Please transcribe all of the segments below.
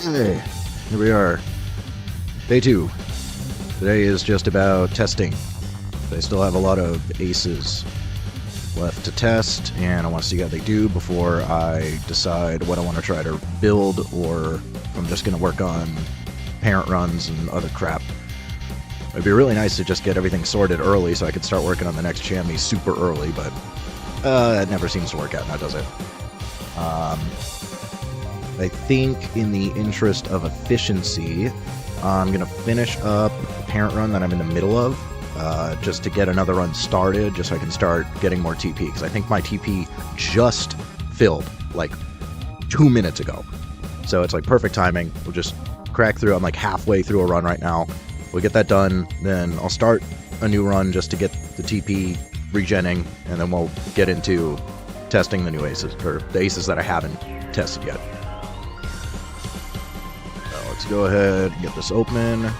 Hey, here we are. Day 2. Today is just about testing. I still have a lot of aces left to test, and I want to see how they do before I decide what I want to try to build, or if I'm just going to work on parent runs and other crap. It'd be really nice to just get everything sorted early so I could start working on the next Chamois super early, but that never seems to work out now, does it? I think in the interest of efficiency, I'm going to finish up the parent run that I'm in the middle of, just to get another run started, just so I can start getting more TP, because I think my TP just filled, like, 2 minutes ago. So it's like perfect timing. We'll just crack through. I'm like halfway through a run right now. We'll get that done, then I'll start a new run just to get the TP regenning, and then we'll get into testing the new aces, or the aces that I haven't tested yet. So let's go ahead and get this open.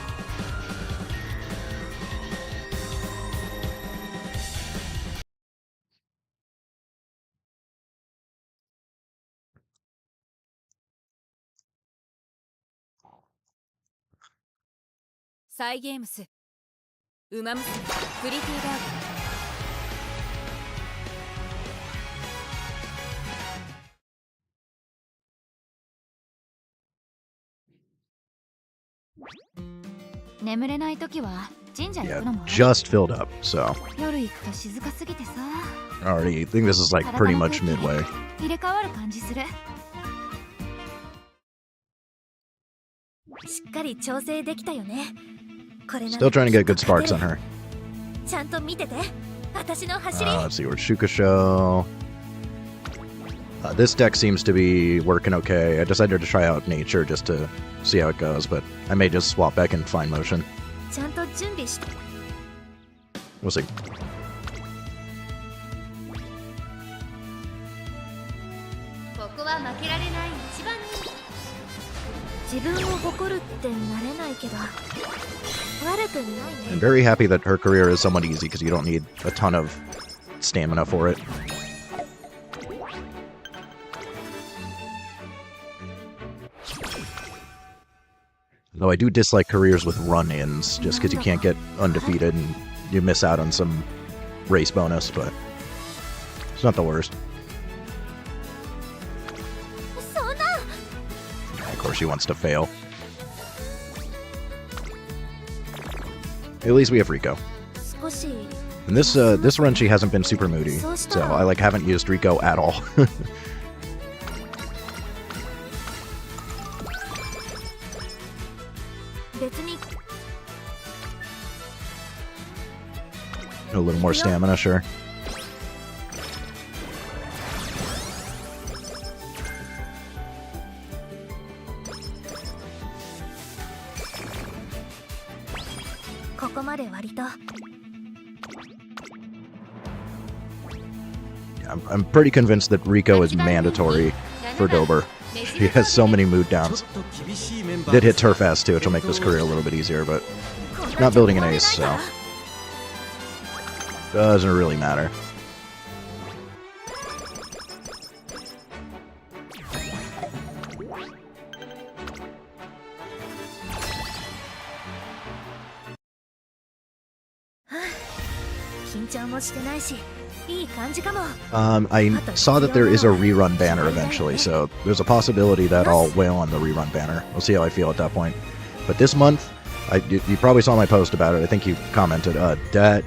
Yeah, just filled up, so I already think this is like pretty much midway. Still trying to get good sparks on her. Let's see, where's Shukasho? This deck seems to be working okay. I decided to try out Nature just to see how it goes, but I may just swap back in Fine Motion. We'll see. I'm very happy that her career is somewhat easy, because you don't need a ton of stamina for it. Though I do dislike careers with run-ins, just because you can't get undefeated and you miss out on some race bonus, but it's not the worst. Of course she wants to fail. At least we have Rico. And this run she hasn't been super moody, so I like haven't used Rico at all. A little more stamina, sure. I'm pretty convinced that Rico is mandatory for Dober. She has so many mood downs. Did hit Turf S too, which will make this career a little bit easier, but not building an ace, so doesn't really matter. I saw that there is a rerun banner eventually, so there's a possibility that I'll wail on the rerun banner. We'll see how I feel at that point. But this month, you probably saw my post about it. I think you commented that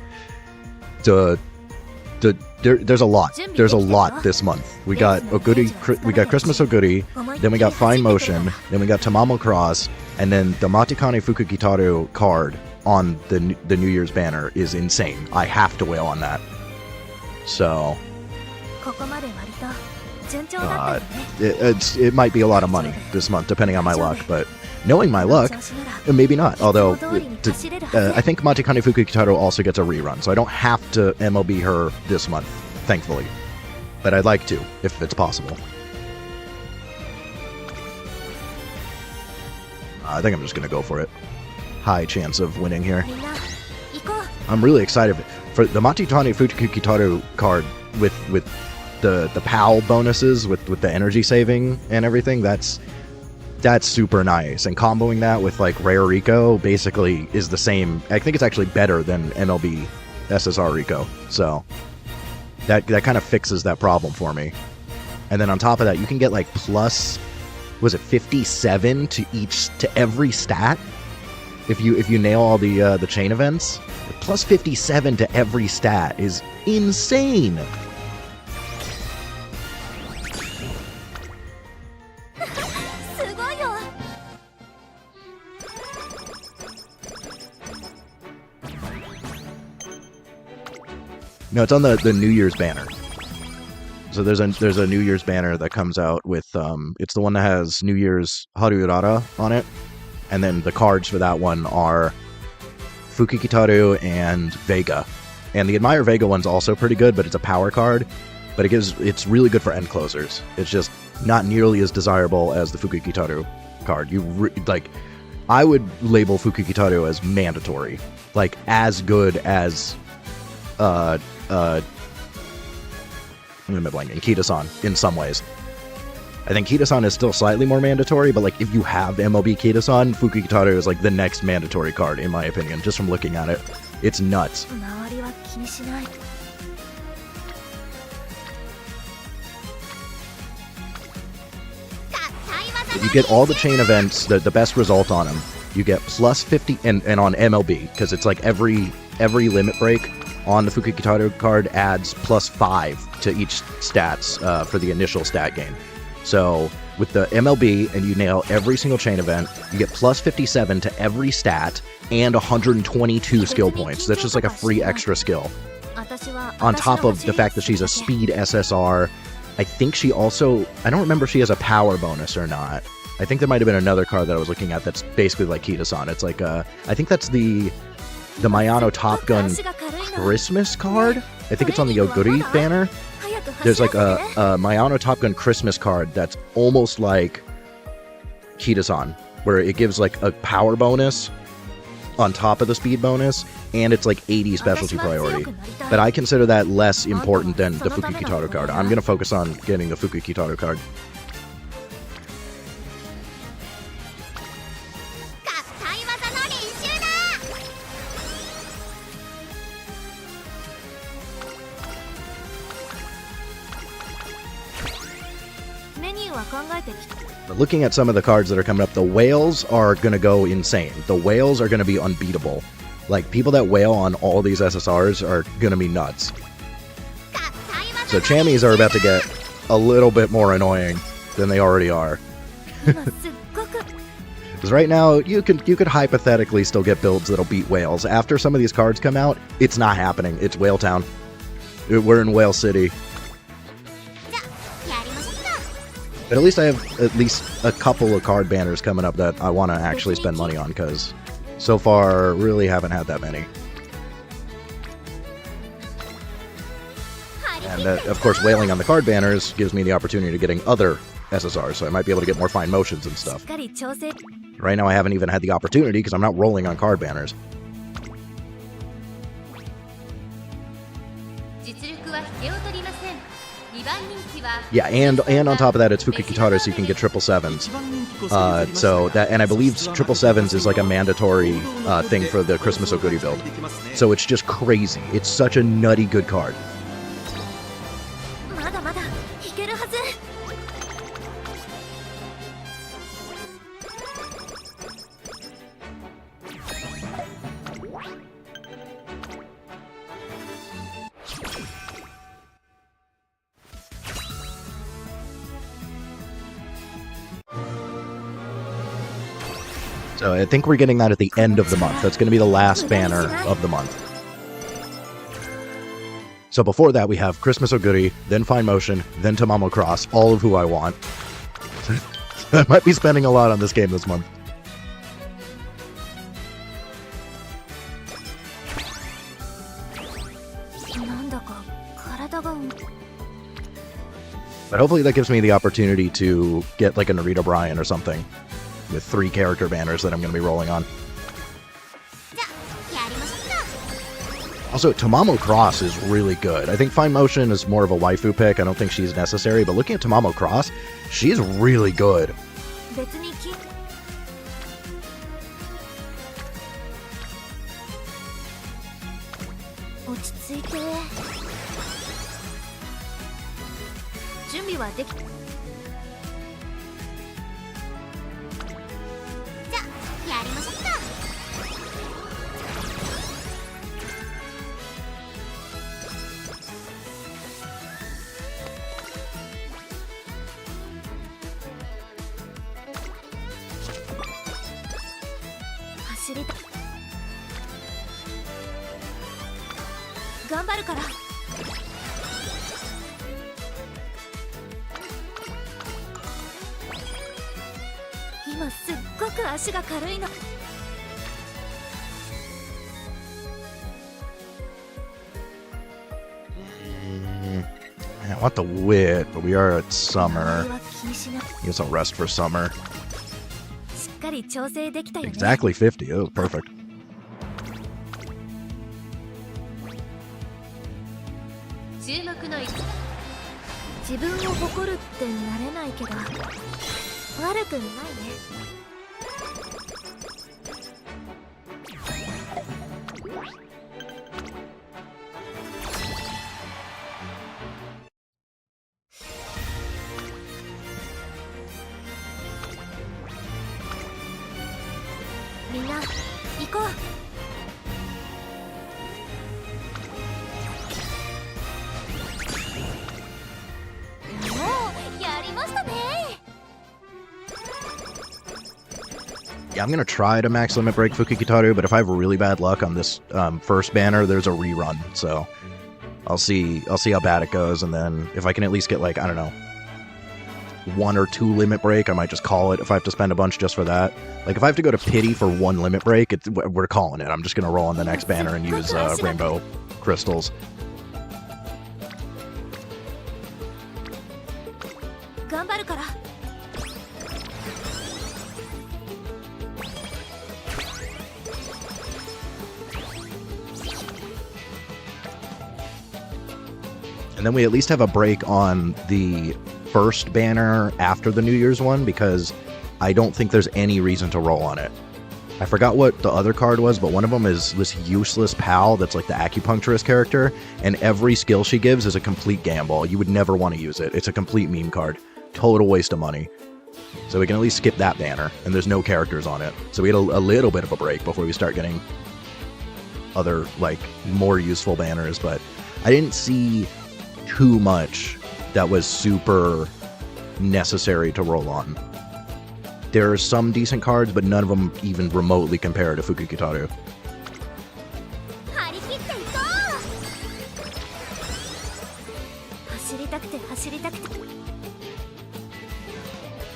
there's a lot. There's a lot this month. We got Oguri, we got Christmas Oguri, then we got Fine Motion, then we got Tamamo Cross, and then the Matikane Fukugitaru card on the New Year's banner is insane. I have to wail on that. So it might be a lot of money this month, depending on my luck, but knowing my luck, maybe not. Although, I think Matikane Fukugitaru also gets a rerun, so I don't have to MLB her this month, thankfully. But I'd like to, if it's possible. I think I'm just going to go for it. High chance of winning here. I'm really excited for the Matikane Fukugitaru card with the PAL bonuses, with the energy saving and everything. That's That's super nice. And comboing that with like Rare Rico basically is the same. I think it's actually better than MLB SSR Rico. So that kind of fixes that problem for me. And then on top of that, you can get like plus, was it 57 to every stat? If you nail all the chain events, plus 57 to every stat is insane. No, it's on the New Year's banner. So there's a New Year's banner that comes out with it's the one that has New Year's Haruurara on it, and then the cards for that one are Fukikitaru and Vega. And the Admire Vega one's also pretty good, but it's a power card. But it's really good for end closers. It's just not nearly as desirable as the Fukikitaru card. I would label Fukikitaru as mandatory, like as good as I'm blanking, Kita-san in some ways. I think Kita-san is still slightly more mandatory, but like if you have MLB Kita-san, Fukikitaru is like the next mandatory card in my opinion, just from looking at it. It's nuts. If you get all the chain events, the best result on them, you get plus 50, and on MLB, because it's like every limit break on the Fukikitaru card adds plus 5 to each stats for the initial stat gain. So with the MLB, and you nail every single chain event, you get plus 57 to every stat and 122 skill points. That's just like a free extra skill. On top of the fact that she's a speed SSR, I think she also, I don't remember if she has a power bonus or not. I think there might have been another card that I was looking at that's basically like Kita-san. It's like, I think that's the Mayano Top Gun Christmas card. I think it's on the Oguri banner. There's like a Mayano Top Gun Christmas card that's almost like Kita-san, where it gives like a power bonus on top of the speed bonus, and it's like 80 specialty priority. But I consider that less important than the Fukikitaru card. I'm going to focus on getting the Fukikitaru card. But looking at some of the cards that are coming up, the whales are going to go insane. The whales are going to be unbeatable. Like, people that whale on all these SSRs are going to be nuts. So Chammies are about to get a little bit more annoying than they already are. Because right now, you could hypothetically still get builds that'll beat whales. After some of these cards come out, it's not happening. It's Whale Town. We're in Whale City. But at least I have at least a couple of card banners coming up that I want to actually spend money on, because so far, really haven't had that many. And of course, whaling on the card banners gives me the opportunity to getting other SSRs, so I might be able to get more fine motions and stuff. Right now I haven't even had the opportunity because I'm not rolling on card banners. Yeah, and on top of that, it's Fukikitaru, so you can get 777s. So that, and I believe 777s is like a mandatory thing for the Christmas Oguri build. So it's just crazy. It's such a nutty good card. So I think we're getting that at the end of the month. That's going to be the last banner of the month. So before that, we have Christmas Oguri, then Fine Motion, then Tamamo Cross, all of who I want. I might be spending a lot on this game this month. But hopefully that gives me the opportunity to get like a Narita Bryan or something, with 3 character banners that I'm going to be rolling on. Also, Tamamo Cross is really good. I think Fine Motion is more of a waifu pick. I don't think she's necessary, but looking at Tamamo Cross, she's really good. 落ち着いて。準備はでき。じゃあやりましょうか。走りた頑張るから。今すっごく足が軽いの。I want the wit, but we are at summer. Use a rest for summer. しっかり調整できたよね。Exactly 50. Oh, perfect. 注目の自分を誇るってなれないけど悪くないね。みんな行こう。Yeah, I'm gonna try to max limit break Fukikitaru, but if I have really bad luck on this first banner, there's a rerun. So I'll see how bad it goes, and then if I can at least get like, I don't know, 1 or 2 limit break, I might just call it if I have to spend a bunch just for that. Like if I have to go to pity for 1 limit break, we're calling it. I'm just gonna roll on the next banner and use rainbow crystals. And then we at least have a break on the first banner after the New Year's one, because I don't think there's any reason to roll on it. I forgot what the other card was, but one of them is this useless pal that's like the acupuncturist character, and every skill she gives is a complete gamble. You would never want to use it. It's a complete meme card. Total waste of money. So we can at least skip that banner, and there's no characters on it. So we had a little bit of a break before we start getting other, like, more useful banners, but I didn't see too much that was super necessary to roll on. There are some decent cards, but none of them even remotely compare to Fukikitaru.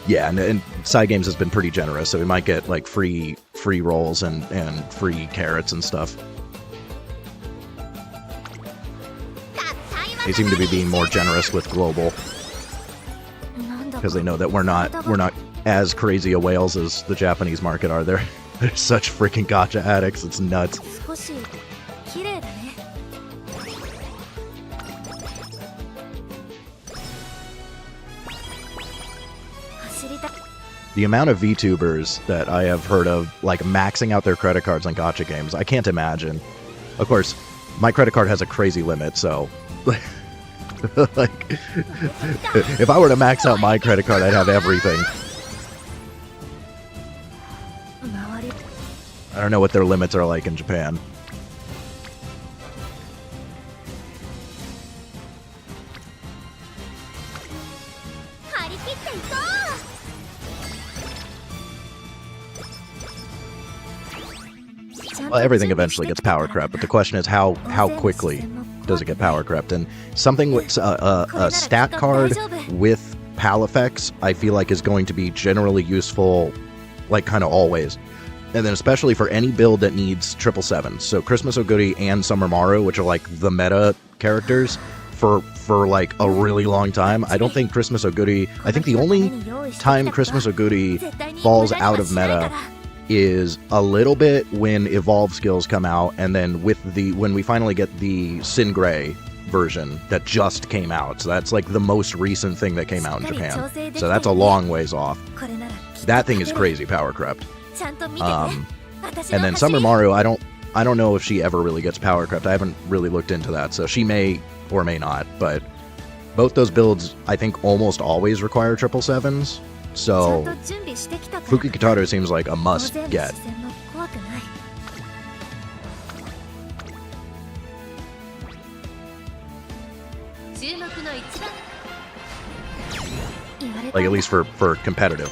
Yeah, and side games has been pretty generous, so we might get like free rolls and free carrots and stuff. They seem to be being more generous with global, because they know that we're not as crazy a whales as the Japanese market are. They're such freaking gacha addicts. It's nuts. The amount of VTubers that I have heard of, like, maxing out their credit cards on gacha games, I can't imagine. Of course, my credit card has a crazy limit, so like, if I were to max out my credit card, I'd have everything. I don't know what their limits are like in Japan. Well, everything eventually gets power crept, but the question is how quickly does it get power crept? And something with a stat card with PAL effects, I feel like is going to be generally useful, like, kind of always. And then especially for any build that needs 777. So Christmas Oguri and Summer Maru, which are like the meta characters for like a really long time. I don't think Christmas Oguri, I think the only time Christmas Oguri falls out of meta is a little bit when evolve skills come out, and then when we finally get the Sin Gray version that just came out. So that's like the most recent thing that came out in Japan. So that's a long ways off. That thing is crazy power crept. And then Summer Maru, I don't I don't know if she ever really gets power crept. I haven't really looked into that, so she may or may not, but both those builds, I think, almost always require 777s, so Fuku Kitaro seems like a must get. Like, at least for competitive.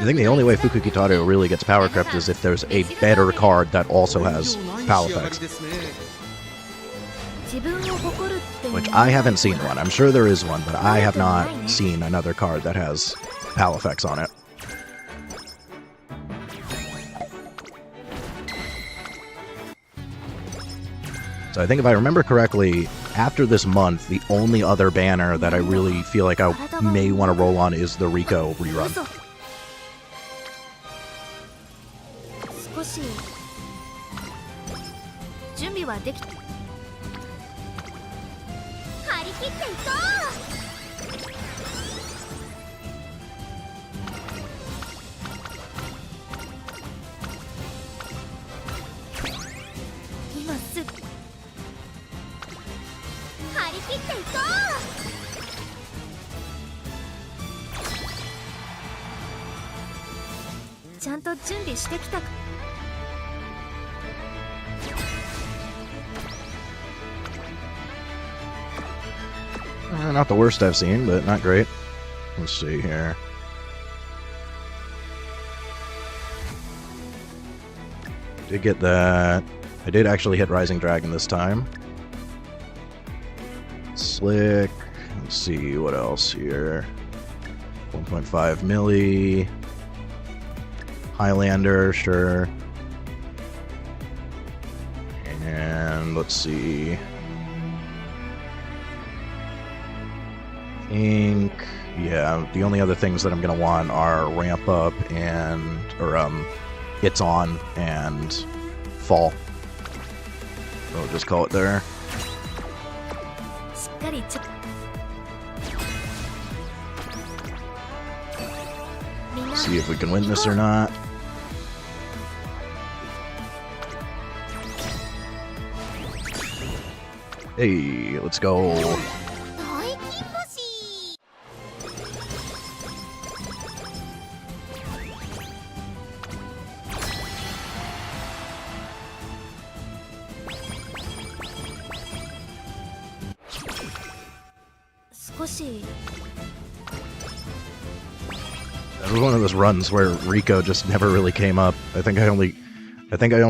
I think the only way Fuku Kitaro really gets power crept is if there's a better card that also has PAL effects. Which I haven't seen one. I'm sure there is one, but I have not seen another card that has PAL effects on it. So I think if I remember correctly, after this month, the only other banner that I really feel like I may want to roll on is the Rico rerun. Not the worst I've seen, but not great. Let's see here. Did get that. I did actually hit Rising Dragon this time. Slick. Let's see what else here. 1.5 milli. Highlander, sure. And let's see. Ink. Yeah, the only other things that I'm gonna want are Ramp Up and It's On and Fall. We'll just call it there. See if we can win this or not. Hey, let's go. It was one of those runs where Rico just never really came up. I think I only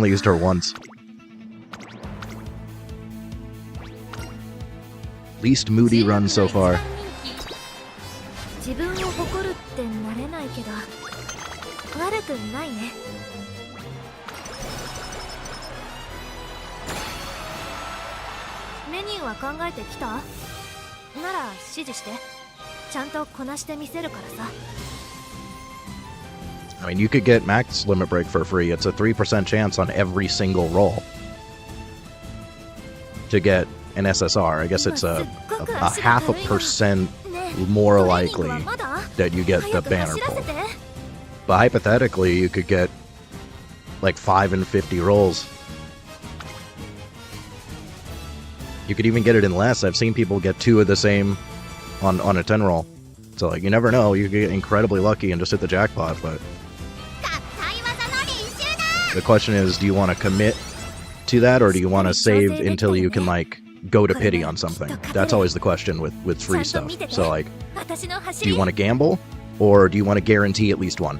used her once. Least moody run so far. I mean, you could get Max Limit Break for free. It's a 3% chance on every single roll to get an SSR. I guess it's a 0.5% more likely that you get the banner pull. But hypothetically, you could get like 5 in 50 rolls. You could even get it in less. I've seen people get 2 of the same on a 10 roll. So like, you never know. You could get incredibly lucky and just hit the jackpot, but the question is, do you want to commit to that, or do you want to save until you can, like, go to pity on something? That's always the question with free stuff. So, like, do you want to gamble, or do you want to guarantee at least one?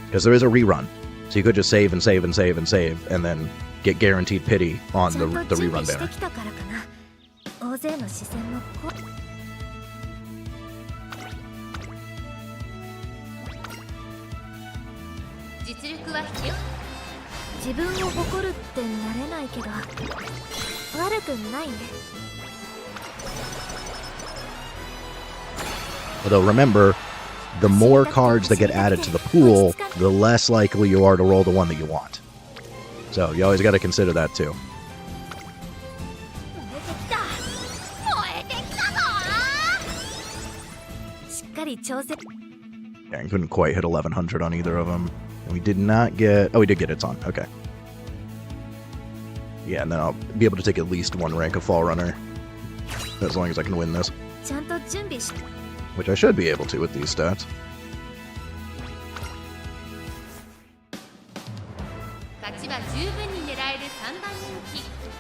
Because there is a rerun. So you could just save and save and save and save, and then get guaranteed pity on the rerun banner. 実力は必要。自分を誇るってなれないけど悪くないね。 Although remember, the more cards that get added to the pool, the less likely you are to roll the one that you want. So you always got to consider that too. Yeah, I couldn't quite hit 1100 on either of them. And we did not get... Oh, we did get its on. Okay. Yeah, and then I'll be able to take at least one rank of Fall Runner. As long as I can win this. Which I should be able to with these stats.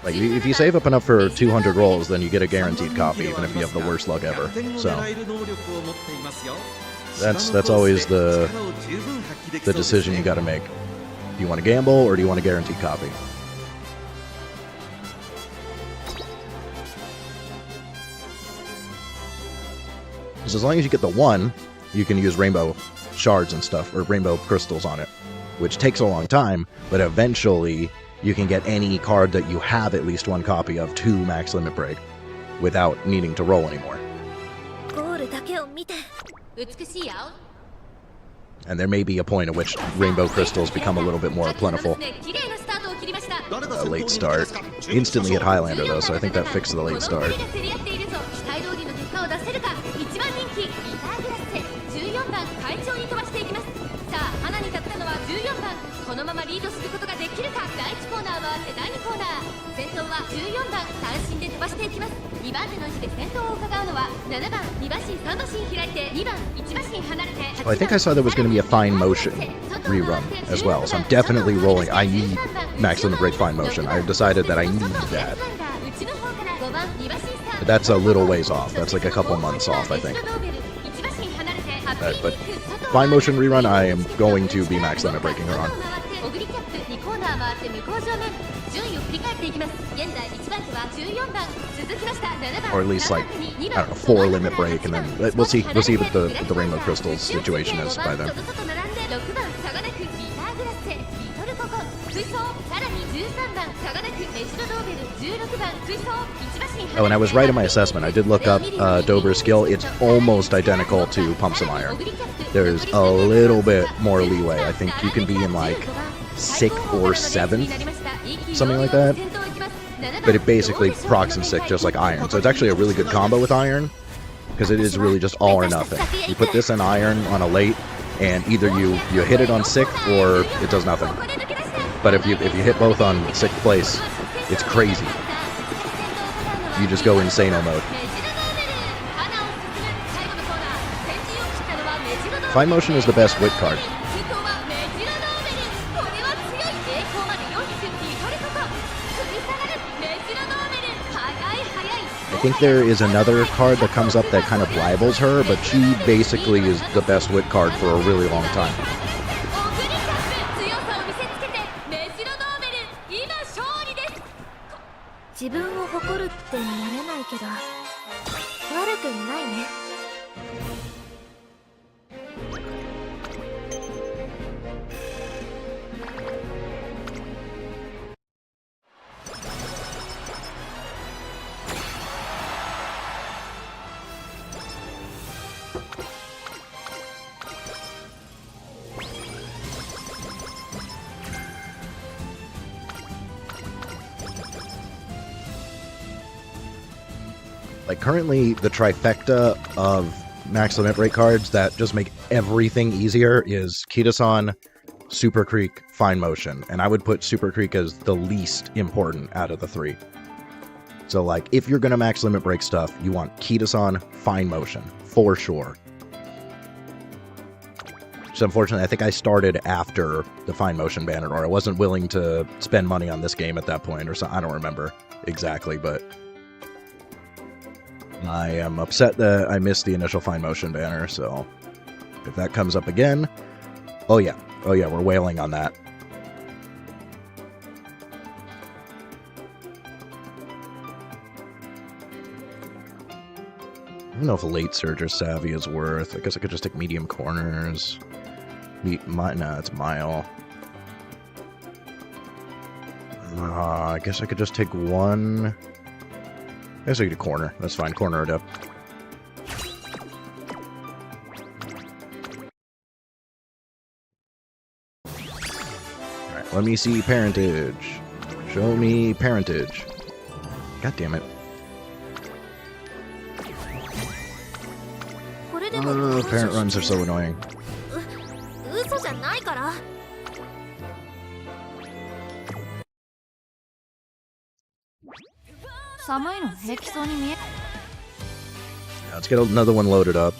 Like, if you save up enough for 200 rolls, then you get a guaranteed copy, even if you have the worst luck ever. So that's always the decision you got to make. Do you want to gamble, or do you want a guaranteed copy? Because as long as you get the one, you can use rainbow shards and stuff, or rainbow crystals on it, which takes a long time, but eventually you can get any card that you have at least one copy of to max limit break without needing to roll anymore. And there may be a point at which rainbow crystals become a little bit more plentiful. Late start. Instantly hit Highlander though, so I think that fixed the late start. Well, I think I saw there was going to be a Fine Motion rerun as well, so I'm definitely rolling. I need max limit break Fine Motion. I've decided that I need that. But that's a little ways off. That's like a couple months off, I think. But Fine Motion rerun, I am going to be max limit breaking her on. Or at least like, I don't know, 4 limit break, and then we'll see what the Rainbow Crystals situation is by then. Oh, and I was right in my assessment. I did look up Dober's skill. It's almost identical to Pump Some Iron. There's a little bit more leeway. I think you can be in like 6th or 7th, something like that. But it basically procs and sick just like Iron. So it's actually a really good combo with Iron, because it is really just all or nothing. You put this in Iron on a late, and either you hit it on 6th or it does nothing. But if you hit both on 6th place, it's crazy. You just go insano mode. Fine Motion is the best wit card. I think there is another card that comes up that kind of rivals her, but she basically is the best wit card for a really long time. Like, currently, the trifecta of max limit break cards that just make everything easier is Kitasan, Super Creek, Fine Motion. And I would put Super Creek as the least important out of the 3. So, like, if you're going to max limit break stuff, you want Kitasan, Fine Motion, for sure. So, unfortunately, I think I started after the Fine Motion banner, or I wasn't willing to spend money on this game at that point, or something. I don't remember exactly, but I am upset that I missed the initial Fine Motion banner, so if that comes up again, oh yeah, we're wailing on that. I don't know if Late Surge or Savvy is worth. I guess I could just take medium corners. No, it's Mile. I guess I could just take one. I guess I could do corner. That's fine. Corner it up. Alright, let me see parentage. Show me parentage. God damn it. Parent runs are so annoying. 嘘じゃないから。 Yeah, let's get another one loaded up.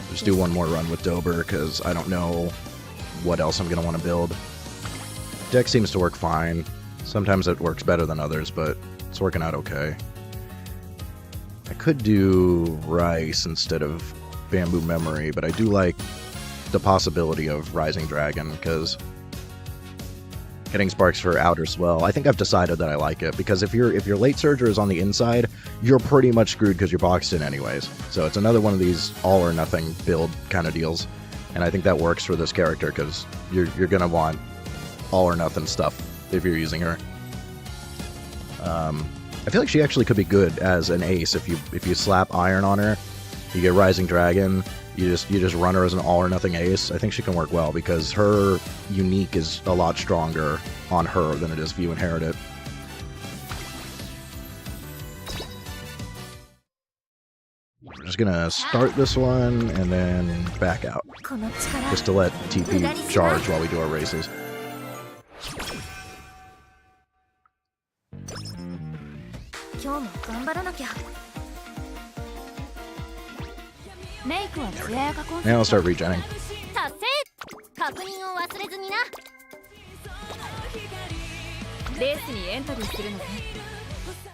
Just do one more run with Dober, because I don't know what else I'm going to want to build. Deck seems to work fine. Sometimes it works better than others, but it's working out okay. I could do Rice instead of Bamboo Memory, but I do like the possibility of Rising Dragon, because getting Sparks for Outer Swell, I think I've decided that I like it, because if your Late Surger is on the inside, you're pretty much screwed because you're boxed in anyways. So it's another one of these all-or-nothing build kind of deals, and I think that works for this character, because you're going to want all-or-nothing stuff if you're using her. I feel like she actually could be good as an ace if you slap Iron on her, you get Rising Dragon, you just run her as an all-or-nothing ace. I think she can work well, because her unique is a lot stronger on her than it is if you inherit it. We're just gonna start this one and then back out, just to let TP charge while we do our races. Now I'll start regenning.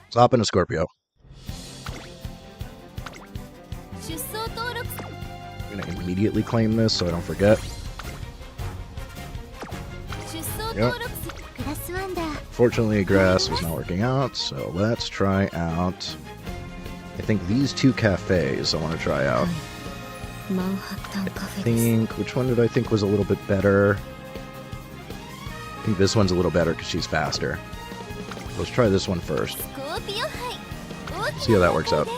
Let's hop into Scorpio. I'm gonna immediately claim this so I don't forget. Yep. Fortunately, grass was not working out, so let's try out. I think these two cafes I want to try out. I think, which one did I think was a little bit better? I think this one's a little better because she's faster. Let's try this one first. See how that works out.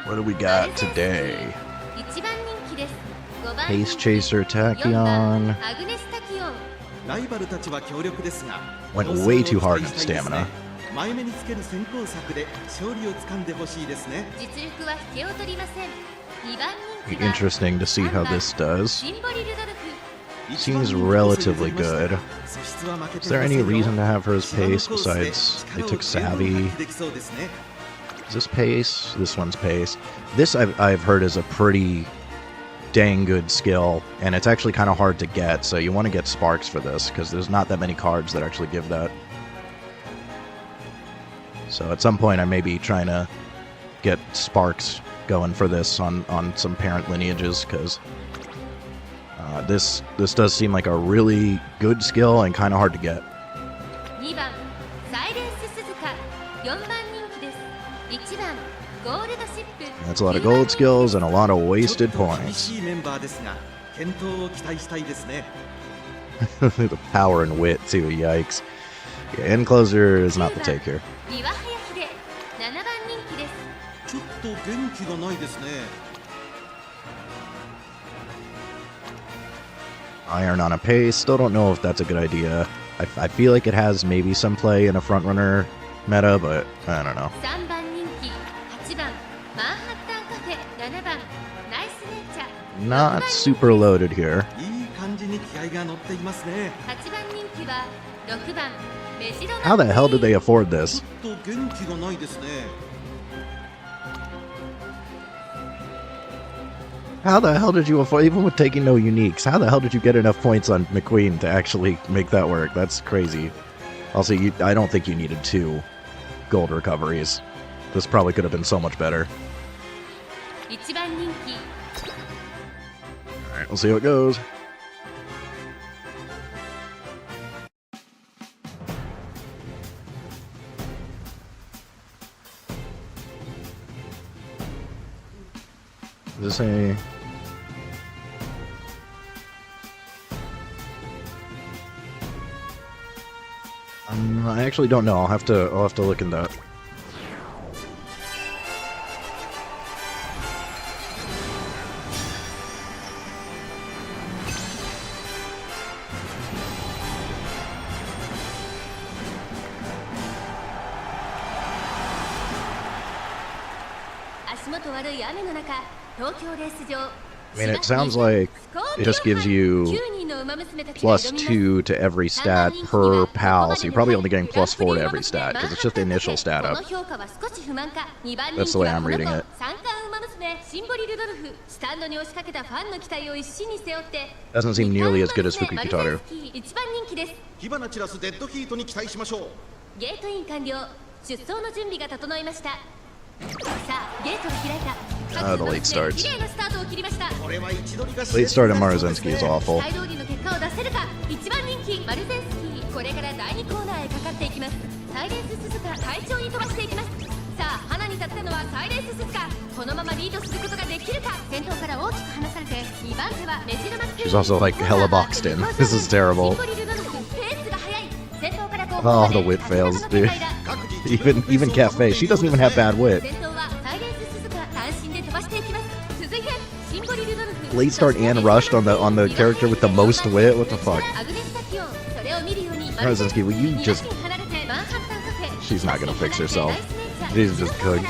What do we got today? Pace Chaser Tachyon. Went way too hard in stamina. Be interesting to see how this does. Seems relatively good. Is there any reason to have her as pace besides they took Savvy? Is this pace? This one's pace. This I've heard is a pretty dang good skill, and it's actually kind of hard to get, so you want to get Sparks for this, because there's not that many cards that actually give that. So at some point I may be trying to get Sparks going for this on some parent lineages, because this does seem like a really good skill and kind of hard to get. That's a lot of gold skills and a lot of wasted points. The power and wit too, yikes. Yeah, end closer is not the take here. Iron on a pace, still don't know if that's a good idea. I feel like it has maybe some play in a frontrunner meta, but I don't know. Not super loaded here. How the hell did they afford this? How the hell did you avoid, even with taking no uniques, how the hell did you get enough points on McQueen to actually make that work? That's crazy. Also, I don't think you needed 2 gold recoveries. This probably could have been so much better. Alright, we'll see how it goes. Is this a... I actually don't know. I'll have to look into that. I mean, it sounds like it just gives you +2 to every stat per PAL, so you're probably only getting +4 to every stat, because it's just initial stat up. That's the way I'm reading it. Doesn't seem nearly as good as Fukukitaru. The late starts. Late start in Maruzensky is awful. She's also like hella boxed in. This is terrible. Oh, the wit fails, dude. Even Cafe, she doesn't even have bad wit. Late start and rushed on the character with the most wit. What the fuck? Maruzensky, will you just... She's not gonna fix herself. She's just cooked.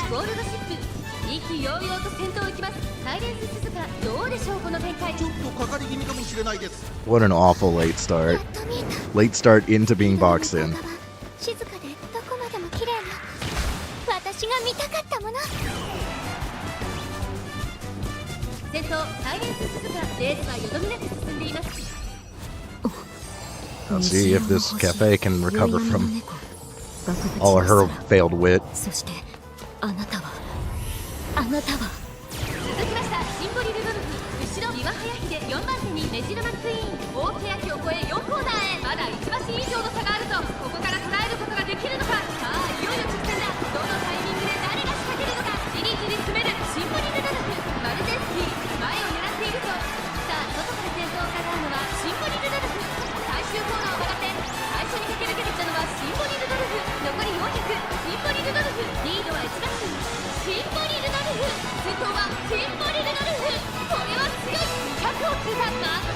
What an awful late start. Late start into being boxed in. Let's see if this Cafe can recover from all of her failed wit.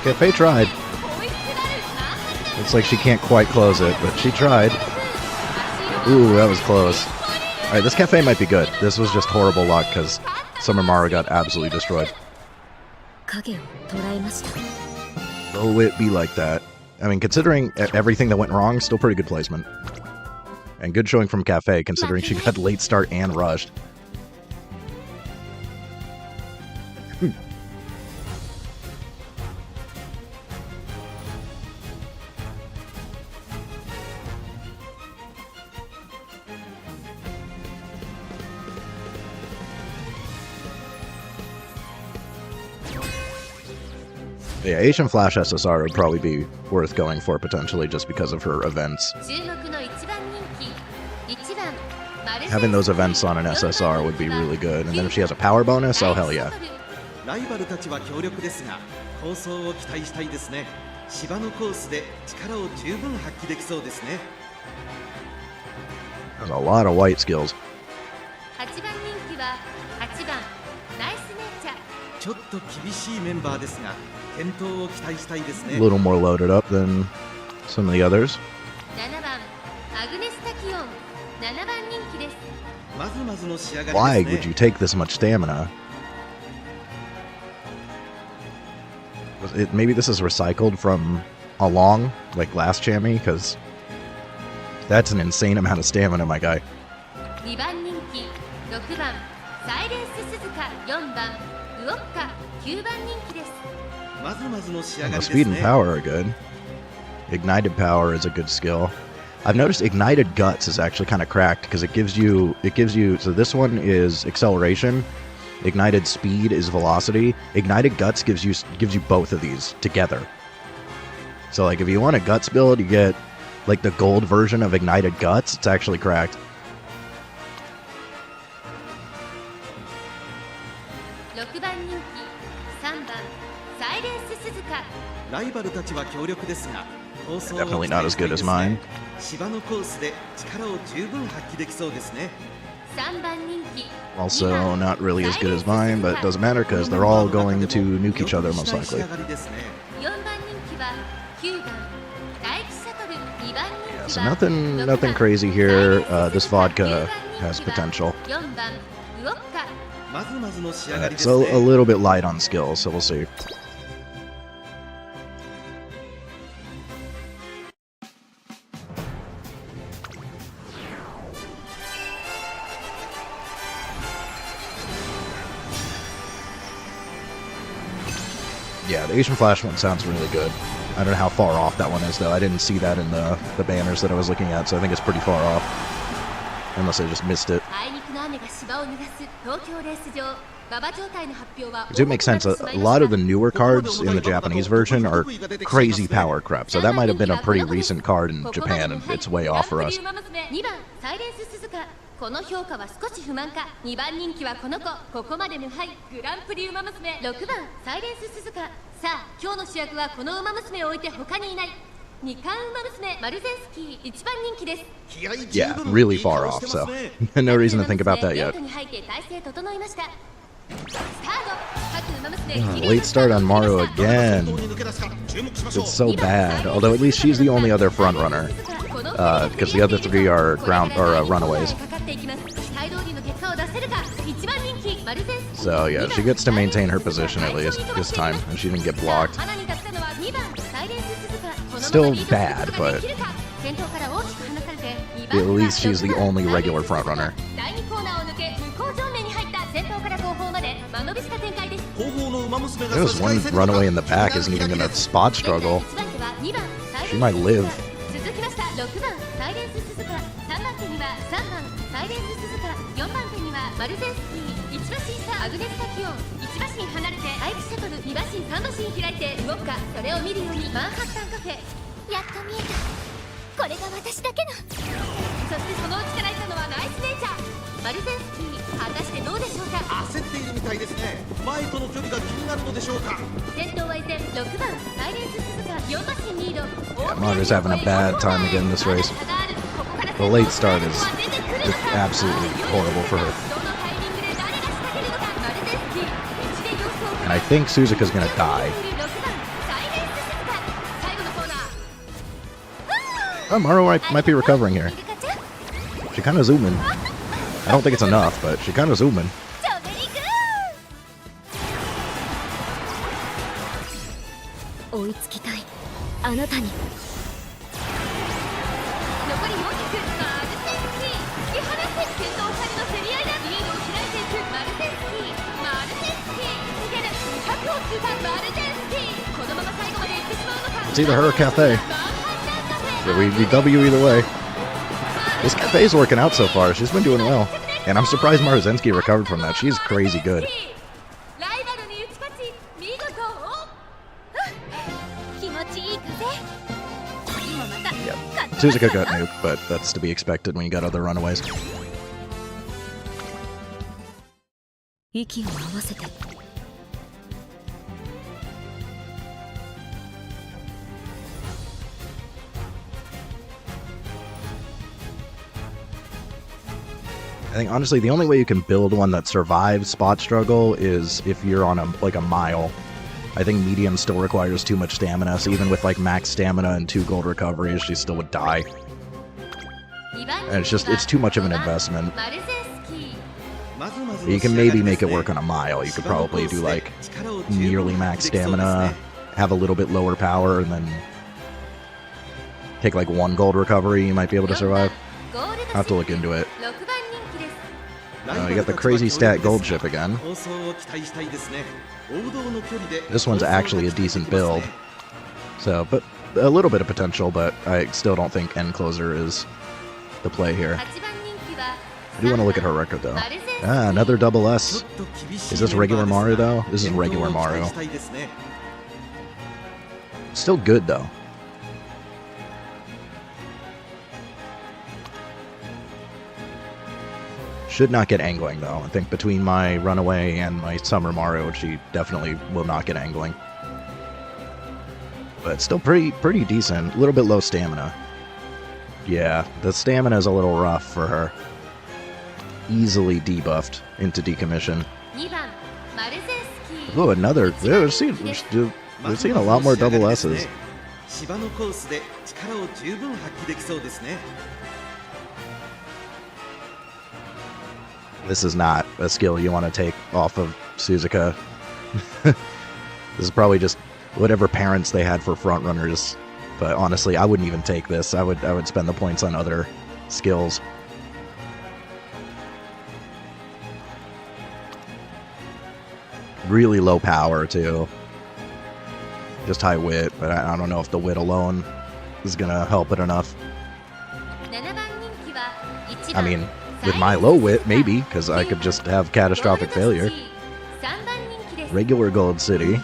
Cafe tried. Looks like she can't quite close it, but she tried. Ooh, that was close. Alright, this Cafe might be good. This was just horrible luck because Summermaru got absolutely destroyed. Low it be like that. I mean, considering everything that went wrong, still pretty good placement. And good showing from Cafe, considering she got late start and rushed. Yeah, Asian Flash SSR would probably be worth going for potentially just because of her events. Having those events on an SSR would be really good, and then if she has a power bonus, oh hell yeah. There's a lot of white skills. A little more loaded up than some of the others. Why would you take this much stamina? Maybe this is recycled from along, like last Chammy, because that's an insane amount of stamina, my guy. 9番人気です The speed and power are good. Ignited power is a good skill. I've noticed ignited guts is actually kind of cracked because it gives you so this one is acceleration, ignited speed is velocity, ignited guts gives you both of these together. So like if you want a guts build, you get like the gold version of ignited guts. It's actually cracked. 6番人気3番サイレンス鈴鹿 ライバルたちは強力ですが Definitely not as good as mine. 芝のコースで力を十分発揮できそうですね 3番人気 Also not really as good as mine, but it doesn't matter because they're all going to nuke each other most likely. 4番人気は9番大気シャトル2番人 Yeah, 気 so は nothing crazy here. This vodka has potential. 4番ウォッカ まずまずの仕上がりで It's す a ね little bit light on skills, so we'll see. Yeah, the Asian Flash one sounds really good. I don't know how far off that one is, though. I didn't see that in the banners that I was looking at, so I think it's pretty far off. Unless I just missed it. あいにくの雨が芝を濡らす東京レース場馬場状態の発表は It do make sense. A lot of the newer cards in the Japanese version are crazy power crap, so that might have been a pretty recent card in Japan, and it's way off for us. 2番サイレンス鈴鹿この評価は少し不満か2番人気はこの子ここまで無敗グランプリウマ娘6番サイレンス鈴鹿さあ今日の主役はこのウマ娘を置いて他にいない2冠ウマ娘マルゼンスキー1番人気です Yeah, really far off, so no reason to think about that yet. ゲートに入って体勢整いましたスタート各ウマ娘 Late start on Maru again. It's so bad. Although at least she's the only other front runner, because the other three are runaways. So yeah, she gets to maintain her position at least this time, and she didn't get blocked. Still bad, but at least she's the only regular front runner. There's one runaway in the back isn't even gonna spot struggle. She might live. 6番サイレンス鈴鹿3番手には3番サイレンス鈴鹿4番手にはマルゼンスキー1馬身差アグネスタキオン1馬身離れて大気シャトル2馬身3馬身開いて動くかそれを見るようにマンハッタンカフェやっと見えたこれが私だけのそしてそのうちからいたのはナイスネイチャーマルゼンスキー果たしてどうでしょうか焦っているみたいですね前との距離が気になるのでしょうか先頭は依然6番サイレンス鈴鹿4馬身リード Yeah, Maru's having a bad time again this race. The late start is just absolutely horrible for her. And I think Suzuka's gonna die. Oh, Maru might be recovering here. She kind of zooming. I don't think it's enough, but she kind of zooming. 追いつきたいあなたに残り400マルゼンスキー突き放して先頭2人の競り合いだリードを開いていくマルゼンスキーマルゼンスキー逃げる200を通過マルゼンスキーこのまま最後まで行ってしまうのか It's either her or Cafe. Yeah, we W either way. This Cafe's working out so far. She's been doing well. And I'm surprised Maruzensky recovered from that. She's crazy good. Yeah. Suzuka got nuked, but that's to be expected when you got other runaways. I think honestly the only way you can build one that survives spot struggle is if you're on a mile. I think medium still requires too much stamina, so even with like max stamina and 2 gold recoveries, she still would die. And it's too much of an investment. You can maybe make it work on a mile. You could probably do like nearly max stamina, have a little bit lower power, and then take like 1 gold recovery, you might be able to survive. I'll have to look into it. You got the crazy stat gold chip again. This one's actually a decent build. So, but a little bit of potential, but I still don't think end closer is the play here. I do want to look at her record though. Ah, another double S. Is this regular Maru though? This is regular Maru. Still good though. Should not get angling though. I think between my runaway and my summer Maru, she definitely will not get angling. But still pretty decent. A little bit low stamina. Yeah, the stamina is a little rough for her. Easily debuffed into decommission. Oh, another. We're seeing a lot more double S's. This is not a skill you want to take off of Suzuka. This is probably just whatever parents they had for frontrunners. But honestly, I wouldn't even take this. I would spend the points on other skills. Really low power too. Just high wit, but I don't know if the wit alone is gonna help it enough. I mean, with my low wit, maybe, because I could just have catastrophic failure. Regular Gold City.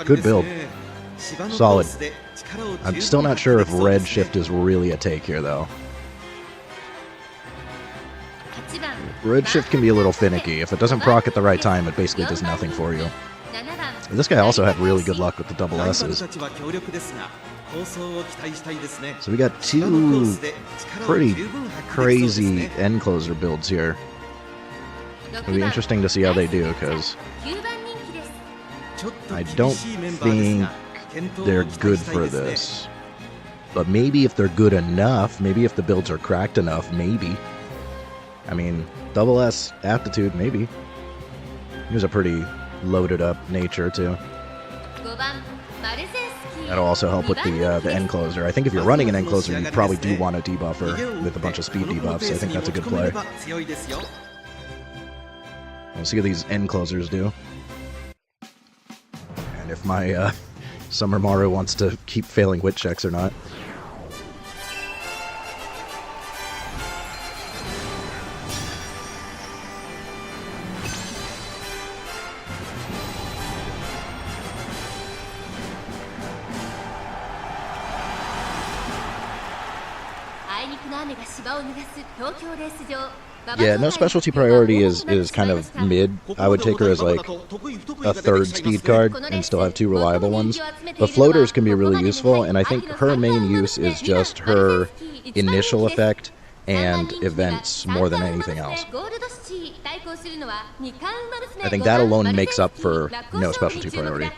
Good build. Solid. I'm still not sure if red shift is really a take here, though. Red shift can be a little finicky. If it doesn't proc at the right time, it basically does nothing for you. And this guy also had really good luck with the double S's. So we got two pretty crazy end closer builds here. It'll be interesting to see how they do, because I don't think they're good for this. But maybe if they're good enough, maybe if the builds are cracked enough, maybe. I mean, double S aptitude, maybe. Here's a pretty loaded up nature too. That'll also help with the end closer. I think if you're running an end closer, you probably do want a debuffer with a bunch of speed debuffs. I think that's a good play. We'll see what these end closers do. And if my Summer Maru wants to keep failing wit checks or not. Yeah, no specialty priority is kind of mid. I would take her as like a third speed card and still have two reliable ones. But floaters can be really useful, and I think her main use is just her initial effect and events more than anything else. I think that alone makes up for no specialty priority.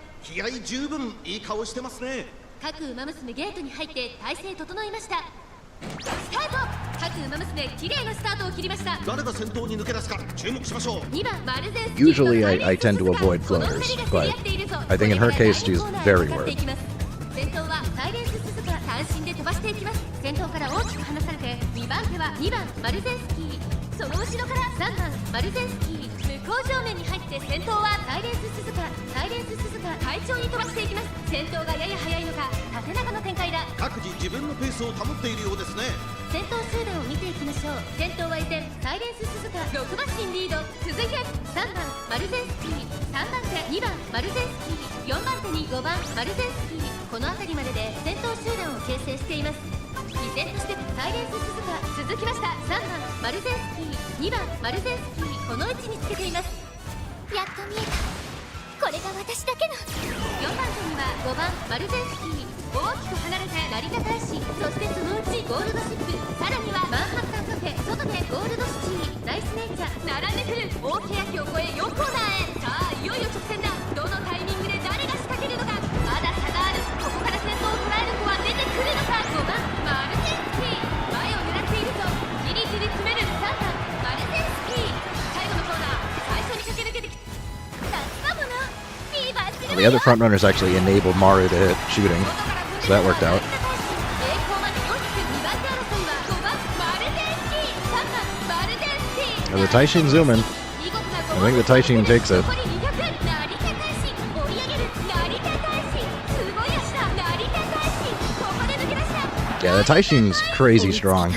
Usually I tend to avoid floaters, but I think in her case she's very worth. The other frontrunners actually enabled Maru to hit shooting, so that worked out. And the Taishin zooming. I think the Taishin takes it. Yeah, the Taishin's crazy strong.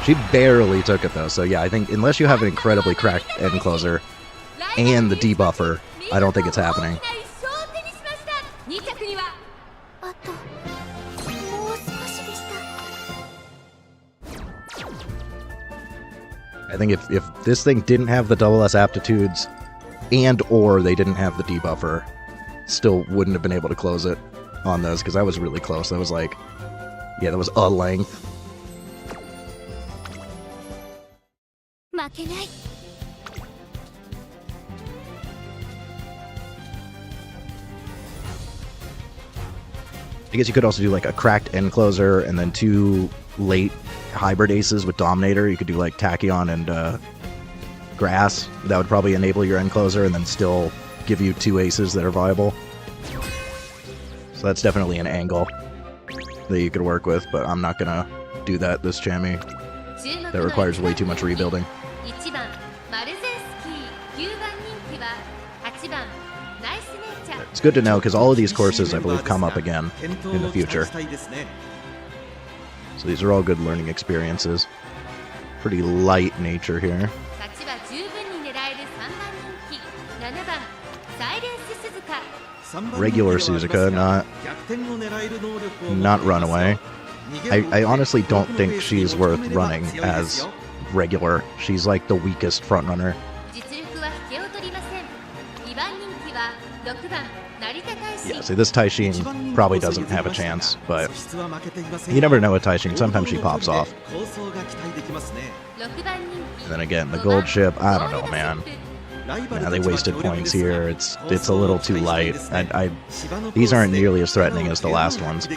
She barely took it though, so yeah, I think unless you have an incredibly cracked end closer and the debuffer, I don't think it's happening. I think if this thing didn't have the double S aptitudes and or they didn't have the debuffer, still wouldn't have been able to close it on those, because I was really close. That was like, yeah, that was a length. I guess you could also do like a cracked end closer and then 2 late hybrid aces with Dominator. You could do like Tachyon and Grass. That would probably enable your end closer and then still give you 2 aces that are viable. So that's definitely an angle that you could work with, but I'm not gonna do that this Chami. That requires way too much rebuilding. It's good to know, because all of these courses, I believe, come up again in the future. So these are all good learning experiences. Pretty light nature here. Regular Suzuka, not runaway. I honestly don't think she's worth running as regular. She's like the weakest frontrunner. Yeah, see, this Taishin probably doesn't have a chance, but you never know with Taishin. Sometimes she pops off. And then again, the gold ship, I don't know, man. Yeah, they wasted points here. It's a little too light. These aren't nearly as threatening as the last ones.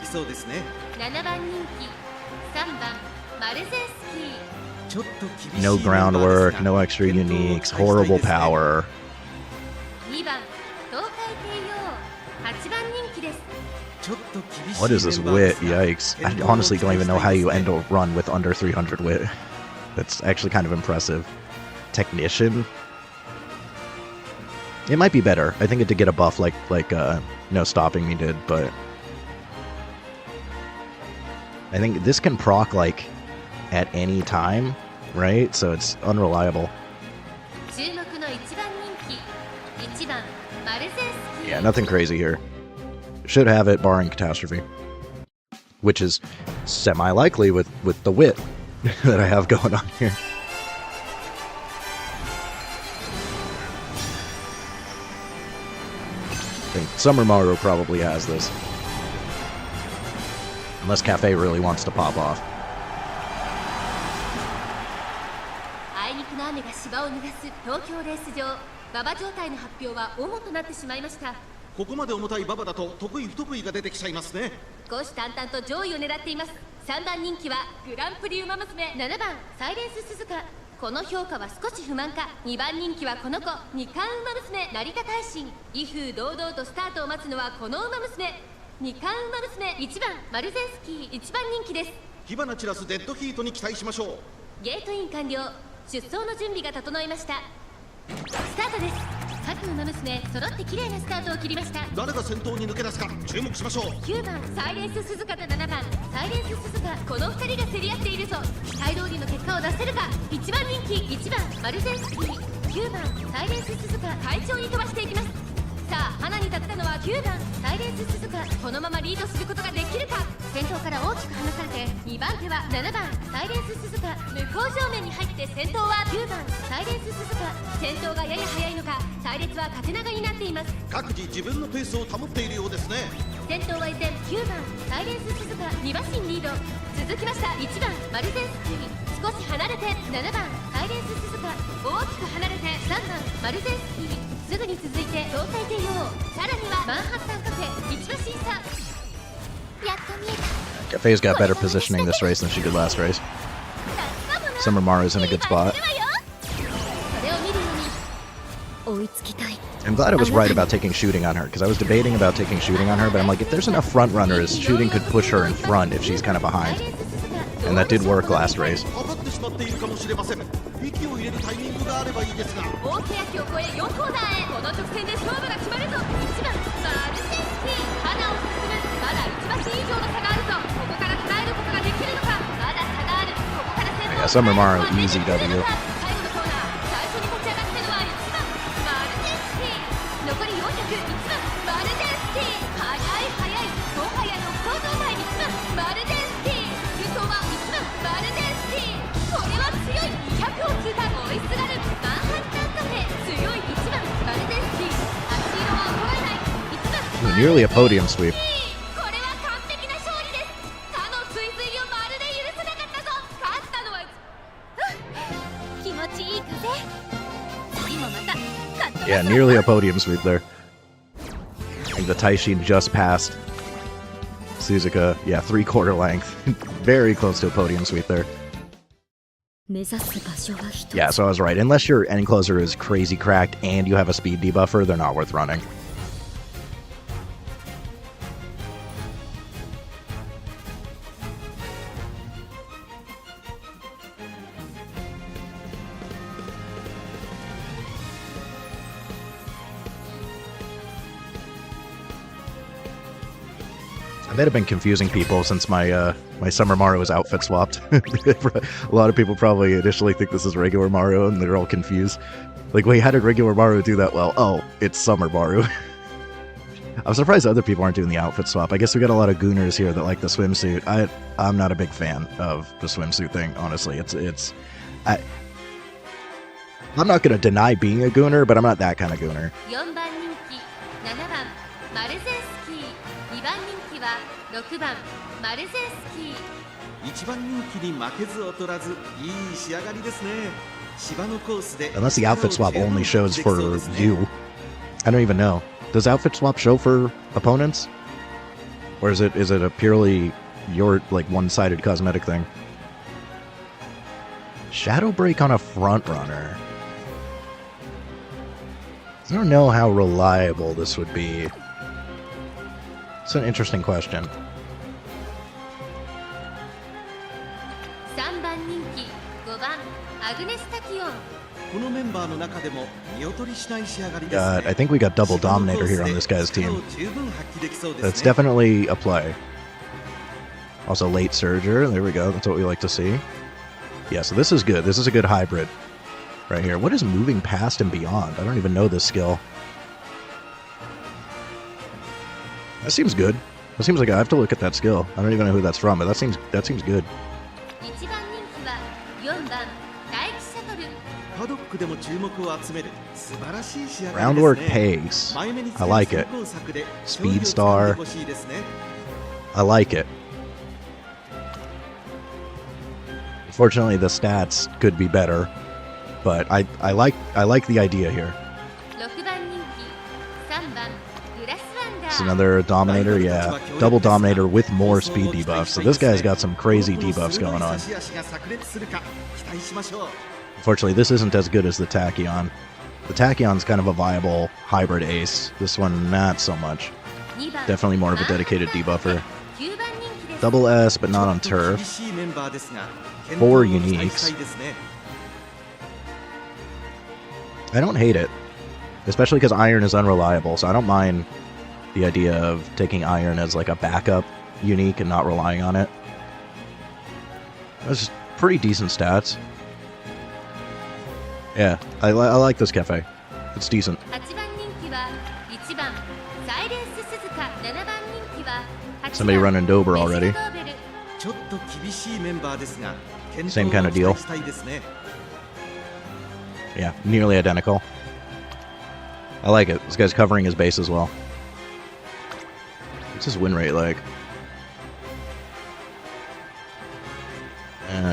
No groundwork, no extra uniques, horrible power. What is this wit? Yikes. I honestly don't even know how you end a run with under 300 wit. That's actually kind of impressive. Technician? It might be better. I think it did get a buff like No Stopping Me did, but I think this can proc like at any time, right? So it's unreliable. Yeah, nothing crazy here. Should have it barring catastrophe, which is semi-likely with the wit that I have going on here. I think Summer Maru probably has this. Unless Cafe really wants to pop off. Cafe's got better positioning this race than she did last race. Summer Maru's in a good spot. I'm glad I was right about taking shooting on her, because I was debating about taking shooting on her, but I'm like, if there's enough front runners, shooting could push her in front if she's kind of behind. And that did work last race. 息を入れるタイミングがあればいいですが。大欅を越え4コーナーへ。この直線で勝負が決まるぞ。1番マルセスキー。花を進む。まだ1馬身以上の差があるぞ。ここから捉えることができるのか。まだ差がある。ここから先頭 Yeah, Summer Mario, easy W. 最後のコーナー、最初に立ち上がったのは1番マルゼンスキー。残り400、1番マルゼンスキー。速いもはや独走状態。1番マルゼンスキー。先頭は1番マルゼンスキー。これは強い。200を通過。追いすがるマンハッタンカフェ。強い1番マルゼンスキー。足色は衰えない1番 Nearly a podium sweep. これは完璧な勝利です。他の追随をまるで許せなかったぞ。勝ったのは気持ちいい風。次もまた勝った。 Yeah, nearly a podium sweep there. I think the Taishin just passed Suzuka. Yeah, 3/4 length. Very close to a podium sweep there. 目指す場所は一つ。 Yeah, so I was right. Unless your end closer is crazy cracked and you have a speed debuffer, they're not worth running. I bet I've been confusing people since my my Summer Mario is outfit swapped. A lot of people probably initially think this is regular Mario and they're all confused. Like, wait, how did regular Mario do that well? Oh, it's Summer Mario. I'm surprised other people aren't doing the outfit swap. I guess we got a lot of gooners here that like the swimsuit. I'm not a big fan of the swimsuit thing, honestly. I'm not gonna deny being a gooner, but I'm not that kind of gooner. 4番人気、7番マルゼンスキー。2番人気は6番マルゼンスキー。1番人気に負けず劣らず、いい仕上がりですね。芝のコースで Unless the outfit swap only shows for you. I don't even know. Does outfit swap show for opponents? Or is it a purely your like one-sided cosmetic thing? Shadow break on a front runner. I don't know how reliable this would be. It's an interesting question. 3番人気、5番アグネスタキオン。このメンバーの中でも見劣りしない仕上がりです God, ね。 I think we got double dominator here on this guy's 力 team. を十分発揮できそうですね。 That's definitely a play. Also, late surger. There we go. That's what we like to see. Yeah, so this is good. This is a good hybrid right here. What is moving past and beyond? I don't even know this skill. That seems good. That seems like I have to look at that skill. I don't even know who that's from, but that seems good. 1番人気は4番大気シャトル。パドックでも注目を集める素晴らしい仕上がりですね。 Groundwork pace. 前目に I like it. 先行策で Speed 勝利を掴ん star. でほしいですね。 I like it. Unfortunately, the stats could be better, but I like the idea here. 6番人気、3番グラスワンダ It's ー。 another Dominator, yeah. Double Dominator with more speed debuffs. So this guy's got some crazy debuffs going on. 差し足が炸裂するか期待しましょう。 Unfortunately, this isn't as good as the Tachyon. The Tachyon's kind of a viable hybrid ace. This one, not so much. 2番 Definitely more of a dedicated debuffer. 9番人気です。 Double S, but not on ちょっと厳 turf. しいメンバーですが、 Four 健闘を期待 uniques. したいですね。 I don't hate it, especially because Iron is unreliable, so I don't mind the idea of taking Iron as like a backup unique and not relying on it. That's just pretty decent stats. Yeah, I like this cafe. It's decent. 8番人気は1番サイレンス鈴鹿。7番人気は8 Somebody 番 running Dober メジ already. ロドーベル。ちょっと厳しいメンバーですが、健 Same 闘 kind を of 期 deal. 待したいですね。 Yeah, nearly identical. I like it. This guy's covering his base as well. What's his win rate like?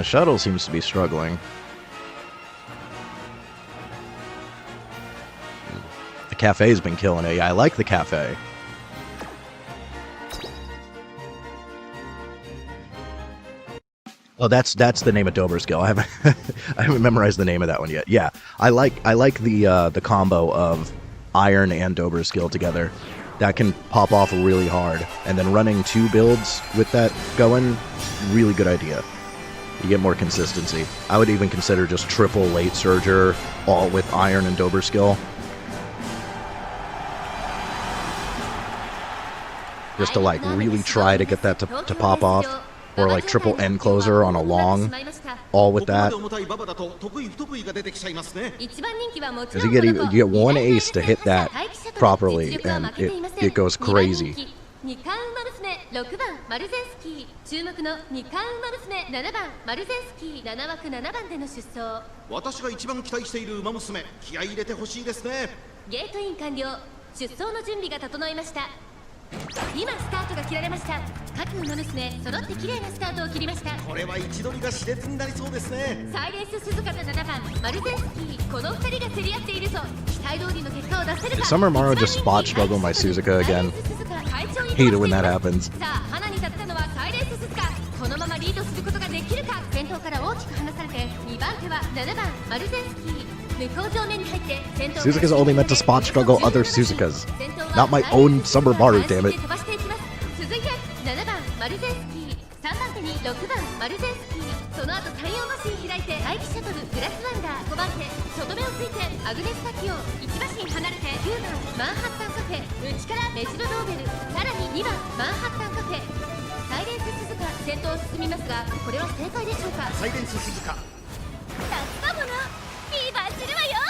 Shuttle seems to be struggling. The cafe's been killing it. Yeah, I like the cafe. Oh, that's the name of Dober's skill. I haven't memorized the name of that one yet. Yeah, I like the combo of Iron and Dober's skill together. That can pop off really hard, and then running 2 builds with that going, really good idea. You get more consistency. I would even consider just triple late surger, all with iron and dober skill. Just to like really try to get that to pop off. Or like triple end closer on a long, all with that. Because you get one ace to hit that properly, and it goes crazy. 2冠馬娘6番マルゼンスキー注目の2冠馬娘7番マルゼンスキー7枠7番での出走私が一番期待している馬娘気合い入れてほしいですねゲートイン完了出走の準備が整いました今スタートが切られました各馬娘揃って綺麗なスタートを切りましたこれは位置取りが熾烈になりそうですねサイレンス鈴鹿と7番マルゼンスキーこの2人が競り合っているぞ期待通りの結果を出せるか Did Summer Morrow just spot struggle my Suzuka again? Hate it when that happens. さあ花に立ったのはサイレンス鈴鹿このままリードすることができるか先頭から大きく離されて2番手は7番マルゼンスキー向こう上面に入って先頭 Suzuka's only meant to spot struggle other Suzukas, not my own Summer Maru, damn it. 続いて7番マルゼンスキー3番手に6番マルゼンスキーその後太陽マシン開いて大気シャトルグラスワンダー5番手外目をついてアグネスタキオ1馬身離れて9番マンハッタンカフェ内からメジロドーベルさらに2番マンハッタンカフェサイレンス鈴鹿先頭を進みますがこれは正解でしょうかサイレンス鈴鹿夏かもなフィーバーするわよ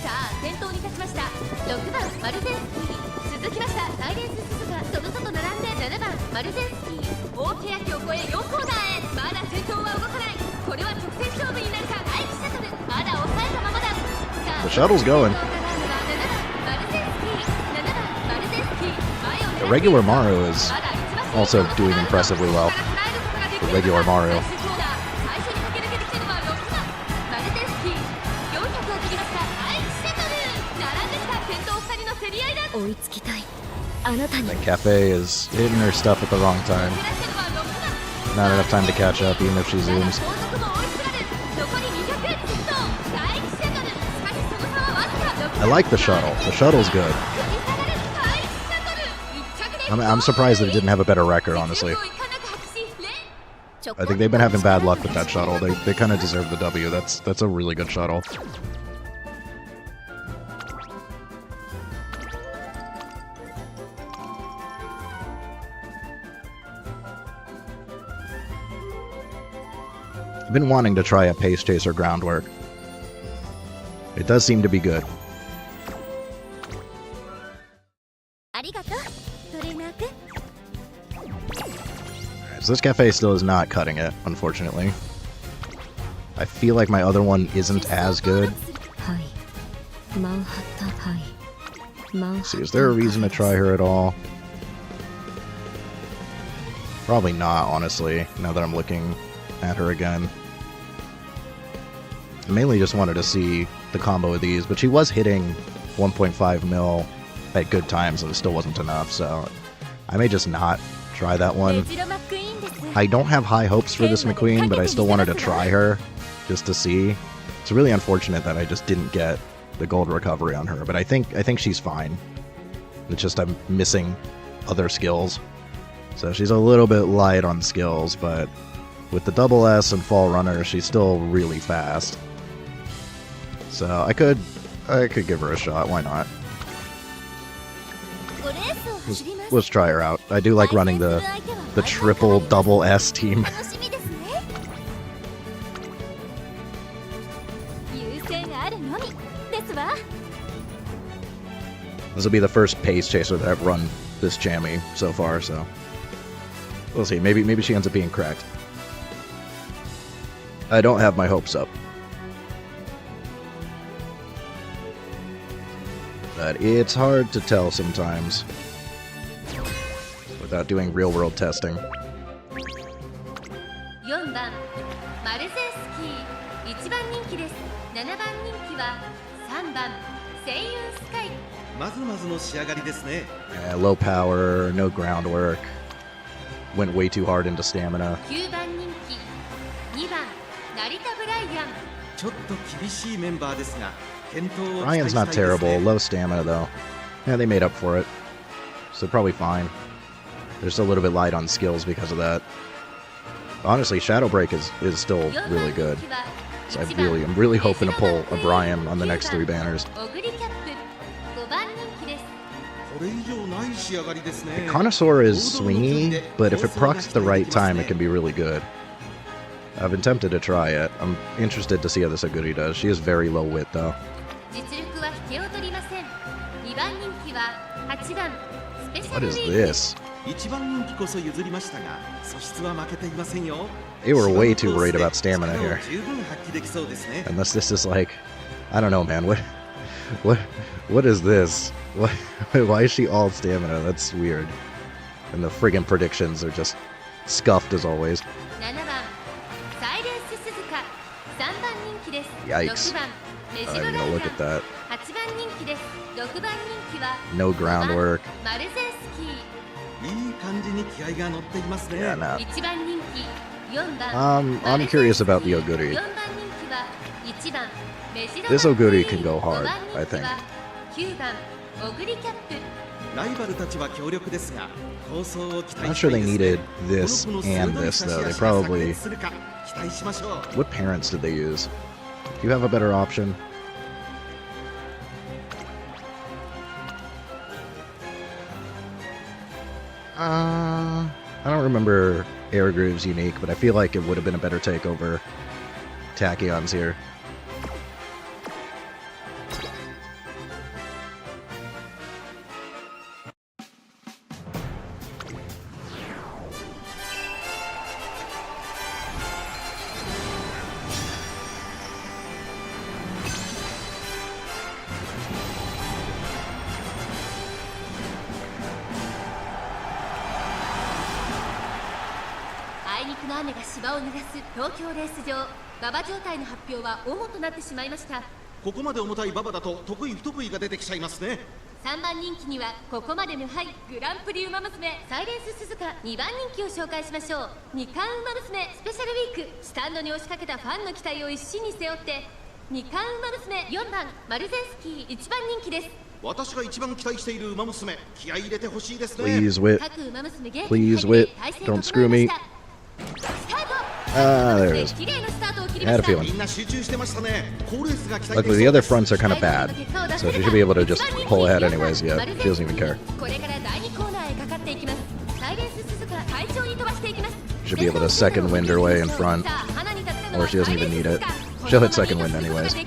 さあ先頭に立ちました6番マルゼンスキー続きましたサイレンス鈴鹿その外並んで7番マルゼンスキー大欅を越え4コーナーへまだ先頭は動かないこれは直線勝負になるか大気シャトルまだ抑えたままだ The shuttle's going. The regular Maru is also doing impressively well. The regular Maru. 追いつきたいあなたに And Cafe is hitting her stuff at the wrong time. Not enough time to catch up, even if she zooms. I like the shuttle. The shuttle's good. I'm surprised that it didn't have a better record, honestly. I think they've been having bad luck with that shuttle. They kind of deserve the W. That's a really good shuttle. I've been wanting to try a Pace Chaser groundwork. It does seem to be good. So this cafe still is not cutting it, unfortunately. I feel like my other one isn't as good. Let's see, is there a reason to try her at all? Probably not, honestly, now that I'm looking at her again. I mainly just wanted to see the combo of these, but she was hitting 1.5 mil at good times, and it still wasn't enough, so I may just not try that one. I don't have high hopes for this McQueen, but I still wanted to try her, just to see. It's really unfortunate that I just didn't get the gold recovery on her, but I think she's fine. It's just I'm missing other skills. So she's a little bit light on skills, but with the double S and fall runner, she's still really fast. So I could give her a shot, why not? Let's try her out. I do like running the triple double S team. This will be the first Pace Chaser that I've run this jammy so far, so we'll see. Maybe she ends up being correct. I don't have my hopes up. But it's hard to tell sometimes without doing real-world testing. 4番マルゼンスキー1番人気です7番人気は3番セイユンスカイまずまずの仕上がりですね Yeah, low power, no groundwork. Went way too hard into stamina. 9番人気2番成田ブライアンちょっと厳しいメンバーですが健闘を期待 Ryan's したい not です terrible. ね Low stamina, though. Yeah, they made up for it. So probably fine. They're just a little bit light on skills because of that. Honestly, Shadow Break is still really good. So I'm really hoping to pull a Brian on the next 3 banners. The Connoisseur is swingy, but if it procs at the right time, it can be really good. I've been tempted to try it. I'm interested to see how this Oguri does. She is very low wit, though. What is this? They were way too worried about stamina here. Unless this is like, I don't know, man. What is this? Why is she all stamina? That's weird. And the friggin' predictions are just scuffed as always. Yikes. I'm gonna look at that. No groundwork. Yeah, nah. I'm curious about the Oguri. This Oguri can go hard, I think. I'm not sure they needed this and this, though. They probably... What parents did they use? Do you have a better option? I don't remember Air Groove's unique, but I feel like it would have been a better takeover. Tachyon's here. Please, Wit. Please, Wit. Don't screw me. Ah, there it is. I had a feeling. Luckily, the other fronts are kind of bad, so she should be able to just pull ahead anyways. Yeah, she doesn't even care. Should be able to second wind her way in front, or she doesn't even need it. She'll hit second wind anyways. I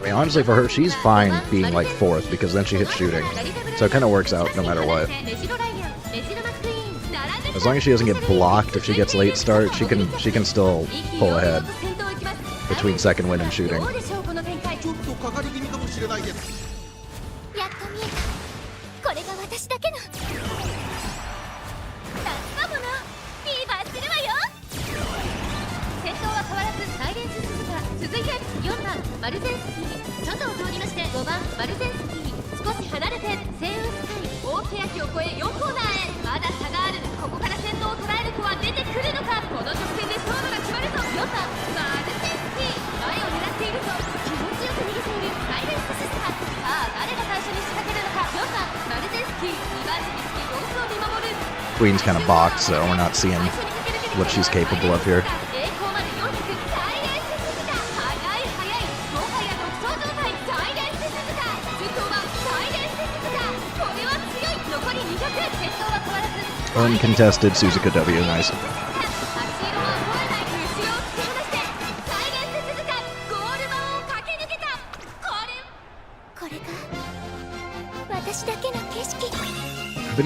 mean, honestly, for her, she's fine being like 4th because then she hits shooting, so it kind of works out no matter what. As long as she doesn't get blocked if she gets late start, she can still pull ahead between second wind and shooting. Queen's kind of boxed, so we're not seeing what she's capable of here. Uncontested Suzuka W, nice.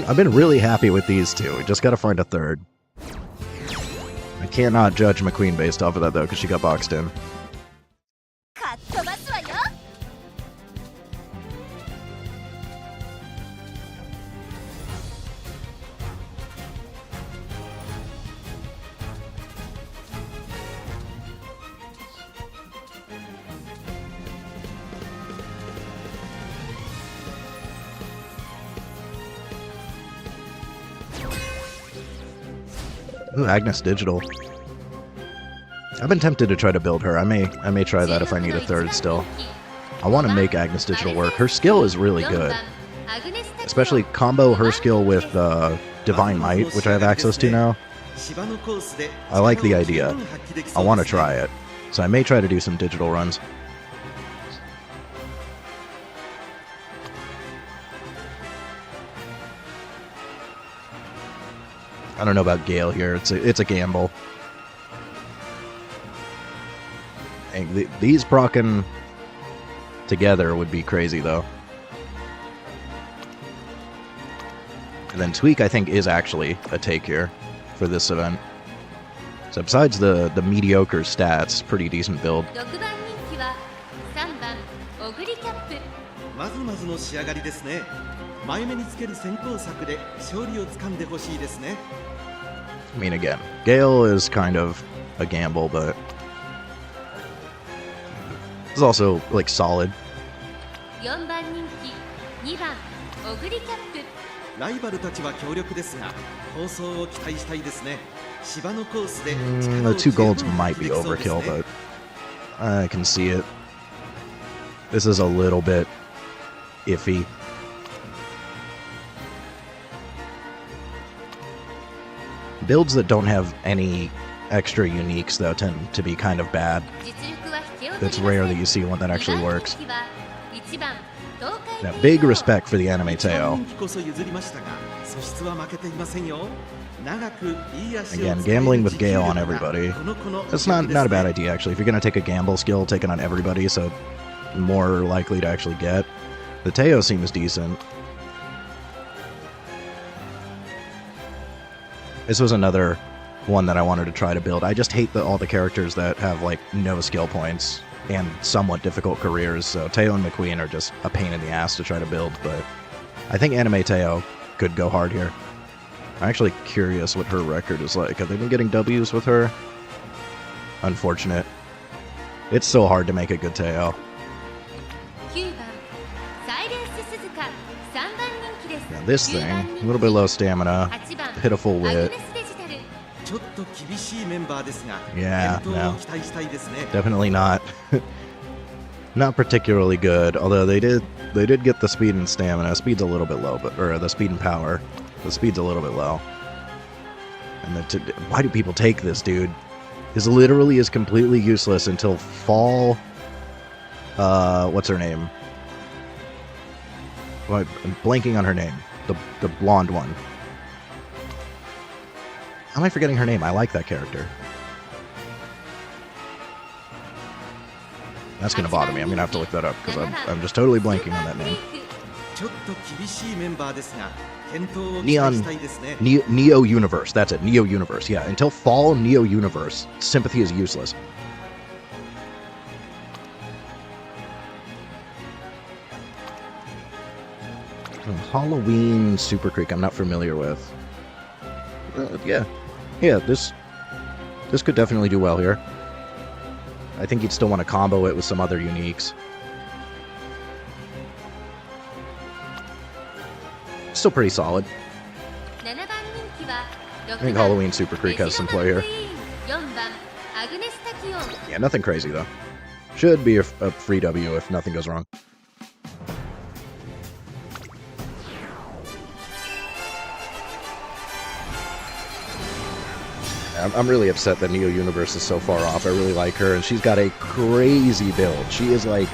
I've been really happy with these two. We just gotta find a third. I cannot judge McQueen based off of that though, because she got boxed in. Ooh, Agnes Digital. I've been tempted to try to build her. I may try that if I need a third still. I want to make Agnes Digital work. Her skill is really good. Especially combo her skill with Divine Might, which I have access to now. I like the idea. I want to try it. So I may try to do some digital runs. I don't know about Gale here. It's a gamble. And these proccing together would be crazy, though. And then Tweak, I think, is actually a take here for this event. So besides the mediocre stats, pretty decent build. まずまずの仕上がりですね。前目につける先行策で勝利をつかんでほしいですね。 I mean, again, Gale is kind of a gamble, but it's also, like, solid. 4番人気2番オグリキャップ ライバルたちは強力ですが、放送を期待したいですね。芝のコースで The 2 golds might be overkill, but I can see it. This is a little bit iffy. Builds that don't have any extra uniques, though, tend to be kind of bad. It's rare that you see one that actually works. Now, big respect for the anime Teo. Again, gambling with Gale on everybody. That's not a bad idea, actually. If you're going to take a gamble skill, take it on everybody, so more likely to actually get. The Teo seems decent. This was another one that I wanted to try to build. I just hate all the characters that have, like, no skill points and somewhat difficult careers, so Teo and McQueen are just a pain in the ass to try to build, but I think Anime Teo could go hard here. I'm actually curious what her record is like. Have they been getting W's with her? Unfortunate. It's so hard to make a good Teo. Now this thing, a little bit low stamina, pitiful wit. Yeah, no. Definitely not. Not particularly good, although they did get the speed and stamina. Speed's a little bit low, or the speed and power. The speed's a little bit low. And why do people take this, dude? This literally is completely useless until fall. What's her name? Well, I'm blanking on her name. The blonde one. How am I forgetting her name? I like that character. That's gonna bother me. I'm gonna have to look that up because I'm just totally blanking on that name. Neo Universe. That's it. Neo Universe. Yeah. Until fall, Neo Universe. Sympathy is useless. Halloween Super Creek. I'm not familiar with. Yeah. This could definitely do well here. I think you'd still want to combo it with some other uniques. Still pretty solid. I think Halloween Super Creek has some play here. Yeah, nothing crazy though. Should be a free W if nothing goes wrong. I'm really upset that Neo Universe is so far off. I really like her, and she's got a crazy build. She is like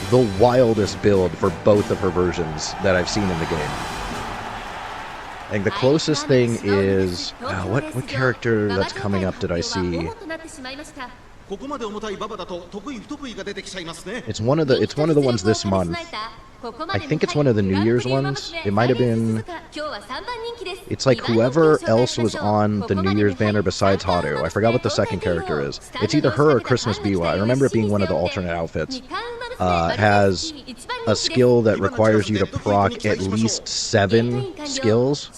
the wildest build for both of her versions that I've seen in the game. I think the closest thing is what character that's coming up did I see? It's one of the ones this month. I think it's one of the New Year's ones. It might have been... It's like whoever else was on the New Year's banner besides Haru. I forgot what the second character is. It's either her or Christmas Biwa. I remember it being one of the alternate outfits. Has a skill that requires you to proc at least 7 skills.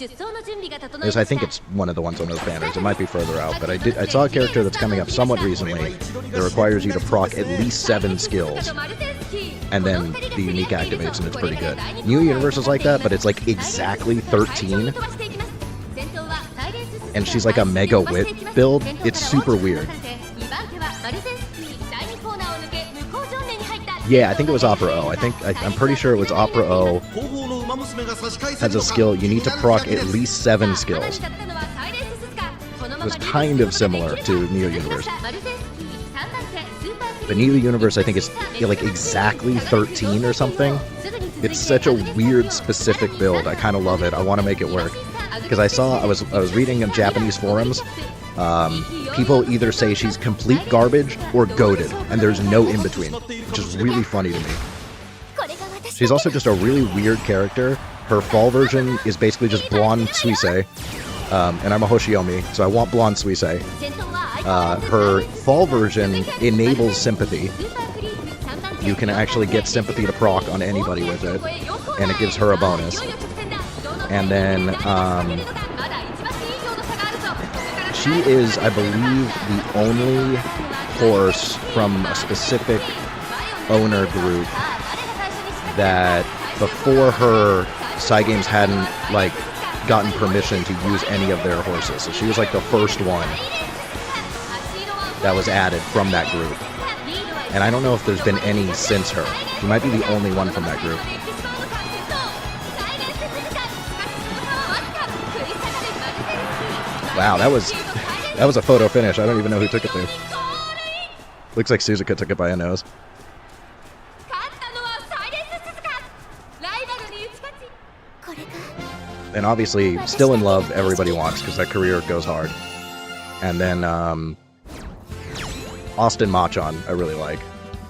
I think it's one of the ones on those banners. It might be further out, but I saw a character that's coming up somewhat recently that requires you to proc at least 7 skills. And then the unique activates, and it's pretty good. New Universe is like that, but it's like exactly 13. And she's like a mega wit build. It's super weird. Yeah, I think it was Opera O. I'm pretty sure it was Opera O. 後方の馬娘が差し替え Has a skill. You need to proc at least 7 skills. It was kind of similar to Neo Universe. But Neo Universe, I think, is like exactly 13 or something. It's such a weird, specific build. I kind of love it. I want to make it work. Because I was reading in Japanese forums, people either say she's complete garbage or goated, and there's no in between, which is really funny to me. She's also just a really weird character. Her fall version is basically just blonde Suisei, and I'm a Hoshiomi, so I want blonde Suisei. Her fall version enables sympathy. You can actually get sympathy to proc on anybody with it, and it gives her a bonus. And then, she is, I believe, the only horse from a specific owner group that before her, Cygames hadn't, like, gotten permission to use any of their horses. So she was, like, the first one that was added from that group. And I don't know if there's been any since her. She might be the only one from that group. Wow, that was a photo finish. I don't even know who took it there. Looks like Suzuka took it by a nose. And obviously, Still in Love, everybody wants, because that career goes hard. And then, Austin Machan, I really like.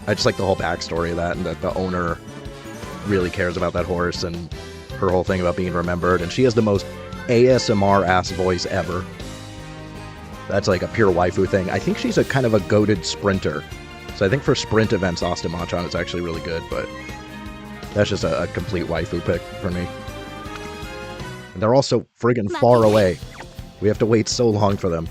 I just like the whole backstory of that, and that the owner really cares about that horse, and her whole thing about being remembered. And she has the most ASMR-ass voice ever. That's like a pure waifu thing. I think she's a kind of a goated sprinter. So I think for sprint events, Austin Machan is actually really good, but that's just a complete waifu pick for me. And they're all so friggin' far away. We have to wait so long for them.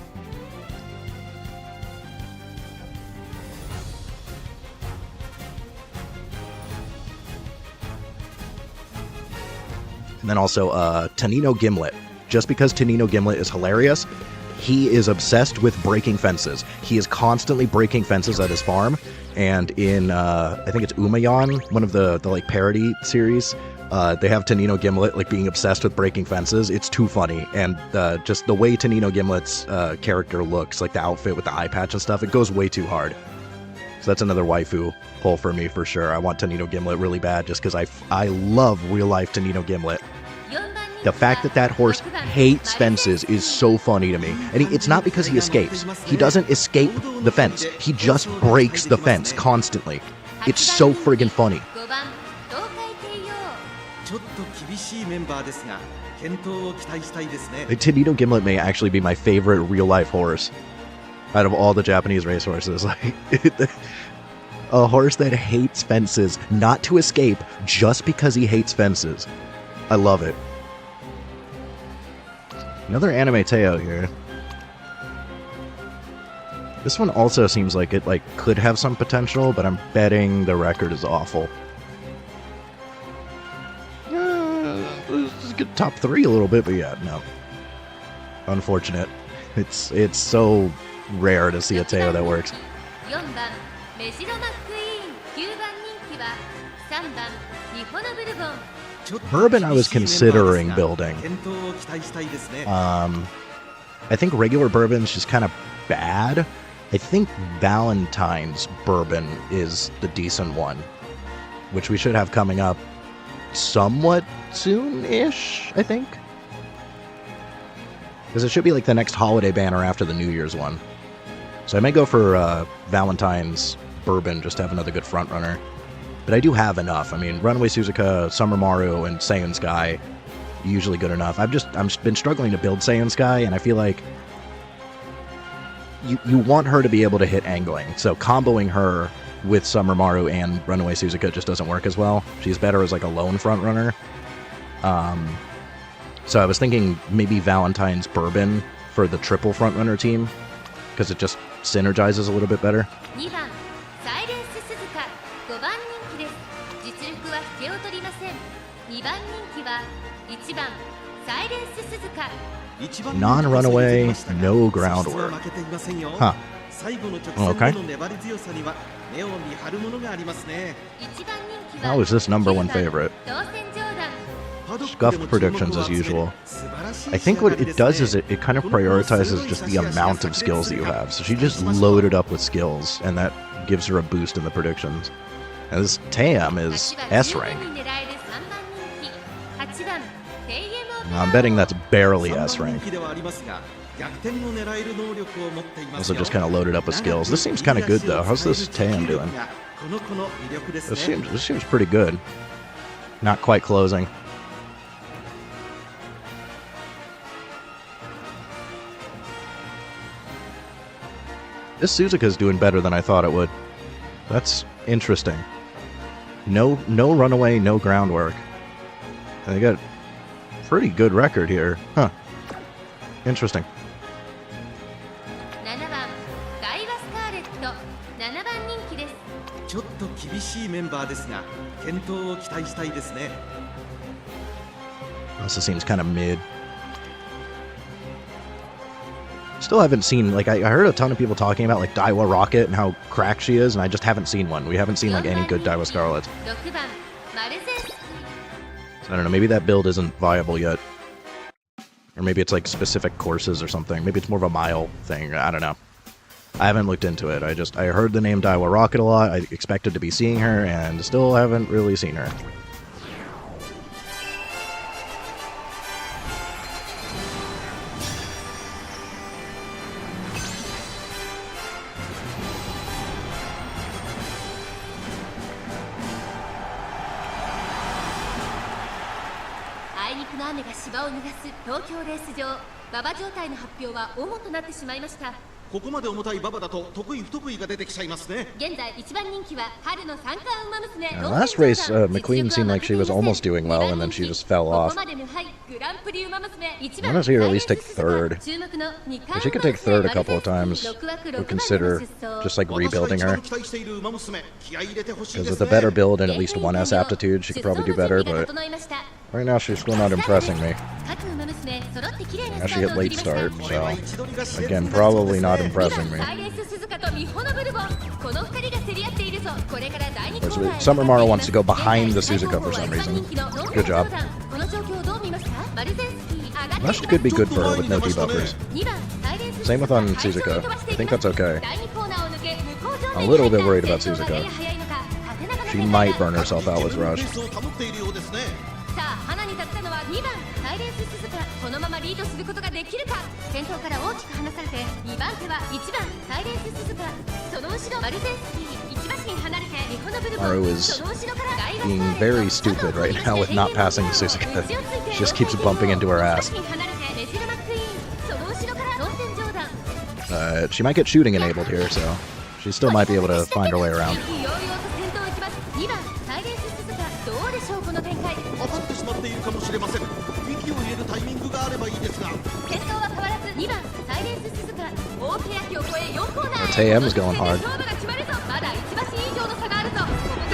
And then also Tonino Gimlet. Just because Tonino Gimlet is hilarious, he is obsessed with breaking fences. He is constantly breaking fences at his farm. And in, I think it's Umayan, one of the like parody series, they have Tonino Gimlet like being obsessed with breaking fences. It's too funny. And just the way Tonino Gimlet's character looks, like the outfit with the eye patch and stuff, it goes way too hard. So that's another waifu pull for me for sure. I want Tonino Gimlet really bad just because I love real life Tonino Gimlet. The fact that that horse hates fences is so funny to me. And it's not because he escapes. He doesn't escape the fence. He just breaks the fence constantly. It's so friggin' funny. The Tonino Gimlet may actually be my favorite real-life horse out of all the Japanese racehorses. Like, a horse that hates fences, not to escape, just because he hates fences. I love it. Another anime Teo here. This one also seems like it could have some potential, but I'm betting the record is awful. This is good top 3 a little bit, but yeah, no. Unfortunate. It's so rare to see a Teo that works. Bourbon I was considering building. I think regular bourbon's just kind of bad. I think Valentine's bourbon is the decent one, which we should have coming up somewhat soon-ish, I think. Because it should be like the next holiday banner after the New Year's one. So I may go for Valentine's bourbon just to have another good front runner. But I do have enough. I mean, Runaway Suzuka, Summer Maru, and Saiyan Sky, usually good enough. I've been struggling to build Saiyan Sky, and I feel like you want her to be able to hit angling. So comboing her with Summer Maru and Runaway Suzuka just doesn't work as well. She's better as like a lone front runner. So I was thinking maybe Valentine's Bourbon for the triple front runner team, because it just synergizes a little bit better. Non-runaway, no groundwork. Huh. 最後の直線での粘り強さには目を見張るものがありますね。1番人気は How is this number one favorite? 当選上段 Scuff predictions as usual. I think what it does is it kind of prioritizes just the amount of skills that you have. So she just loaded up with skills, and that gives her a boost in the predictions. And this Tam is S rank. 8番に狙える3番人気8番テイエム I'm betting that's barely S 3番 rank. 人気ではありますが、逆転を狙える能力を持っています Also よ。 just kind of loaded up with skills. This seems kind of good though. How's this Tam doing? この子の魅力ですね。 This seems pretty good. Not quite closing. This Suzuka's doing better than I thought it would. That's interesting. No runaway, no groundwork. They got pretty good record here. Huh. Interesting. 7番ダイワスカーレット7番人気です。ちょっと厳しいメンバーですが、健闘を期待したいですね。 Also seems kind of mid. Still haven't seen, like, I heard a ton of people talking about, like, Daiwa Rocket and how cracked she is, and I just haven't seen one. We haven't seen, like, any good Daiwa Scarlets. 6番マルゼス So I don't know, maybe that build isn't viable yet. Or maybe it's, like, specific courses or something. Maybe it's more of a mile thing. I don't know. I haven't looked into it. I heard the name Daiwa Rocket a lot. I expected to be seeing her, and still haven't really seen her.あいにくの雨が芝を濡らす東京レース場馬場状態の発表は主となってしまいました。ここまで重たい馬場だと得意不得意が出てきちゃいますね。現在1番人気は春の三冠馬娘 Last race, McQueen seemed like she was almost doing well, and then she just fell off. I want to see her at least take third. If she could take third a couple of times, we'll consider just like rebuilding her. Because with a better build and at least one S aptitude, she could probably do better, but right now she's still not impressing me. Now she hit late start, so again, probably not impressing me. Summer Mara wants to go behind the Suzuka for some reason. Good job. Rust could be good for her with no debuffers. Same with on Suzuka. I think that's okay. I'm a little bit worried about Suzuka. She might burn herself out with Rush. さあ花に立ったのは2番サイレンス鈴鹿このままリードすることができるか先頭から大きく離されて2番手は1番サイレンス鈴鹿その後ろマルゼンスキー1馬身離れてリホノブルボ Maru is being very stupid right now with not passing Suzuka. She just keeps bumping into her ass. She might get shooting enabled here, so she still might be able to find her way around. 当たってしまっているかもしれません。息を入れるタイミングがあればいいですが。先頭は変わらず2番サイレンス鈴鹿大欅を越え4コーナー TM is going hard. 勝負が決まるぞまだ1馬身以上の差があるぞ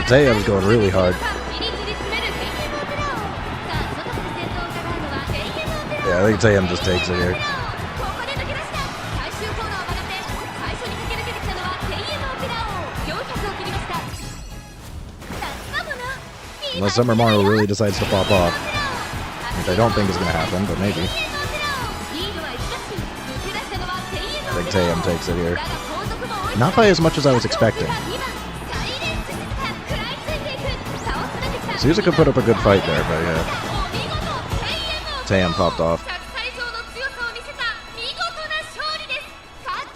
TM is going really hard. じりじり詰めるテイエムオペラオさあ外から先頭を伺うのはテイエムオペラオ Yeah, I think TM just takes it here. ここで抜け出した最終コーナーを曲がって最初に駆け抜けてきたのはテイエムオペラオ400を切りました夏かもな Unless Summer Maru really decides to pop off. Which I don't think is going to happen, but maybe. I think TM takes it here. Not by as much as I was expecting. Suzuka put up a good fight there, but yeah. TM popped off.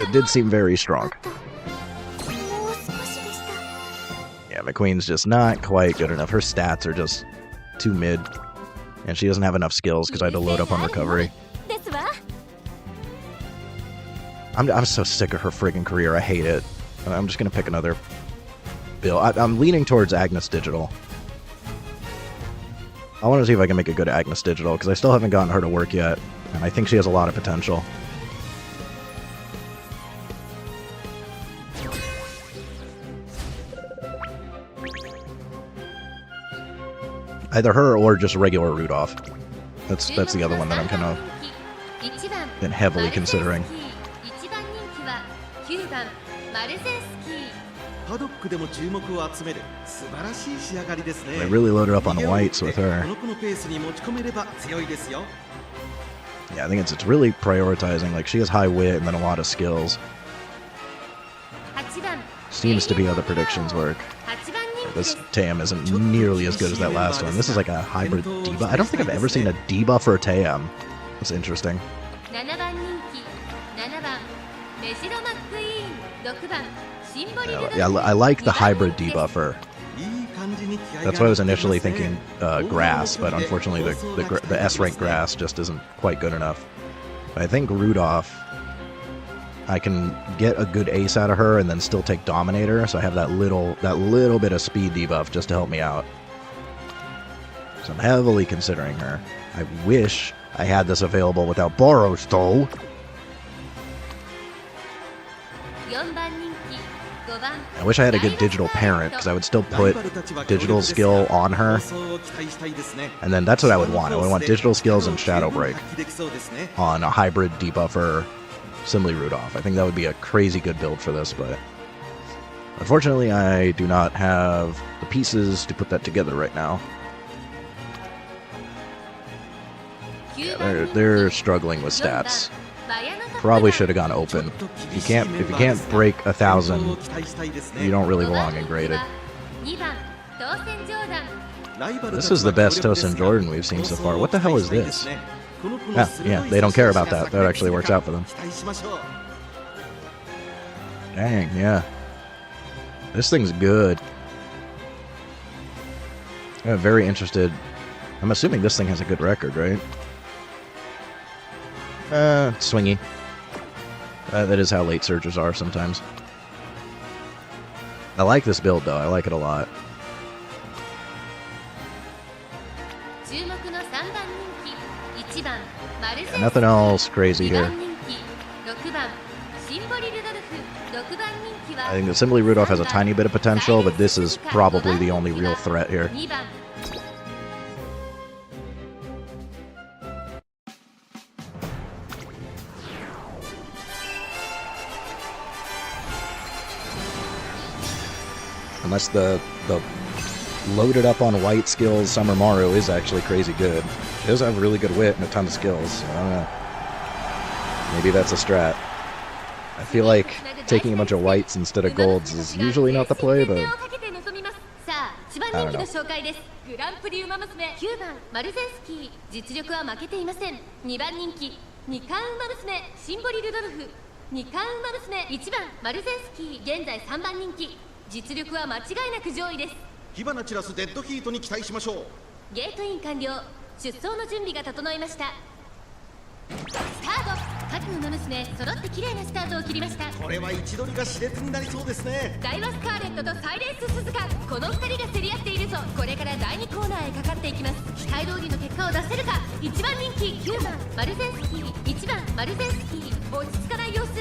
It did seem very strong. Yeah, McQueen's just not quite good enough. Her stats are just too mid. And she doesn't have enough skills because I had to load up on recovery. I'm so sick of her friggin' career. I hate it. I'm just going to pick another build. I'm leaning towards Agnes Digital. I want to see if I can make a good Agnes Digital because I still haven't gotten her to work yet. And I think she has a lot of potential. Either her or just regular Rudolph. That's the other one that I'm kind of been heavily considering. 1番人気は9番マルゼンスキー。パドックでも注目を集める素晴らしい仕上がりですね。 They really loaded up on 逃げを打って whites with her. この子のペースに持ち込めれば強いですよ。 Yeah, I think it's really prioritizing. Like, she has high wit and then a lot of skills. 8番 Seems to be how the predictions work. 8番人気で This す。 Tam isn't nearly as good as that last one. This is like a hybrid debuff. I don't think I've ever seen a debuff for a Tam. That's interesting. 7番人気7番メジロマックイーン6番シンボリルドルフ Yeah, I like the hybrid debuffer. いい感じに気合が That's why I was 入っています initially ね。 thinking grass, but unfortunately the S rank grass just isn't quite good enough. But I think Rudolph, I can get a good ace out of her and then still take Dominator, so I have that little bit of speed debuff just to help me out. So I'm heavily considering her. I wish I had this available without Boros though. 4番人気5番 I wish I had a good digital parent because I would still put digital skill on her. 放送を期待したいですね。 And then that's what I would want. I would want digital skills and Shadow Break 発揮できそうですね。 on a hybrid debuffer Simile Rudolph. I think that would be a crazy good build for this, but unfortunately I do not have the pieces to put that together right now. 9番 They're struggling with stats. バヤノトップ Probably should have gone open. If you can't break 1,000, を期待したいですね。 you don't really 5番 belong in 人気 graded. は2番当選ジョーダン ライバルたち This is the は best 強力です Tosin が Jordan we've seen so far. What the hell is 放送を期待したいです this? ね。この子の Ah, 鋭い yeah, they don't care about 選手 that. が That actually works out for them. 期待しましょう。 Dang, yeah. This thing's good. I'm very interested. I'm assuming this thing has a good record, right? Swingy. That is how late surgers are sometimes. I like this build, though. I like it a lot. 注目の3番人気1番マルゼンスキ Yeah, nothing else crazy 2 here. 番人気6番シンボリルドルフ6番人気は I think the Simile Rudolph has a tiny bit of potential, but this is probably the only real threat here. 2番 Unless the loaded up on white skills Summer Mario is actually crazy good. She does have really good wit and a ton of skills, so I don't know. Maybe that's a strat. I feel like taking a bunch of whites instead of golds is usually not the play, but さあ1番人気の紹介です。グランプリウマ娘9番マルゼンスキー実力は負けていません。2番人気2冠ウマ娘シンボリルドルフ2冠ウマ娘1番マルゼンスキー現在3番人気実力は間違いなく上位です。火花散らすデッドヒートに期待しましょう。ゲートイン完了出走の準備が整いました。スタート各ウマ娘揃って綺麗なスタートを切りました。これは位置取りが熾烈になりそうですね。ダイワスカーレットとサイレンス鈴鹿この2人が競り合っているぞ。これから第2コーナーへかかっていきます。期待通りの結果を出せるか。1番人気9番マルゼンスキー1番マルゼンスキー落ち着かない様子。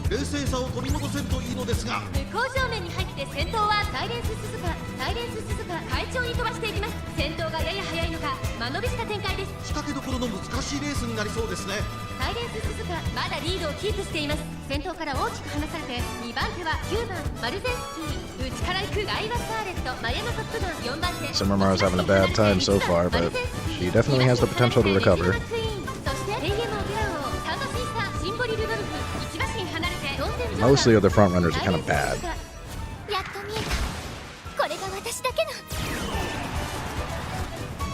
冷静さを取り戻せるといいのですが、向こう正面に入って先頭はサイレンス鈴鹿サイレンス鈴鹿快調に飛ばしていきます。先頭がやや速いのか間延びした展開です。仕掛けどころの難しいレースになりそうですね。サイレンス鈴鹿まだリードをキープしています。先頭から大きく離されて2番手は9番マルゼンスキー内から行くダイワスカーレットマヤノトップガン4番手 Summer Maro's having a bad time so far, but she definitely has the potential to recover. そしてレイエモン・ブラウンをサンドシースターシンボリルドルフ1馬身離れて Most of the other front runners are kind of bad. やっと見えたこれが私だけの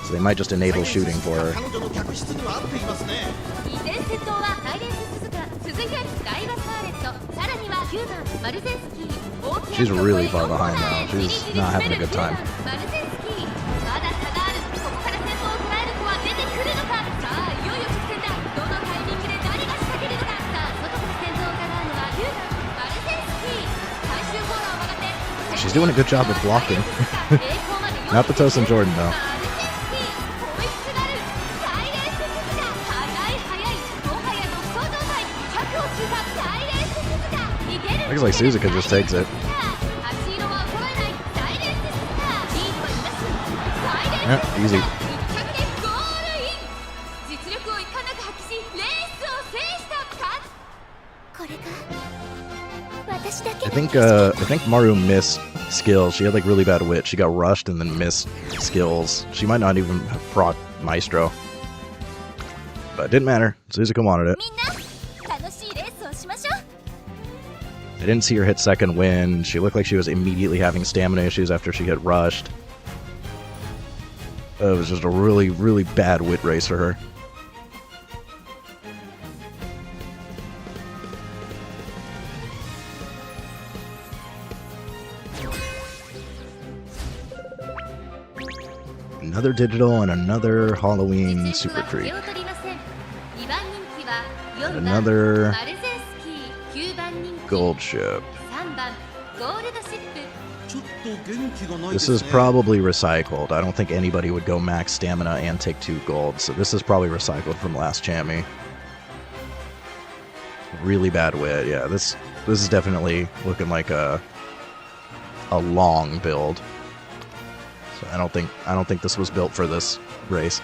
So they might just enable shooting for her. 彼女の客室には合っていますね。依然先頭はサイレンス鈴鹿続いてダイワスカーレットさらには9番マルゼンスキー大きな She's really far 一歩 behind へ now. She's not having a good time. マルゼンスキーまだ差がある。ここから先頭を捉える子は出てくるのか。さあいよいよ直線だ。どのタイミングで誰が仕掛けるのか。さあ外から先頭を伺うのは9番マルゼンスキー最終コーナーを曲がって She's doing a good job of blocking. Not the Tosin Jordan, though. マルゼンスキー追いすがるサイレンス鈴鹿速い速いもはや独走状態100を通過サイレンス鈴鹿逃げる Looks like Suzuka just takes it. 足色は衰えないサイレンス鈴鹿リードはいますサイレン Yeah, ス easy. 1着でゴールイン実力を遺憾なく発揮しレースを制したかこれか I think Maru missed skills. She had like really bad wit. She got rushed and then missed skills. She might not even have proc Maestro. But it didn't matter. Suzuka wanted it. I didn't see her hit second win. She looked like she was immediately having stamina issues after she got rushed. It was just a really, really bad wit race for her. Another digital and another Halloween super treat. And another gold ship. This is probably recycled. I don't think anybody would go max stamina and take 2 gold, so this is probably recycled from last Chammy. Really bad wit. Yeah, this is definitely looking like a long build. So I don't think this was built for this race.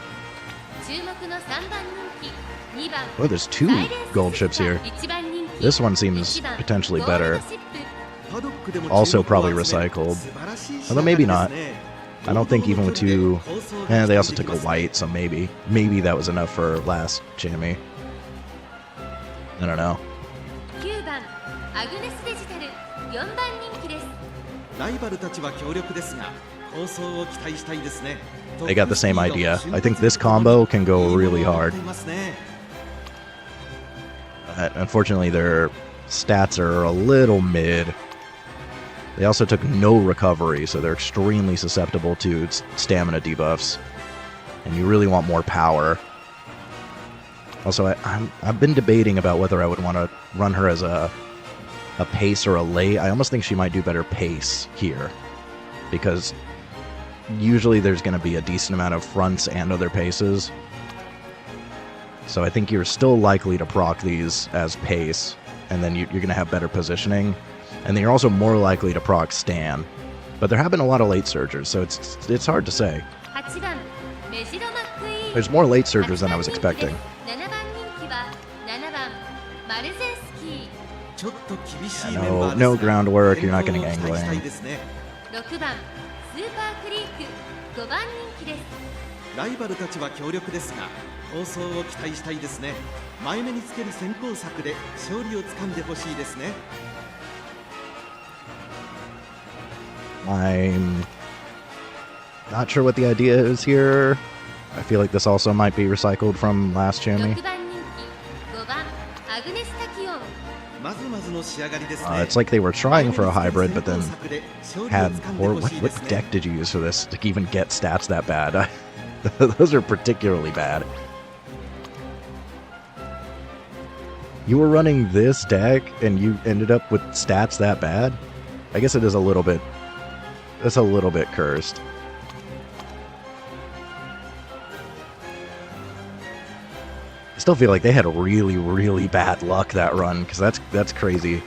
Oh, there's 2 gold ships here. This one seems potentially better. Also probably recycled. Although maybe not. I don't think even with 2... they also took a white, so maybe. Maybe that was enough for last Chammy. I don't know. They got the same idea. I think this combo can go really hard. Unfortunately, their stats are a little mid. They also took no recovery, so they're extremely susceptible to stamina debuffs. And you really want more power. Also, I've been debating about whether I would want to run her as a pace or a late. I almost think she might do better pace here. Because usually there's going to be a decent amount of fronts and other paces. So I think you're still likely to proc these as pace, and then you're going to have better positioning. And then you're also more likely to proc Stan. But there have been a lot of late surgers, so it's hard to say. There's more late surgers than I was expecting. Yeah, no groundwork, you're not getting angling. ライバルたちは強力ですが、構想を期待したいですね。前目につける先行策で勝利をつかんでほしいですね。I'm not sure what the idea is here. I feel like this also might be recycled from last Chammy. It's like they were trying for a hybrid, but then had... Or what deck did you use for this to even get stats that bad? Those are particularly bad. You were running this deck, and you ended up with stats that bad? I guess it is a little bit... That's a little bit cursed. I still feel like they had really, really bad luck that run, because that's crazy.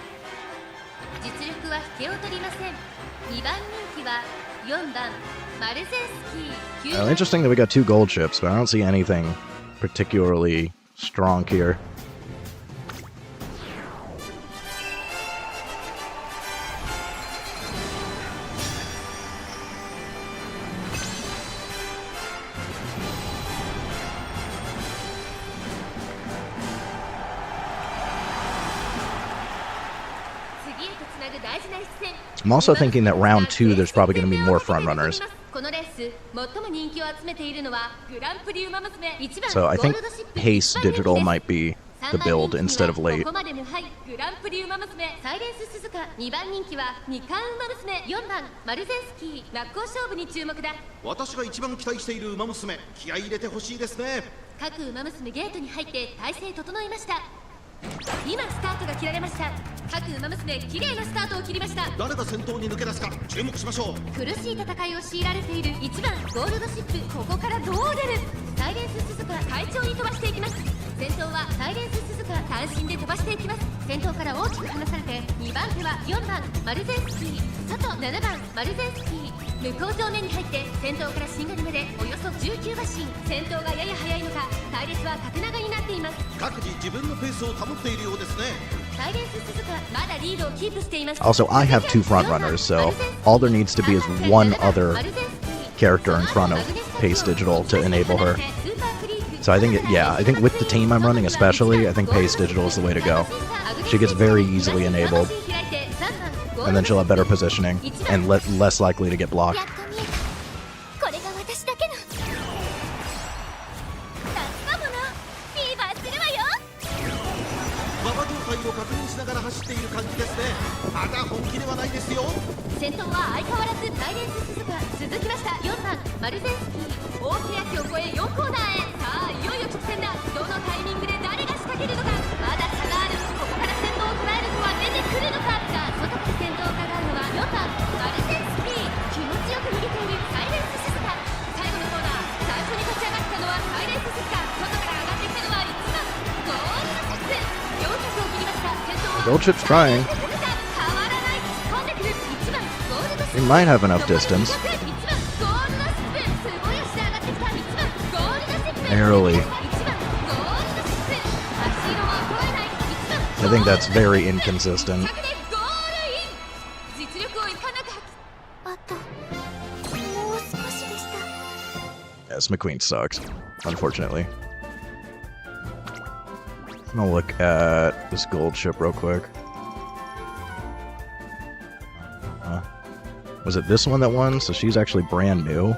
Interesting that we got 2 gold ships, but I don't see anything particularly strong here. I'm also thinking that round 2 there's probably going to be more frontrunners. So I think Pace Digital might be the build instead of late. Also, I have 2 front runners, so all there needs to be is one other character in front of Pace Digital to enable her. So I think, I think with the team I'm running especially, I think Pace Digital is the way to go. She gets very easily enabled, and then she'll have better positioning, and less likely to get blocked. 馬場状態を確認しながら走っている感じですね。まだ本気ではないですよ。先頭は相変わらずサイレンス鈴鹿。続きました4番マルゼンスキー。大欅を越え4コーナーへ。さあいよいよ直線だ。どのタイミングで誰が仕掛けるのか。まだ差がある。ここから先頭を捉える子は出てくるのか。さあ外から先頭を伺うのは4番マルゼンスキー。気持ちよく逃げているサイレンス鈴鹿。最後のコーナー最初に立ち上がったのはサイレンス鈴鹿。外から上がってきたのは1番ゴールドシップ。400を切りました。先頭は Gold Chip's trying. He might have enough distance. Barely. I think that's very inconsistent. Yes, McQueen sucks, unfortunately. I'm gonna look at this gold chip real quick. Was it this one that won? So she's actually brand new?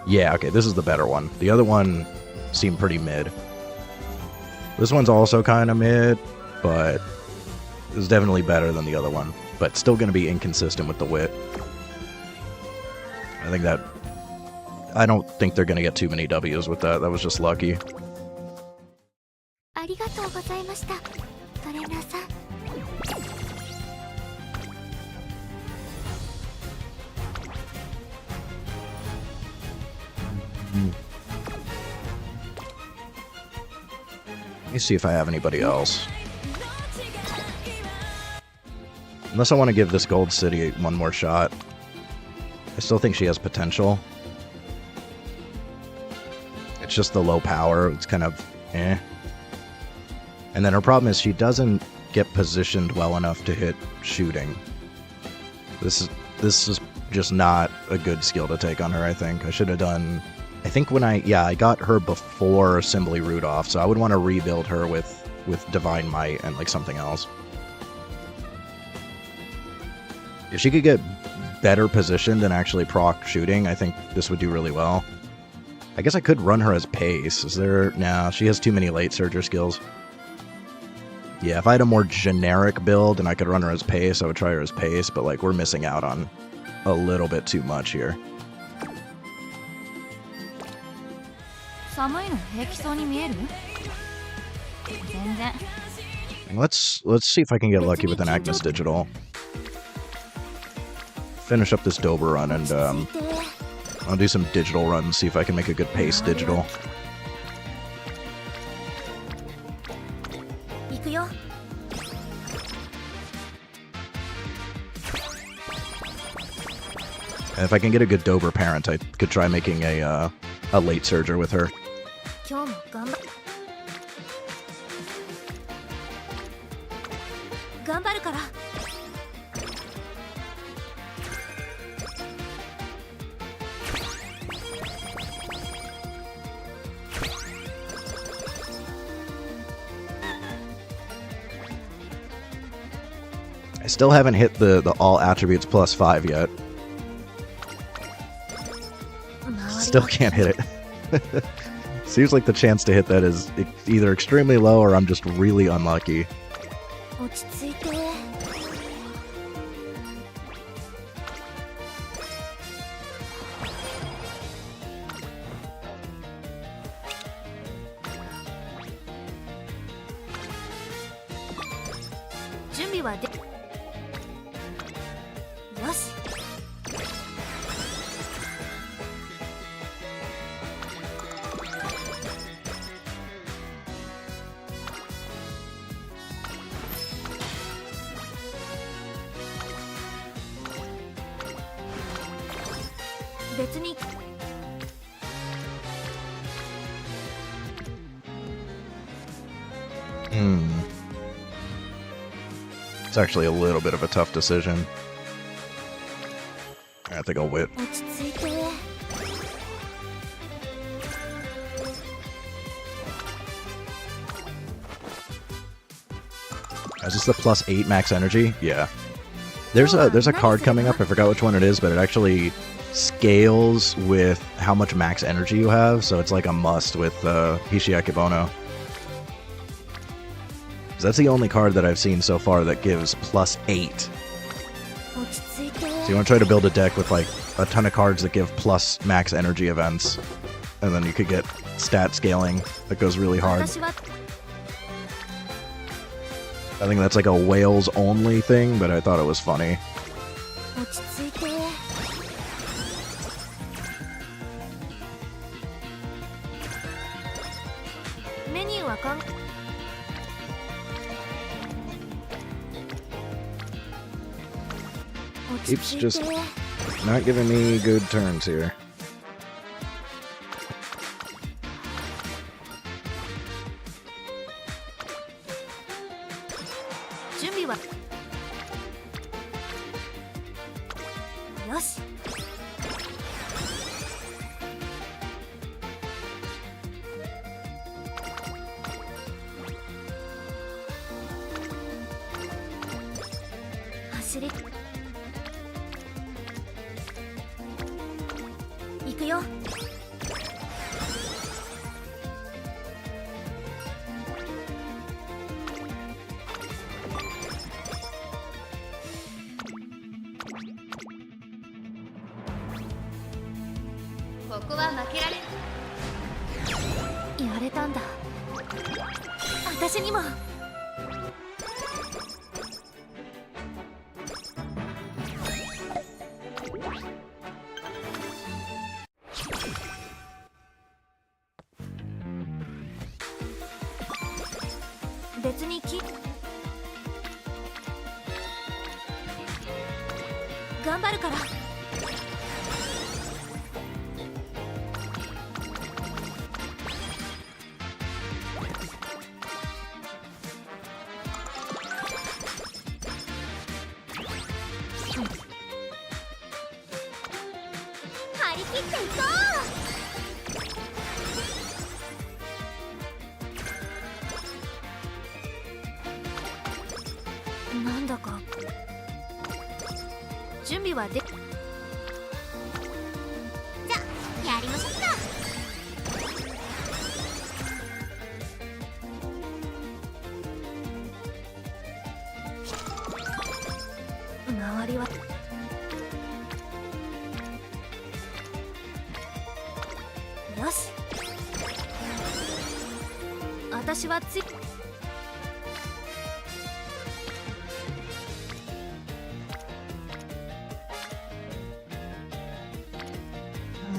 Yeah, okay, this is the better one. The other one seemed pretty mid. This one's also kind of mid, but it's definitely better than the other one. But still going to be inconsistent with the wit. I don't think they're going to get too many W's with that. That was just lucky. ありがとうございました。トレーナーさん。Let me see if I have anybody else. Unless I want to give this Gold City one more shot. I still think she has potential. It's just the low power. It's kind of eh. And then her problem is she doesn't get positioned well enough to hit shooting. This is just not a good skill to take on her, I think. I should have done... I think when I got her before Assembly Rudolph, so I would want to rebuild her with Divine Might and like something else. If she could get better positioned and actually proc shooting, I think this would do really well. I guess I could run her as Pace. Is there... Nah, she has too many late surger skills. Yeah, if I had a more generic build and I could run her as Pace, I would try her as Pace, but like we're missing out on a little bit too much here. Let's see if I can get lucky with an Agnes Digital. Finish up this Dober run and I'll do some digital runs, see if I can make a good Pace Digital. And if I can get a good Dober parent, I could try making a late surger with her. I still haven't hit the all attributes plus 5 yet. Still can't hit it. Seems like the chance to hit that is either extremely low or I'm just really unlucky. It's actually a little bit of a tough decision. I think I'll wit. Is this the +8 max energy? Yeah. There's a card coming up, I forgot which one it is, but it actually scales with how much max energy you have, so it's like a must with Hishiakibono. That's the only card that I've seen so far that gives +8. So you want to try to build a deck with like a ton of cards that give plus max energy events, and then you could get stat scaling that goes really hard. I think that's like a whales only thing, but I thought it was funny. Keeps just not giving me good turns here.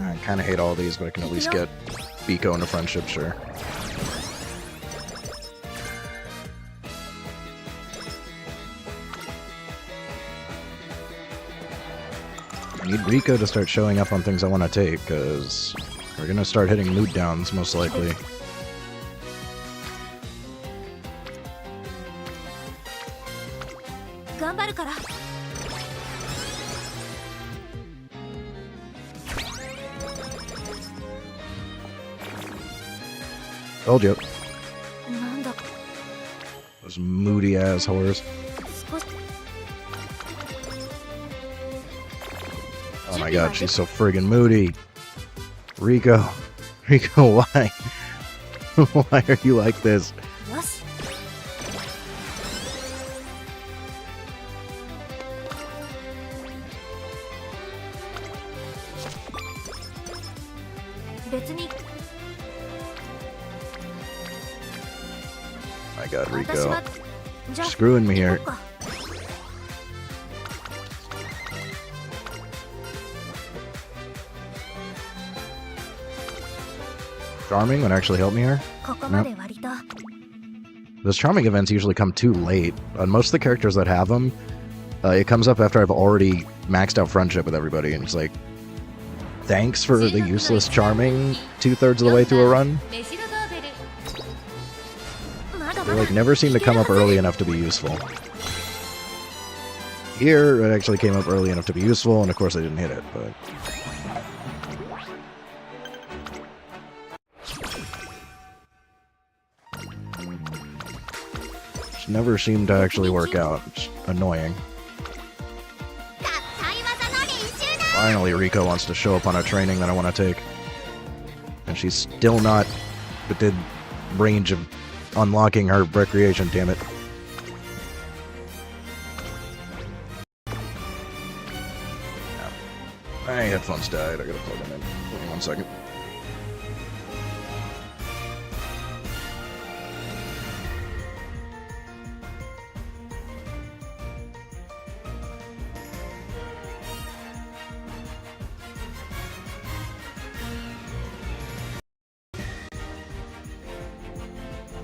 I kind of hate all these, but I can at least get Biko into friendship, sure. I need Riko to start showing up on things I want to take, because we're going to start hitting mood downs, most likely. Told you. Those moody ass whores. Oh my god, she's so friggin' moody. Riko, why? Why are you like this? My god, Riko. You're screwing me here. Charming would actually help me here. Nope. Those charming events usually come too late. On most of the characters that have them, it comes up after I've already maxed out friendship with everybody, and it's like, thanks for the useless charming 2/3 of the way through a run. They like never seem to come up early enough to be useful. here. It actually came up early enough to be useful, and of course I didn't hit it, but... Just never seemed to actually work out. It's annoying. Finally, Riko wants to show up on a training that I want to take. And she's still not within range of unlocking her recreation, damn it. My headphones died. I gotta plug them in. Give me 1 second.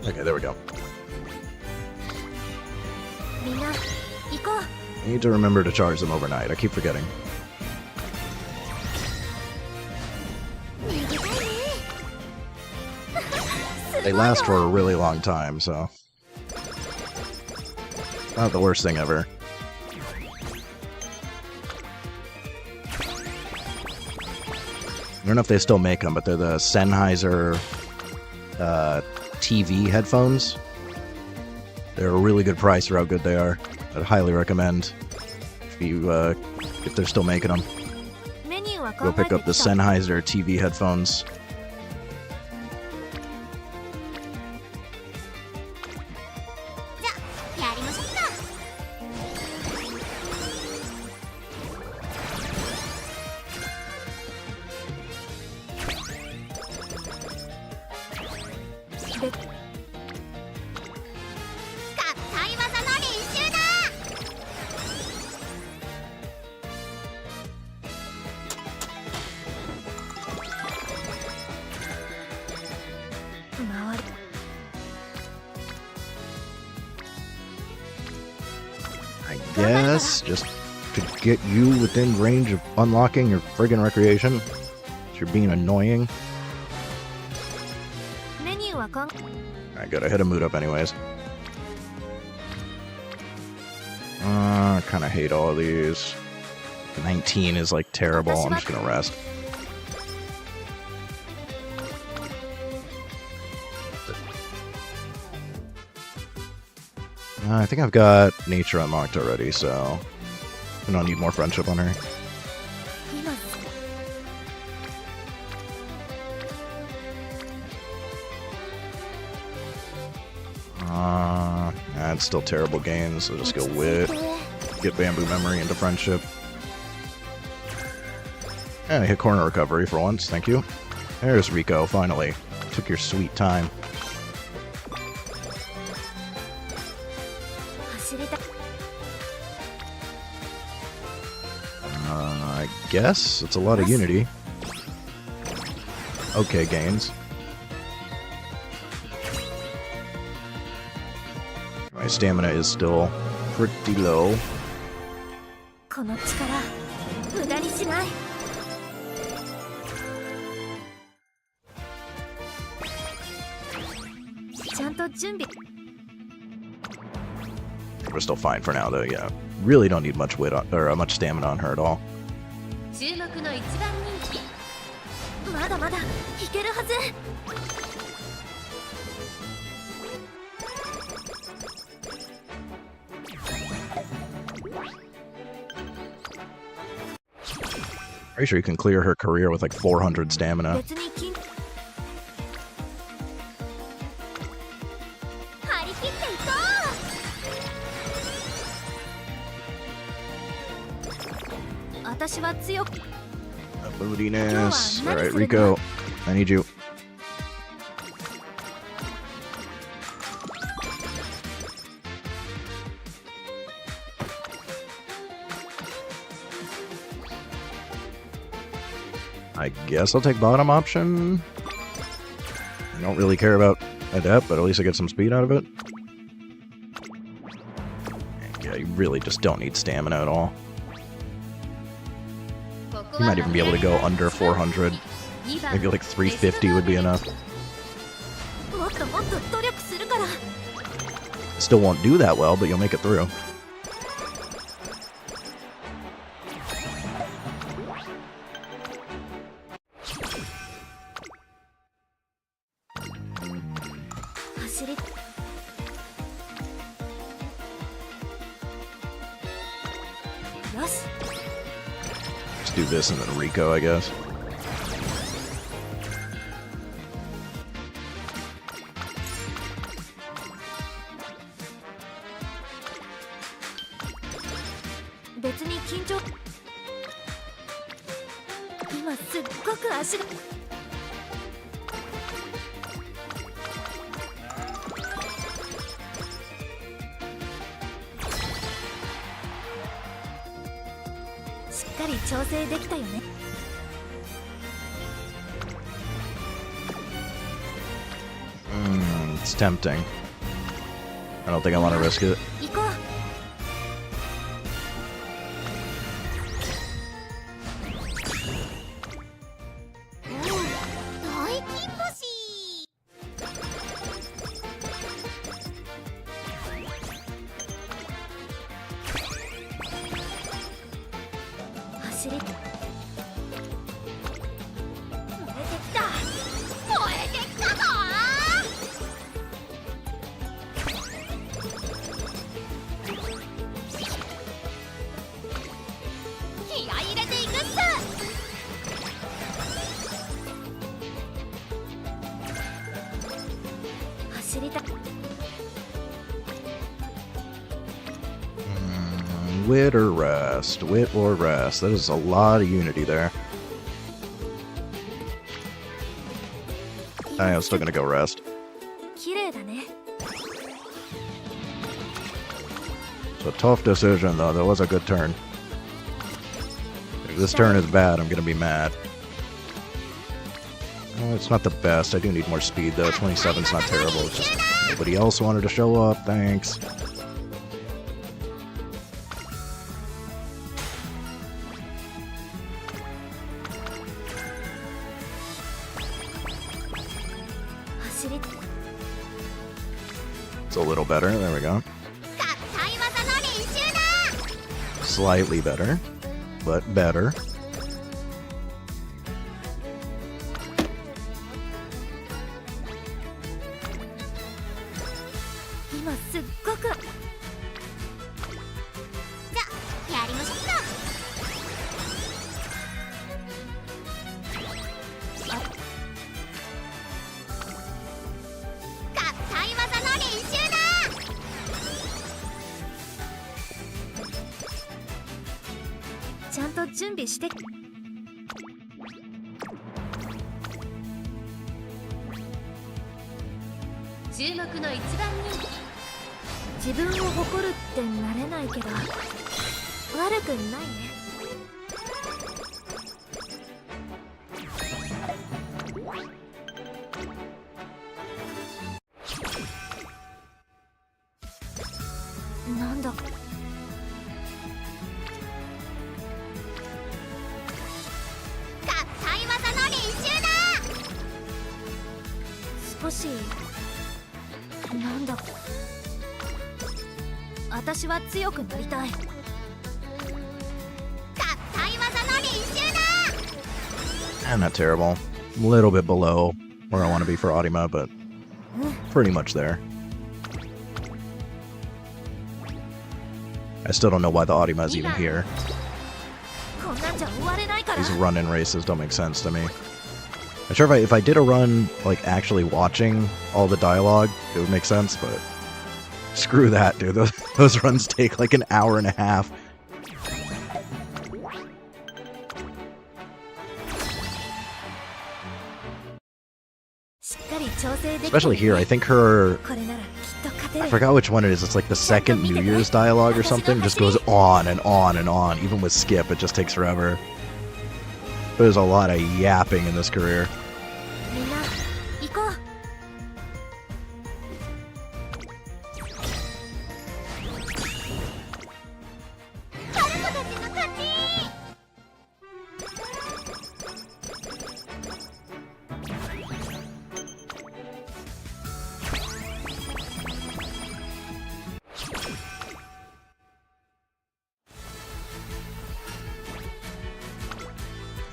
Okay, there we go. I need to remember to charge them overnight. I keep forgetting. They last for a really long time, so... Not the worst thing ever. I don't know if they still make them, but they're the Sennheiser TV headphones. They're a really good price for how good they are. I'd highly recommend if they're still making them. Go pick up the Sennheiser TV headphones. I guess, just to get you within range of unlocking your friggin' recreation. You're being annoying. I gotta hit a mood up anyways. I kinda hate all of these. 19 is like terrible, I'm just gonna rest. I think I've got nature unlocked already, so I don't need more friendship on her. It's still terrible games, so just go wit, get bamboo memory into friendship. And I hit corner recovery for once, thank you. There's Riko, finally. Took your sweet time. I guess it's a lot of unity. Okay, gains. My stamina is still pretty low. We're still fine for now, though. Yeah, really don't need much wit on, or much stamina on her at all. Pretty sure you can clear her career with like 400 stamina. Moodiness. Alright, Riko, I need you. I guess I'll take bottom option. I don't really care about Adept, but at least I get some speed out of it. Yeah, you really just don't need stamina at all. You might even be able to go under 400. Maybe like 350 would be enough. Still won't do that well, but you'll make it through. 走りよし Let's do this and then Rico, I guess. 別に緊張今すっごく足がしっかり調整できたよね It's tempting. I don't think I want to risk it. 行こう 大金星 走り燃えてきた燃えてきたぞ気合い入れていくっす 走りた Wit or rest? Wit or rest? That is a lot of unity there. I'm still gonna go rest. 綺麗だね It's a tough decision, though. That was a good turn. If this turn is bad, I'm gonna be mad. It's not the best. I do need more speed, though. 27's not terrible. It's just nobody else wanted to show up. Thanks. It's a little better. There we go. Slightly better, but better. And not terrible. A little bit below where I want to be for Audima, but pretty much there. I still don't know why the Audima is even here. These run-in races don't make sense to me. I'm sure if I did a run, like, actually watching all the dialogue, it would make sense, but screw that, dude. Those runs take like an hour and a half. Especially here, I think her... I forgot which one it is. It's like the second New Year's dialogue or something. It just goes on and on and on. Even with Skip, it just takes forever. There's a lot of yapping in this career.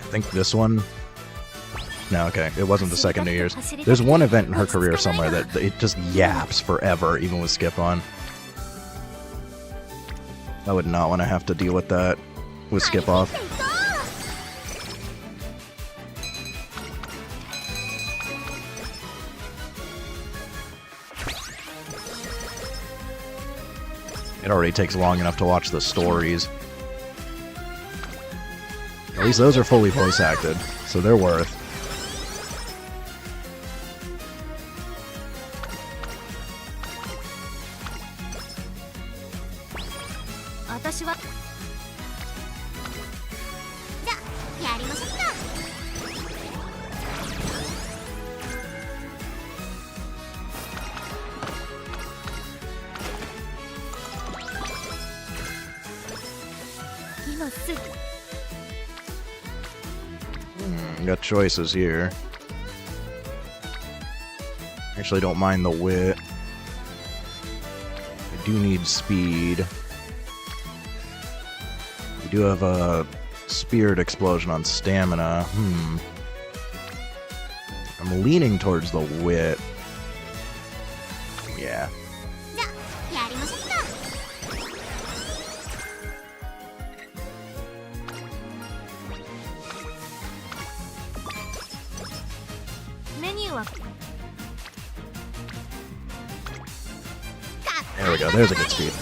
I think this one No, okay. It wasn't the second New Year's. There's one event in her career somewhere that it just yaps forever, even with skip on. I would not want to have to deal with that with skip off. It already takes long enough to watch the stories. At least those are fully voice acted, so they're worth. Got choices here. Actually, don't mind the wit. I do need speed. We do have a spirit explosion on stamina. I'm leaning towards the wit. Yeah. There we go, there's a good speed.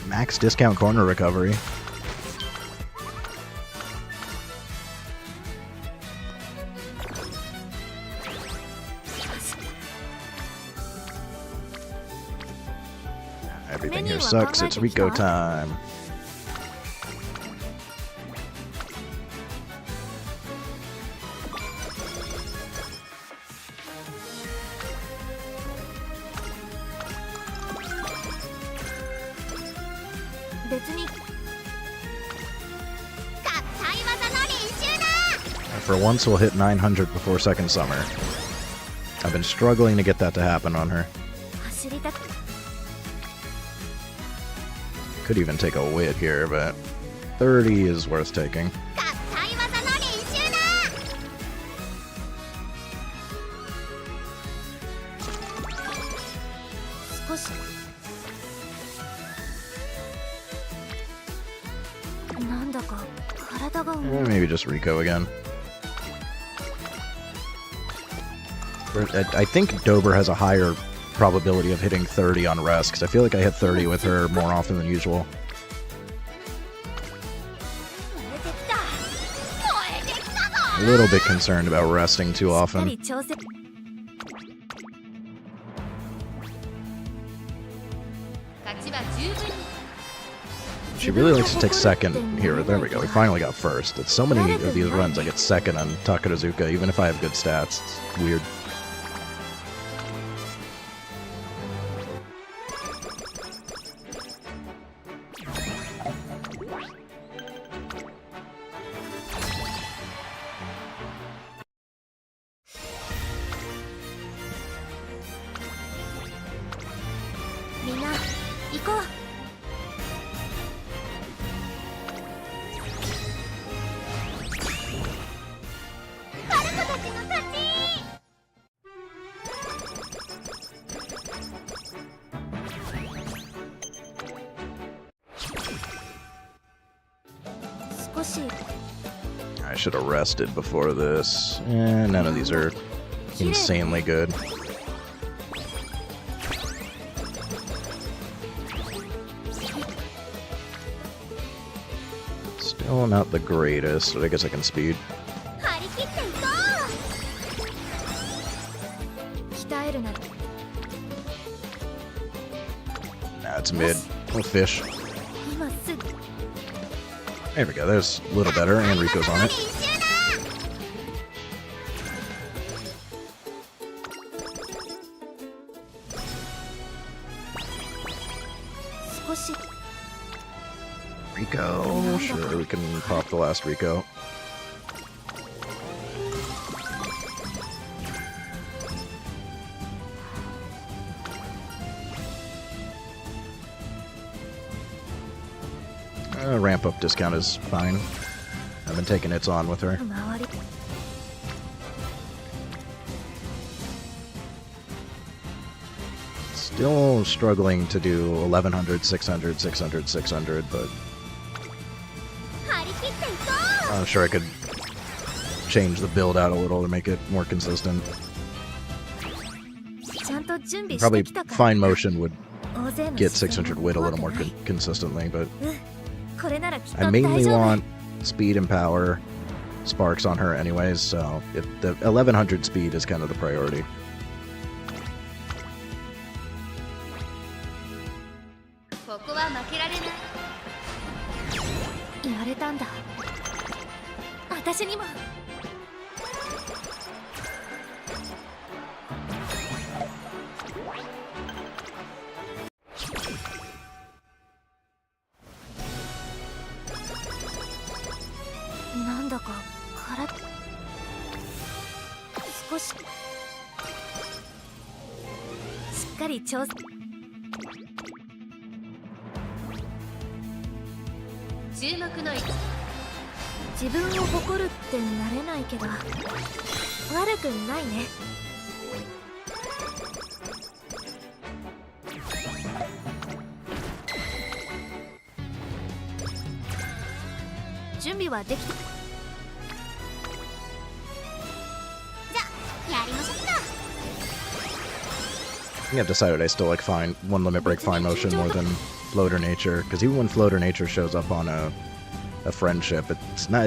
Max discount corner recovery. Everything here sucks. It's Rico time. For once, we'll hit 900 before second summer. I've been struggling to get that to happen on her. Could even take a wit here, but 30 is worth taking. Maybe just Rico again. I think Dober has a higher probability of hitting 30 on rest, because I feel like I hit 30 with her more often than usual. A little bit concerned about resting too often. She really likes to take second here. There we go. We finally got first. It's so many of these runs I get second on Takarazuka, even if I have good stats. It's weird. I should have rested before this. None of these are insanely good. Oh, not the greatest, but I guess I can speed. 張り切っていこう鍛えるなら That's mid. Oh, fish. 今すぐ There we go. There's a little better, and Rico's on it. 少し Rico. Sure, we can pop the last Rico. Ramp up discount is fine. I've been taking its on with her. 周り Still struggling to do 1100, 600, 600, 600, but 張り切っていこ I'm sure I could change the build out a little to make it more consistent. うちゃんと準備し Probably てきたから fine motion would 大勢の get 視線 600 も wit a 怖 little く more ない consistently, but これならきっと I 大 mainly 丈夫 want speed and power sparks on her anyways, so the 1100 speed is kind of the priority. ここは負けられないやれたんだ私にもなんだか体少ししっかり調整注目の位置自分を誇るってなれないけど悪くないね準備はできたじゃやりましょうか I think I've decided I still like fine one limit break fine motion more than floater nature, because even when floater nature shows up on a friendship, it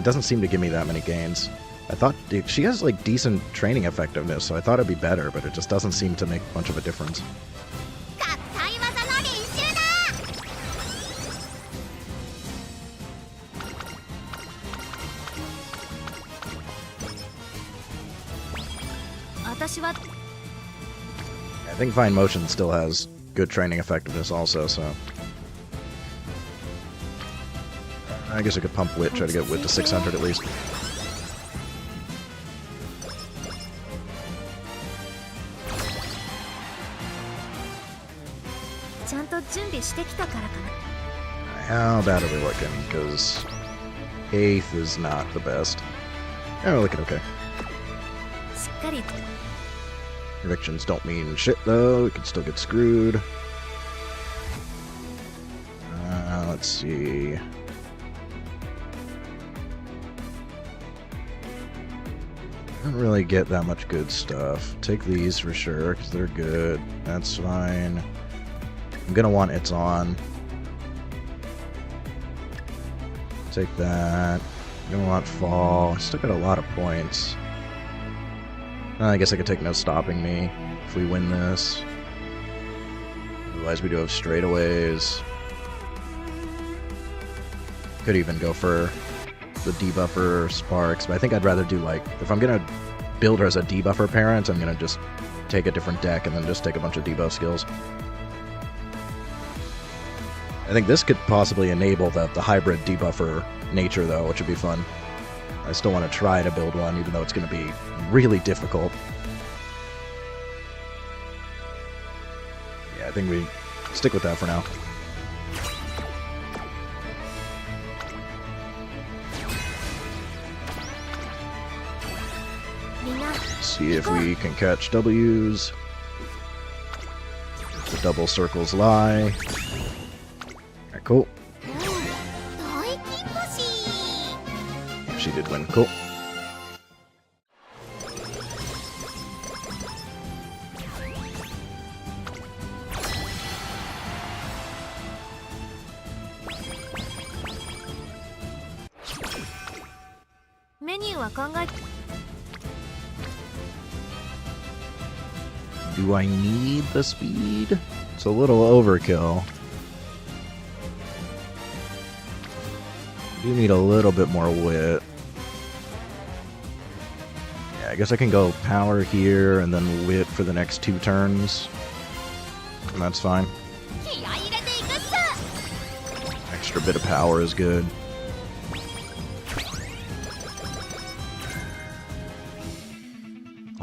doesn't seem to give me that many gains. I thought she has like decent training effectiveness, so I thought it'd be better, but it just doesn't seem to make much of a difference. 合体技の練習だ私は I think fine motion still has good training effectiveness also, so I guess I could pump wit, try to get wit to 600 at least. ちゃんと準備してきたからかな How bad are we looking? Because 8th is not the best. Yeah, we're looking okay. しっかり Predictions don't mean shit though, we can still get screwed. Let's see. Don't really get that much good stuff. Take these for sure, because they're good. That's fine. I'm gonna want it's on. Take that. I'm gonna want fall. Still got a lot of points. I guess I could take no stopping me if we win this. Otherwise we do have straightaways. Could even go for the debuffer sparks, but I think I'd rather do like, if I'm gonna build her as a debuffer parent, I'm gonna just take a different deck and then just take a bunch of debuff skills. I think this could possibly enable the hybrid debuffer nature though, which would be fun. I still want to try to build one, even though it's going to be really difficult. Yeah, I think we stick with that for now. See if we can catch W's. The double circles lie. Alright, cool. She did win. Cool. ニューは考え Do I need the speed? It's a little overkill. Do need a little bit more wit. Yeah, I guess I can go power here and then wit for the next 2 turns. And that's fine. 気合い入れていくっす。 Extra bit of power is good.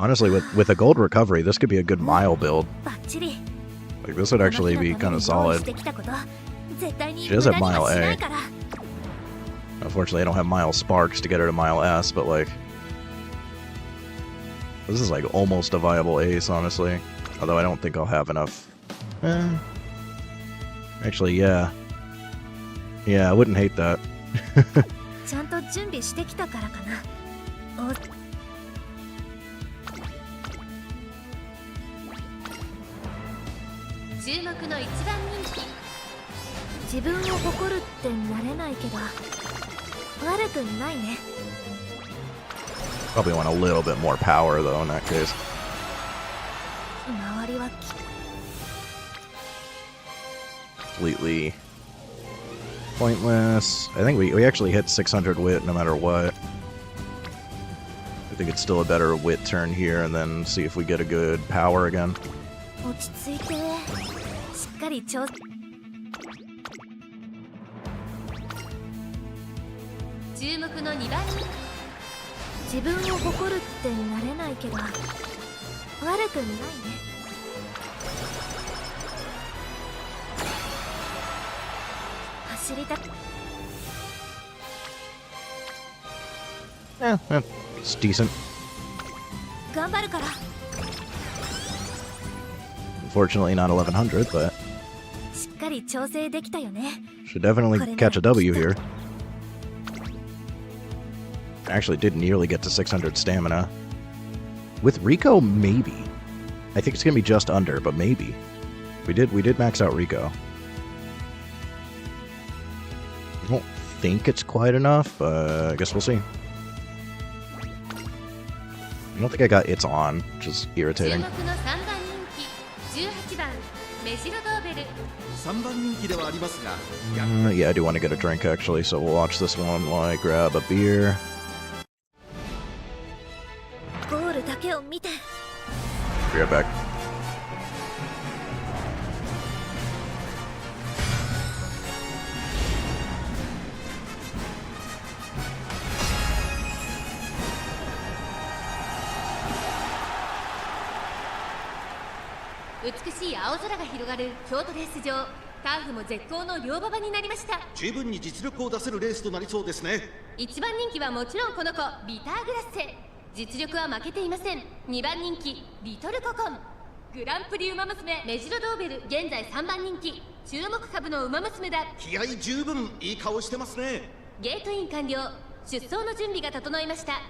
Honestly, with a gold recovery, this could be a good mile build. バッチリ Like, this would actually be kind of solid. してきたこと絶対に She does have 無駄には mile しな A. いから Unfortunately, I don't have mile sparks to get her to mile S, but like... This is like almost a viable ace, honestly. Although I don't think I'll have enough. Actually, yeah. Yeah, I wouldn't hate that. ちゃんと準備してきたからかなお注目の一番人気。自分を誇るってなれないけど悪くないね Probably want a little bit more power, though, in that case. 周りは Completely pointless. I think we actually hit 600 wit no matter what. I think it's still a better wit turn here, and then see if we get a good power again. 落ち着いてしっかり調注目の2番人自分を誇るってなれないけど悪くないね 走りた It's decent. 頑張るから Unfortunately, not 1100, but しっかり調整できたよね should definitely catch a W here. Actually did nearly get to 600 stamina. With Rico, maybe. I think it's gonna be just under, but maybe. We did max out Rico. I don't think it's quite enough, but I guess we'll see. I don't think I got It's On, which is 注 irritating. 目の3番人気18番メジロドーベル。 3番人気ではありますが、 Yeah, I do want to get a drink actually, so we'll watch this one while I grab a beer. ゴールだけを見て Be right back.美しい青空が広がる京都レース場。ターフも絶好の両馬場になりました。十分に実力を出せるレースとなりそうですね。1番人気はもちろんこの子ビターグラッセ。実力は負けていません。2番人気リトルココン。グランプリ馬娘メジロドーベル、現在3番人気。注目株の馬娘だ。気合十分、いい顔してますね。ゲートイン完了。出走の準備が整いました。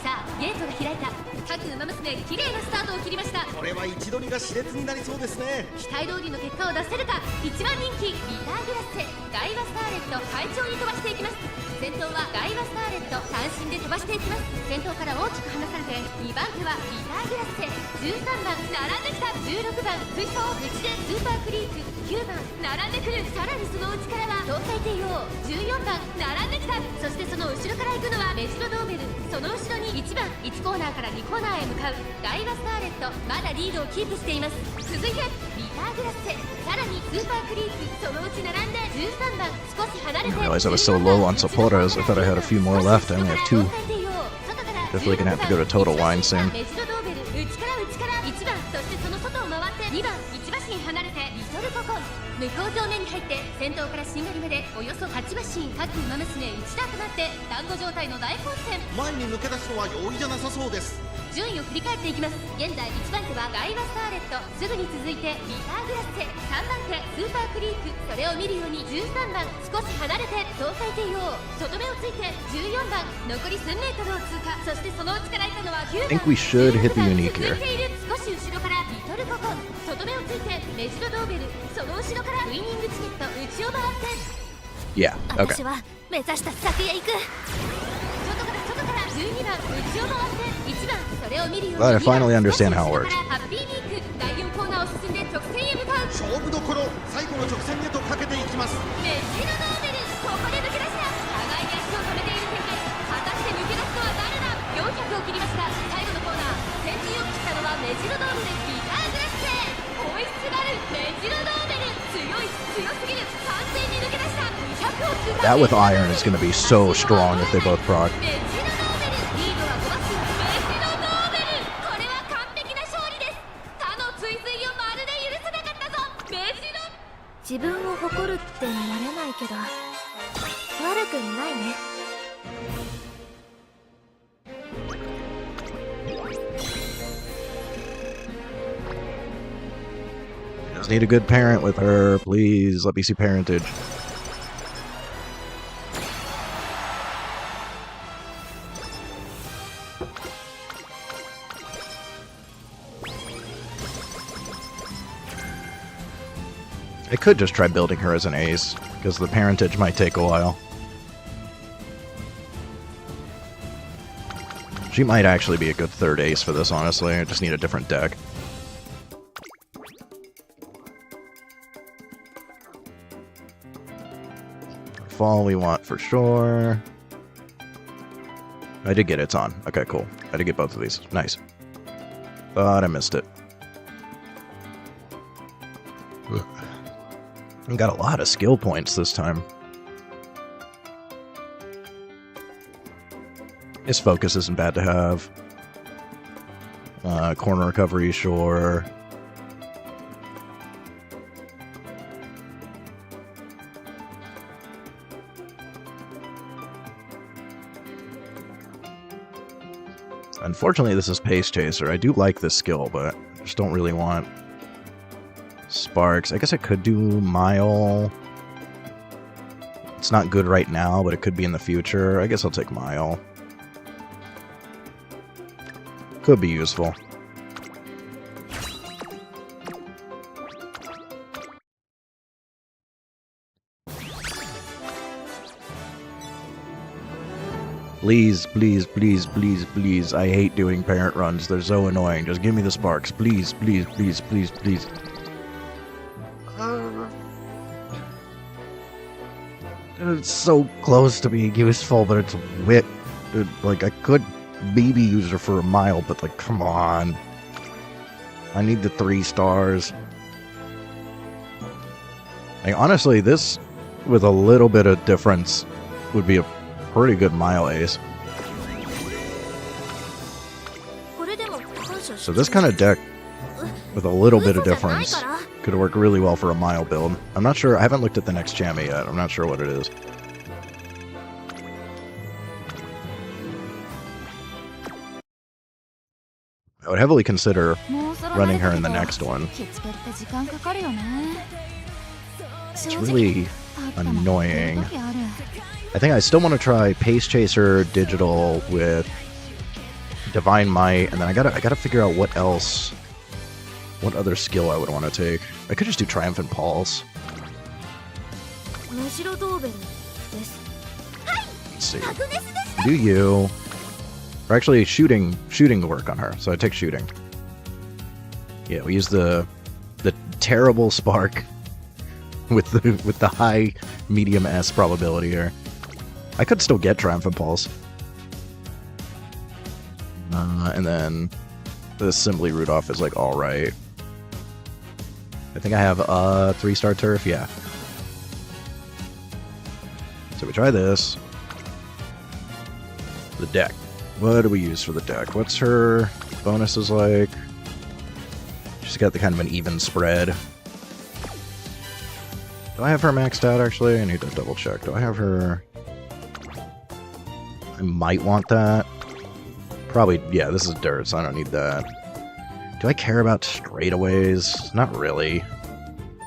さあゲートが開いた。各馬娘綺麗なスタートを切りました。これは位置取りが熾烈になりそうですね。期待通りの結果を出せるか。1番人気ビターグラッセ。ダイワスターレット快調に飛ばしていきます。先頭はダイワスターレット単身で飛ばしていきます。先頭から大きく離されて2番手はビターグラッセ。13番並んできた。16番追走内でスーパークリーク。9番並んでくる。さらにその内からは東海帝王。14番並んできた。そしてその後ろから行くのはメジロドーベル。その後ろに1番1コーナーから2コーナーへ向かうダイワスターレット。まだリードをキープしています。続いてビターグラッセ。さらにスーパークリーク。そのうち並んで13番少し離れて I didn't realize I was so low on supporters. I thought I had a few more left. I only have 2. Definitely gonna have to go to total line soon. メジロドーベル内から1番、そしてその外を回って2番1馬身離れてリトルココン。向こう上面に入って先頭からしんがりまでおよそ8馬身。各馬娘一打となって団子状態の大混戦。前に抜け出すのは容易じゃなさそうです。順位を振り返っていきます。現在1番手はダイワスターレット。すぐに続いてビターグラッセ。3番手スーパークリーク。それを見るように13番少し離れて東海帝王。とどめをついて14番残り1000メートルを通過。そしてその内からいたのは9 I 番 think we should hit the unique 続 here. いている。少し後ろからリトルココン。とどめをついてメジロドーベル。その後ろからウイニングチケット内を回って Yeah, okay. 私は目指した先へ行く。外から12番内を回って1番それを見るように Glad I finally understand how it works. ハッピーウィーク第4コーナーを進んで直線へ向かう。勝負どころ、最後の直線へとかけていきます。メジロノーベル、ここで抜け出した。互いに足を止めている展開。果たして抜け出すのは誰だ。400を切りました。最後のコーナー、先陣を切ったのはメジロノーベル。ギターグラッセ追いすがるメジロノーベル。強すぎる。完全に抜け出した。200を通過。 That with iron is going to be so strong if they both proc. メジロノーベル、リードは5マス。メジロノーベル、これは完璧な勝利です。他の追随をまるで許せなかったぞ。メジロ。自分を誇るってなれないけど悪くないね。Just need a good parent with her. Please, let me see parentage. I could just try building her as an ace, because the parentage might take a while. She might actually be a good third ace for this, honestly. I just need a different deck. Fall we want for sure. I did get it's on. Okay, cool. I did get both of these. Nice. But I missed it. Ugh. I got a lot of skill points this time. His focus isn't bad to have. Corner recovery, sure. Unfortunately, this is Pace Chaser. I do like this skill, but I just don't really want Sparks. I guess I could do Mile. It's not good right now, but it could be in the future. I guess I'll take Mile. Could be useful. Please, please, please, please, please. I hate doing parent runs. They're so annoying. Just give me the sparks. Please, please, please, please, please. It's so close to being useful, but it's wit. Like, I could maybe use her for a mile, but, like, come on. I need the 3 stars. Like, honestly, this, with a little bit of difference, would be a pretty good mile ace. So this kind of deck, with a little bit of difference, could work really well for a mile build. I'm not sure, I haven't looked at the next Chami yet, I'm not sure what it is. I would heavily consider running her in the next one. It's really annoying. I think I still want to try Pace Chaser Digital with Divine Might, and then I gotta figure out what else, what other skill I would want to take. I could just do Triumphant Pulse. Let's see. Do you? Or actually, shooting work on her, so I take shooting. Yeah, we use the terrible spark with the high medium S probability here. I could still get Triumphant Pulse. And then the Assembly Rudolph is like alright. I think I have a 3-star turf, yeah. So we try this. The deck. What do we use for the deck? What's her bonuses like? She's got the kind of an even spread. Do I have her maxed out, actually? I need to double check. Do I have her? I might want that. Probably, yeah, this is dirt, so I don't need that. Do I care about straightaways? Not really.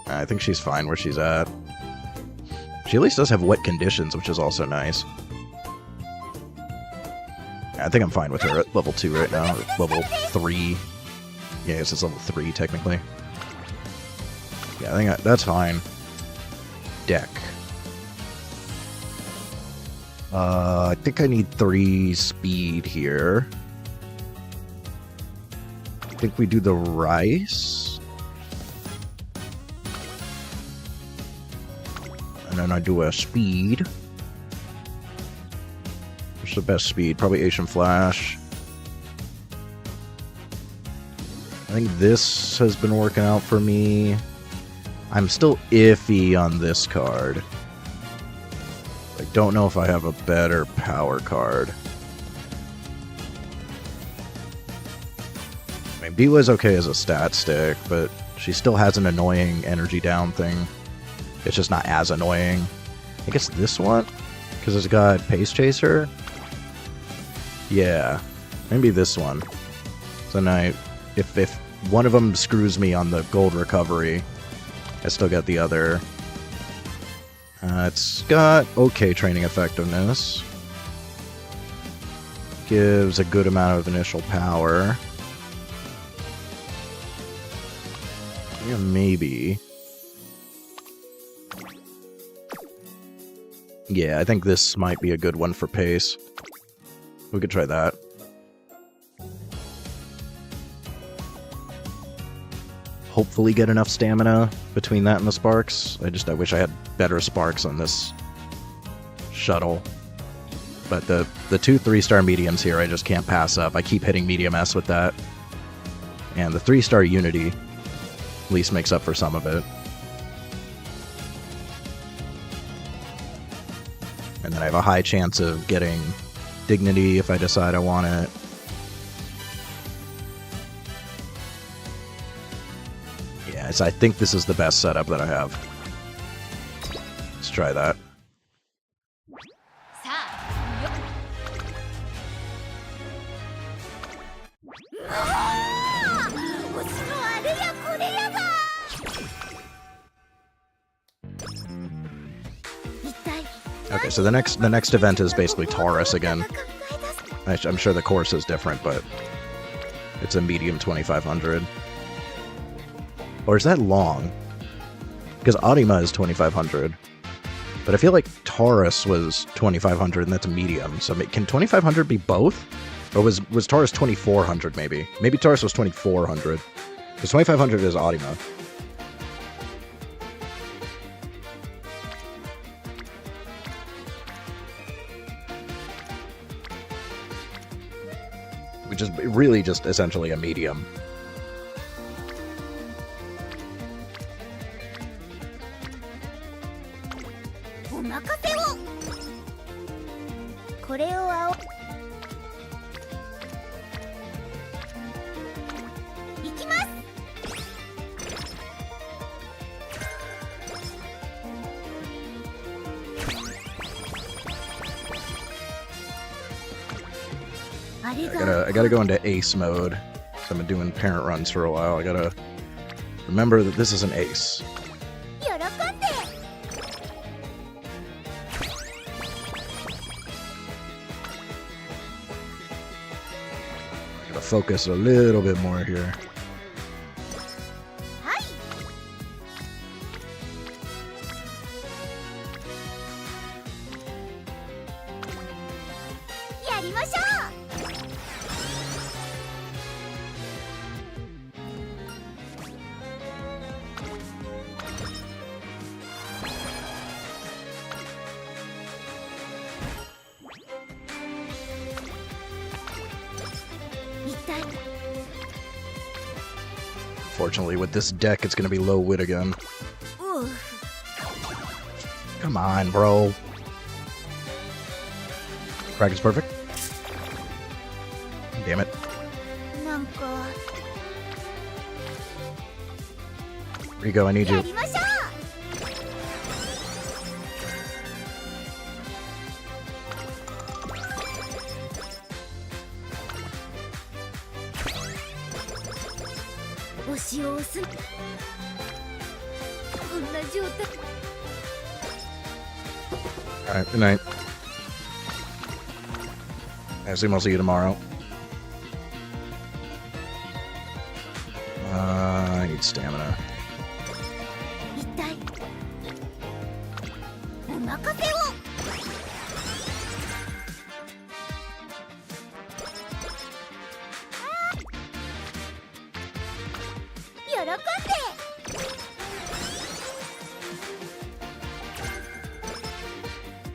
I think she's fine where she's at. She at least does have wet conditions, which is also nice. I think I'm fine with her at level 2 right now, or level 3. Yeah, I guess it's level 3, technically. Yeah, I think that's fine. Deck. I think I need 3 speed here. I think we do the rice. And then I do a speed. What's the best speed? Probably Asian Flash. I think this has been working out for me. I'm still iffy on this card. I don't know if I have a better power card. I mean, Biwa's okay as a stat stick, but she still has an annoying energy down thing. It's just not as annoying. I guess this one? Because it's got Pace Chaser? Yeah, maybe this one. So now, if one of them screws me on the gold recovery, I still got the other. It's got okay training effectiveness. Gives a good amount of initial power. Yeah, maybe. Yeah, I think this might be a good one for pace. We could try that. Hopefully get enough stamina between that and the sparks. I wish I had better sparks on this shuttle. But the 2 3-star mediums here I just can't pass up. I keep hitting medium S with that. And the 3-star Unity at least makes up for some of it. And then I have a high chance of getting Dignity if I decide I want it. Yeah, I think this is the best setup that I have. Let's try that. Okay, so the next event is basically Taurus again. I'm sure the course is different, but it's a medium 2500. Or is that long? Because Arima is 2500. But I feel like Taurus was 2500 and that's a medium. So can 2500 be both? Or was Taurus 2400 maybe? Maybe Taurus was 2400. Because 2500 is Arima. Which is really just essentially a medium. I gotta go into ace mode. So I've been doing parent runs for a while. I gotta remember that this is an ace. I gotta focus a little bit more here. Unfortunately, with this deck, it's going to be low wit again. Come on, bro. Crack is perfect. Damn it. Rico, I need you. Alright, good night. I assume I'll see you tomorrow. I need stamina.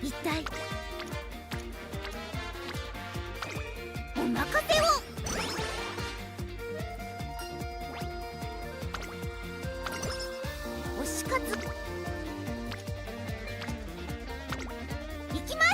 一体お任せを。推し活いきます。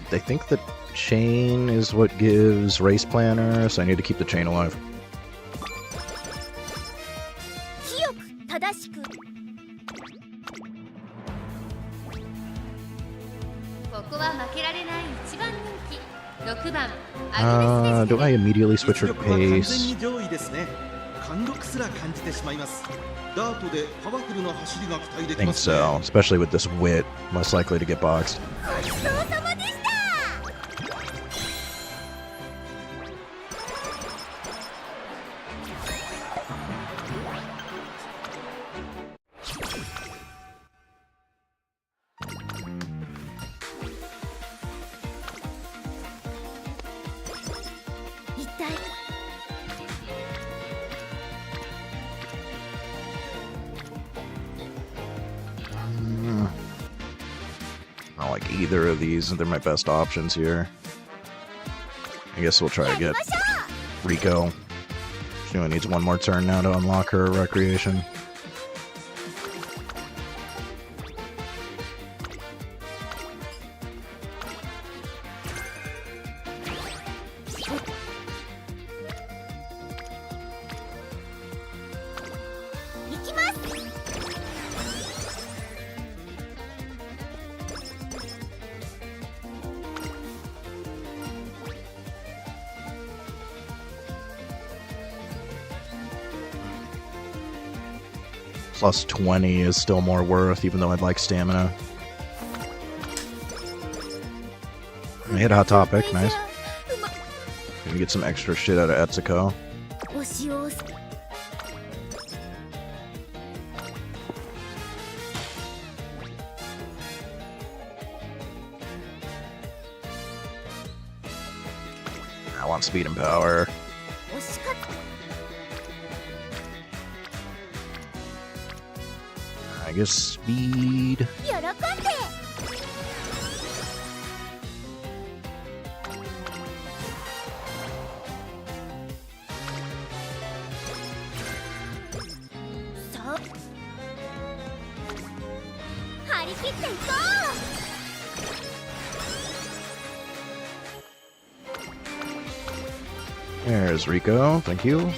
I think the chain is what gives race planner, so I need to keep the chain alive. 清く正しく。ここは負けられない一番人気6番アグネス Do I immediately switch 実 her 力は完全 pace? に上位ですね。貫禄すら感じてしまいます。ダートでパワフルな走りが期待で I き think ますね。 so, especially with this wit, less likely to get boxed. ごちそうさまでした。一体 I don't like either of these, they're my best options here. I guess we'll try to get Rico. She only needs one more turn now to unlock her recreation. Plus 20 is still more worth, even though I'd like stamina. I hit Hot Topic, nice. Gonna get some extra shit out of Etsuko. 推しを I want speed and power. 推し活 I guess speed. 喜んで。そう張り切っていこう。 There's Rico, thank you.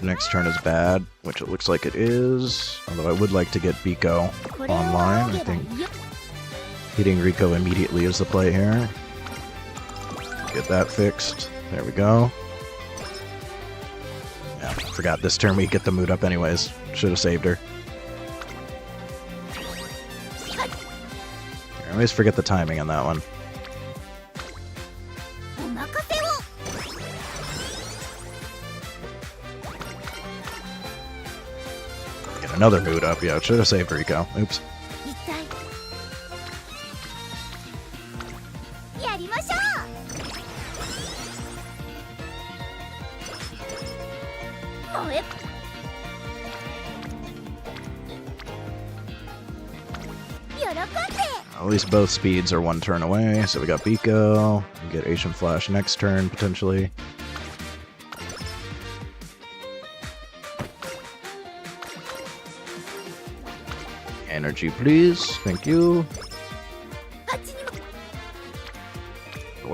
The next turn is bad, which it looks like it is. Although I would like to get Biko これを online. 仰 I げば think よ hitting Rico immediately is the play here. Get that fixed. There we go. Yeah, forgot this turn we get the mood up anyways. Should have saved her. I always forget the timing on that one. お任せを。 Get another mood up. Yeah, should have saved Rico. Oops. 一体やりましょう。燃え喜んで。 At least both speeds are one turn away, so we got Biko. We get Asian Flash next turn, potentially. Energy, please. Thank you. あっちにも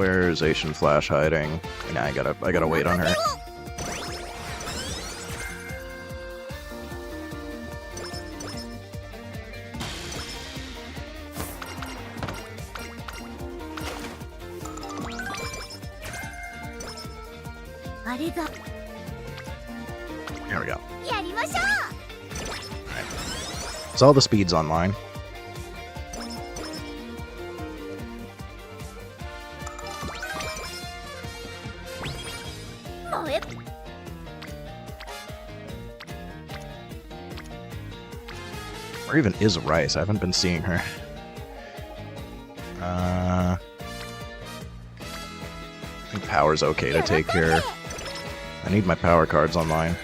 Where's Asian Flash hiding? Nah, I gotta wait on her. あれが Here we go. やりましょう。 So all the speeds online. 燃え Or even is Rice? I haven't been seeing her. I think Power's okay to take here. I need my power cards online.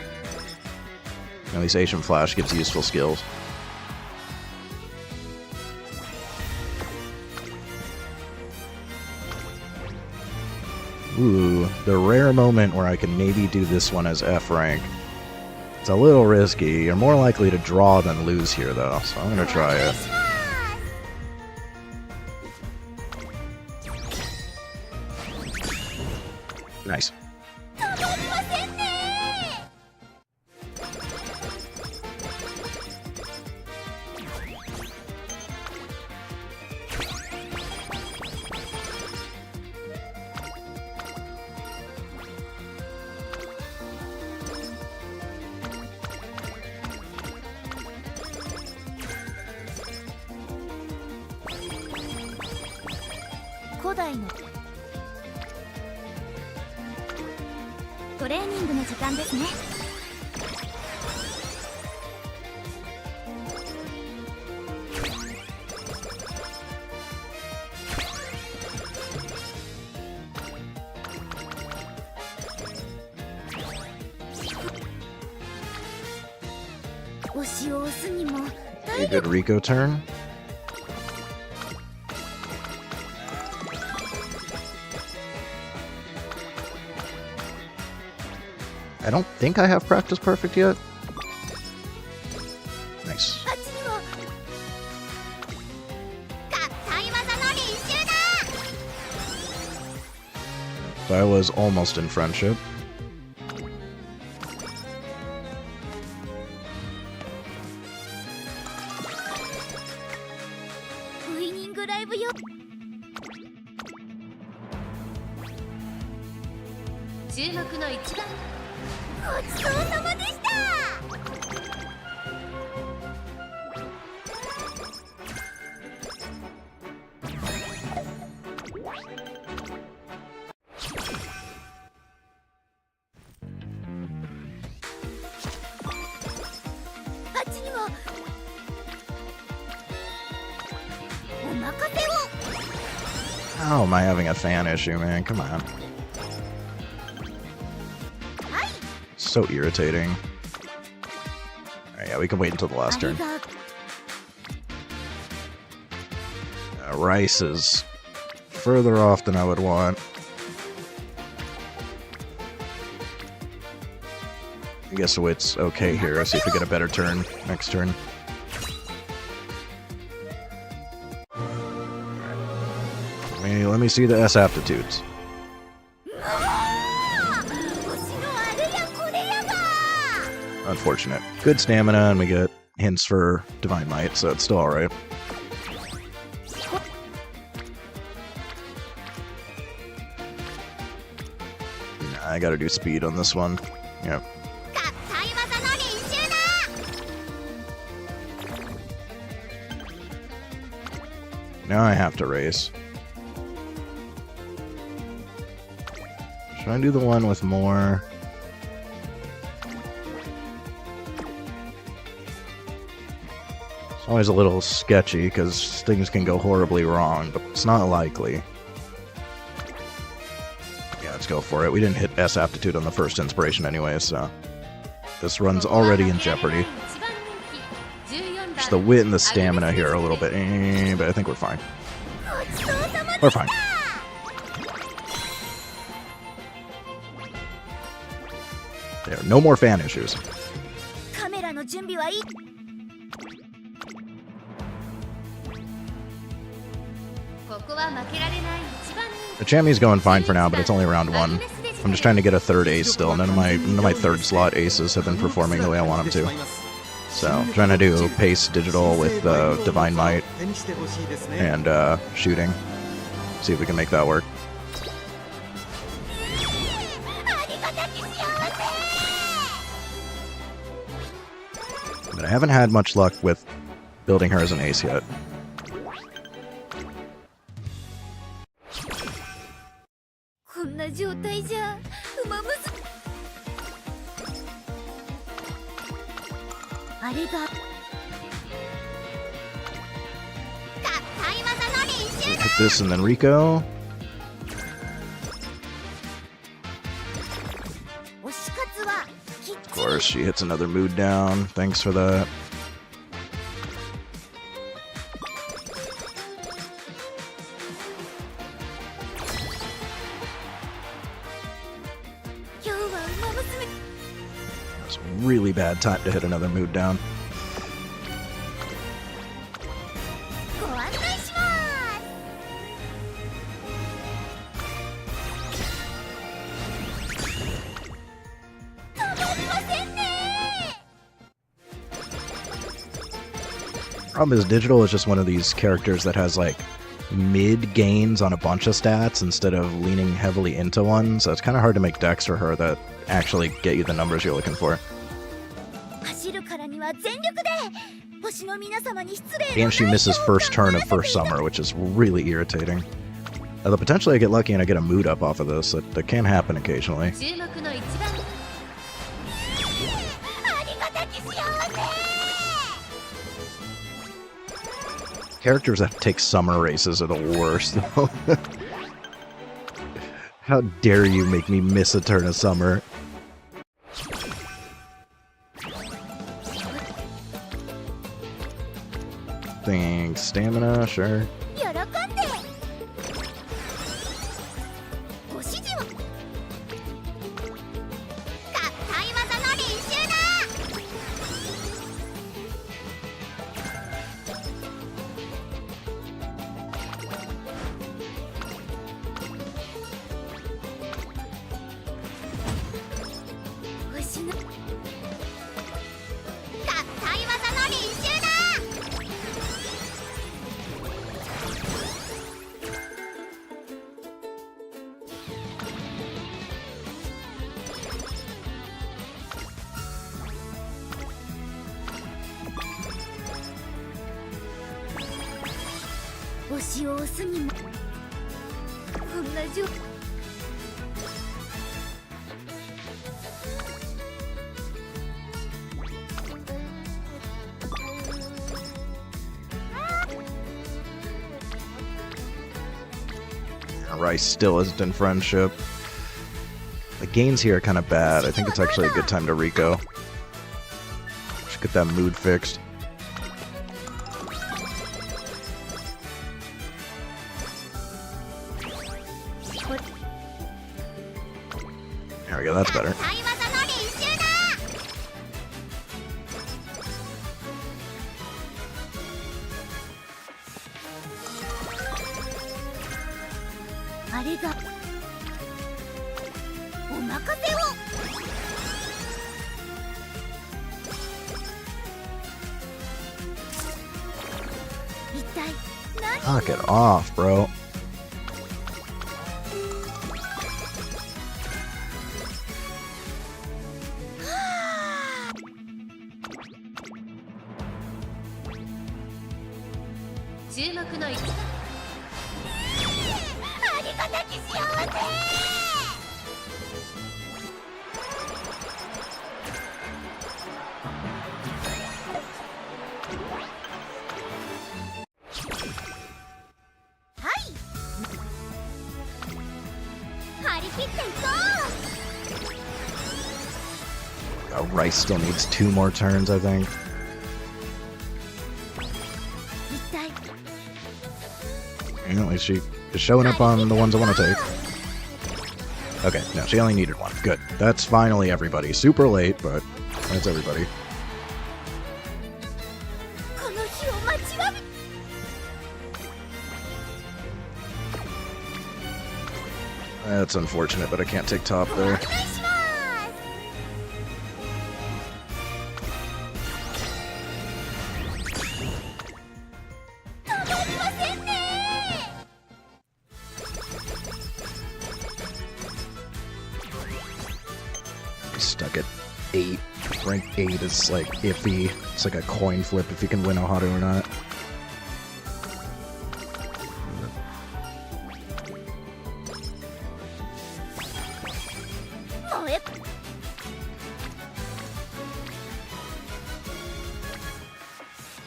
At least Asian Flash gives useful skills. Ooh, the rare moment where I can maybe do this one as F rank. It's a little risky. You're more likely to draw than lose here, though, so I'm gonna try it. Nice. 古代のトレーニングの時間ですね。押しを押すにも A good Rico turn. I don't think I have practice perfect yet. Nice. So I was almost in friendship. How am I having a fan issue, man? Come on. So irritating. Alright, yeah, we can wait until the last turn. Rice is further off than I would want. I guess it's okay here. See if we get a better turn next turn. Let me see the S aptitudes. Unfortunate. Good stamina, and we get hints for Divine Might, so it's still alright. Nah, I gotta do speed on this one. Yep. Now I have to race. Should I do the one with more? It's always a little sketchy because things can go horribly wrong, but it's not likely. Yeah, let's go for it. We didn't hit S aptitude on the first inspiration anyway, so this run's already in jeopardy. Just the wit and the stamina here are a little bit, but I think we're fine. We're fine. There, no more fan issues. The Chammy's going fine for now, but it's only round 1. I'm just trying to get a third ace still. None of my third slot aces have been performing the way I want them to. So, I'm trying to do pace digital with Divine Might and shooting. See if we can make that work. But I haven't had much luck with building her as an ace yet. Hit this and then Rico. Of course, she hits another mood down. Thanks for that. It's a really bad time to hit another mood down. Problem is, Digital is just one of these characters that has like mid gains on a bunch of stats instead of leaning heavily into one, so it's kind of hard to make decks for her that actually get you the numbers you're looking for. And she misses first turn of first summer, which is really irritating. Although potentially I get lucky and I get a mood up off of this. That can happen occasionally. Characters that take summer races are the worst, though. How dare you make me miss a turn of summer? Thanks. Stamina, sure. Rice still isn't in friendship. The gains here are kind of bad. I think it's actually a good time to Rico. Should get that mood fixed. There we go, that's better. Knock it off, bro. Rice still needs 2 more turns, I think. And at least she is showing up on the ones I want to take. Okay, no, she only needed 1. Good. That's finally everybody. Super late, but that's everybody. That's unfortunate, but I can't take top there. Stuck at 8. Rank 8 is like iffy. It's like a coin flip if you can win Ohadu or not.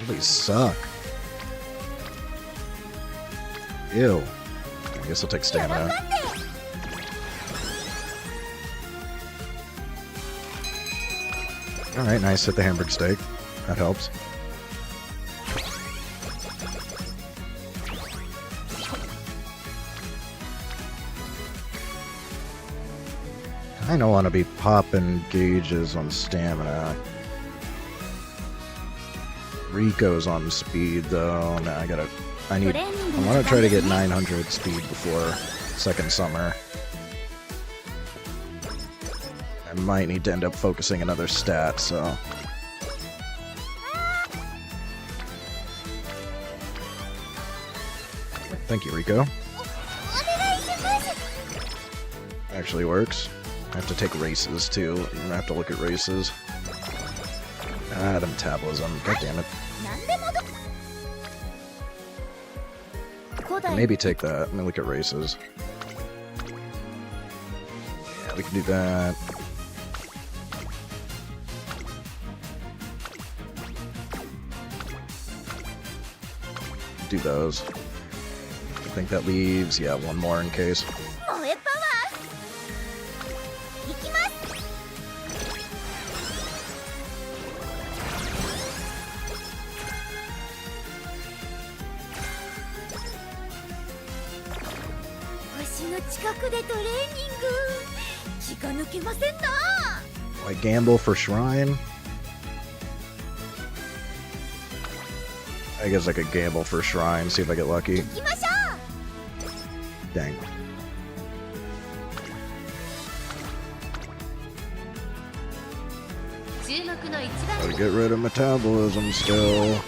These suck. Ew. I guess I'll take stamina. Alright, nice. Hit the hamburger steak. That helps. I don't want to be popping gauges on stamina. Rico's on speed though. No, I want to try to get 900 speed before second summer. I might need to end up focusing another stat, so. Thank you, Rico. Actually works. I have to take races too. I have to look at races. Ah, the metabolism. God damn it. Maybe take that and then look at races. Yeah, we can do that. Do those. I think that leaves, yeah, one more in case. I gamble for Shrine? I guess I could gamble for Shrine, see if I get lucky. Dang. Gotta get rid of metabolism still.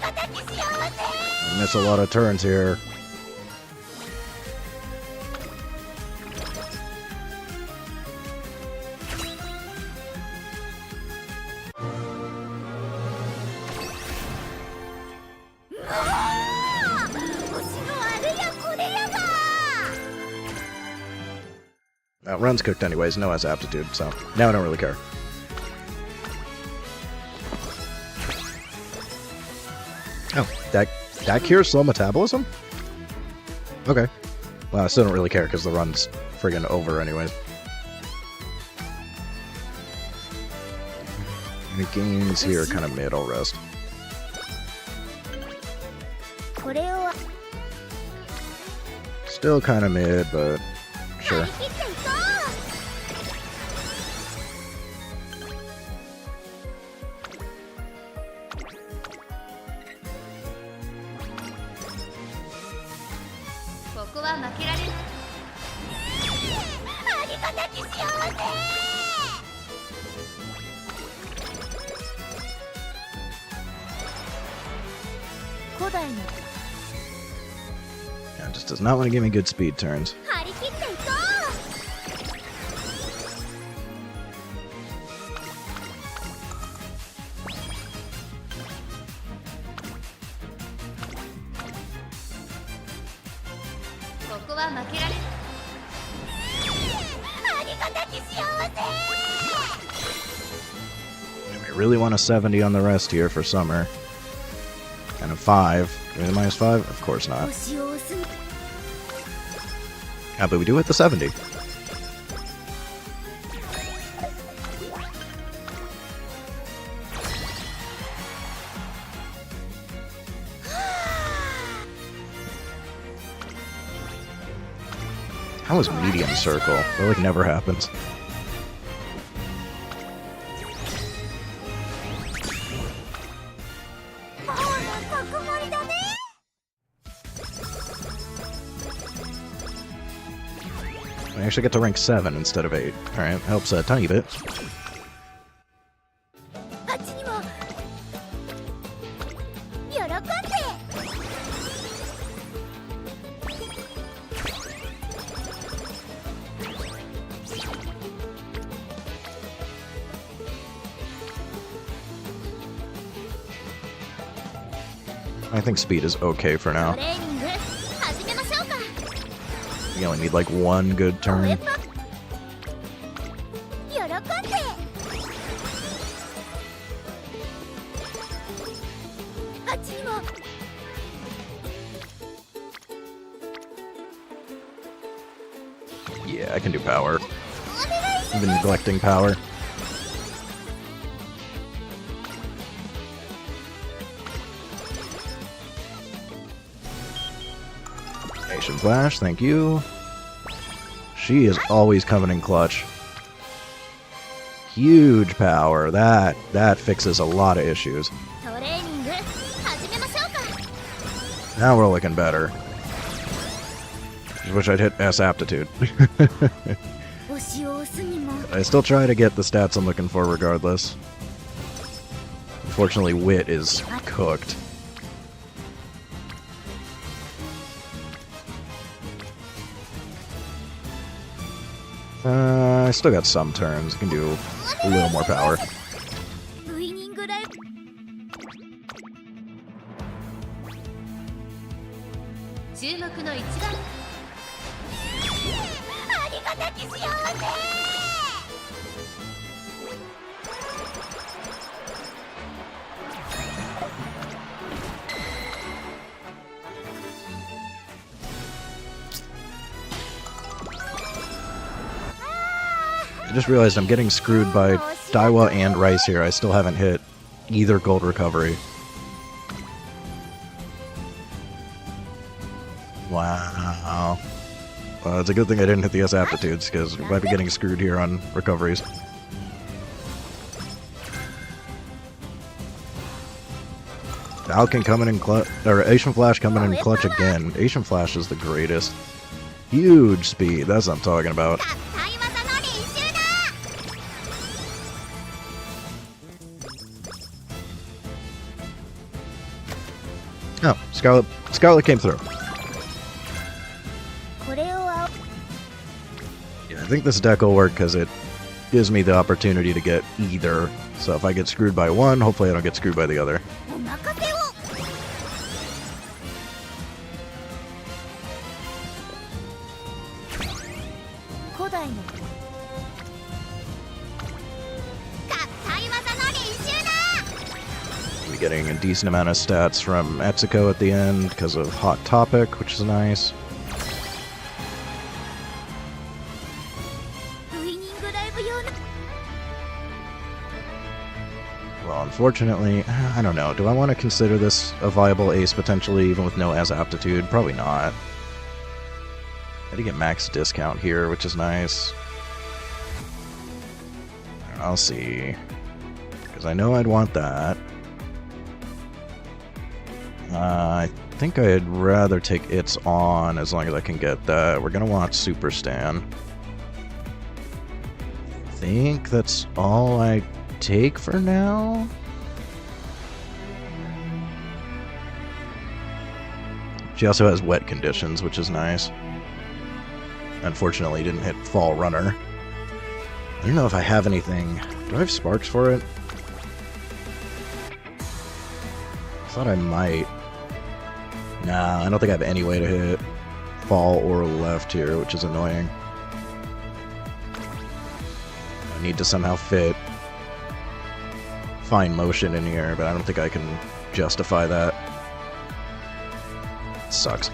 I miss a lot of turns here. Run's cooked anyways, no has aptitude, so now I don't really care. Oh, that cures slow metabolism? Okay. Well, I still don't really care because the run's friggin' over anyways. And the gains here are kind of mid, I'll rest. Still kind of mid, but sure. Yeah, it just does not want to give me good speed turns. I really want a 70 on the rest here for summer. And a 5. Give me the -5? Of course not. Yeah, but we do hit the 70. How is medium circle? That like never happens. I actually get to rank 7 instead of 8. Alright, helps a tiny bit. I think speed is okay for now. You only need like one good turn. I can do power. I've been neglecting power. Nation Flash, thank you. She is always coming in clutch. Huge power. That fixes a lot of issues. トレーニング始めましょうか。 Now we're looking better. Just wish I'd hit S aptitude. 押しを押すにも I still try to get the stats I'm looking for regardless. Unfortunately, wit is cooked. I still got some turns. I can do a little more power. ウイニングライブ 注目の1番。ありがたき幸せ。 I just realized I'm getting screwed by Daiwa and Rice here. I still haven't hit either gold recovery. Wow. Well, it's a good thing I didn't hit the S aptitudes, because we might be getting screwed here on recoveries. Falcon coming in clutch, or Asian Flash coming in clutch again. Asian Flash is the greatest. Huge speed, that's what I'm talking about. 対技の練習だ。 Oh, Scarlet came through. これを青 Yeah, I think this deck will work because it gives me the opportunity to get either. So if I get screwed by one, hopefully I don't get screwed by the other. お任せを。 古代の対技の練習だ。 We're getting a decent amount of stats from Etsuko at the end because of Hot Topic, which is nice. ウイニングライブ用の Well, unfortunately, I don't know. Do I want to consider this a viable ace potentially, even with no S aptitude? Probably not. I had to get max discount here, which is nice. I'll see. Because I know I'd want that. I think I'd rather take It's On as long as I can get that. We're going to want Super Stan. I think that's all I take for now. She also has wet conditions, which is nice. Unfortunately, didn't hit Fall Runner. I don't know if I have anything. Do I have sparks for it? I thought I might. Nah, I don't think I have any way to hit Fall or Left here, which is annoying. I need to somehow fit Fine Motion in here, but I don't think I can justify that. Sucks.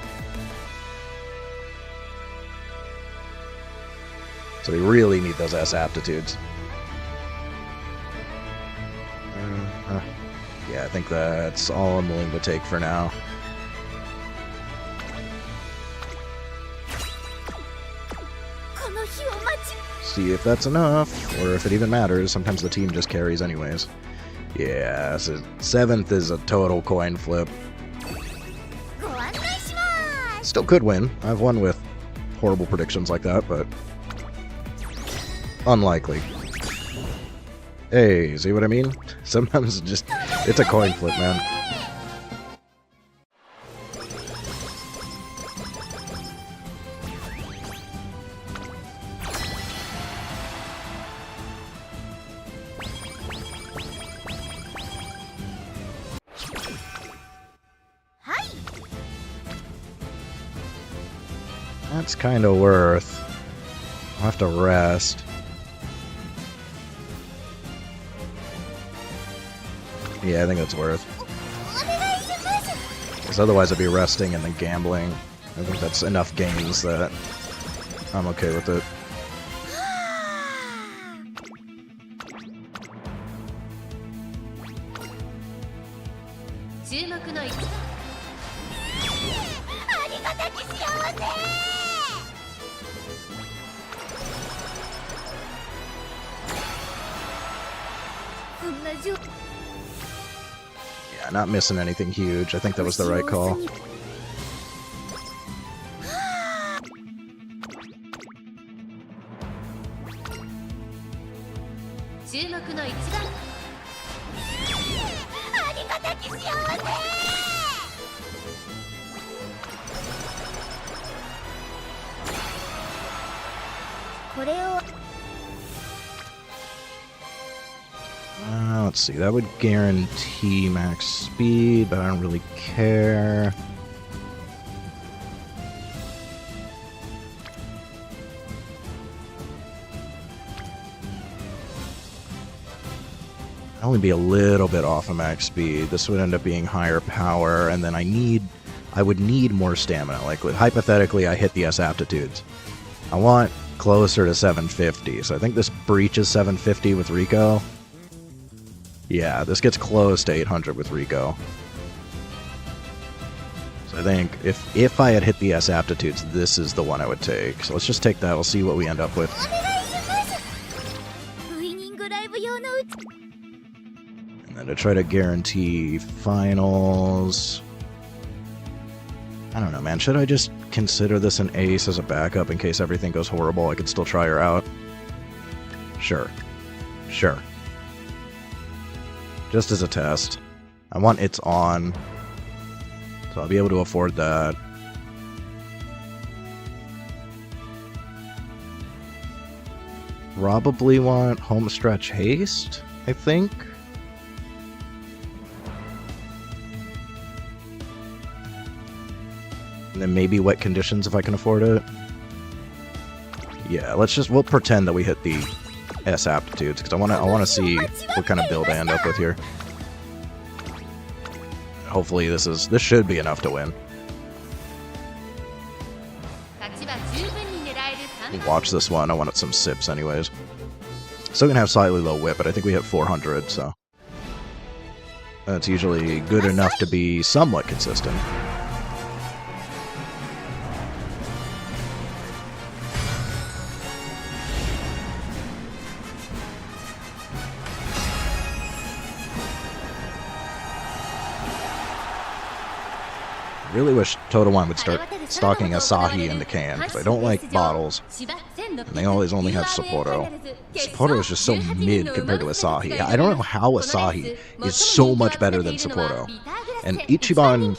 So we really need those S aptitudes. Yeah, I think that's all I'm willing to take for now. See if that's enough, or if it even matters. Sometimes the team just carries anyways. Yeah, so 7th is a total coin flip. ご案内します。 Still could win. I've won with horrible predictions like that, but unlikely. Hey, see what I mean? Sometimes it's a coin flip, man. That's kind of worth. I'll have to rest. Yeah, I think that's worth. Because otherwise I'd be resting and then gambling. I think that's enough games that I'm okay with it. 注目の一番ありがたき幸せ。こんな状 Yeah, not missing anything huge. I think that was the right call. 注目の一番ありがたき幸せ。これを Let's see, that would guarantee max speed, but I don't really care. I'd only be a little bit off of max speed. This would end up being higher power, and then I would need more stamina. Like, hypothetically, I hit the S aptitudes. I want closer to 750, so I think this breaches 750 with Rico. Yeah, this gets close to 800 with Rico. So I think if I had hit the S aptitudes, this is the one I would take. So let's just take that. We'll see what we end up with. ウイニングライブ用のうち And then to try to guarantee finals. I don't know, man. Should I just consider this an ace as a backup in case everything goes horrible? I could still try her out. Sure. Sure. Just as a test. I want it's on. So I'll be able to afford that. Probably want home stretch haste, I think. And then maybe wet conditions if I can afford it. Yeah, we'll pretend that we hit the S aptitudes because I wanna see what kind of build I end up with here. Hopefully this should be enough to win. 勝ちは十分に狙える We'll watch this one. I wanted some sips anyways. Still gonna have slightly low whip, but I think we hit 400, so that's usually good enough to be somewhat consistent. Really wish Totowan would start stocking Asahi into cans, because I don't like bottles, and they always only have Sapporo. Sapporo is just so mid compared to Asahi. I don't know how Asahi is so much better than Sapporo. And Ichiban,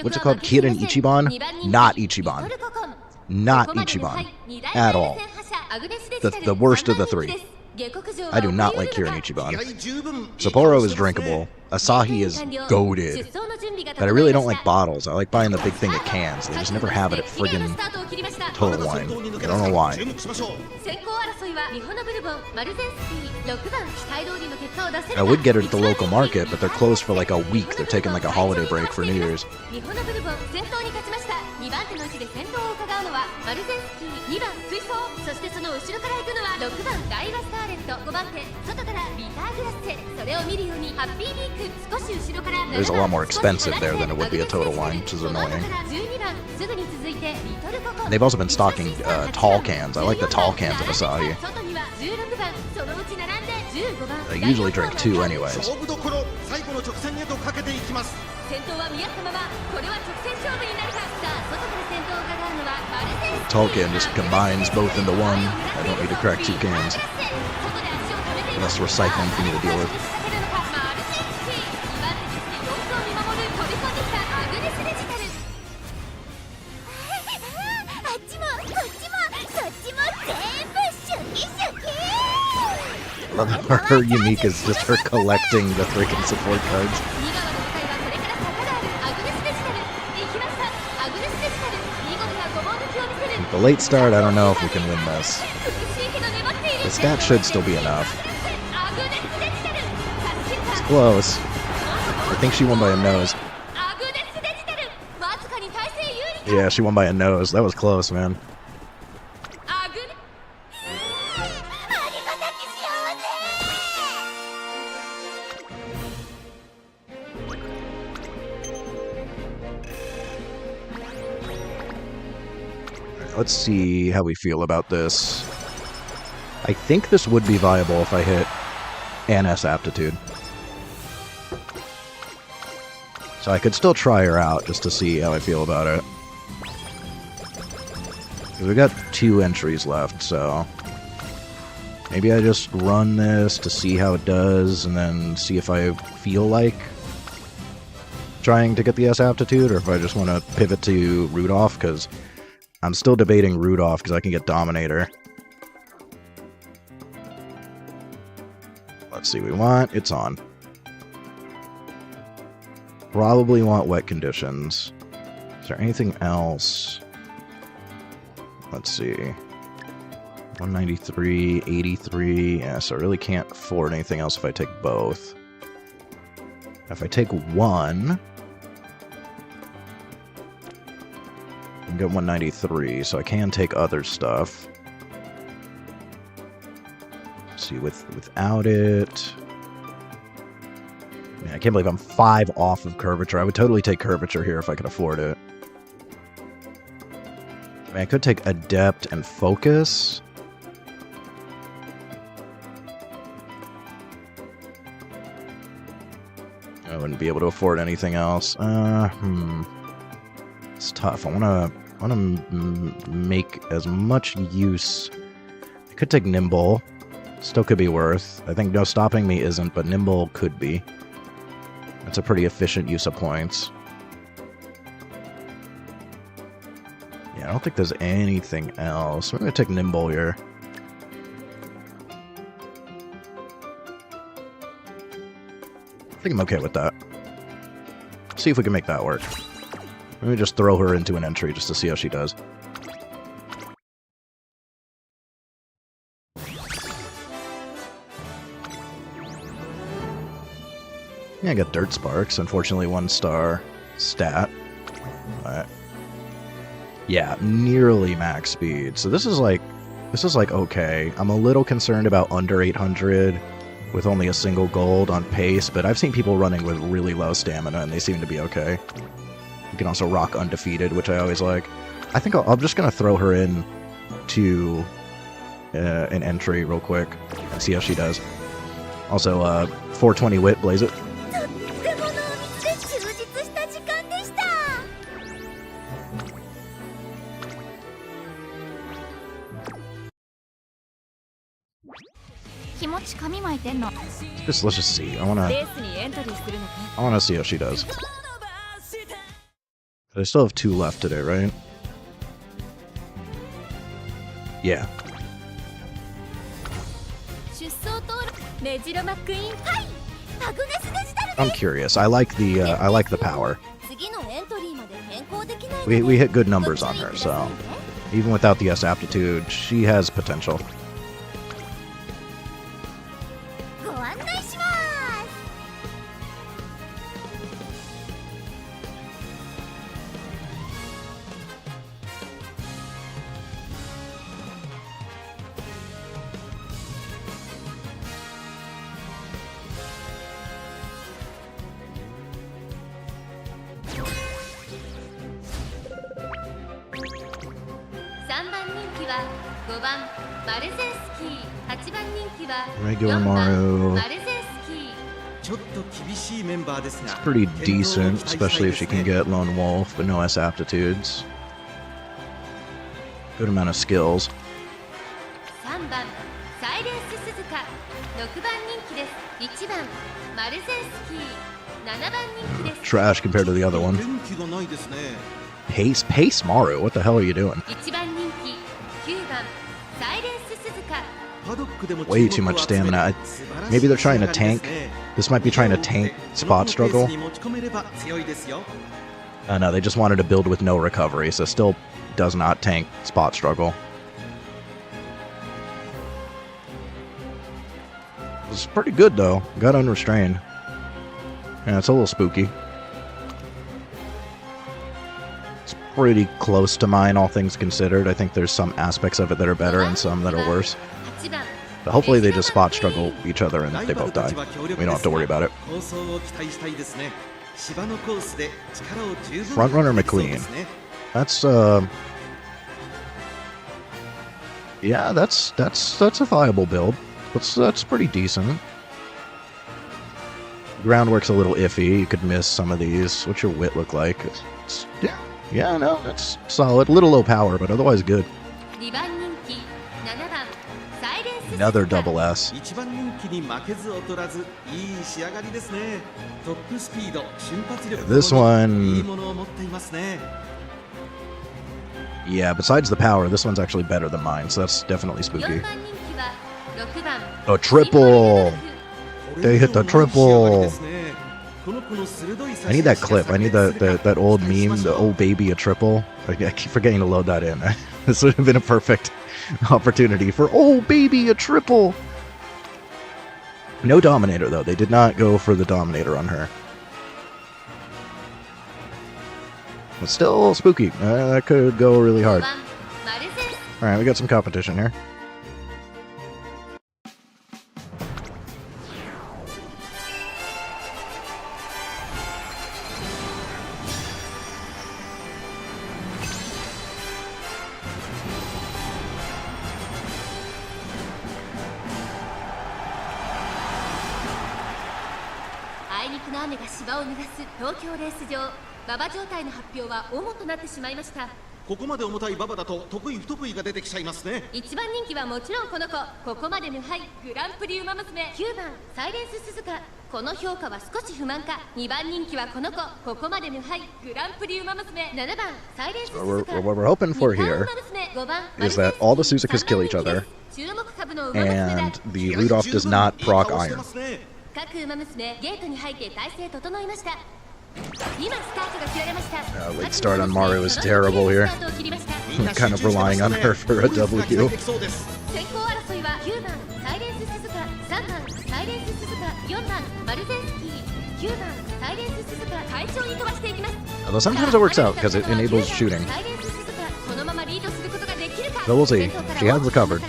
what's it called? Kirin Ichiban? Not Ichiban. Not Ichiban. At all. The worst of the three. I do not like Kirin Ichiban. Sapporo is drinkable. Asahi is goated. But I really don't like bottles. I like buying the big thing of cans. They just never have it at friggin' Total Wine. I don't know why. I would get it at the local market, but they're closed for like a week. They're taking like a holiday break for New Year's. 2番手の位置で先頭を伺うのはマルゼンスキー、2番水槽、そしてその後ろから行くのは6番ダイワスターレット、5番手外からビターグラッセ、それを見るようにハッピーリーク、少し後ろから There's a lot more expensive there than it would be a Total Wine, which is annoying. 12番すぐに続いてリトルココ。 They've also been stocking tall cans. I like the tall cans of Asahi. 外には16番、そのうち並んで15番。 I usually drink 2 anyways. 勝負どころ、最後の直線へとかけていきます。先頭は見合ったまま、これは直線勝負になるか。さあ、外から先頭を伺うのはマルゼンスキー。 Tall can just combines both into one. I don't need to crack 2 cans. Less recycling for me to deal with. あっちもこっちもそっちも全部シュキシュキ Love how her unique is just her collecting the freaking support cards. The late start, I don't know if we can win this. The stat should still be enough. It's close. I think she won by a nose. Yeah, she won by a nose. That was close, man. Let's see how we feel about this. I think this would be viable if I hit an S aptitude. So I could still try her out just to see how I feel about it. Because we got 2 entries left, so maybe I just run this to see how it does and then see if I feel like trying to get the S aptitude or if I just want to pivot to Rudolph, because I'm still debating Rudolph because I can get Dominator. Let's see, we want, it's on. Probably want wet conditions. Is there anything else? Let's see. 193, 83. Yeah, so I really can't afford anything else if I take both. If I take one, I can get 193, so I can take other stuff. Let's see, without it... Man, I can't believe I'm 5 off of Curvature. I would totally take Curvature here if I could afford it. I mean, I could take Adept and Focus. I wouldn't be able to afford anything else. It's tough. I wanna make as much use. I could take Nimble. Still could be worth. I think no stopping me isn't, but Nimble could be. That's a pretty efficient use of points. Yeah, I don't think there's anything else. I'm gonna take Nimble here. I think I'm okay with that. See if we can make that work. Let me just throw her into an entry just to see how she does. Yeah, I got Dirt Sparks. Unfortunately, 1-star stat. But yeah, nearly max speed. So this is like okay. I'm a little concerned about under 800 with only a single gold on pace, but I've seen people running with really low stamina and they seem to be okay. You can also rock undefeated, which I always like. I think I'm just gonna throw her in to an entry real quick and see how she does. Also, 420 wit, blaze it. Let's just see. I wanna see how she does. I still have 2 left today, right? Yeah. I'm curious. I like the power. We hit good numbers on her, so even without the S aptitude, she has potential. Regular Maru. It's pretty decent, especially if she can get Lone Wolf, but no S aptitudes. Good amount of skills. Trash compared to the other one. Pace Maru, what the hell are you doing? Way too much stamina. Maybe they're trying to tank. This might be trying to tank spot struggle. No, they just wanted to build with no recovery, so still does not tank spot struggle. It's pretty good though. Got unrestrained. Yeah, it's a little spooky. It's pretty close to mine, all things considered. I think there's some aspects of it that are better and some that are worse. But hopefully they just spot struggle each other and they both die. We don't have to worry about it. Frontrunner McQueen. That's Yeah, that's a viable build. That's pretty decent. Groundwork's a little iffy. You could miss some of these. What's your wit look like? Yeah, no, that's solid. A little low power, but otherwise good. 2番人気7番サイレンス Another double S. 1番人気に負けず劣らずいい仕上がりですね。トップスピード、瞬発力 This とも one- にいいものを持っていますね。 Yeah, besides the power, this one's actually better than mine, so that's definitely 4 spooky. 番人気は6番 A triple! They hit the triple! I need that clip. I need that old meme, the old baby a triple. I keep forgetting to load that in. This would have been a perfect opportunity for old baby a triple. No Dominator though. They did not go for the Dominator on her. But still spooky. That could go really 5 hard. 番マルゼン Alright, we got some competition here.「あいにくの雨が芝を濡らす東京レース場」「馬場状態の発表は主となってしまいました」ここまで重たい馬場だと得意不得意が出てきちゃいますね。 1番人気はもちろんこの子、ここまで無敗グランプリウマ娘9番サイレンス鈴鹿、この評価は少し不満か。2番人気はこの子、ここまで無敗グランプリウマ娘7番サイレンス鈴鹿、 What we're hoping for here is that all the Suzukas kill each other, 注目株の馬娘だ。 and the Rudolph does not proc iron. 各馬娘ゲートに入って体勢整いました。今スタートが切られました。 Late start on Maru is terrible here. I'm kind of relying on her for a W. 先行争いは9番サイレンス鈴鹿、3番サイレンス鈴鹿、4番マルゼンスキー、9番サイレンス鈴鹿、快調に飛ばしていきます。 Although sometimes it works out because it enables shooting. サイレンス鈴鹿、このままリードすることができるか。 So we'll see. She has recovered.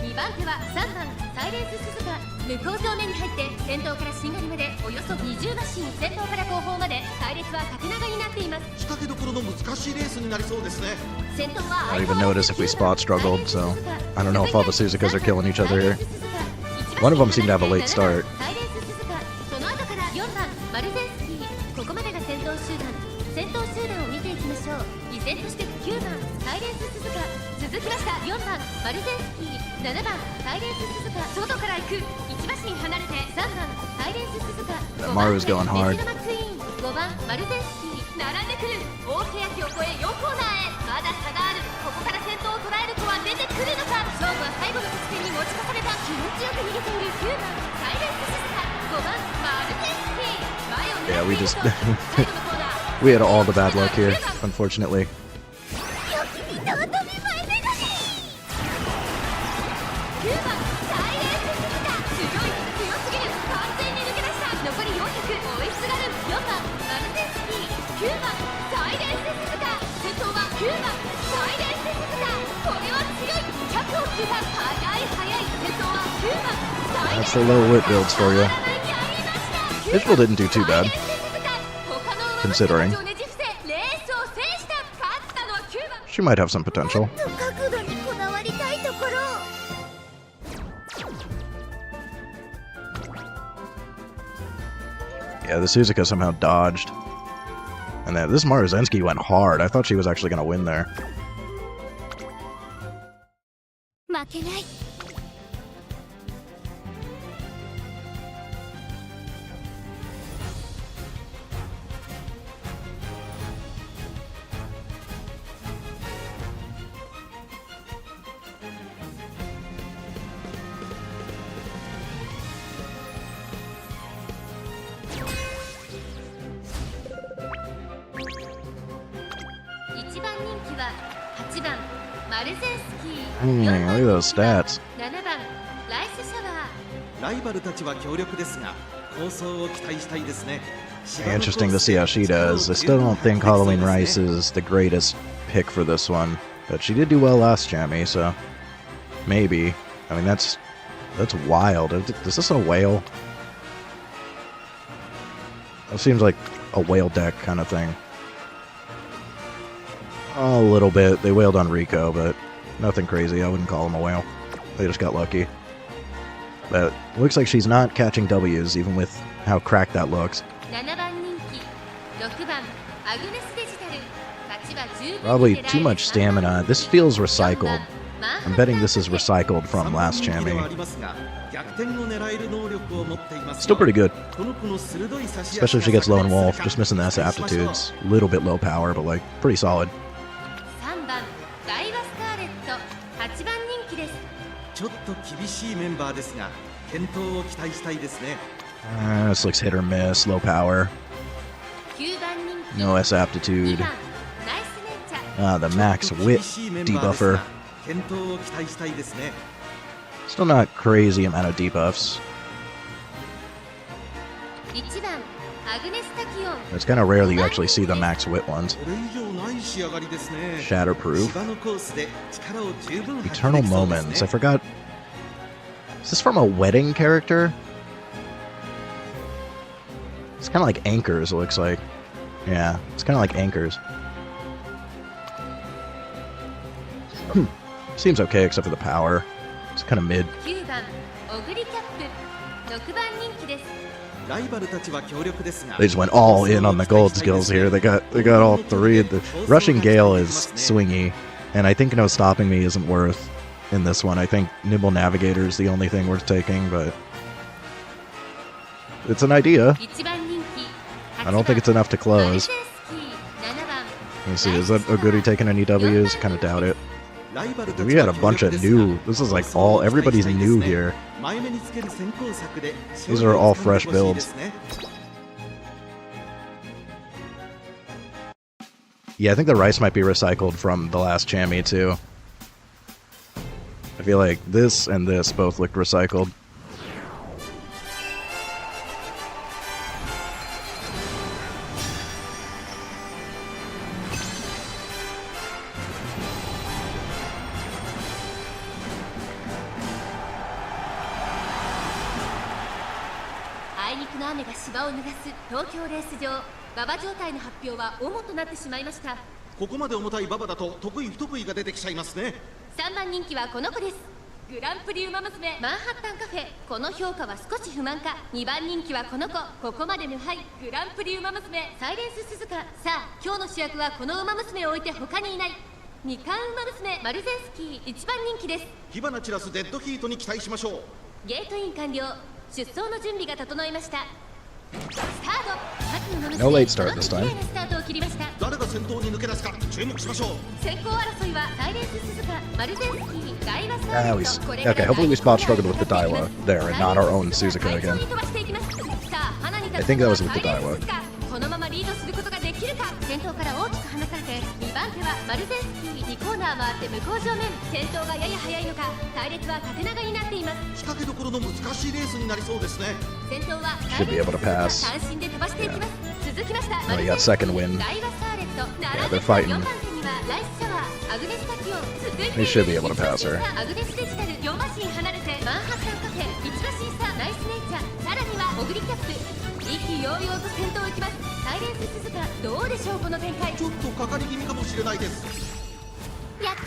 2番手は3番サイレンス鈴鹿、向こう正面に入って先頭からしんがりまでおよそ20馬身、先頭から後方まで隊列は縦長になっています。仕掛けどころの難しいレースになりそうですね。 先頭は I don't even notice if we spot struggled, so I don't know if all the Suzukas are killing each other here. One of them seemed to have a late start. その後から4番マルゼンスキー、ここまでが先頭集団。先頭集団を見ていきましょう。依然として9番サイレンス鈴鹿、続きました4番マルゼンスキー、7番サイレンス鈴鹿、外から行く1馬身離れて3番サイレンス鈴鹿、 Maru's going hard. 5番マルゼンスキー、並んでくる。大欅を越え4コーナーへ、まだ差がある。ここから先頭を捉える子は出てくるのか。勝負は最後の直線に持ち越された。気持ちよく逃げている9番サイレンス鈴鹿、5番マルゼンスキー、前を Yeah, 狙 we っている just と最後のコーナー we had all the bad luck here, unfortunately. 9番サイレンス鈴鹿、強すぎる、完全に抜け出した。残り400、追いすがる4番マルゼンスキー、9番サイレンス鈴鹿、先頭は9番サイレンス鈴鹿、これは強い。200を切った。速い先頭は9番サイレン That's ス the low wit builds for you. Israel didn't do too bad, considering. She might have some potential. 角度にこだわりたいところ。 Yeah, the Suzuka somehow dodged. And then this Maruzensky went hard. I thought she was actually going to win there. 負けない。 1番人気は8番マルゼンスキー、 look at those stats. 7番ライスシャワー。ライバルたちは強力ですが、構想を期待したいですね。 Interesting to see how she does. I still don't think Halloween Rice is the greatest pick for this one, but she did do well last jammy, so maybe. I mean, that's wild. Is this a whale? It seems like a whale deck kind of thing. A little bit. They wailed on Rico, but Nothing crazy. I wouldn't call him a whale. They just got lucky. But it looks like she's not catching W's, even with how cracked that looks. 7番人気6番アグネスデジタル勝ちは十分 Probably too much stamina. This feels recycled. I'm betting this is recycled from last Chammy. Still pretty good. Especially if she gets Lone Wolf. Just missing the S aptitudes. A little bit low power, but like pretty solid. 3番ダイワスカーレット8番人気ですちょっと厳しいメンバーですが健闘を期待したいですね This looks hit or miss. Low power. 9番人気 No S 2 aptitude. 番ナイスネイチャー The max wit debuffer. 健闘を期待したいですね Still not crazy amount of debuffs. 1番アグネスタキオン It's kind of rare that you actually see the max wit ones. これ以上ない仕上がりですね Shatterproof. 芝のコースで力を十分発揮 Eternal できそうです Moments. ね I forgot. Is this from a wedding character? It's kind of like anchors, it looks like. Yeah, it's kind of like anchors. Seems okay except for the power. It's kind of mid. 9番オグリキャップ6番人気です ライバルたちは強力ですが They just went all in on the gold skills here. They got all three. The Rushing Gale is swingy, and I think no stopping me isn't worth in this one. I think Nimble Navigator is the only thing worth taking, but it's an idea. 1番人気 I don't think it's enough to マル close. ゼンスキー7番 Let me see, is that a goodie taking any W's? Kind of doubt it. We had a bunch of new. This is like all everybody's new here. These are all fresh builds. Yeah, I think the rice might be recycled from the last Chammy too. I feel like this and this both looked recycled. Scorpio ここまで重たいババだと得意不得意が出てきちゃいますね3番人気はこの子ですグランプリウマ娘マンハッタンカフェこの評価は少し不満か2番人気はこの子ここまで無敗グランプリウマ娘サイレンス鈴鹿さあ今日の主役はこのウマ娘を置いて他にいない2冠ウマ娘マルゼンスキー1番人気です火花散らすデッドヒートに期待しましょうゲートイン完了出走の準備が整いましたスタート No late start this time. スタートを切りました誰が先頭に抜け出すか注目しましょう先行争いはサイレンス鈴鹿マルゼンスキーダイワス Ah, okay, hopefully we spot struggled with the Daiwa there and not our own Suzuka again. I think that was with the Daiwa. このままリードすることができるか先頭から大きく離されて2番手はマルゼンスキー2コーナー回って向こう正面先頭がやや速いのか隊列は縦長になっています仕掛けどころの難しいレースになりそうですね先頭は Should be able to pass. 単身で飛ばしていきます続きました Oh, you got second win. ダイワスカーレット Yeah, they're fighting. 4番手にはライスシャワーアグネスタキオン続いて They should be able to pass her. アグネスデジタル4馬身離れてマンハッタンカフェ1馬身差ナイスネイチャーさらにはオグリキャップ意気揚々と先頭を行きますサイレンス鈴鹿どうでしょうこの展開ちょっとかかり気味かもしれないです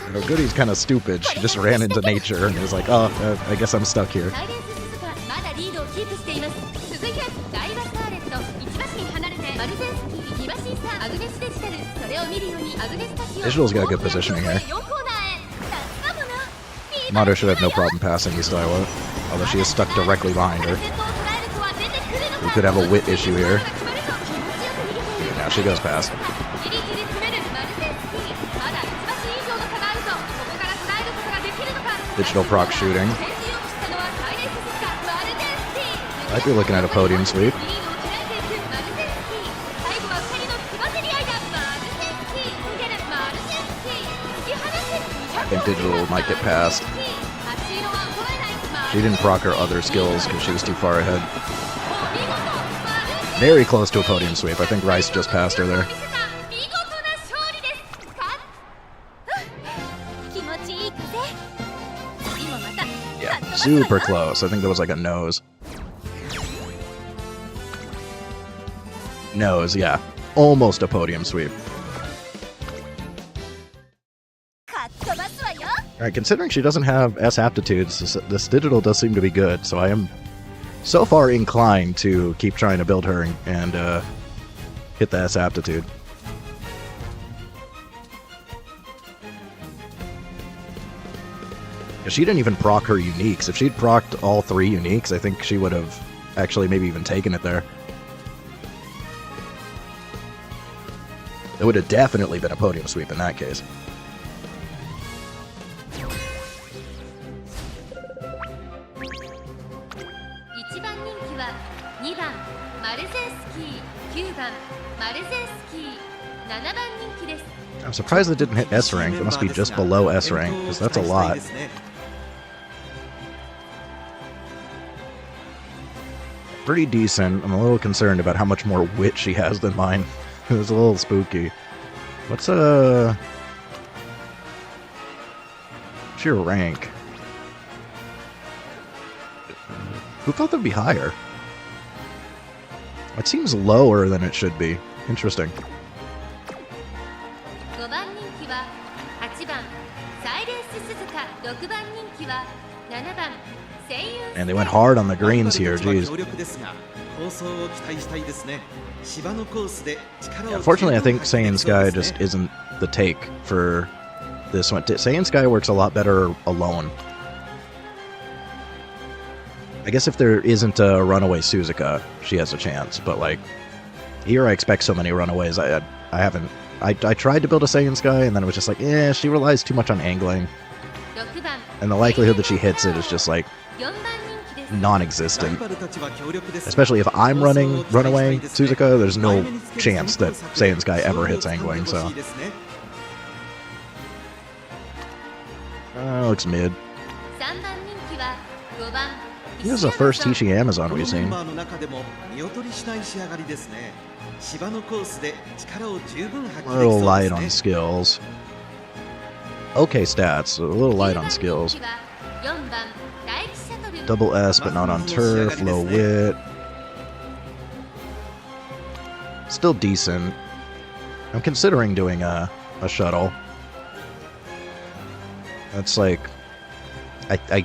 You know, Goody's kind of stupid. She just ran into nature and was like, oh, I guess I'm stuck here. サイレンス鈴鹿まだリードをキープしています続いてダイワスカーレット1馬身離れてマルゼンスキー2馬身差アグネスデジタルそれを見るようにアグネスタキオン Visual's got good positioning here. 4コーナーへ夏かもな Mato should have no problem passing this Daiwa, although she is stuck directly behind her. We could have a wit issue here. Now she goes past. Digital proc shooting. Might be looking at a podium sweep. I think Digital might get past. She didn't proc her other skills because she was too far ahead. Very close to a podium sweep. I think Rice just passed her there. Yeah, super close. I think there was like a nose. Nose, yeah. Almost a podium sweep. Alright, considering she doesn't have S aptitudes, this digital does seem to be good, so I am so far inclined to keep trying to build her and hit the S aptitude. She didn't even proc her uniques. If she'd procced all 3 uniques, I think she would have actually maybe even taken it there. It would have definitely been a podium sweep in that case. I'm surprised it didn't hit S rank. It must be just below S rank, because that's a lot. Pretty decent. I'm a little concerned about how much more wit she has than mine. It was a little spooky. What's your rank? Who thought that'd be higher? It seems lower than it should be. Interesting. And they went hard on the greens here, jeez. Yeah, unfortunately, I think Saiyan Sky just isn't the take for this one. Saiyan Sky works a lot better alone. I guess if there isn't a runaway Suzuka, she has a chance, but like, here I expect so many runaways. I haven't. I tried to build a Saiyan Sky, and then it was just like, she relies too much on angling. And the likelihood that she hits it is just like non-existent. Especially if I'm running runaway Suzuka, there's no chance that Saiyan Sky ever hits angling, so. Looks mid. He was the first Hishi Amazon we've seen. A little light on skills. Okay stats, a little light on skills. Double S, but not on turf, low wit. Still decent. I'm considering doing a shuttle. That's like... I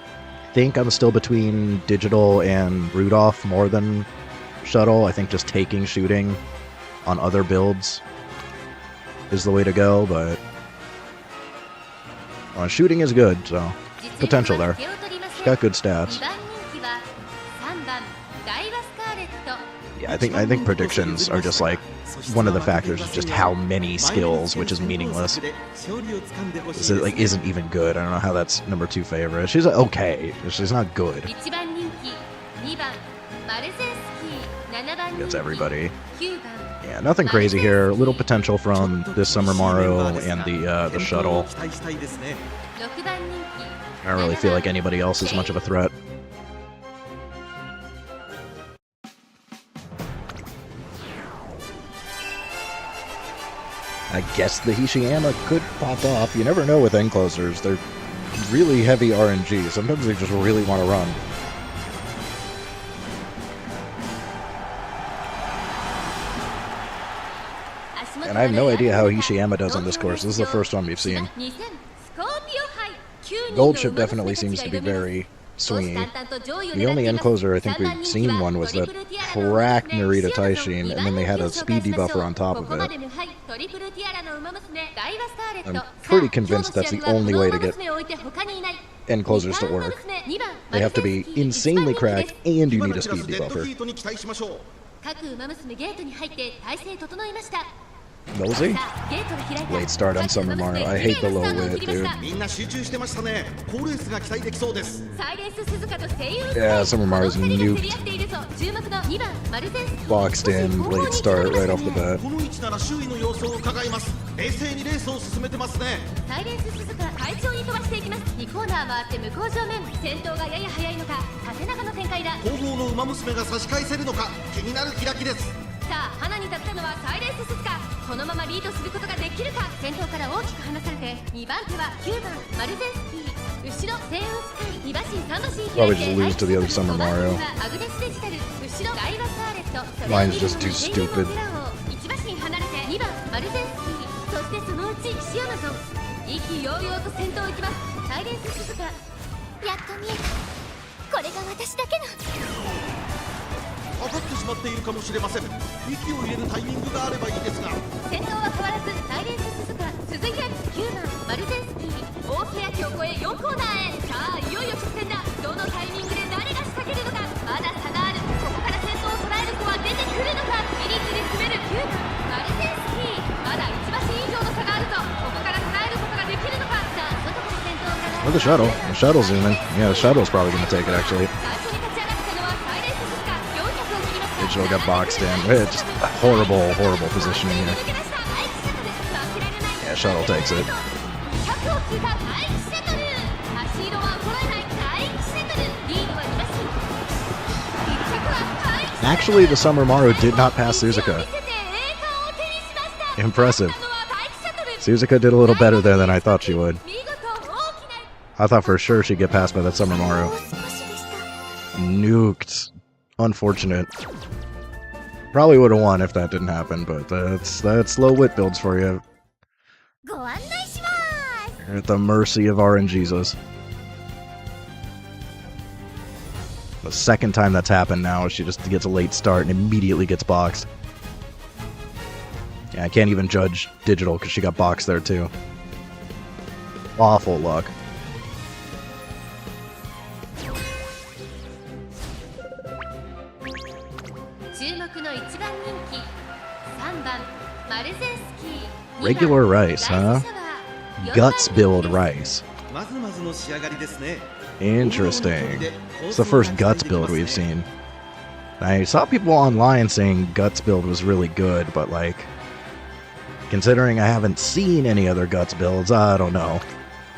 think I'm still between digital and Rudolph more than shuttle. I think just taking shooting on other builds is the way to go, but... shooting is good, so potential there. She's got good stats. Yeah, I think predictions are just like one of the factors is just how many skills, which is meaningless. This is, like, isn't even good. I don't know how that's number 2 favorite. She's okay. She's not good. Gets everybody. Yeah, nothing crazy here. Little potential from this Summer Mario and the shuttle. I don't really feel like anybody else is much of a threat. I guess the Hishiyama could pop off. You never know with enclosers. They're really heavy RNG. Sometimes they just really want to run. And I have no idea how Hishiyama does on this course. This is the first one we've seen. Gold Ship definitely seems to be very swingy. The only encloser I think we've seen one was that cracked Narita Taishin, and then they had a speed debuffer on top of it. I'm pretty convinced that's the only way to get enclosers to work. They have to be insanely cracked, and you need a speed debuffer. Nosy? Late start on Summer Mario. I hate the low wit, dude. Yeah, Summer Mario's nuked. Boxed in, late start right off the bat. Probably just lose to the other Summer Mario. Mine's just too stupid. が見えた。これが私だけの。当たってしまっているかもしれません。息を入れるタイミングがあればいいですが。先頭は変わらずサイレンス鈴鹿。続いて9番マルゼンスキー。大欅を越え4コーナーへ。さあいよいよ直線だ。どのタイミングで誰が仕掛けるのか。まだ差がある。ここから先頭を捉える子は出てくるのか。ギリギリ詰める9番マルゼンスキー。まだ1馬身以上の差があるぞ。ここから捉えることができるのか。さあ外から先頭をから。 Look at the shuttle. The shuttle's zooming. Yeah, the shuttle's probably going to take it, actually. 最初に立ち上がったのはサイレンス鈴鹿。400を切りました。 Digital got boxed in. Just horrible, horrible positioning here. Yeah, shuttle takes it. Actually, the Summer Maru did not pass Suzuka. Impressive. Suzuka did a little better there than I thought she would. I thought for sure she'd get passed by that Summer Maru. Nuked. Unfortunate. Probably would have won if that didn't happen, but that's low wit builds for you. You're at the mercy of RNGesus. The second time that's happened now, she just gets a late start and immediately gets boxed. Yeah, I can't even judge Digital because she got boxed there too. Awful luck. Regular rice, huh? Guts build rice. Interesting. It's the first Guts build we've seen. I saw people online saying Guts build was really good, but like, considering I haven't seen any other Guts builds, I don't know.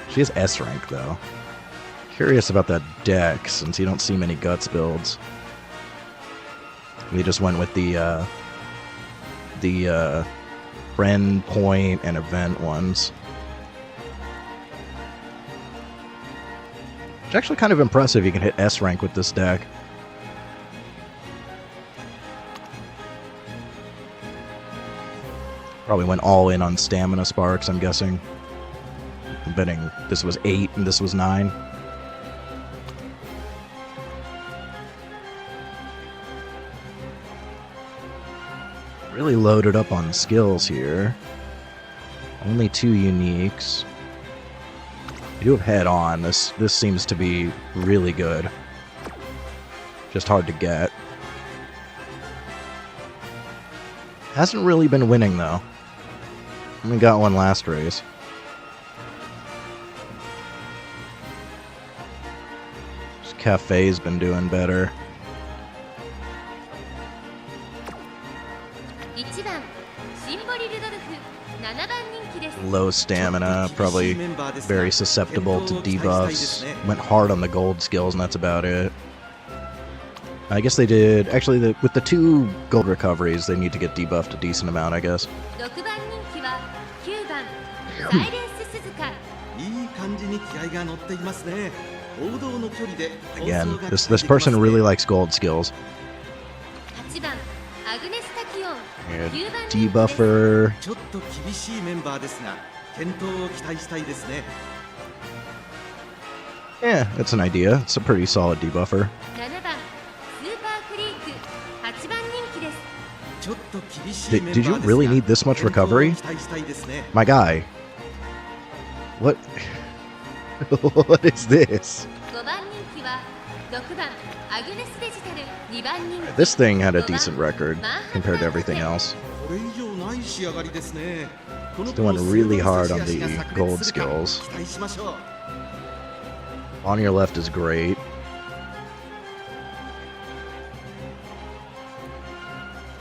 She has S rank though. Curious about that deck, since you don't see many Guts builds. We just went with the friend, point, and event ones. It's actually kind of impressive you can hit S rank with this deck. Probably went all in on stamina sparks, I'm guessing. I'm betting this was 8 and this was 9. Really loaded up on skills here. Only 2 uniques. You do have head on. This seems to be really good. Just hard to get. Hasn't really been winning though. Only got one last race. This cafe's been doing better. Low stamina, probably very susceptible to debuffs. Went hard on the gold skills, and that's about it. I guess they did. Actually, with the 2 gold recoveries, they need to get debuffed a decent amount, I guess. Again, this person really likes gold skills. Yeah, debuffer. Yeah, that's an idea. It's a pretty solid debuffer. Did you really need this much recovery? My guy. What? What is this? This thing had a decent record compared to everything else. It's doing really hard on the gold skills. On your left is great.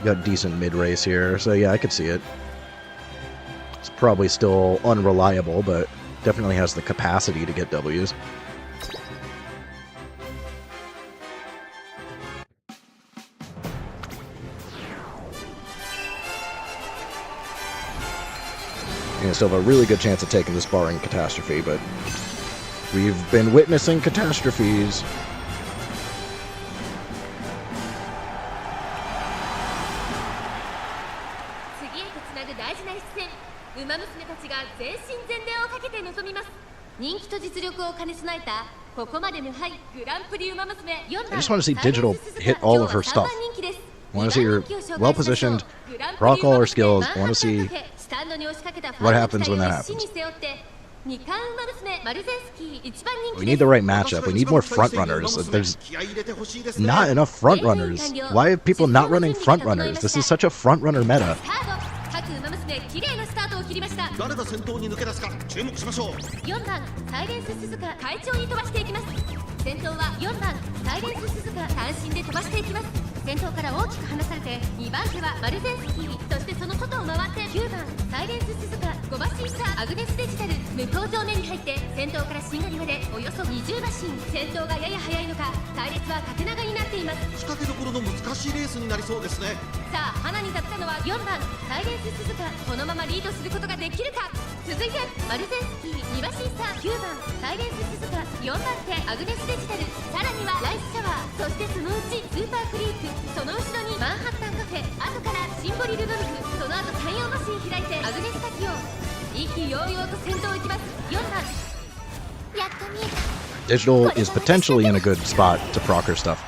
Got decent mid-race here, so yeah, I could see it. It's probably still unreliable, but definitely has the capacity to get W's. You still have a really good chance of taking this barring catastrophe, but we've been witnessing catastrophes. ここまで無敗グランプリウマ娘4番 I just want to see Digital hit all of her stuff. I want to see her well positioned, proc all her skills. I want to see what happens when that happens. We need the right matchup. We need more front runners. There's not enough front runners. Why are people not running front runners? This is such a front runner meta. 誰が先頭に抜け出すか注目しましょう。4番サイレンス鈴鹿快調に飛ばしていきます。先頭は4番サイレンス鈴鹿単身で飛ばしていきます。先頭から大きく離されて2番手はマルゼンスキー、そしてその外を回って9番サイレンス鈴鹿5馬身差アグネスデジタル向こう上面に入って先頭からしんがりまでおよそ20馬身、先頭がやや速いのか隊列は縦長になっています。仕掛けどころの難しいレースになりそうですね。さあ花に立ったのは4番サイレンス鈴鹿、このままリードすることができるか。続いてマルゼンスキー2馬身差9番サイレンス鈴鹿4番手アグネスデジタル、さらにはライスシャワー、そしてそのうちスーパークリーク、その後ろにマンハッタンカフェ、後からシンボリルドルフ、その後34馬身開いてアグネスタキオン、意気揚々と先頭を行きます。4番やっと見えた。 Digital is potentially in a good spot to proc her stuff.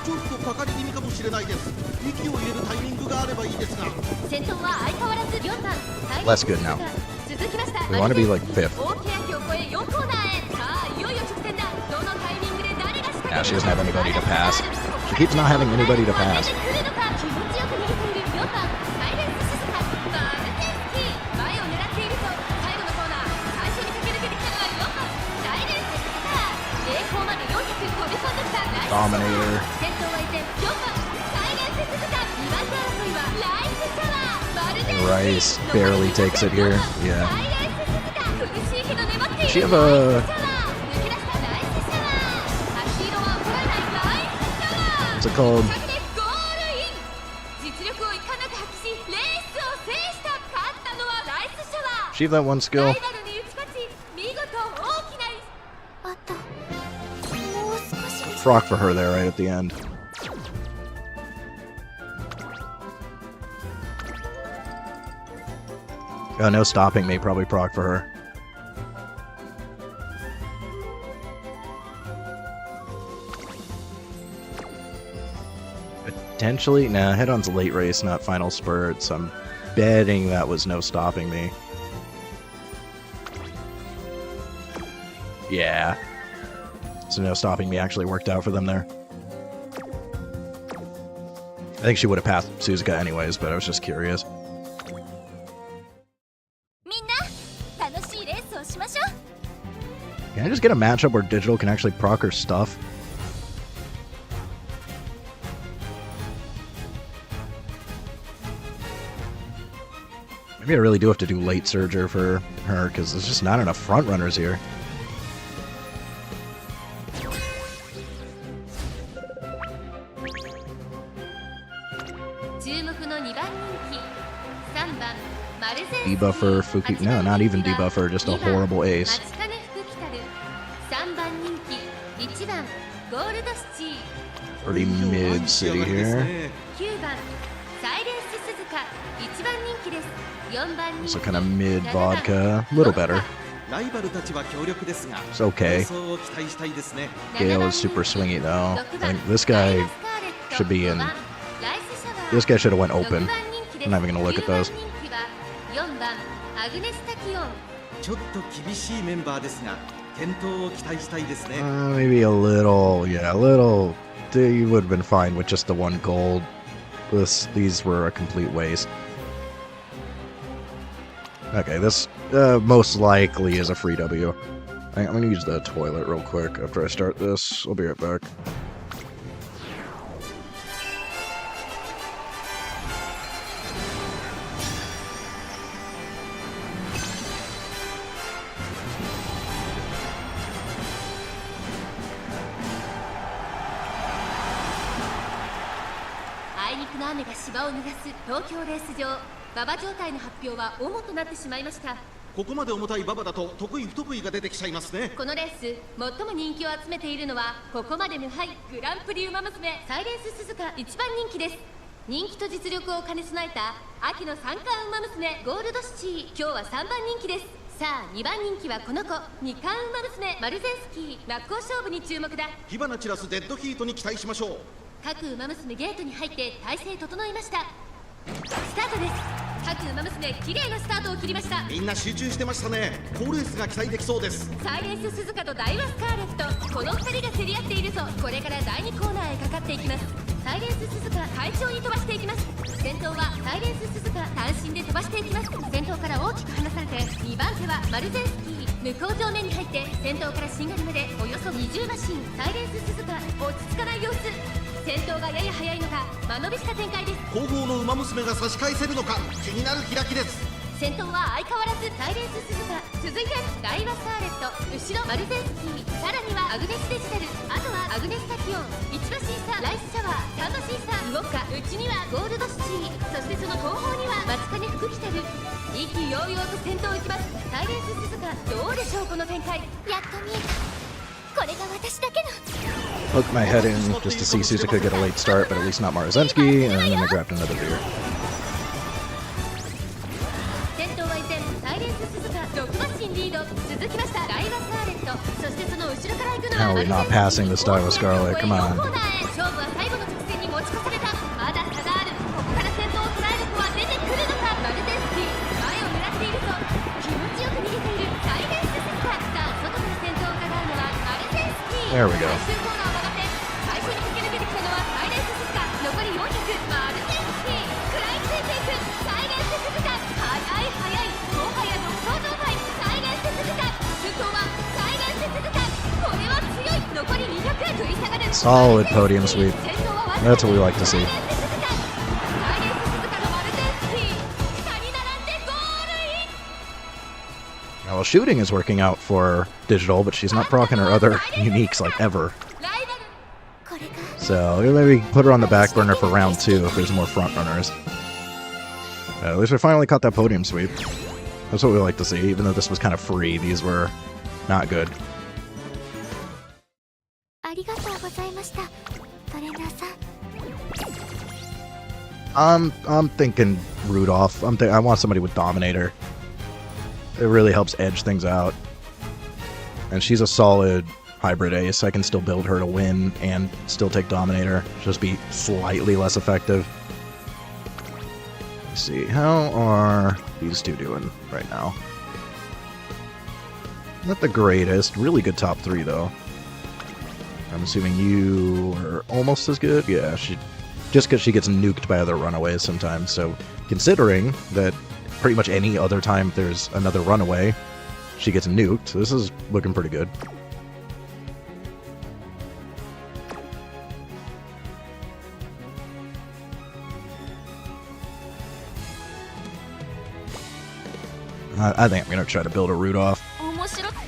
ちょっとかかり気味かもしれないです。息を入れるタイミングがあればいいですが。先頭は相変わらず4番 Less good now. 続きました。 We want to be like fifth. 大欅を越え4コーナーへ。さあいよいよ直線だ。どのタイミングで誰が仕掛ける Now she doesn't have anybody to pass. She keeps not having anybody to pass. 気持ちよく逃げている4番サイレンス鈴鹿バルテンスキー、前を狙っていると最後のコーナー最初に駆け抜けてきたのは4番サイレンス鈴鹿、栄光まで400飛び込んできたライスシャワー。 Dominator. 先頭はいて4番サイレンス鈴鹿、2番手争いはライスシャワー、バルテンスキー Rice barely takes it here. Yeah. サイレンス鈴鹿、苦しいけど粘っている She have a 抜け出したライスシャワー、足色は怒らないライスシャワー。 what's it called? ゴールイン、実力をいかなく発揮しレースを制した。勝ったのはライスシャワー。 Achieve that one ラ skill. イバルに打ち勝ち見事大きなあともう少しです。 Proc for her there right at the end. No stopping me, probably proc for her. Potentially? Nah, head-on's late race, not final spurt, so I'm betting that was no stopping me. Yeah. So no stopping me actually worked out for them there. I think she would have passed Suzuka anyways, but I was just curious. みんな楽しいレースをしましょう。 Can I just get a matchup where Digital can actually proc her stuff? Maybe I really do have to do late surger for her, because there's just not enough front runners here. Debuffer, Fuki. No, not even debuffer, just a horrible ace. Pretty mid city here. So kind of mid vodka. A little better. It's okay. Gale is super swingy though. I think this guy should be in. This guy should have went open. I'm not even gonna look at those. Maybe a little, yeah, a little. You would have been fine with just the one gold. These were a complete waste. Okay, this most likely is a free W. I'm gonna use the toilet real quick after I start this. I'll be right back. 人気と実力を兼ね備えた秋の三冠馬娘ゴールドシチー。今日は3番人気です。さあ2番人気はこの子、二冠馬娘マルゼンスキー。真っ向勝負に注目だ。火花散らすデッドヒートに期待しましょう。各馬娘ゲートに入って体勢整いました。スタートです。各馬娘綺麗なスタートを切りました。みんな集中してましたね。好レースが期待できそうです。サイレンス鈴鹿とダイワスカーレット、この2人が競り合っているぞ。これから第2コーナーへかかっていきます。サイレンス鈴鹿快調に飛ばしていきます。先頭はサイレンス鈴鹿単身で飛ばしていきます。先頭から大きく離されて2番手はマルゼンスキー。向こう正面に入って先頭からしんがりまでおよそ20馬身。サイレンス鈴鹿落ち着かない様子。先頭がやや速いのか間延びした展開です。後方の馬娘が差し返せるのか気になる開きです。先頭は相変わらずサイレンス鈴鹿。続いてダイワスカーレット、後ろマルゼンスキー、さらにはアグネスデジタル、あとはアグネスタキオン、1馬審査ライスシャワー、3馬審査ウォッカ、うちにはゴールドシチー、そしてその後方にはマチカネフクキテル。意気揚々と先頭を行きます。サイレンス鈴鹿、どうでしょうこの展開。やっと見えた。これが私だけの。 Hooked my head in just to see Suzuka get a late start, but at least not Maruzensky, and then I grabbed another beer. 先頭は依然サイレンス鈴鹿6馬身リード。続きましたダイワスカーレット、そしてその後ろから行くの How は are we not passing this Daiwa Scarlet? Come on. コーナーへ。勝負は最後の直線に持ち越された。まだ差がある。ここから先頭を捉える子は出てくるのか。マルゼンスキー前を狙っているぞ。気持ちよく逃げているサイレンス鈴鹿。さあ外から先頭を伺うのはマルゼンスキー。 There we go. 最終コーナーを曲がって最初に駆け抜けてきたのはサイレンス鈴鹿。残り400、マルゼンスキー食らいついていくサイレンス鈴鹿。速い速い、もはや独走状態。サイレンス鈴鹿、先頭はサイレンス鈴鹿。これは強い。残り200、食い下がる Solid podium sweep. 先頭は That's what we like to see. サイレンス鈴鹿、サイレンス鈴鹿のマルゼンスキー2人並んでゴールイン。 Well, shooting is working out for Digital, but she's not proccing her other uniques like ever. ライバル So maybe put her on the back burner for round 2 if there's more front runners. At least we finally caught that podium sweep. That's what we like to see, even though this was kind of free. These were not good. ありがとうございました、トレーナーさん。I'm thinking Rudolph. I want somebody with Dominator. It really helps edge things out. And she's a solid hybrid ace. I can still build her to win and still take Dominator. Just be slightly less effective. Let's see. How are these two doing right now? Not the greatest. Really good top 3 though. I'm assuming you are almost as good. Yeah, just because she gets nuked by other runaways sometimes. So considering that pretty much any other time there's another runaway, she gets nuked, this is looking pretty good. I think I'm going to try to build a Rudolph. 面白く。はい、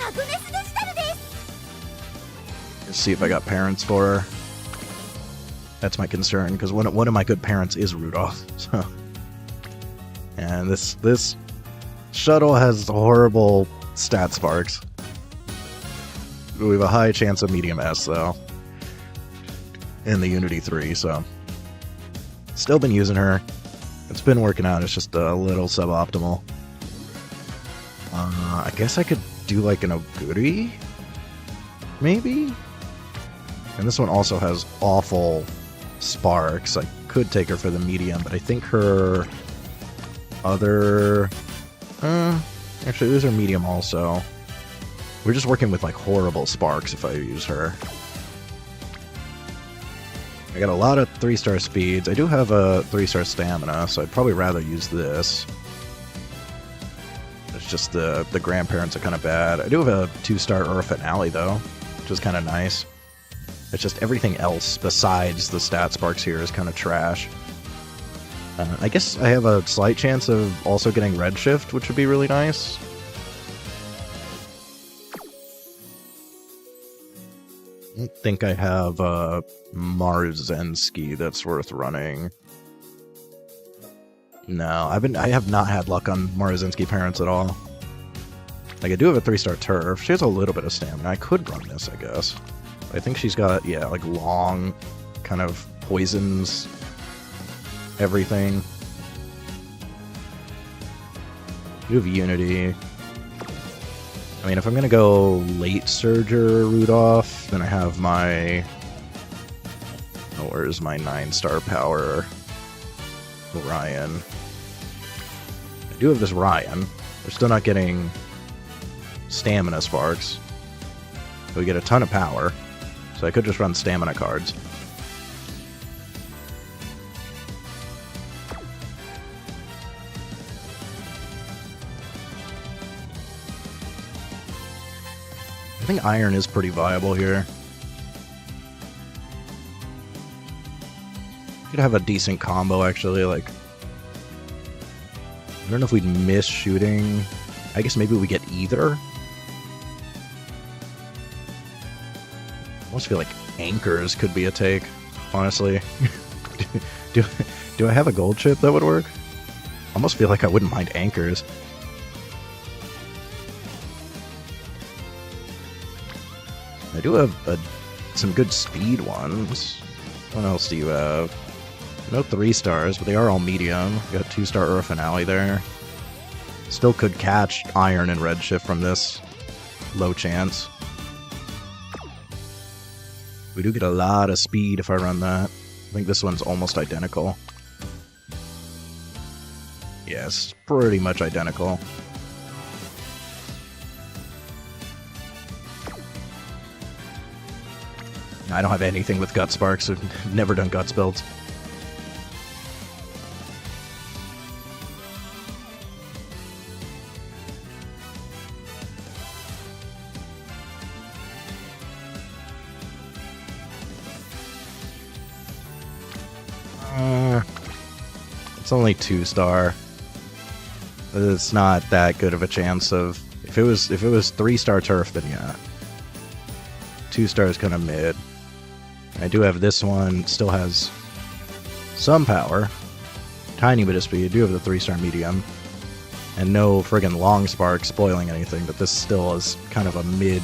アグネスデジタルです。 See if I got parents for her. That's my concern, because one of my good parents is Rudolph. So, and this shuttle has horrible stat sparks. We have a high chance of medium S though in the Unity 3, so still been using her. It's been working out. It's just a little suboptimal. I guess I could do like an Oguri, maybe. And this one also has awful sparks. I could take her for the medium, but I think her other... actually, these are medium also. We're just working with, like, horrible sparks if I use her. I got a lot of 3-star speeds. I do have a 3-star stamina, so I'd probably rather use this. It's just the grandparents are kind of bad. I do have a 2-star Ur Finale, though, which is kind of nice. It's just everything else besides the stat sparks here is kind of trash. I guess I have a slight chance of also getting Redshift, which would be really nice. I don't think I have Maruzensky that's worth running. No, I have not had luck on Maruzensky parents at all. Like, I do have a 3-star turf. She has a little bit of stamina. I could run this, I guess. I think she's got, yeah, like long kind of poisons everything. You have Unity. I mean, if I'm gonna go late Surger Rudolph, then I have my... Oh, where's my 9-star power? Ryan. I do have this Ryan. We're still not getting stamina sparks. But we get a ton of power. So I could just run stamina cards. I think Iron is pretty viable here. Could have a decent combo, actually. Like, I don't know if we'd miss shooting. I guess maybe we get either. I almost feel like anchors could be a take, honestly. do I have a gold chip that would work? I almost feel like I wouldn't mind anchors. I do have some good speed ones. What else do you have? No 3-stars, but they are all medium. You got 2-star Earth Finale there. Still could catch Iron and Redshift from this. Low chance. We do get a lot of speed if I run that. I think this one's almost identical. Yes, pretty much identical. I don't have anything with Gut Sparks. I've never done Guts builds. It's only 2-star. It's not that good of a chance of... If it was 3-star turf, then yeah. 2-star is kind of mid. I do have this one, still has some power. Tiny bit of speed. I do have the 3-star medium. And no friggin' long spark spoiling anything, but this still is kind of a mid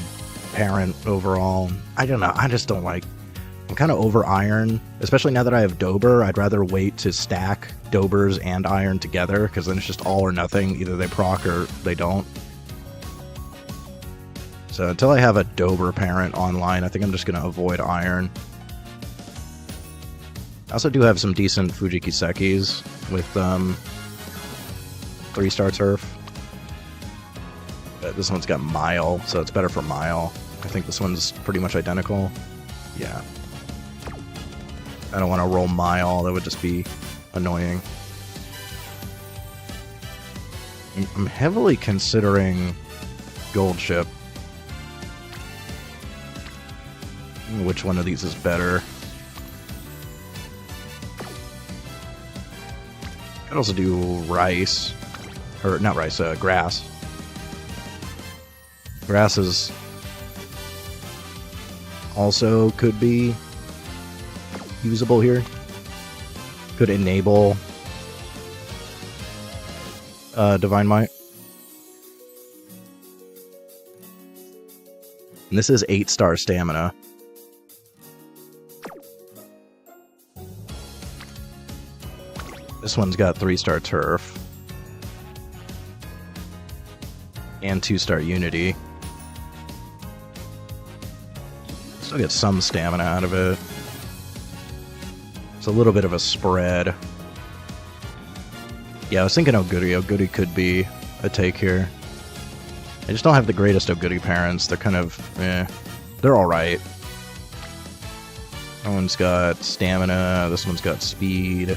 parent overall. I don't know, I just don't like... I'm kind of over Iron, especially now that I have Dober. I'd rather wait to stack Dobers and Iron together, because then it's just all or nothing. Either they proc or they don't. So until I have a Dober parent online, I think I'm just going to avoid Iron. I also do have some decent Fujikisekis with 3-star turf. But this one's got Mile, so it's better for Mile. I think this one's pretty much identical. Yeah. I don't want to roll Mile, that would just be annoying. I'm heavily considering Gold Ship. Which one of these is better? I'd also do rice. Or, not rice, grass. Grass is also could be usable here. Could enable Divine Might. And this is 8-star stamina. This one's got 3-star turf. And 2-star Unity. Still get some stamina out of it. It's a little bit of a spread. Yeah, I was thinking Oguri. Oguri could be a take here. I just don't have the greatest Oguri parents. They're kind of, they're alright. That one's got stamina. This one's got speed.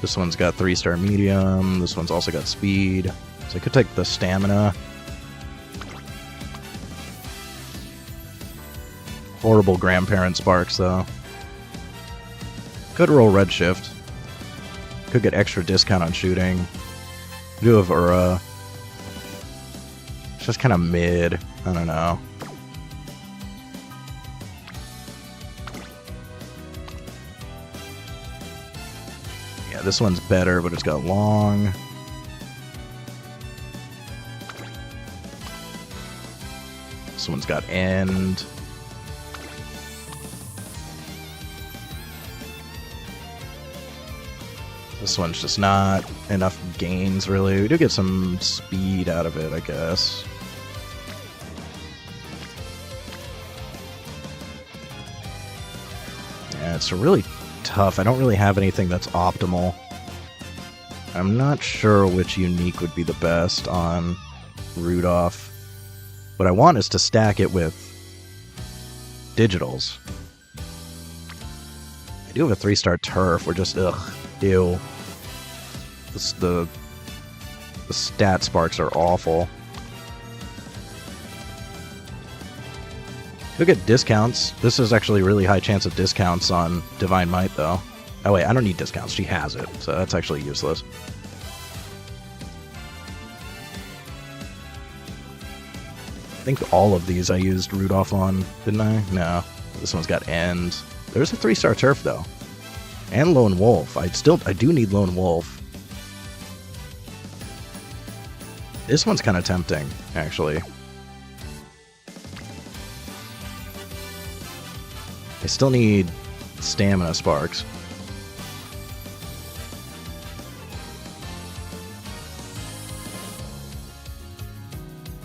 This one's got 3-star medium. This one's also got speed. So I could take the stamina. Horrible grandparent sparks, though. Could roll Redshift. Could get extra discount on shooting. Do have Ura. It's just kind of mid. I don't know. Yeah, this one's better, but it's got long. This one's got end. This one's just not enough gains, really. We do get some speed out of it, I guess. Yeah, it's really tough. I don't really have anything that's optimal. I'm not sure which unique would be the best on Rudolph. What I want is to stack it with digitals. I do have a 3-star turf. We're just, ugh, ew. The stat sparks are awful. You'll get discounts. This is actually a really high chance of discounts on Divine Might, though. Oh wait, I don't need discounts. She has it, so that's actually useless. I think all of these I used Rudolph on, didn't I? No. This one's got end. There's a 3-star turf, though. And Lone Wolf. I do need Lone Wolf. This one's kind of tempting, actually. I still need stamina sparks.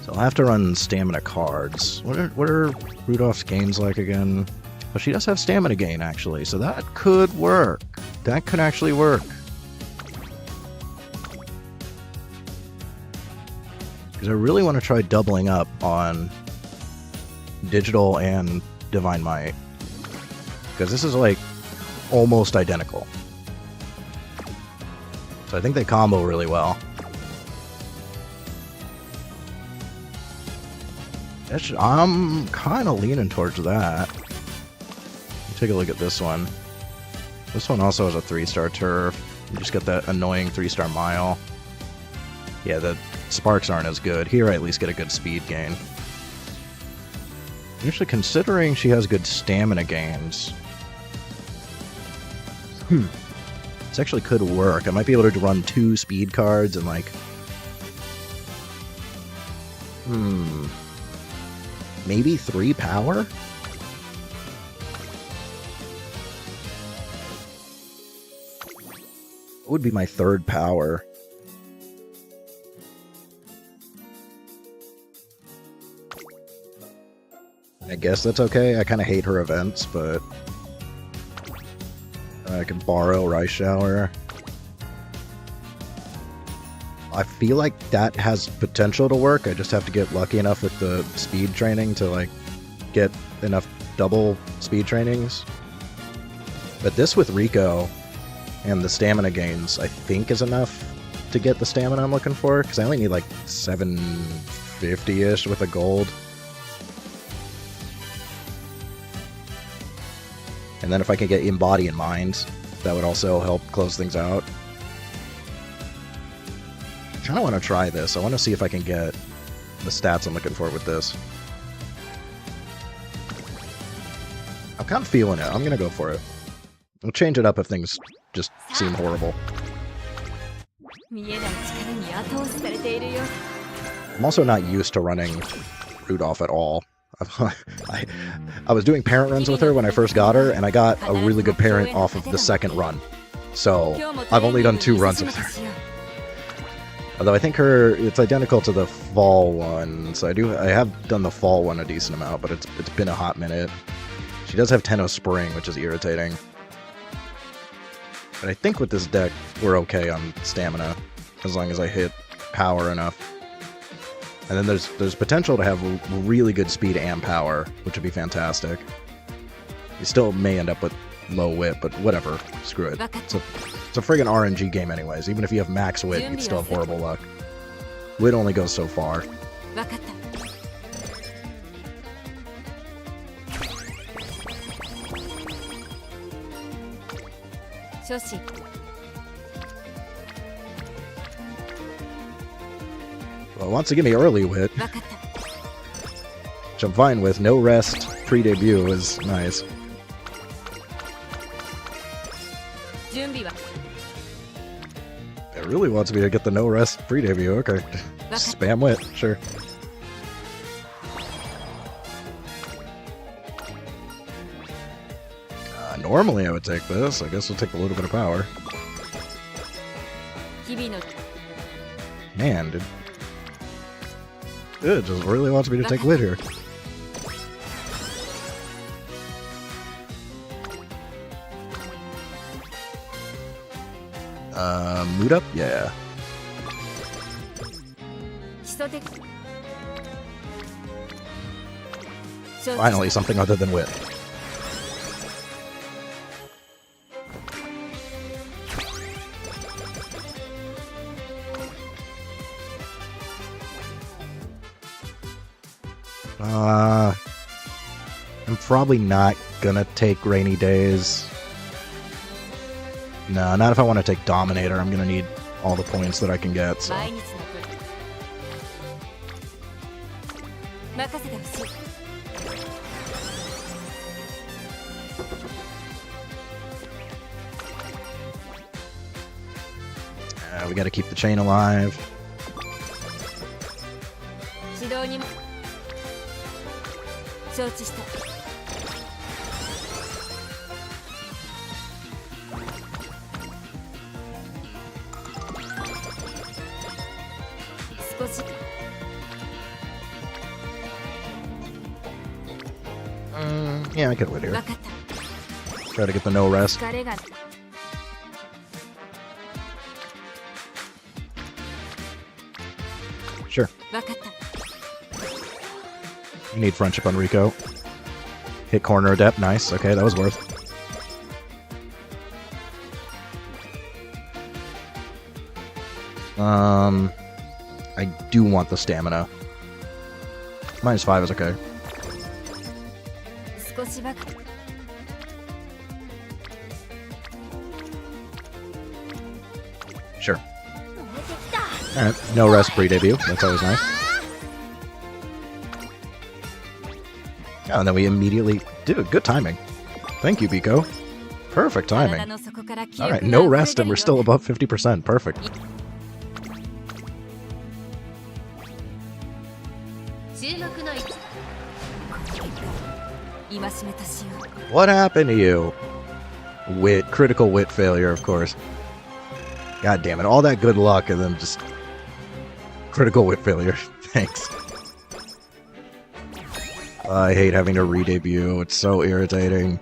So I'll have to run stamina cards. What are Rudolph's gains like again? Oh, she does have stamina gain, actually, so that could work. That could actually work. Because I really want to try doubling up on Digital and Divine Might. Because this is, like, almost identical. So I think they combo really well. I'm kind of leaning towards that. Take a look at this one. This one also has a 3-star turf. You just get that annoying 3-star mile. Yeah, the sparks aren't as good. Here I at least get a good speed gain. Actually, considering she has good stamina gains... This actually could work. I might be able to run 2 speed cards and, like... Maybe 3 power? What would be my 3rd power? I guess that's okay. I kind of hate her events, but... I can borrow Rice Shower. I feel like that has potential to work. I just have to get lucky enough with the speed training to, like, get enough double speed trainings. But this with Rico and the stamina gains, I think is enough to get the stamina I'm looking for. Because I only need, like, 750-ish with a gold. And then if I can get in body and mind, that would also help close things out. I kind of want to try this. I want to see if I can get the stats I'm looking for with this. I'm kind of feeling it. I'm going to go for it. I'll change it up if things just seem horrible. I'm also not used to running Rudolph at all. I was doing parent runs with her when I first got her, and I got a really good parent off of the 2nd run. So, I've only done 2 runs with her. Although I think it's identical to the fall one, so I have done the fall one a decent amount, but it's been a hot minute. She does have Tenno Spring, which is irritating. But I think with this deck, we're okay on stamina, as long as I hit power enough. And then there's potential to have really good speed and power, which would be fantastic. You still may end up with low wit, but whatever. Screw it. It's a friggin' RNG game anyways. Even if you have max wit, you'd still have horrible luck. Wit only goes so far. Well, it wants to give me early wit, which I'm fine with. No rest pre-debut is nice. It really wants me to get the no rest pre-debut. Okay, spam wit, sure. Normally I would take this. I guess we'll take a little bit of power. 日々の Man, dude. It just really wants me to take wit here. Mood up? Yeah. 基礎的 Finally, something other than wit. I'm probably not gonna take Rainy Days. No, not if I want to take Dominator. I'm gonna need all the points that I can get, so... 毎日のこと任せてほしい we gotta keep the chain alive. 指導にも承知した 少し Yeah, I could wait here. 分かった Try to get the no rest. 疲れが Sure. 分かった You need friendship on Rico. Hit corner adept. Nice. Okay, that was worth. I do want the stamina. -5 is okay. 少しばかり Sure. Alright, no rest pre-debut. That's always nice. Oh, and then we immediately... Dude, good timing. Thank you, Biko. Perfect 体 timing. の底から記憶 Alright, が no 溢れ rest 出 and る we're still よ above 50%. Perfect. 注目の位置戒めたしよう What happened to you? Wit. Critical wit failure, of course. God damn it. All that good luck and then just... Critical wit failure. Thanks. I hate having to re-debut. It's so irritating.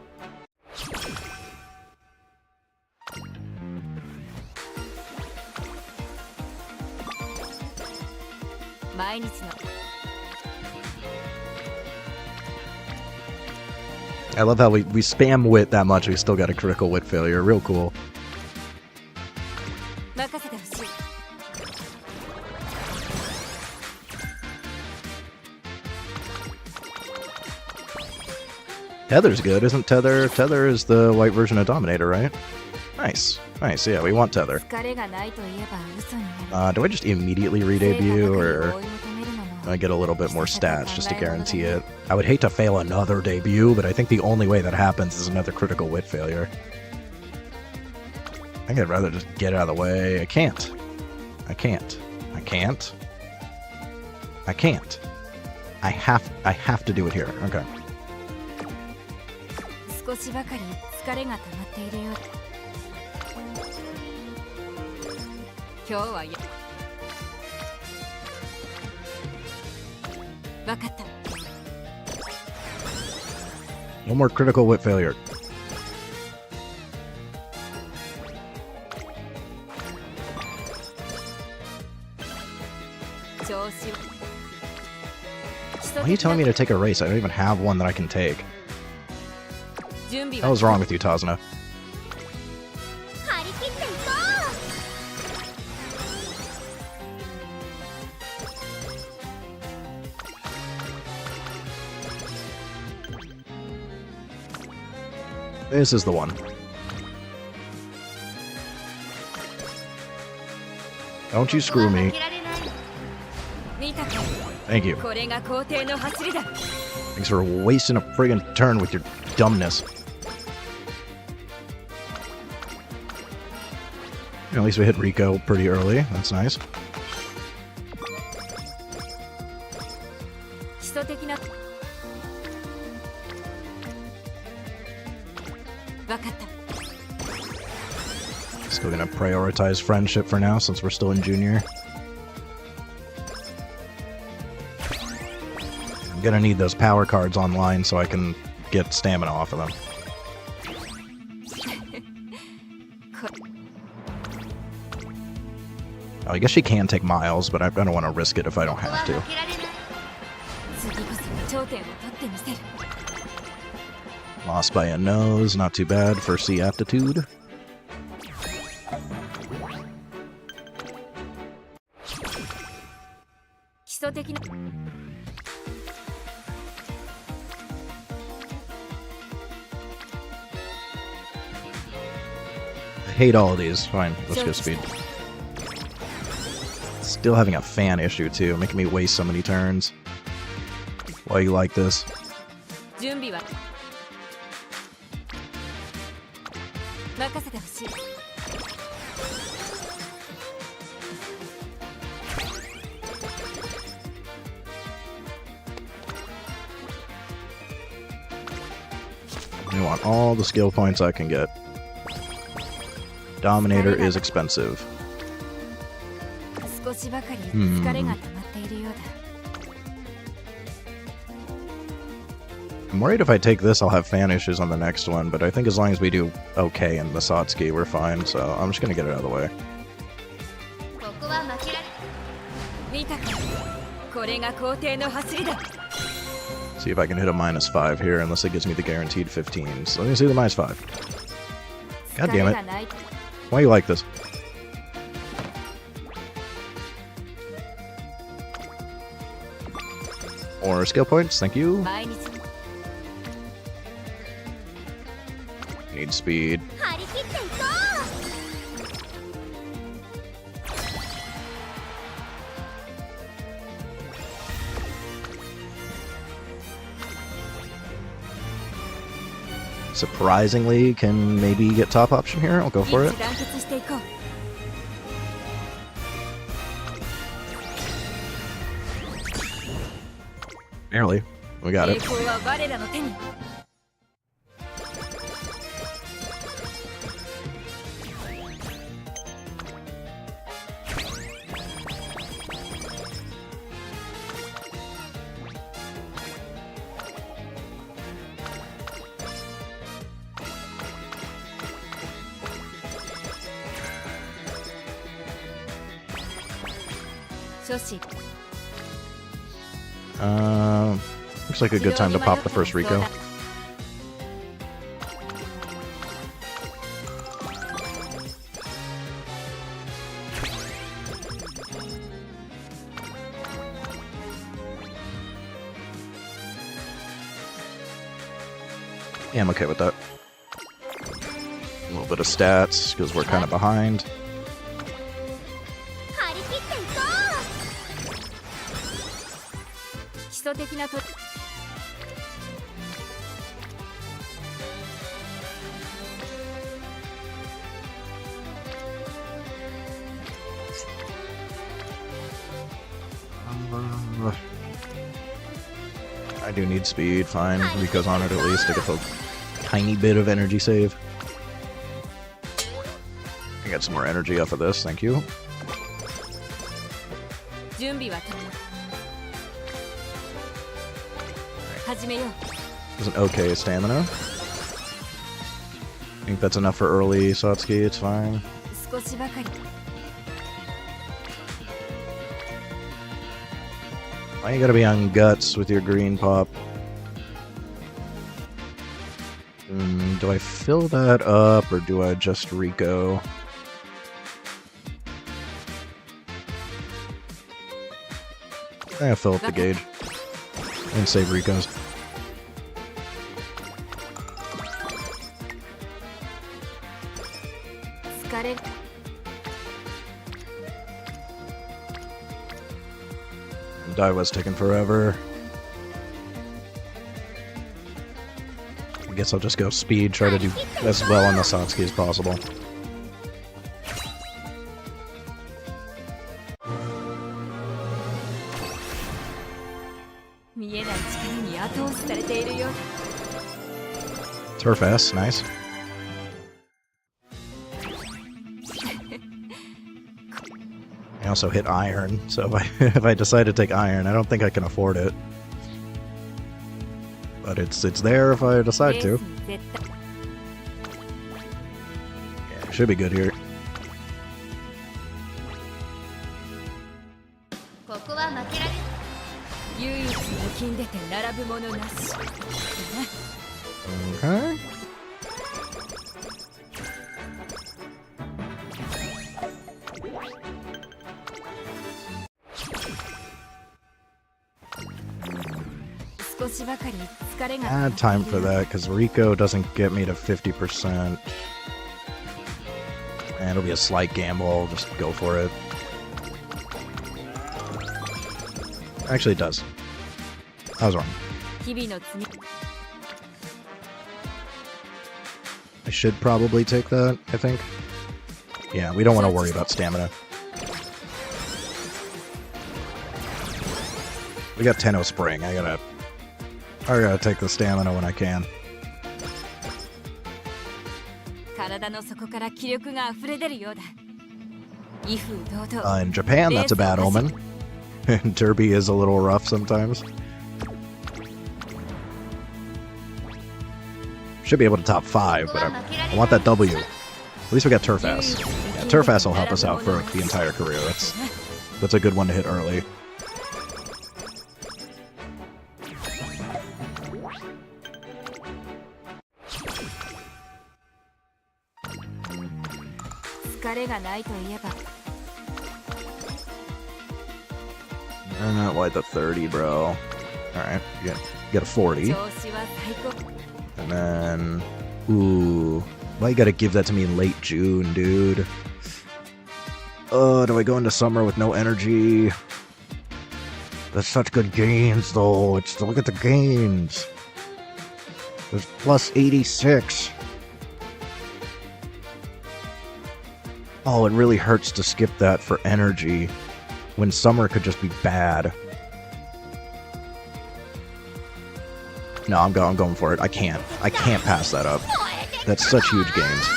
毎日の I love how we spam wit that much, we still got a critical wit failure. Real cool. 任せてほしい Tether's good, isn't Tether? Tether is the white version of Dominator, right? Nice. Nice, yeah, we want Tether. 疲れがないと言えば嘘になる Do I just immediately re-debut, 成果ばかり or 追い求めるのも do I get a little bit more stats just to guarantee it? I would hate to fail another debut, but I think the only way that happens is another critical wit failure. I think I'd rather just get out of the way. I can't. I can't. I can't. I can't. I have to do it here. Okay. 少しばかり疲れが溜まっているよう今日はや分かった No more critical wit failure. 調子を Why are you telling me to take a race? I don't even have one that I can take. 準備 What は was wrong with you, Tazuna? 張り切っていこ This is the one. Don't you screw me. 負けられない見たか Thank you. これが皇帝の走りだ Thanks for wasting a friggin' turn with your dumbness. At least we hit Rico pretty early. That's nice. 基礎的な分 Still gonna prioritize friendship for now since we're still in junior. I'm gonna need those power cards online so I can get stamina off of them. Oh, I guess she can take miles, but I don't want to risk it if I don't have to. Lost by a nose, not too bad for C aptitude. I hate all of these. Fine, let's go speed. Still having a fan issue too, making me waste so many turns. Why you like this? I want all the skill points I can get. Dominator is expensive. I'm worried if I take this I'll have fan issues on the next one, but I think as long as we do okay in the Satsuki, we're fine, so I'm just gonna get it out of the way. See if I can hit a -5 here, unless it gives me the guaranteed 15. So let me see the -5. God damn it. Why you like this? More skill points, thank you. Need speed. Surprisingly, can maybe get top option here. I'll go for it. Barely. We got it. Looks like a good time to pop the first Rico. Yeah, I'm okay with that. A little bit of stats, because we're kind of behind. I do need speed, fine. Rico's on it at least to get a tiny bit of energy save. I get some more energy off of this, thank you. There's an okay stamina. I think that's enough for early Satsuki, it's fine. Why you gotta be on guts with your green pop? Do I fill that up or do I just Rico? Fill up the gauge and save Rico's. Daiwa's taking forever. I guess I'll just go speed, try to do as well on the Satsuki as possible. Turf S, nice. also hit iron, so if I decide to take iron, I don't think I can afford it. But it's there if I decide to. Yeah, should be good here. ここは負けられ唯一抜きんでて並ぶものなし。 Okay. Time for that, because Rico doesn't get me to 50%. And it'll be a slight gamble, I'll just go for it. Actually, it does. I was wrong. I should probably take that, I think. Yeah, we don't want to worry about stamina. We got Tenno Spring, I gotta take the stamina when I can. In Japan, that's a bad omen. Derby is a little rough sometimes. Should be able to top 5, but I want that W. At least we got Turf Ass. Yeah, Turf Ass will help us out for the entire career. That's a good one to hit early. I'm not like the 30, bro. Alright, you get a 40. And then... Ooh. Why you gotta give that to me in late June, dude? Do I go into summer with no energy? That's such good gains, though. Look at the gains. There's plus 86. Oh, it really hurts to skip that for energy, when summer could just be bad. No, I'm going for it. I can't pass that up. That's such huge gains.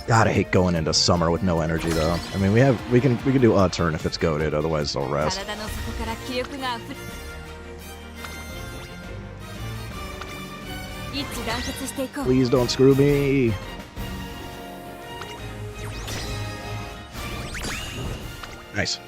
God, I hate going into summer with no energy though. I mean, we can do a turn if it's goated, otherwise I'll rest. Please don't screw me. Nice.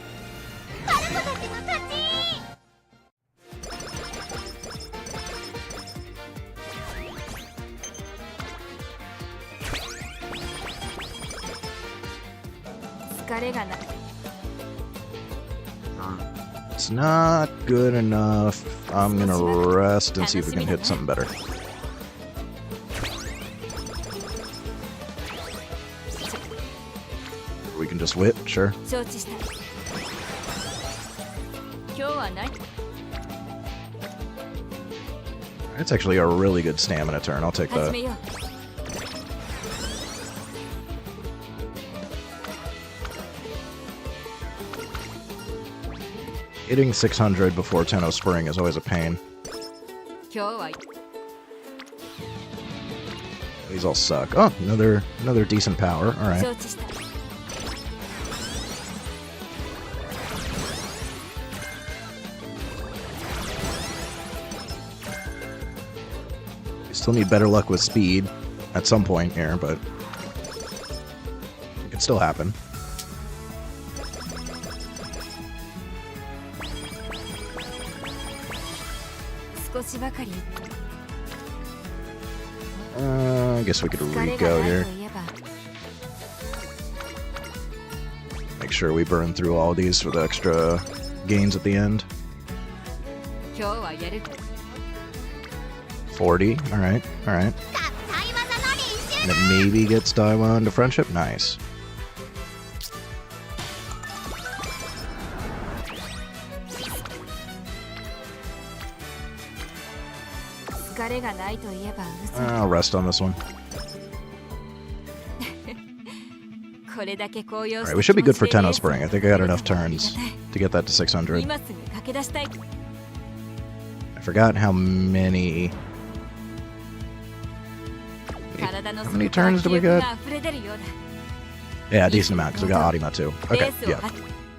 It's not good enough. I'm gonna rest and see if we can hit something better. We can just whip, sure. It's actually a really good stamina turn. I'll take that. Hitting 600 before Tenno Spring is always a pain. These all suck. Oh, another decent power. All right. We still need better luck with speed at some point here, but it could still happen. I guess we could re-go here. Make sure we burn through all these for the extra gains at the end. 40, alright. And it maybe gets Headywon to friendship? Nice. I'll rest on this one. Alright, we should be good for Tenno Spring. I think I got enough turns to get that to 600. I forgot how many How many turns do we get? Yeah, a decent amount, because we got Arima too. Okay, yeah.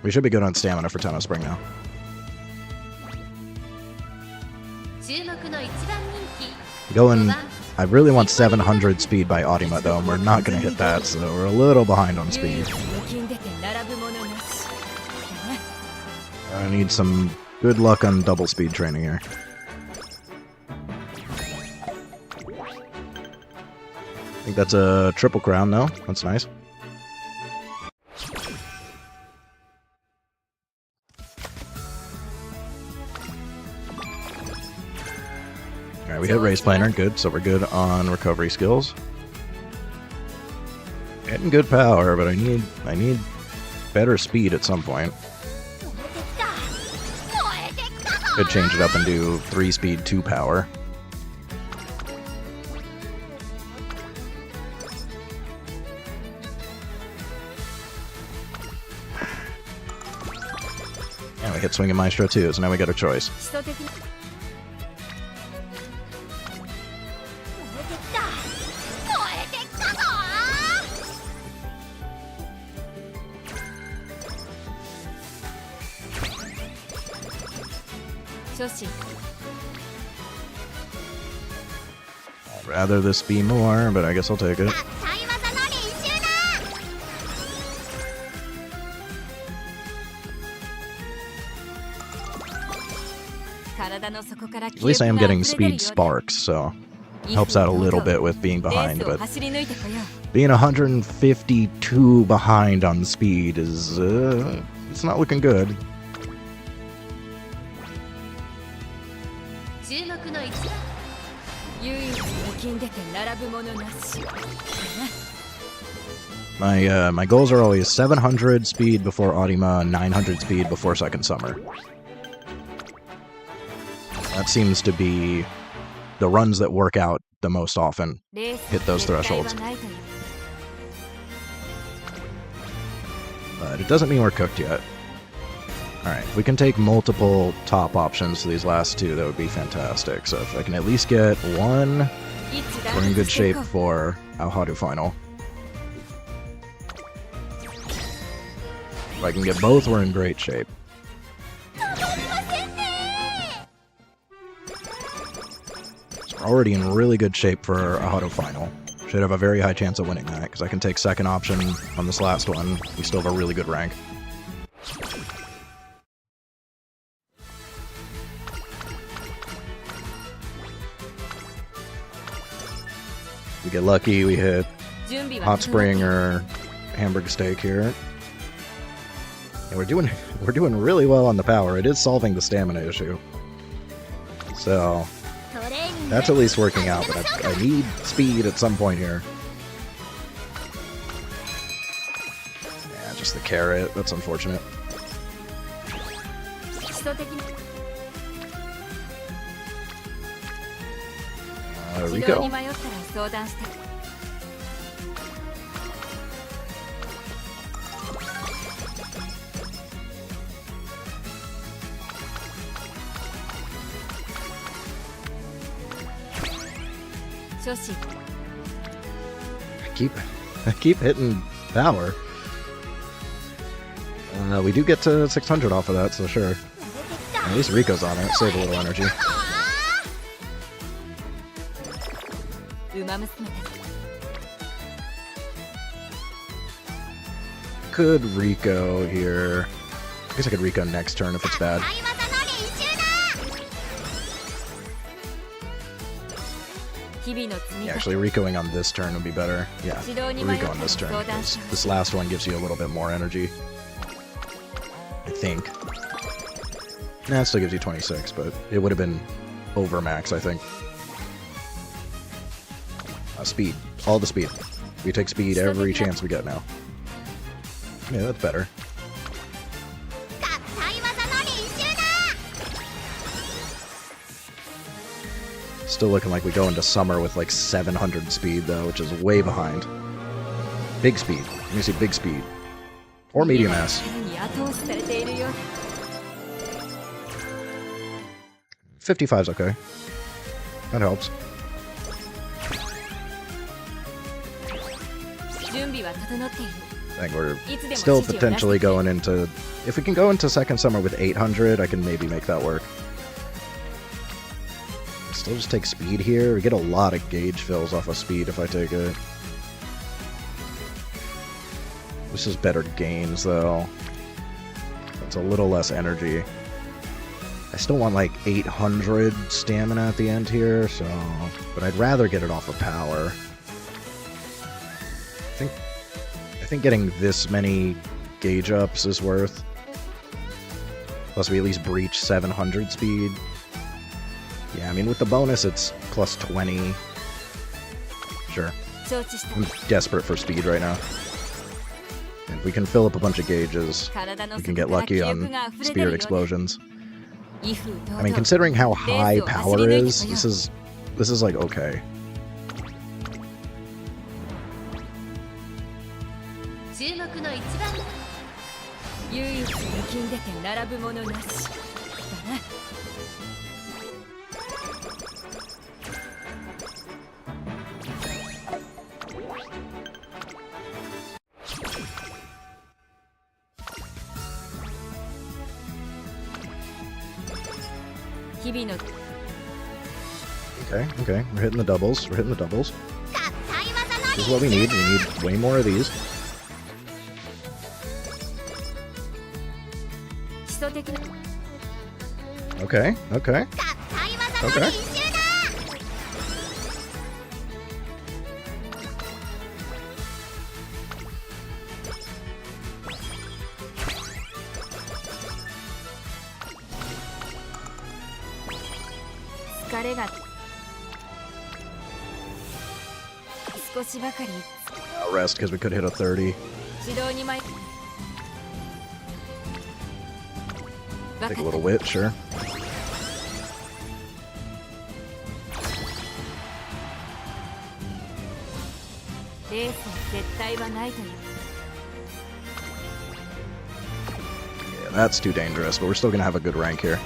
We should be good on stamina for Tenno Spring now. 注目の一番人気 Going... I really want 700 speed by Arima though, and we're not going to hit that, so we're a little behind on speed. I need some good luck on double speed training here. I think that's a triple crown though. That's nice. Alright, we hit race planner, good, so we're good on recovery skills. Getting good power, but I need better speed at some point. Could change it up and do 3 speed, 2 power. And we hit Swinging Maestro too, so now we got a choice. I'd rather this be more, but I guess I'll take it. At least I am getting speed sparks, so helps out a little bit with being behind, but being 152 behind on speed is, it's not looking good. My goals are always 700 speed before Arima, 900 speed before Second Summer. That seems to be the runs that work out the most often. Hit those thresholds. But it doesn't mean we're cooked yet. Alright, if we can take multiple top options to these last two, that would be fantastic. So if I can at least get one, we're in good shape for Aoharu Final. If I can get both, we're in great shape. So we're already in really good shape for Aoharu Final. Should have a very high chance of winning that, because I can take second option on this last one. We still have a really good rank. We get lucky, we hit hot spring or hamburger steak here. And we're doing really well on the power. It is solving the stamina issue. So that's at least working out, but I need speed at some point here. Yeah, just the carrot. That's unfortunate. Rico. I keep hitting power. We do get to 600 off of that, so sure. At least Rico's on it. Save a little energy. Could Rico here. I guess I could Rico next turn if it's bad. Yeah, actually, Ricoing on this turn would be better. Yeah, Rico on this turn. This last one gives you a little bit more energy. I think. Nah, it still gives you 26, but it would have been over max, I think. Speed. All the speed. We take speed every chance we get now. Yeah, that's better. Still looking like we go into summer with like 700 speed though, which is way behind. Big speed. Let me see big speed. Or medium ass. 55's okay. That helps. I think we're still potentially going into... If we can go into second summer with 800, I can maybe make that work. Still just take speed here. We get a lot of gauge fills off of speed if I take it. This is better gains, though. It's a little less energy. I still want like 800 stamina at the end here, so... But I'd rather get it off of power. I think getting this many gauge ups is worth. Plus we at least breach 700 speed. Yeah, I mean with the bonus it's plus 20. Sure. I'm desperate for speed right now. If we can fill up a bunch of gauges, we can get lucky on spirit explosions. I mean, considering how high power is, this is like okay. Okay, we're hitting the doubles. This is what we need. We need way more of these. Okay. I'll rest because we could hit a 30. Take a little wit, sure. Yeah, that's too dangerous, but we're still gonna have a good rank here.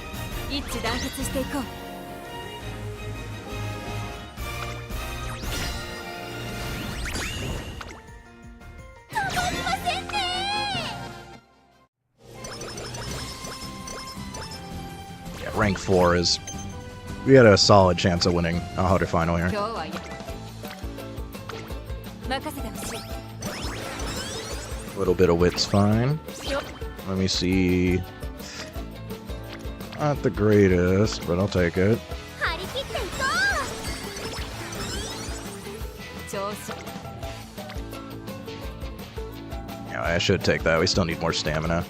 Rank 4 is... We had a solid chance of winning a Harder Final here. A little bit of wit's fine. Let me see... Not the greatest, but I'll take it. Yeah, I should take that. We still need more stamina.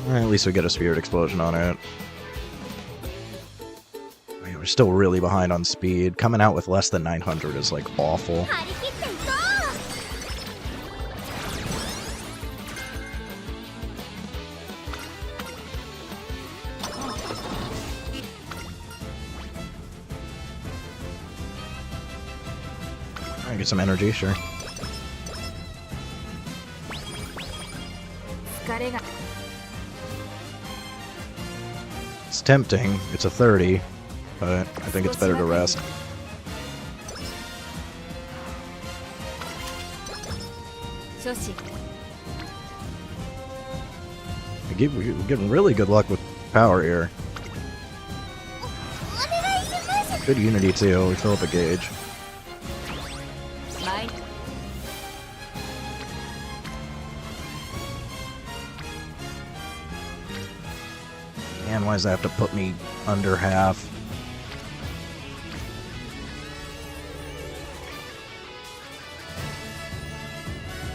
At least we get a spirit explosion on it. We're still really behind on speed. Coming out with less than 900 is like awful. I get some energy, sure. It's tempting. It's a 30, but I think it's better to rest. We're getting really good luck with power here. Good unity too. We fill up a gauge. Man, why does that have to put me under half?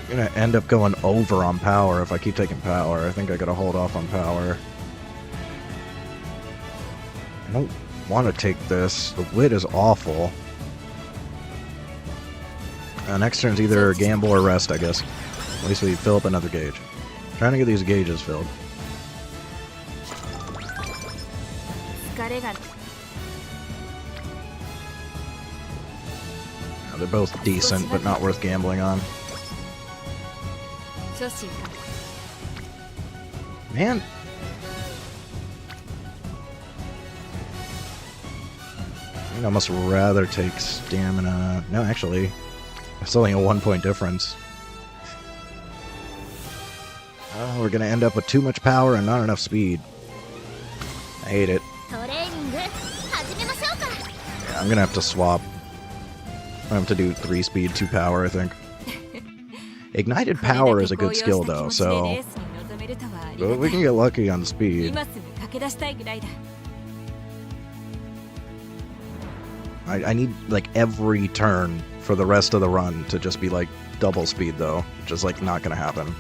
I'm gonna end up going over on power if I keep taking power. I think I gotta hold off on power. I don't want to take this. The wit is awful. Next turn's either gamble or rest, I guess. At least we fill up another gauge. Trying to get these gauges filled. They're both decent, but not worth gambling on. Man. I'd almost rather take stamina. No, actually, it's only a 1-point difference. We're gonna end up with too much power and not enough speed. I hate it. トレーニング始めましょうか。 Yeah, I'm gonna have to swap. I have to do 3 speed, 2 power, I think. Ignited power is a good skill though, so we can get lucky on speed. I need like every turn for the rest of the run to just be like double speed though, which is like not gonna happen.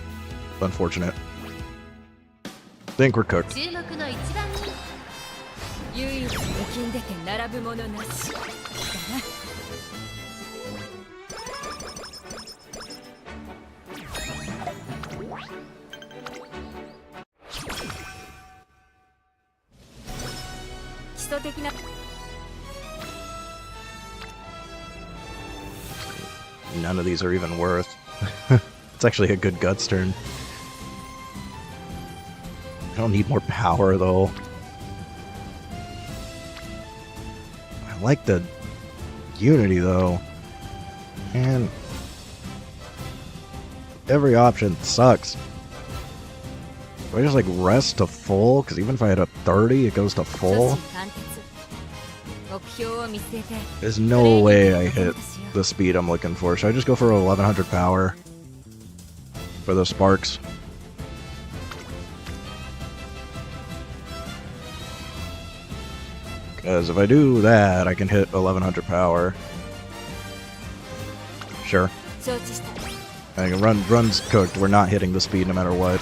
Unfortunate. Think we're cooked. 注目の一番人唯一抜きんでて並ぶものなしだな。基礎的な None of these are even worth. It's actually a good guts turn. I don't need more power though. I like the unity though. And every option sucks. Do I just like rest to full? Because even if I had a 30, it goes to full. There's no way I hit the speed I'm looking for. Should I just go for 1100 power for the sparks? Because if I do that, I can hit 1100 power. Sure. I can run's cooked. We're not hitting the speed no matter what.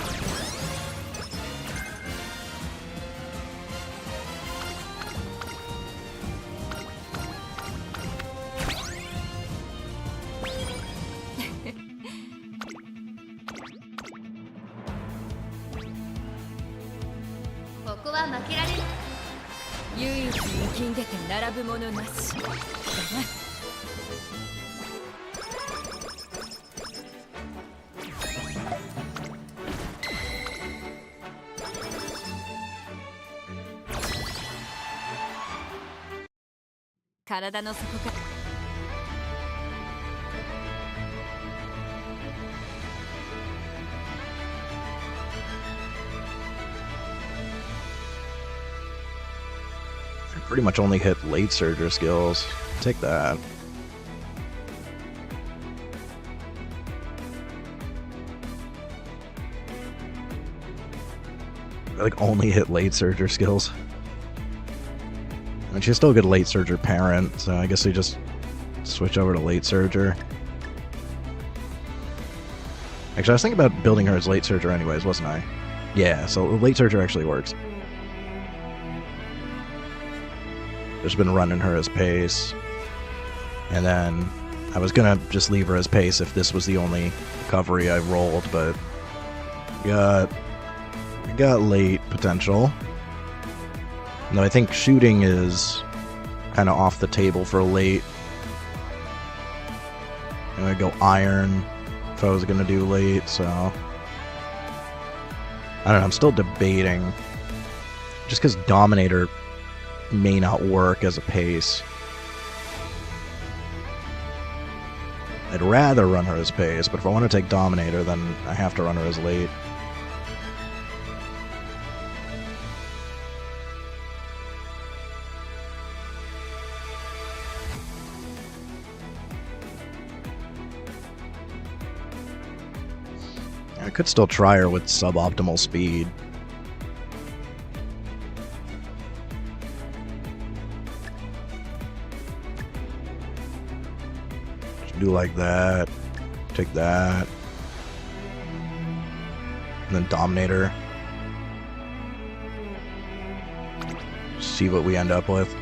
I pretty much only hit late surger skills. Take that. I like only hit late surger skills. And she's still a good late surger parent, so I guess they just switch over to late surger. Actually, I was thinking about building her as late surger anyways, wasn't I? Yeah, so late surger actually works. Just been running her as pace. And then I was gonna just leave her as pace if this was the only recovery I rolled, but we got late potential. No, I think shooting is kind of off the table for late. I'm gonna go iron if I was gonna do late, so I don't know, I'm still debating. Just because Dominator may not work as a pace. I'd rather run her as pace, but if I want to take Dominator, then I have to run her as late. I could still try her with suboptimal speed. Do like that, take that, and then Dominator. See what we end up with.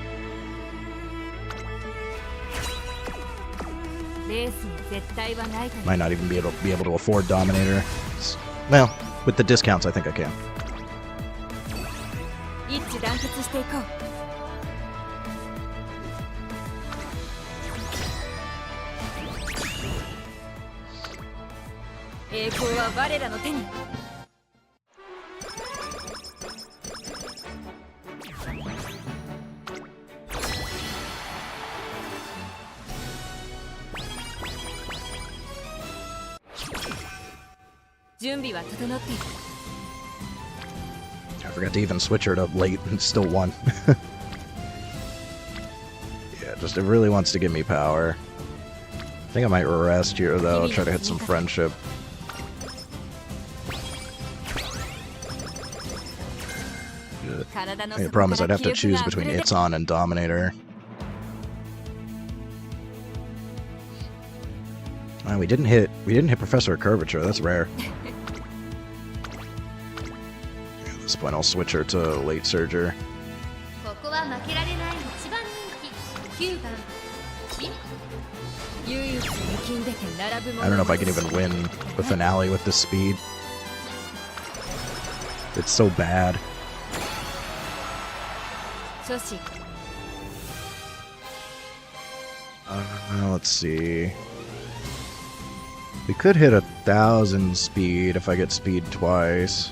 Might not even be able to afford Dominator. Well, with the discounts, I think I can. 準備は整っている。 I forgot to even switch her to late and still won. Yeah, just it really wants to give me power. I think I might rest here though, try to hit some friendship. The problem is I'd have to choose between Itzon and Dominator. We didn't hit Professor Curvature, that's rare. At this point I'll switch her to late Surger. ここは負けられない一番人気9番シン。唯一力んでて並ぶもの。 I don't know if I can even win the finale with this speed. It's so bad. Let's see. We could hit 1,000 speed if I get speed twice.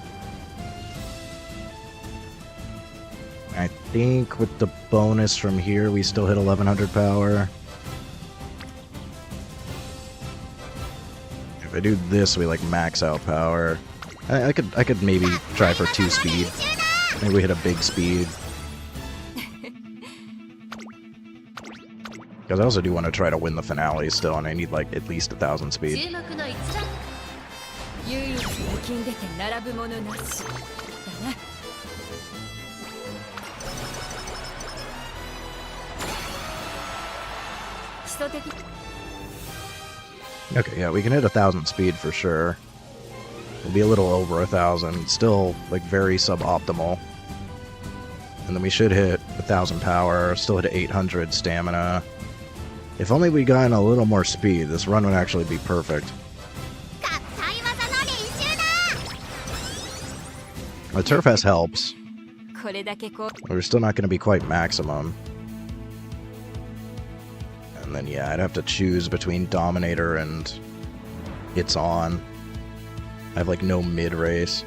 I think with the bonus from here, we still hit 1,100 power. If I do this, we like max out power. I could maybe try for 2 speed. Maybe we hit a big speed. Because I also do want to try to win the finale still, and I need like at least 1,000 speed. Okay, yeah, we can hit 1,000 speed for sure. It'll be a little over 1,000, still like very suboptimal. And then we should hit 1,000 power, still hit 800 stamina. If only we got a little more speed, this run would actually be perfect. The Turf S helps. We're still not going to be quite maximum. And then yeah, I'd have to choose between Dominator and It's On. I have like no mid-race.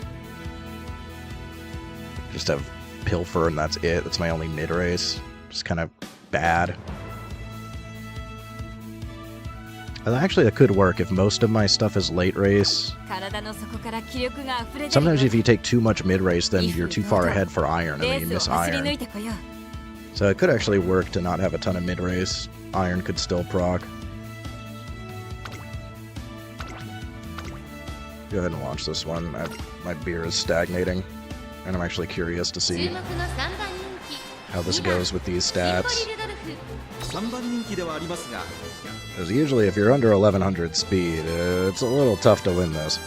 Just have Pilfer and that's it. That's my only mid-race. Just kind of bad. Actually, that could work if most of my stuff is late race. Sometimes if you take too much mid-race, then you're too far ahead for iron, and then you miss iron. So it could actually work to not have a ton of mid-race. Iron could still proc. Go ahead and launch this one. My beer is stagnating, and I'm actually curious to see how this goes with these stats. Because usually if you're under 1100 speed, it's a little tough to win this.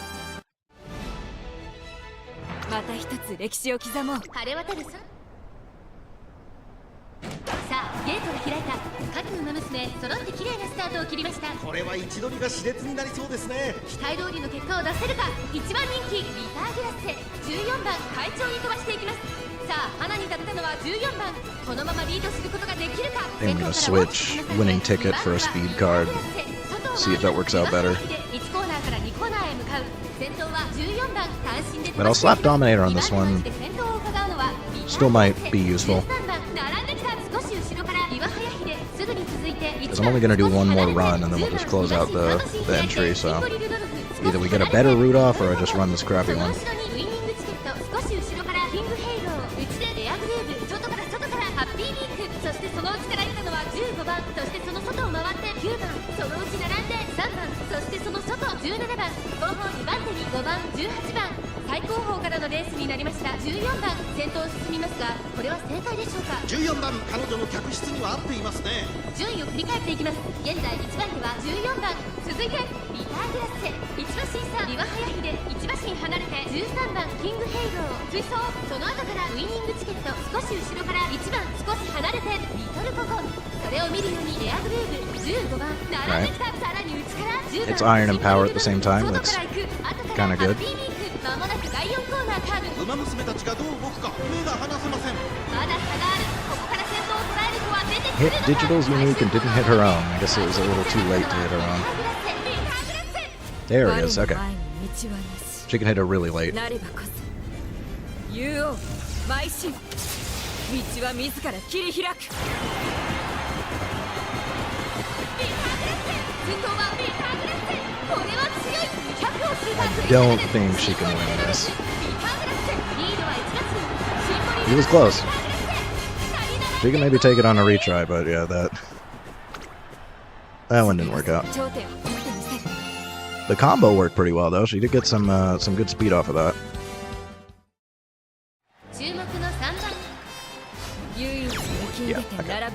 また一つ歴史を刻もう。晴れ渡るさ。さあ、ゲートが開いた。各馬娘揃って綺麗なスタートを切りました。これは位置取りが熾烈になりそうですね。期待通りの結果を出せるか。一番人気ビターグラッセ、14番快調に飛ばしていきます。さあ、花に立ったのは14番。このままリードすることができるか。 I'm gonna switch winning ticket for a speed card. See if that works out better. But I'll slap Dominator on this one. Still might be useful. Because I'm only going to do one more run and then we'll just close out the entry, so either we get a better route off or I just run this crappy one. Right. It's iron and power at the same time. That's kind of good. Hit Digital's unique and didn't hit her own. I guess it was a little too late to hit her own. There it is. Okay. She can hit her really late. I don't think she can win this. He was close. She can maybe take it on a retry, but yeah, that one didn't work out. The combo worked pretty well though. She did get some good speed off of that. Yeah, okay.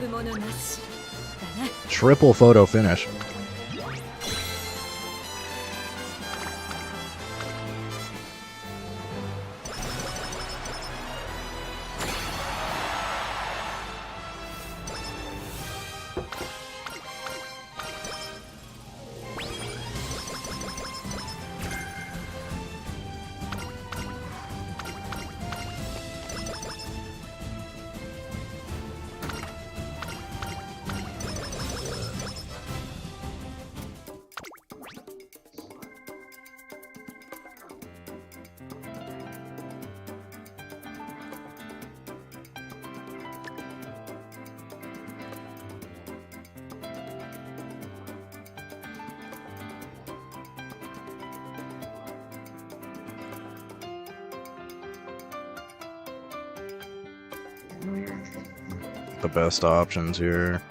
Triple photo finish. The best options here.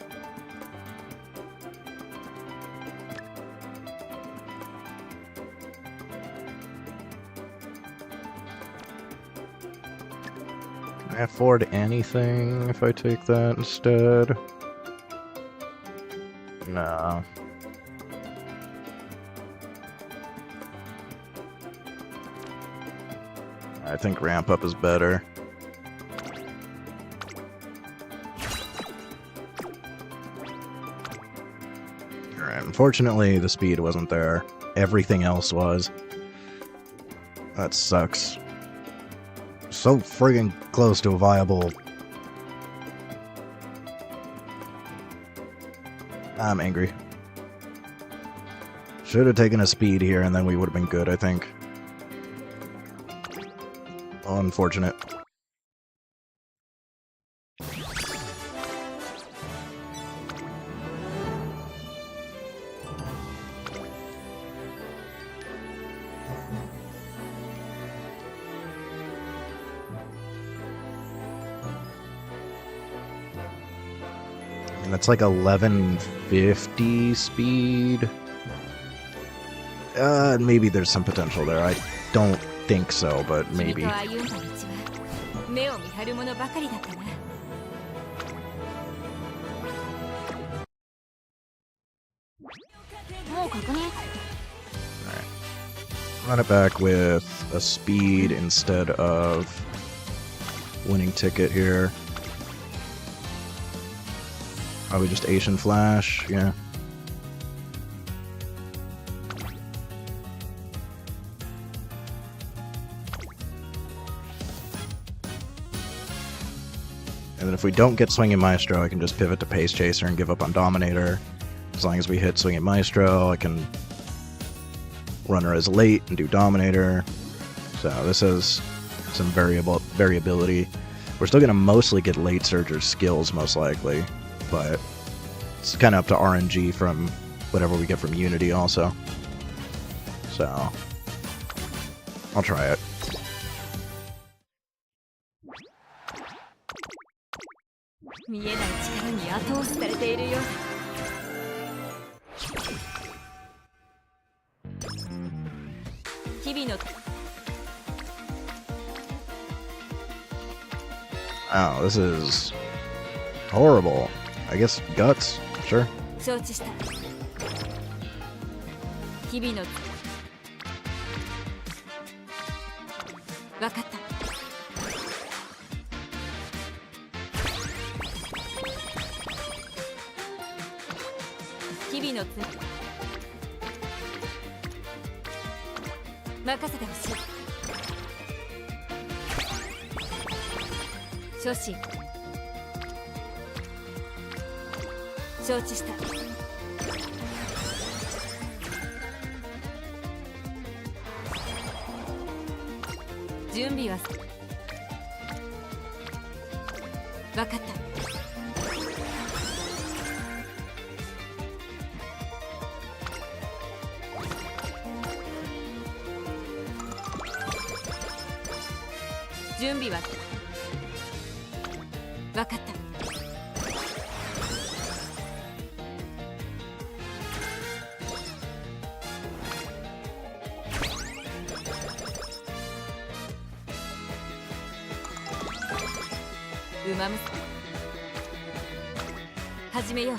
Can I afford anything if I take that instead? No. I think ramp up is better. Unfortunately, the speed wasn't there. Everything else was. That sucks. So friggin' close to a viable... I'm angry. Should have taken a speed here and then we would have been good, I think. Unfortunate. And it's like 1150 speed. Maybe there's some potential there. I don't think so, but maybe. Alright. Run it back with a speed instead of winning ticket here. Probably just Asian Flash, yeah. And then if we don't get Swinging Maestro, I can just pivot to Pace Chaser and give up on Dominator. As long as we hit Swinging Maestro, I can run her as late and do Dominator. So this has some variability. We're still going to mostly get late Surger's skills, most likely. But it's kind of up to RNG from whatever we get from Unity also. So I'll try it. Oh, this is horrible. I guess guts, sure. 準備は分かった。うまむ始めよう。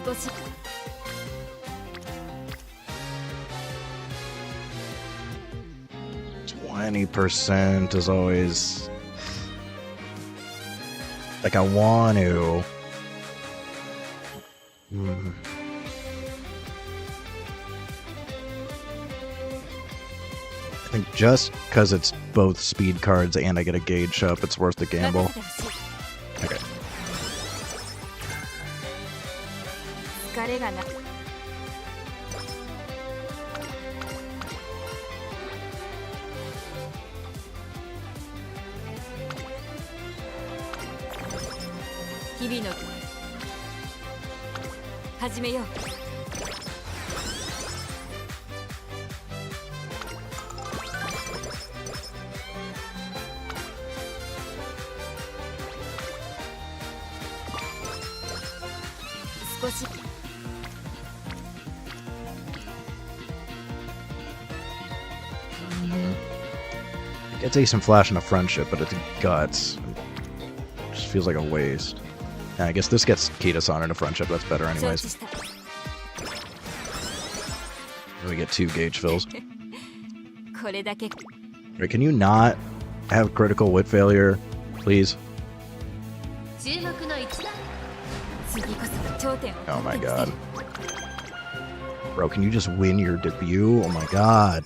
少し 20% is always like I want to. I think just because it's both speed cards and I get a gauge up, it's worth the gamble. Okay. 疲れがな日々の始めよう。少し It's Ace and Flash and a friendship, but it's guts. It just feels like a waste. Yeah, I guess this gets Kitas-san in a friendship. That's better anyways. We get 2 gauge fills. これだけ Wait, can you not have critical wit failure, please? 注目の一打次こそ頂点を Oh my god. Bro, can you just win your debut? Oh my god.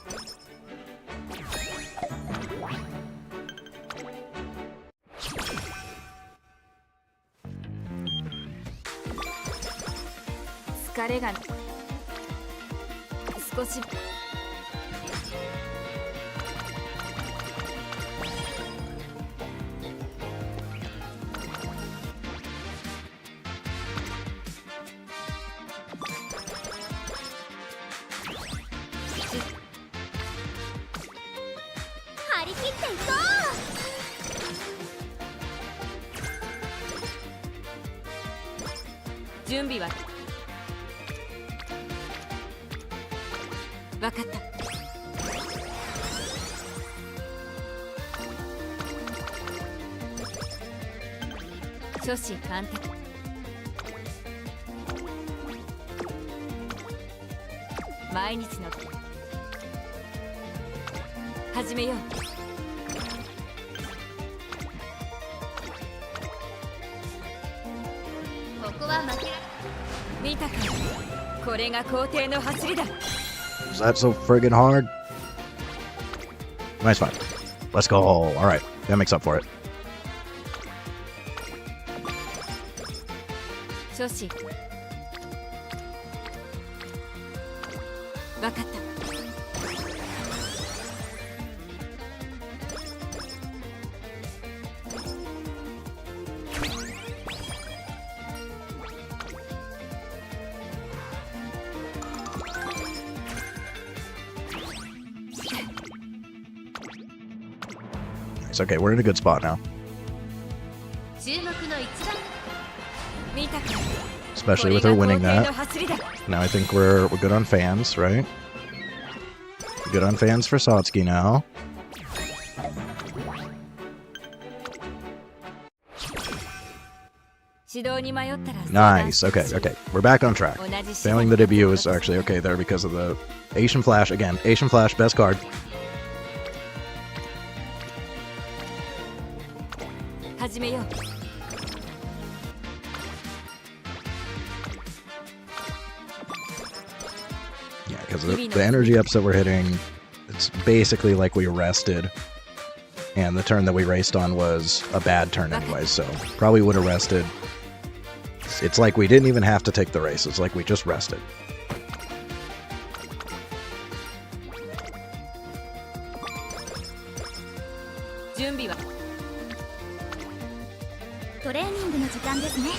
準備は分かった。初心貫徹毎日の始めよう。ここは負けられ見たか。これが皇帝の走りだ。 Is that so friggin' hard? Nice fight. Let's go. Alright, that makes up for it. 初心分かった。It's okay, we're in a good spot now. 注目の一打見たか。 Especially with her winning that. Now I think we're good on fans, right? Good on fans for Satsuki now. Nice. Okay, okay. We're back on track. Failing the debut is actually okay there because of the Asian Flash. Again, Asian Flash, best card. 始めよう。 Yeah, because the energy ups that we're hitting, it's basically like we rested. And the turn that we raced on was a bad turn anyway, so probably would have rested. It's like we didn't even have to take the race. It's like we just rested. 準備はトレーニングの時間ですね。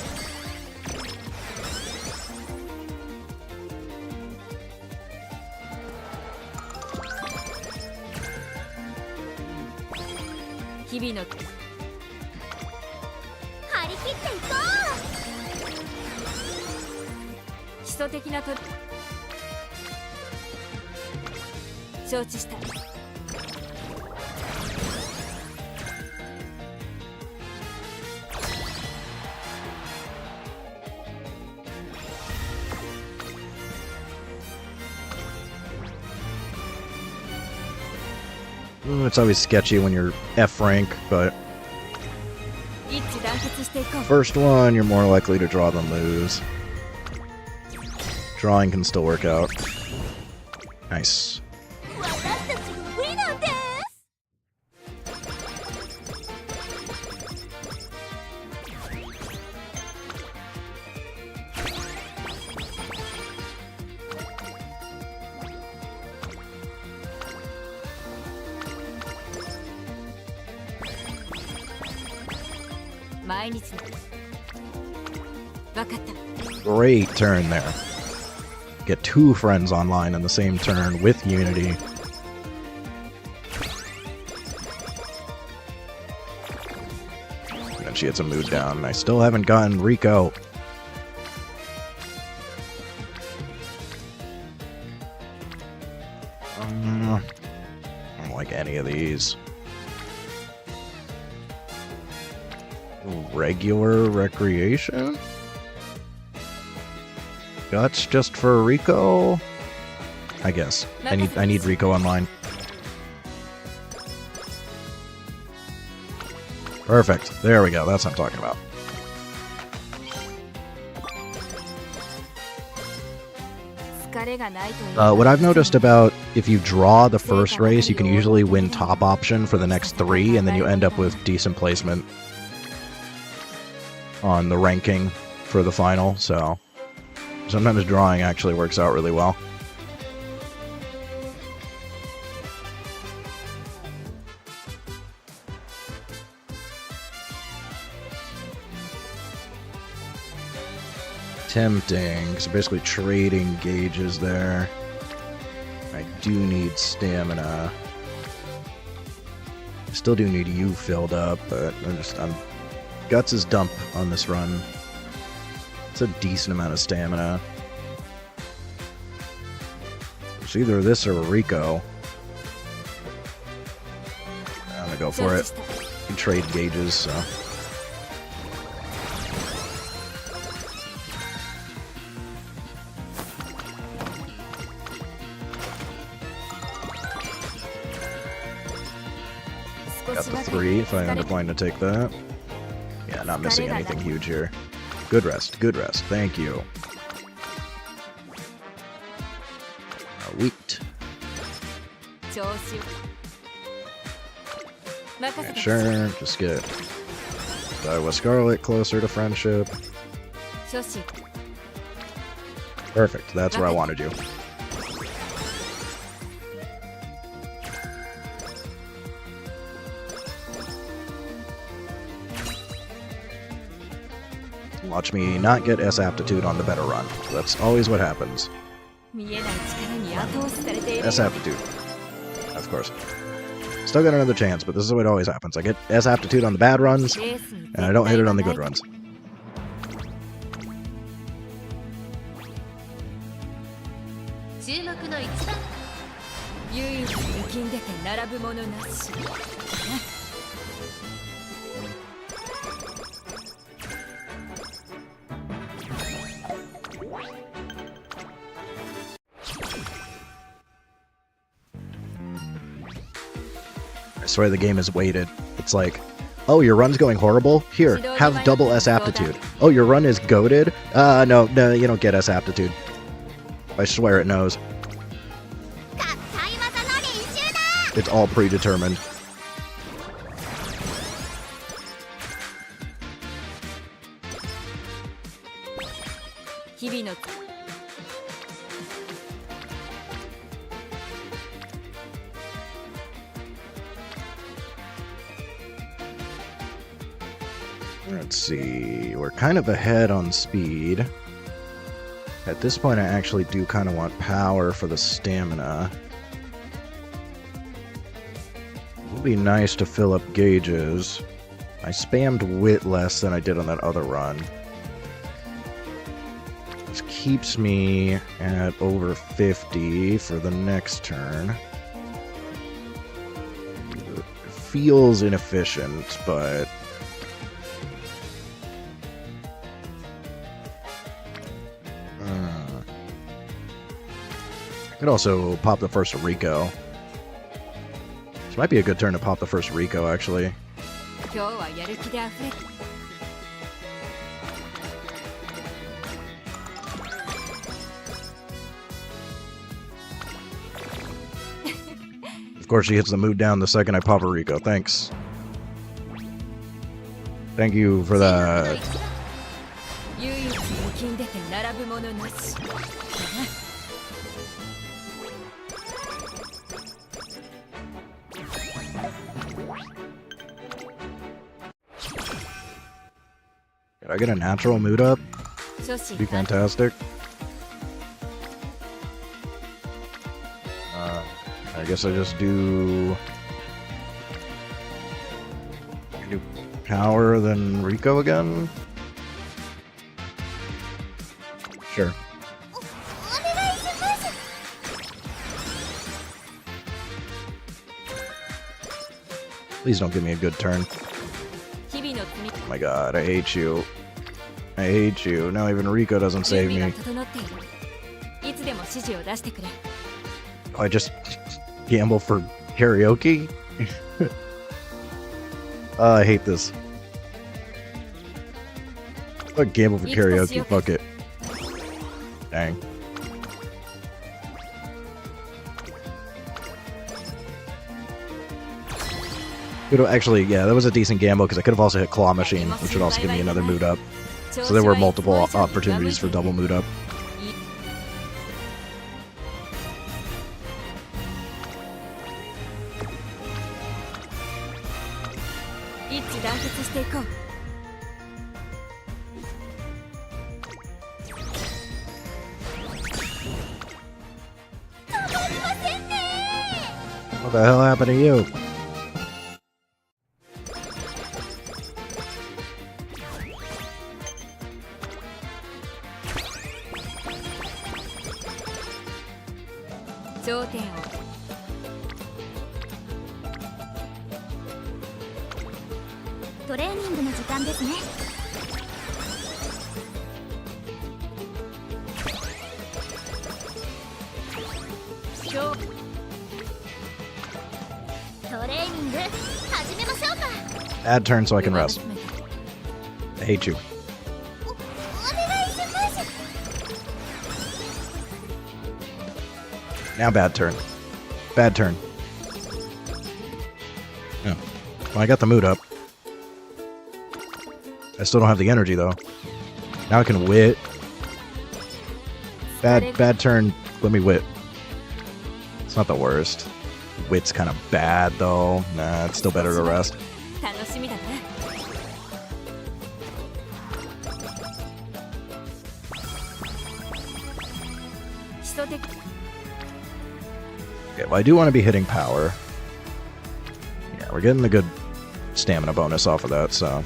日々の張り切っていこう。基礎的な承知した。It's always sketchy when you're F rank, but first one, you're more likely to draw than lose. Drawing can still work out. Nice. 毎日の分かった。 Great turn there. Get 2 friends online in the same turn with Unity. And she hits a mood down. I still haven't gotten Rico. I don't like any of these. Regular recreation? Guts just for Rico? I guess. I need Rico online. Perfect. There we go. That's what I'm talking about. What I've noticed about if you draw the first race, you can usually win top option for the next 3, and then you end up with decent placement on the ranking for the final, so sometimes drawing actually works out really well. Tempting, because basically trading gauges there. I do need stamina. I still do need you filled up, but I'm Guts' dump on this run. It's a decent amount of stamina. It's either this or Rico. I'm gonna go for it. You trade gauges, so. Got the 3 if I end up wanting to take that. Yeah, not missing anything huge here. Good rest, good rest. Thank you. Wheat. And sure, just get Iowa Scarlet closer to friendship. Perfect, that's where I wanted you. Watch me not get S aptitude on the better run. That's always what happens. S aptitude. Of course. Still got another chance, but this is what always happens. I get S aptitude on the bad runs, and I don't hit it on the good runs. I swear the game is weighted. It's like, oh, your run's going horrible? Here, have double S aptitude. Oh, your run is goated? No, you don't get S aptitude. I swear it knows. It's all predetermined. Let's see, we're kind of ahead on speed. At this point, I actually do kind of want power for the stamina. Would be nice to fill up gauges. I spammed wit less than I did on that other run. This keeps me at over 50 for the next turn. It feels inefficient, but... I could also pop the first Rico. This might be a good turn to pop the first Rico, actually. Of course, she hits the mood down the second I pop a Rico. Thanks. Thank you for that. Did I get a natural mood up? Be fantastic. I guess I just do power, then Rico again? Sure. Please don't give me a good turn. Oh my god, I hate you. I hate you. Now even Rico doesn't save me. Oh, I just gamble for karaoke? I hate this. I'll gamble for karaoke, fuck it. Dang. Actually, yeah, that was a decent gamble because I could have also hit Claw Machine, which would also give me another mood up. So there were multiple opportunities for double mood up. What the hell happened to you? Add turn so I can rest. I hate you. Now bad turn. Bad turn. Yeah. Well, I got the mood up. I still don't have the energy though. Now I can wit. Bad turn. Let me wit. It's not the worst. Wit's kind of bad though. Nah, it's still better to rest. Okay, well I do want to be hitting power. Yeah, we're getting a good stamina bonus off of that, so...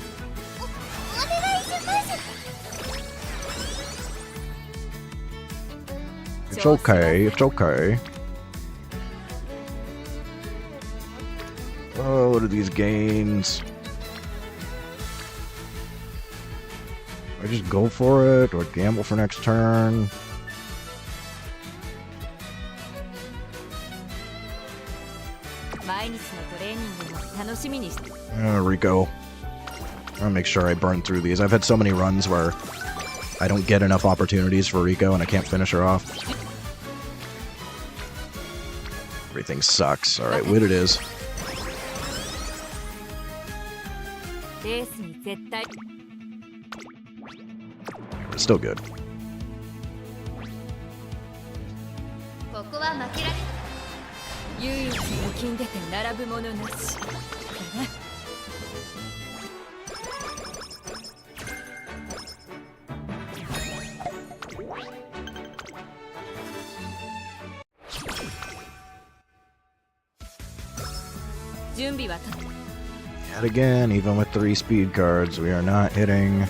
It's okay, it's okay. Oh, what are these gains? Do I just go for it, or gamble for next turn? Rico. I'm gonna make sure I burn through these. I've had so many runs where I don't get enough opportunities for Rico and I can't finish her off. Everything sucks. Alright, wit it is. It's still good. 準備は Yet again, even with 3 speed cards, we are not hitting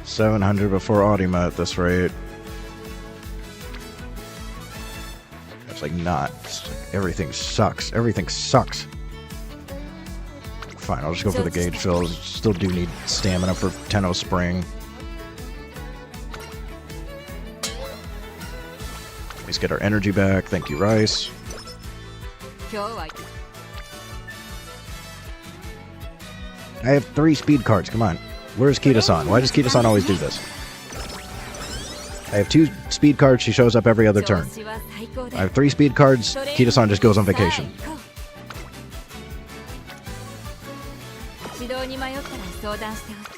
700 before Audima at this rate. It's like not. It's like everything sucks. Everything sucks. Fine, I'll just go for the gauge fills. Still do need stamina for Tenno Spring. Let's get our energy back. Thank you, Rice. 今日は I have 3 speed cards. Come on. Where's Kita-san? Why does Kita-san always do this? I have 2 speed cards. She shows up every other turn. 調子は最高で I have 3 speed cards. Kita-san just goes on vacation. さあ行こう指導に迷ったら相談しておく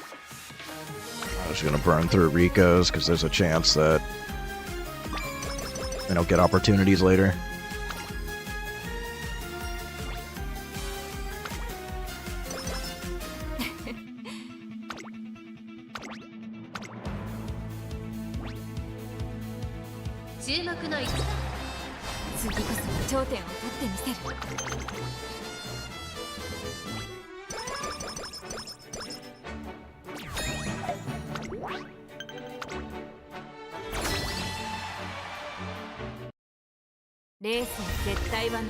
I'm just gonna burn through Rico's because there's a chance that I don't get opportunities later. Check. 次こそ頂点を取ってみせるレースの絶対は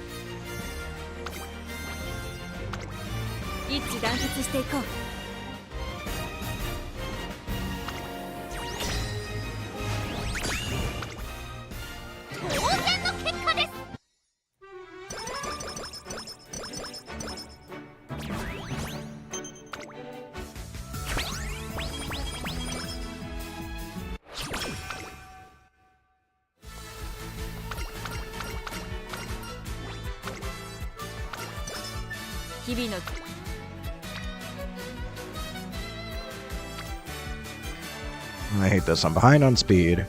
一致団結していこう日々の I hate this. I'm behind on speed.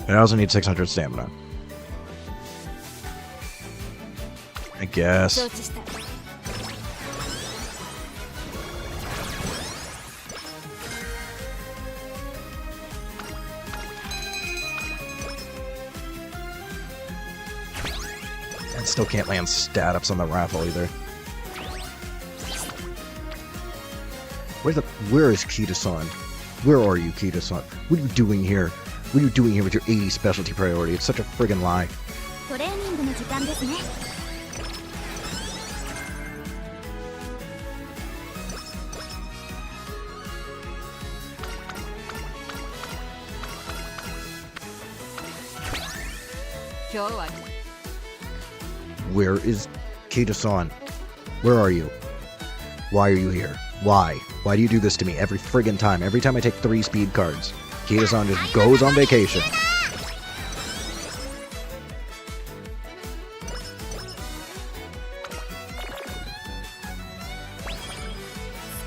And I also need 600 stamina. I guess. 承知した And still can't land stat ups on the raffle either. Where is Kita-san? Where are you, Kita-san? What are you doing here? What are you doing here with your 80 specialty priority? It's such a friggin' lie. トレーニングの時間ですね 今日は Where is Kita-san? Where are you? Why are you here? Why? Why do you do this to me every friggin' time? Every time I take 3 speed cards, Kita-san just goes on vacation.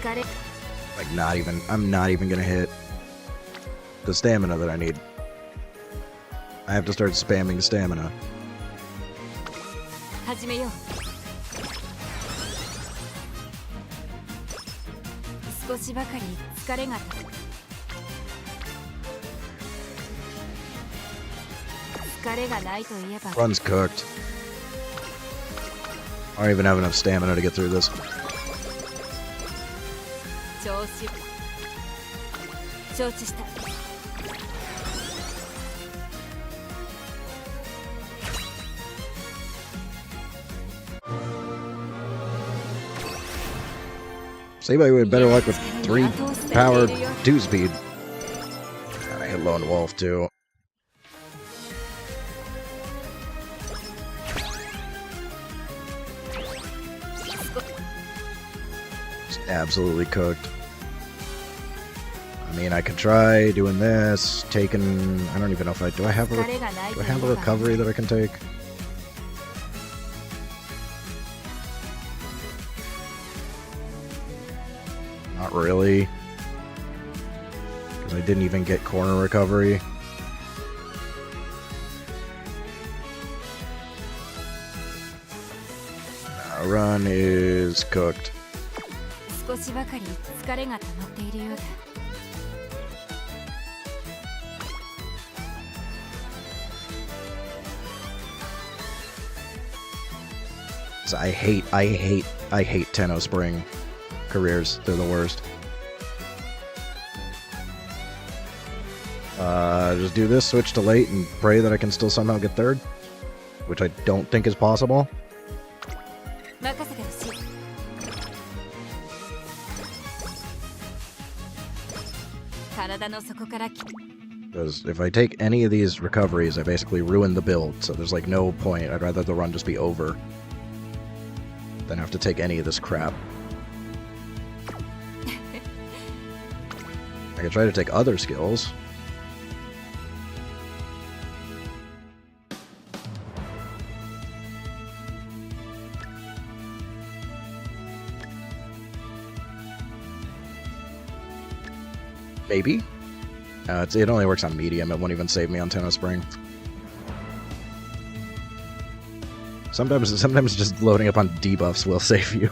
疲れ Like I'm not even gonna hit the stamina that I need. I have to start spamming stamina. 始めよう少しばかり疲れが疲れがないといえば Run's cooked. I don't even have enough stamina to get through this. 調子承知した Anybody would have better luck with 3 power, 2 speed. God, I hit Lone Wolf too. Just absolutely cooked. I mean, I could try doing this, taking. I don't even know if do I have a recovery that I can take? Not really. Because I didn't even get corner recovery. Run is cooked. 少しばかり疲れが溜まっているようだ So I hate Tenno Spring careers. They're the worst. Just do this, switch to late, and pray that I can still somehow get third, which I don't think is possible. Because if I take any of these recoveries, I basically ruin the build, so there's like no point. I'd rather the run just be over than have to take any of this crap. I could try to take other skills. Maybe. It only works on medium. It won't even save me on Tenno Spring. Sometimes just loading up on debuffs will save you.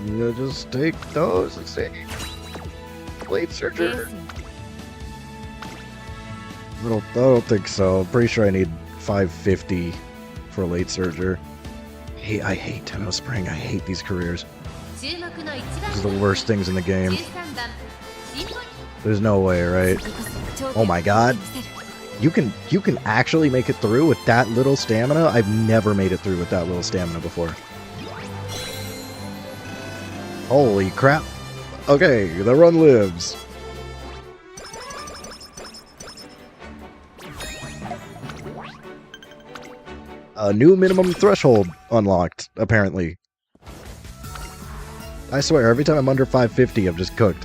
You just take those and say, Blade Surger. I don't think so. I'm pretty sure I need 550 for Late Surger. Hey, I hate Tenno Spring. I hate these careers. These are the worst things in the game. There's no way, right? Oh my god. You can actually make it through with that little stamina? I've never made it through with that little stamina before. Holy crap. Okay, the run lives. A new minimum threshold unlocked, apparently. I swear, every time I'm under 550, I'm just cooked.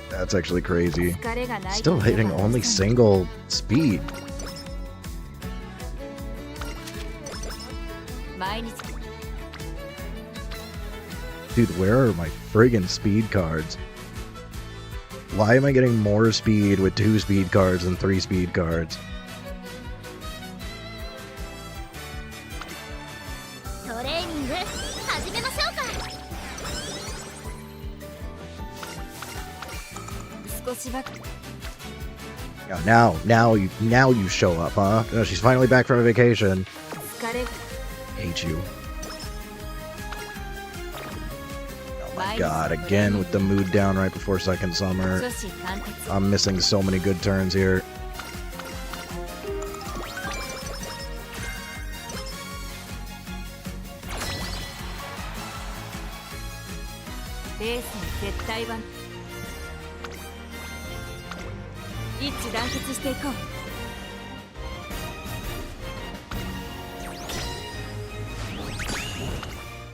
That's actually crazy. Still hitting only single speed. Dude, where are my friggin' speed cards? Why am I getting more speed with 2 speed cards than 3 speed cards? Yeah, now you show up, huh? Oh, she's finally back from a vacation. Hate you. Oh my god, again with the mood down right before second summer. I'm missing so many good turns here.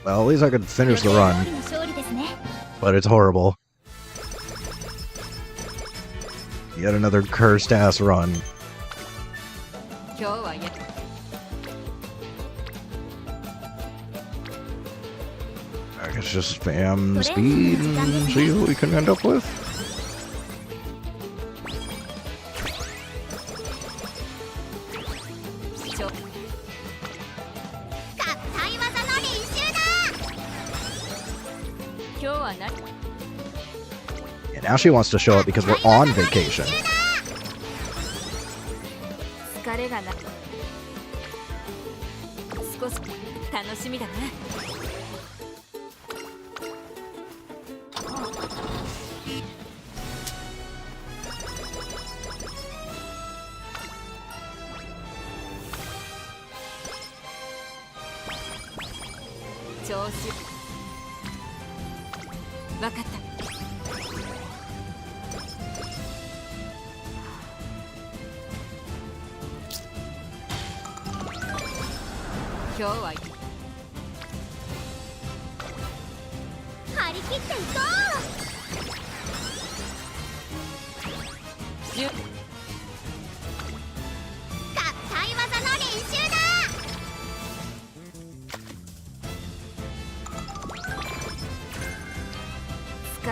Well, at least I could finish the run. But it's horrible. Yet another cursed ass run. I guess just spam speed and see what we can end up with. Yeah, now she wants to show up because we're on vacation.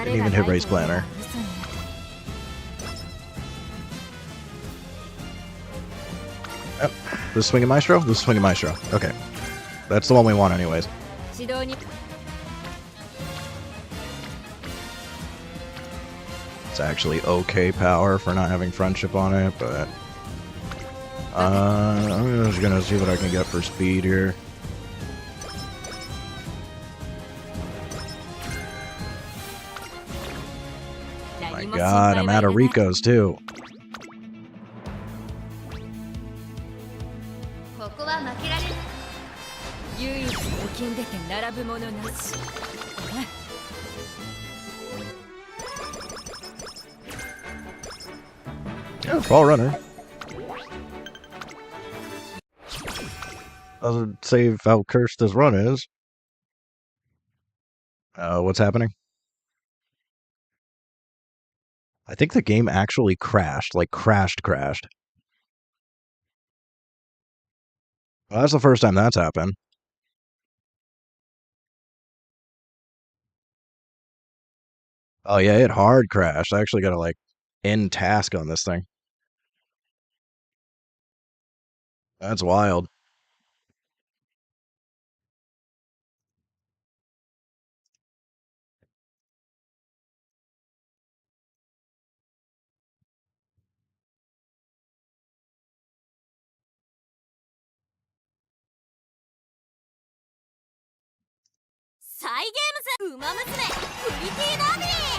Didn't even hit race planner. This Swinging Maestro? This Swinging Maestro. Okay. That's the one we want anyways. 指導に It's actually okay power for not having friendship on it, but I'm just gonna see what I can get for speed here. My god, I'm out of Ricos too. ここは負けられる唯一抜きんでて並ぶものなし Yeah, fall runner. Doesn't say how cursed this run is. What's happening? I think the game actually crashed, like crashed. Well, that's the first time that's happened. Oh yeah, it hard crashed. I actually gotta like end task on this thing. That's wild.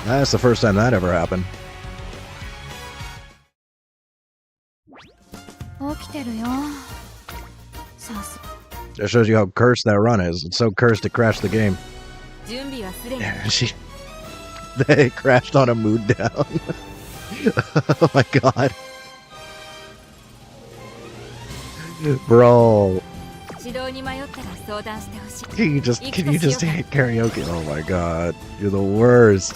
That's the first time that ever happened. 起きてるよ。さす。 Just shows you how cursed that run is. It's so cursed it crashed the game. 準備はすでに They crashed on a mood down. Oh my god. Bro. 指導に迷ったら相談してほしい Can you just hit karaoke? Oh my god. You're the worst.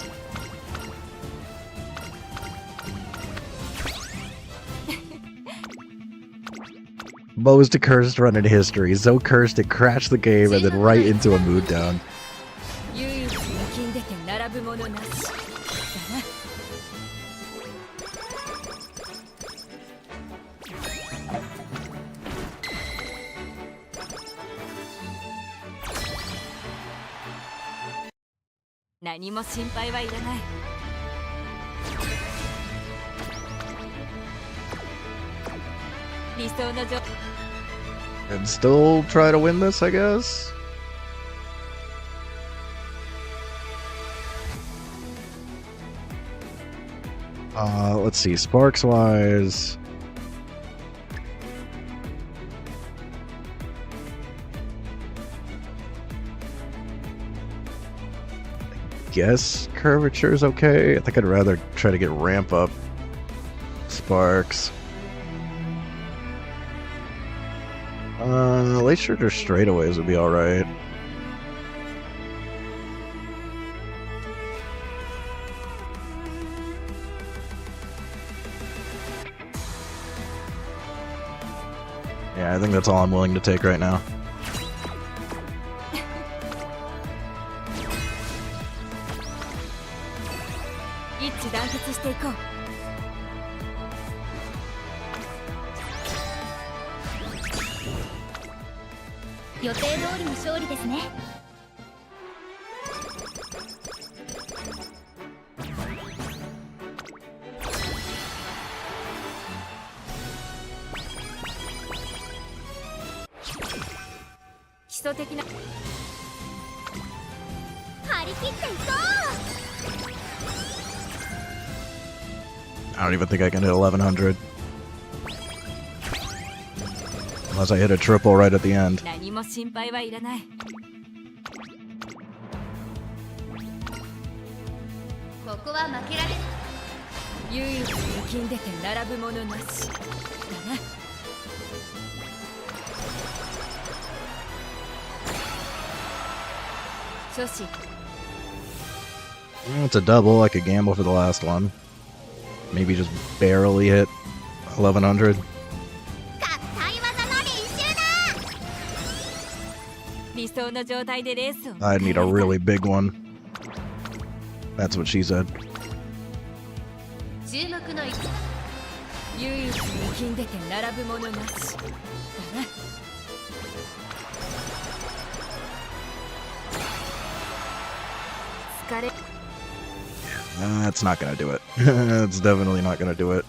Most cursed run in history. So cursed it crashed the game and then right into a mood down. 唯一抜きんでて並ぶものなしだな 何も心配はいらない 理想の状 And still try to win this, I guess? Let's see. Sparks wise. I guess curvature is okay. I think I'd rather try to get ramp up Sparks. Late shirt or straightaways would be alright. Yeah, I think that's all I'm willing to take right now. I don't even think I can hit 1100. Unless I hit a triple right at the end. 何も心配はいらない ここは負けられない唯一抜きんでて並ぶものなしだな 初心 It's a double. I could gamble for the last one. Maybe just barely hit 1100. I'd need a really big one. That's what she said. 唯一に金出て並ぶものなしだな。疲れ That's not gonna do it. That's definitely not gonna do it.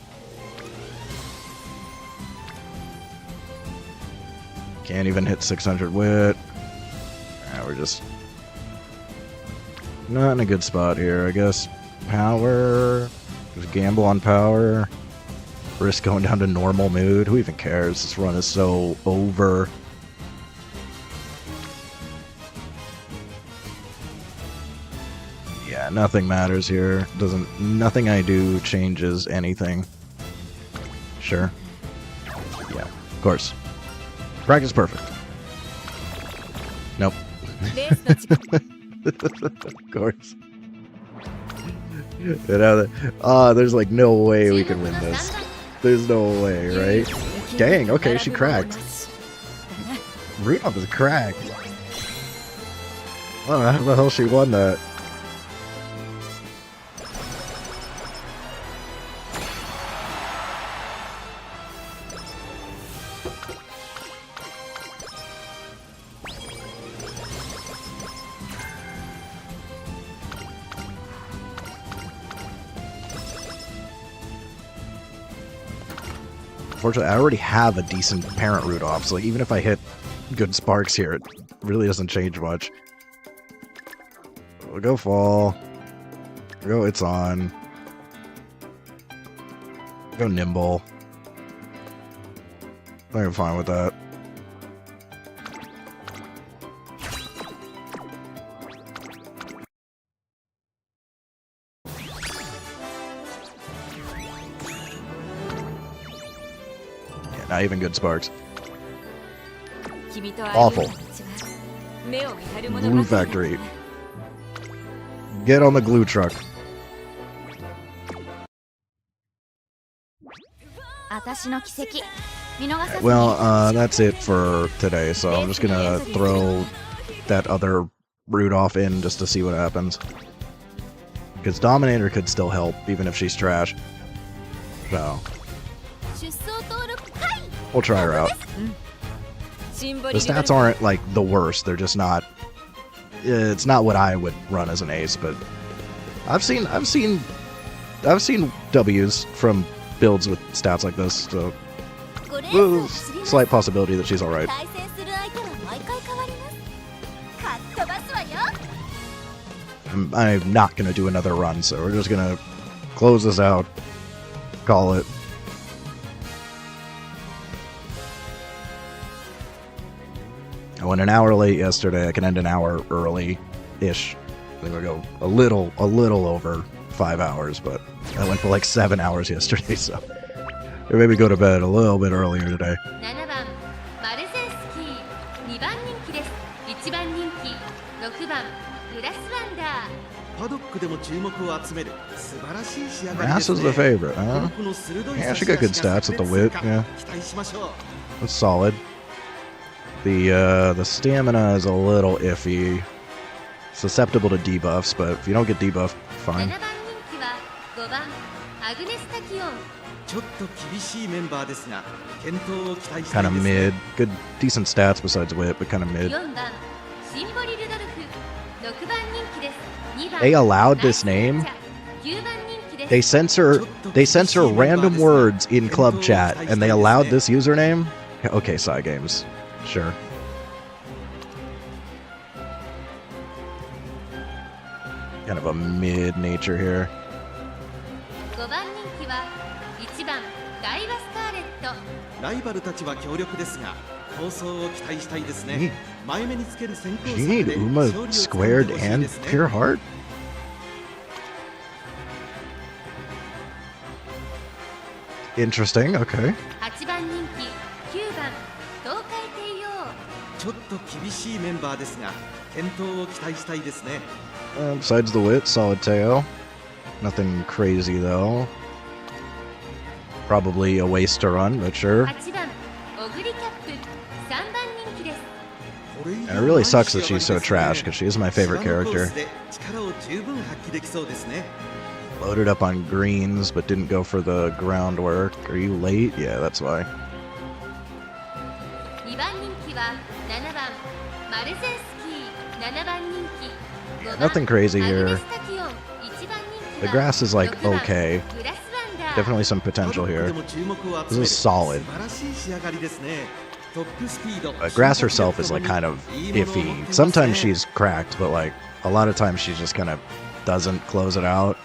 Can't even hit 600 wit. We're just not in a good spot here, I guess. Power. Just gamble on power. Risk going down to normal mood. Who even cares? This run is so over. Yeah, nothing matters here. Nothing I do changes anything. Sure. Yeah, of course. Practice perfect. Nope. Of course. There's like no way we can win this. There's no way, right? Dang, okay, she cracked. Rudolph is cracked. I don't know how the hell she won that. Unfortunately, I already have a decent parent Rudolph, so like, even if I hit good sparks here, it really doesn't change much. We'll go fall. Go it's on. Go nimble. I think I'm fine with that. Not even good sparks. Awful. Glue factory. Get on the glue truck. Well, that's it for today, so I'm just gonna throw that other Rudolph in just to see what happens. Because Dominator could still help, even if she's trash. So we'll try her out. The stats aren't like the worst, they're just not. It's not what I would run as an ace, but I've seen W's from builds with stats like this, so slight possibility that she's alright. I'm not gonna do another run, so we're just gonna close this out, call it. I went an hour late yesterday. I can end an hour early-ish. I think I'll go a little over 5 hours, but I went for like 7 hours yesterday, so maybe go to bed a little bit earlier today. 7番Mass is the favorite, huh? Yeah, she got good stats with the wit, yeah. That's solid. The stamina is a little iffy. Susceptible to debuffs, but if you don't get debuffed, fine. Kind of mid. Good, decent stats besides wit, but kind of mid. They allowed this name. They censor random words in club chat, and they allowed this username. Okay, side games, sure. Kind of a mid nature here. You need Uma squared and pure heart? Interesting, okay. Besides the wit, solid Teo. Nothing crazy though. Probably a waste to run, but sure. And it really sucks that she's so trash, because she is my favorite character. Loaded up on greens, but didn't go for the groundwork. Are you late? Yeah, that's why. 2番人気は7番マルゼンスキー、7番人気 Yeah, nothing crazy アグ here. ネスタキオン、1番人気 The は grass is like 6番 okay. グラスワンダー Definitely some potential で here. も注目を This 集める is solid. 素晴らしい仕上がりですね。トップスピード Grass herself is like kind of いいものを持ってい iffy. ますね Sometimes she's cracked, but like a lot of times she just kind of doesn't close it out.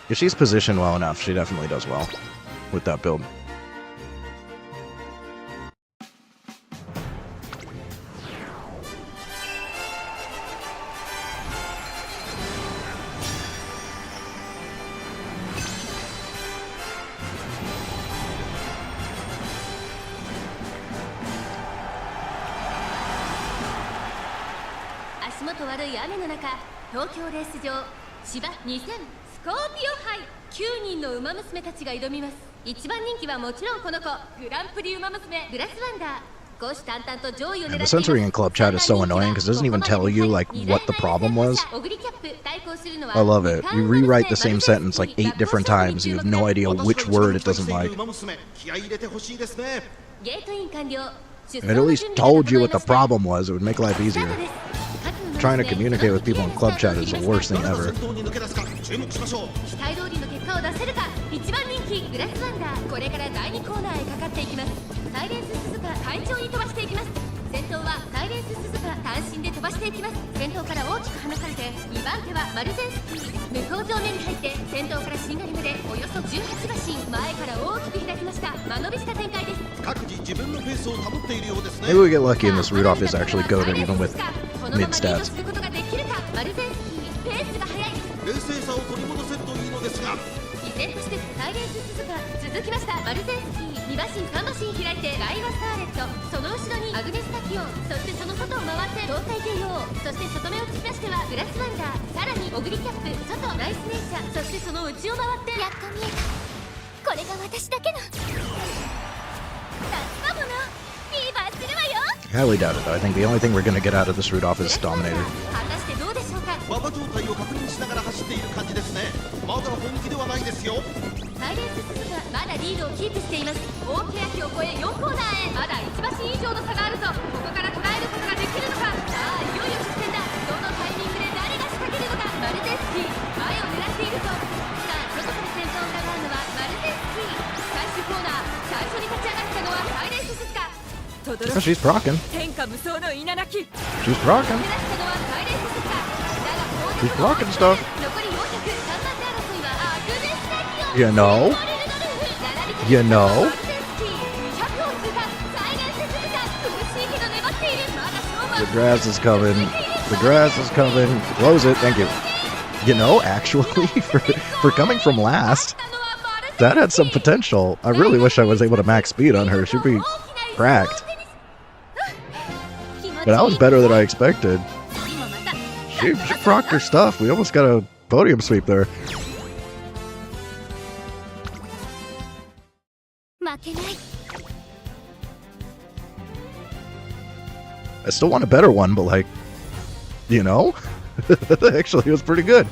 If she's positioned well enough, she definitely does well with that build. Asimoto 足元悪い雨の中、東京レース場芝2000スコーピオ杯、9人の馬娘たちが挑みます。1番人気はもちろんこの子、グランプリ馬娘グラスワンダー。虎視眈々と上位を狙ってい And ま the す。 censoring in club chat is so annoying because it doesn't even tell you like what the problem was. I love it. You rewrite the same sentence like 8 different times. You have no idea which word it doesn't like. 気合い入れてほしいですね。 ゲートイン完了。 If it at least told you what the problem was, it would make life easier. Trying to communicate with people in club chat is the worst thing どれが ever. 先頭に抜け出すか注目しましょう。期待通りの結果を出せるか。1番人気グラスワンダー、これから第2コーナーへかかっていきます。サイレンス鈴鹿、快調に飛ばしていきます。先頭はサイレンス鈴鹿、単身で飛ばしていきます。先頭から大きく離されて2番手はマルゼンスキー、向こう上面に入って先頭からしんがりまでおよそ18馬身、前から大きく開きました。間延びした展開です。各自自分のペースを保っているようですね。 Maybe we get lucky and this Rudolph is actually goaded even with mid stats. マルゼンスキー、ペースが速い。冷静さを取り戻せるといいのですが。依然としてサイレンス鈴鹿、続きましたマルゼンスキー、2馬身3馬身開いてガイワスターレット、その後ろにアグネスタキオン、そしてその外を回って東海帝王、そして外目を突き出してはグラスワンダー、さらにオグリキャップ、外ナイスネイチャー、そしてその内を回ってやっと見えた、これが私だけの夏だもの、フィーバーするわよ。 Highly doubt it though. I think the only thing we're gonna get out of this Rudolph is Dominator. 果たしてどうでしょうか。馬場状態を確認しながら走っている感じですね。まだ本気ではないですよ。サイレンス鈴鹿、まだリードをキープしています。大欅を越え4コーナーへ、まだ1馬身以上の差があるぞ。ここから捉えることができるのか。さあいよいよ直線だ。どのタイミングで誰が仕掛けるのか。マルゼンスキー、前を狙っているぞ。さあどこから先頭を伺うのはマルゼンスキー。最終コーナー、最初に立ち上がったのはサイレンス鈴鹿。 Oh, she's rocking. 天下無双の稲垣。 She's rocking. 目指したのはサイレンス鈴鹿。だが後 She's 続 rocking stuff. 残り400、3番手争いはアグネスタキオン。 You know? You know? The grass is coming. The grass is coming. Close it. Thank you. You know, actually, for coming from last, that had some potential. I really wish I was able to max speed on her. She'd be cracked. But that was better than I expected. She rocked her stuff. We almost got a podium sweep there. I still want a better one, but like, you know, actually it was pretty good.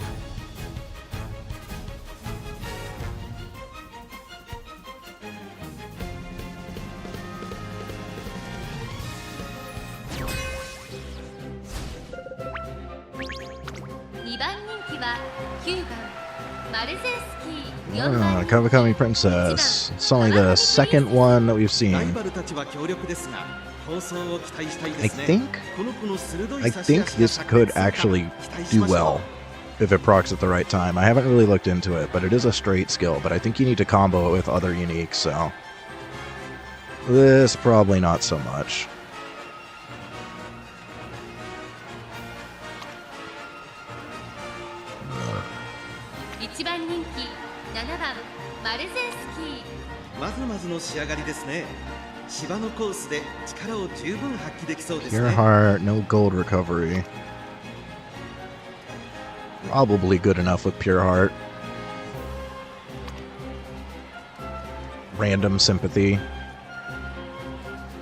Kawakami Princess. It's only the second one that we've seen. I think this could actually do well if it procs at the right time. I haven't really looked into it, but it is a straight skill, but I think you need to combo it with other uniques, so this probably not so much. Pure heart, no gold recovery. Probably good enough with pure heart. Random sympathy.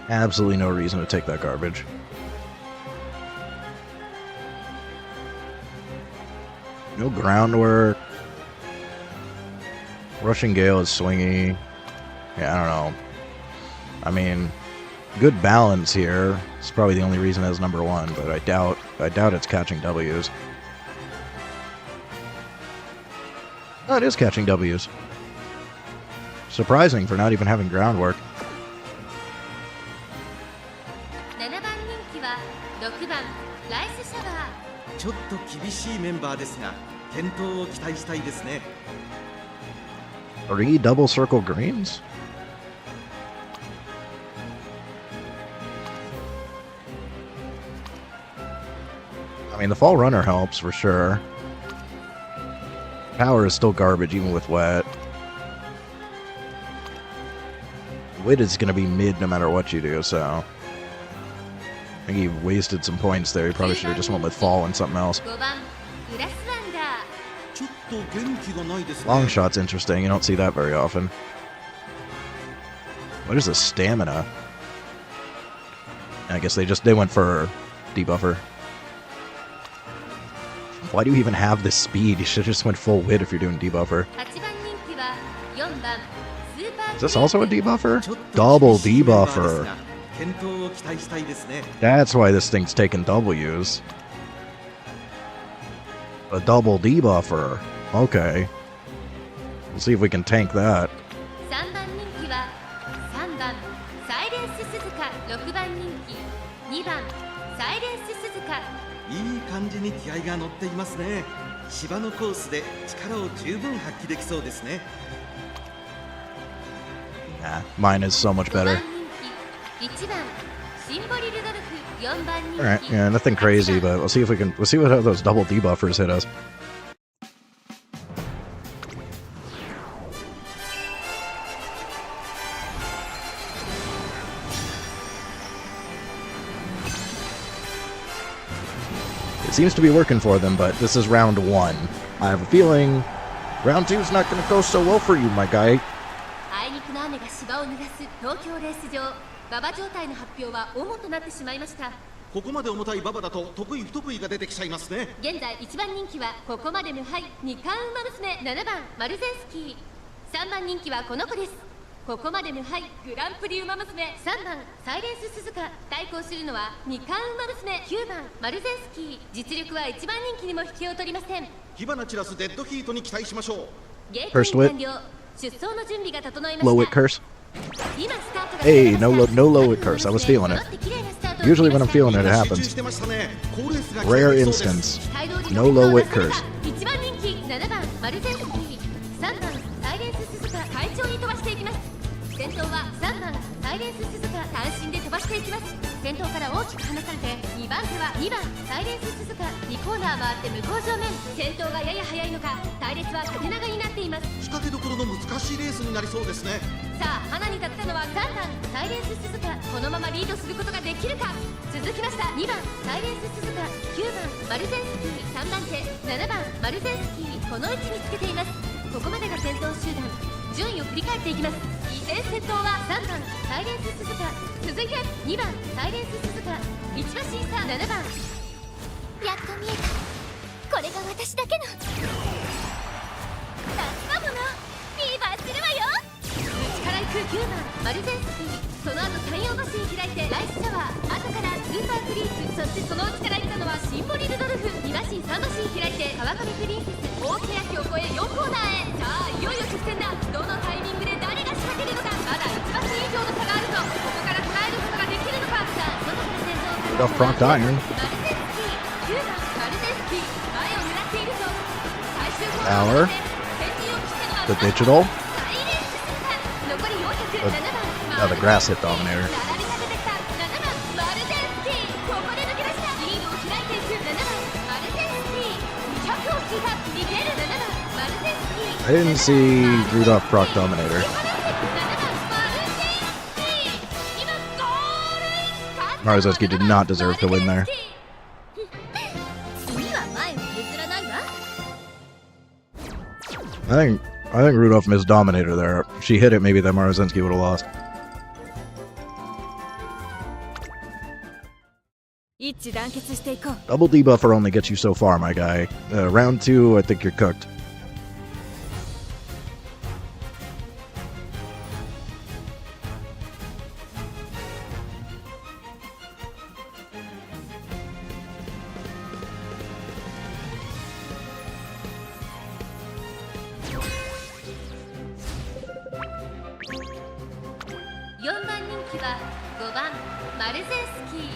Absolutely no reason to take that garbage. No groundwork. Rushing Gale is swingy. Yeah, I don't know. I mean, good balance here. It's probably the only reason it's number 1, but I doubt it's catching W's. Oh, it is catching W's. Surprising for not even having groundwork. 7番人気は6番ライスシャワー。ちょっと厳しいメンバーですが健闘を期待したいですね。 3 double circle greens? I mean, the fall runner helps for sure. Power is still garbage even with wet. Wit is going to be mid no matter what you do, so... I think he wasted some points there. He probably should have just went with fall and something else. 5番グラスワンダー。ちょっと元気がないですね。 Long shot's interesting. You don't see that very often. What is the stamina? I guess they went for debuffer. Why do you even have this speed? You should have just went full wit if you're doing debuffer. 8番人気は4番スーパー Is this also a debuffer? ちょっと Double 厳しいメンバーです debuffer. が健闘を期待したいですね。 That's why this thing's taking W's. A double debuffer. Okay. We'll see if we can tank that. 3番人気は3番サイレンス鈴鹿。6番人気2番サイレンス鈴鹿。いい感じに気合が乗っていますね。芝のコースで力を十分発揮できそうですね。 Nah, mine is so much 5 better. 番人気1番シンボリルドルフ。4番人気 Alright, yeah, nothing crazy, but we'll see what how those double debuffers hit us. It seems to be working for them, but this is round 1. I have a feeling round 2 is not going to go so well for you, my guy. あいにくの雨が芝を濡らす東京レース場。馬場状態の発表は主となってしまいました。ここまで重たい馬場だと得意不得意が出てきちゃいますね。現在1番人気はここまで無敗2冠馬娘7番マルゼンスキー。3番人気はこの子です。ここまで無敗グランプリ馬娘3番サイレンス鈴鹿。対抗するのは2冠馬娘9番マルゼンスキー。実力は1番人気にも引けを取りません。火花散らすデッドヒートに期待しましょう。ゲートイン完了。出走の準備が整いました。 Low wit curse. 今スタートが Hey, no low wit curse. I was feeling it. Usually when I'm feeling it, it 集中 happens. してましたね。好レースが期待 Rare できそうです instance. No low wit curse. 1番人気7番マルゼンスキー。3番サイレンス鈴鹿。快調に飛ばしていきます。先頭は3番サイレンス鈴鹿。単身で飛ばしていきます。先頭から大きく離されて2番手は2番サイレンス鈴鹿。2コーナー回って向こう正面。先頭がやや速いのか隊列は縦長になっています。仕掛けどころの難しいレースになりそうですね。さあ花に立ったのは3番サイレンス鈴鹿。このままリードすることができるか。続きました2番サイレンス鈴鹿。9番マルゼンスキー。3番手7番マルゼンスキー。この位置につけています。ここまでが先頭集団。順位を振り返っていきます。依然先頭は3番サイレンス鈴鹿。続いて2番サイレンス鈴鹿。1馬審査7番。やっと見えた。これが私だけの夏魔物フィーバーするわよ。内から行く9番マルゼンスキー。その後山陽マシン開いてライスシャワー。後からスーパーフリーズ。そしてその内から行ったのはシンボリルドルフ。2馬身3馬身開いて川上プリンセス。大きな木を越え4コーナーへ。さあいよいよ直線だ。どのタイミングで誰が仕掛けるのか。まだ1馬身以上の差があるぞ。ここから捉えることができるのか。さあその先頭 Enough prompt iron. マルゼンスキー。9番マルゼンスキー。前を狙っているぞ。最終コーナ Power. ーで先陣を切ったのは The digital. サイレンス鈴鹿。残り407番 Oh, the grass hit dominator. 並びかけてきた7番マルゼンスキー。ここで抜け出した。リードを開いていく7番マルゼンスキー。200を引いた。逃げる7番マルゼンスキー。 I didn't see Rudolph Proc Dominator. 7番マルゼンスキー。今ゴールイン。 Marzowski did not deserve to win there. 次は前を譲らないわ。 I think Rudolph missed Dominator there. If she hit it, maybe that Marozinski would have lost. 5致団結していこう。 Double debuffer only gets you so far, my guy. Round 2, I think you're cooked.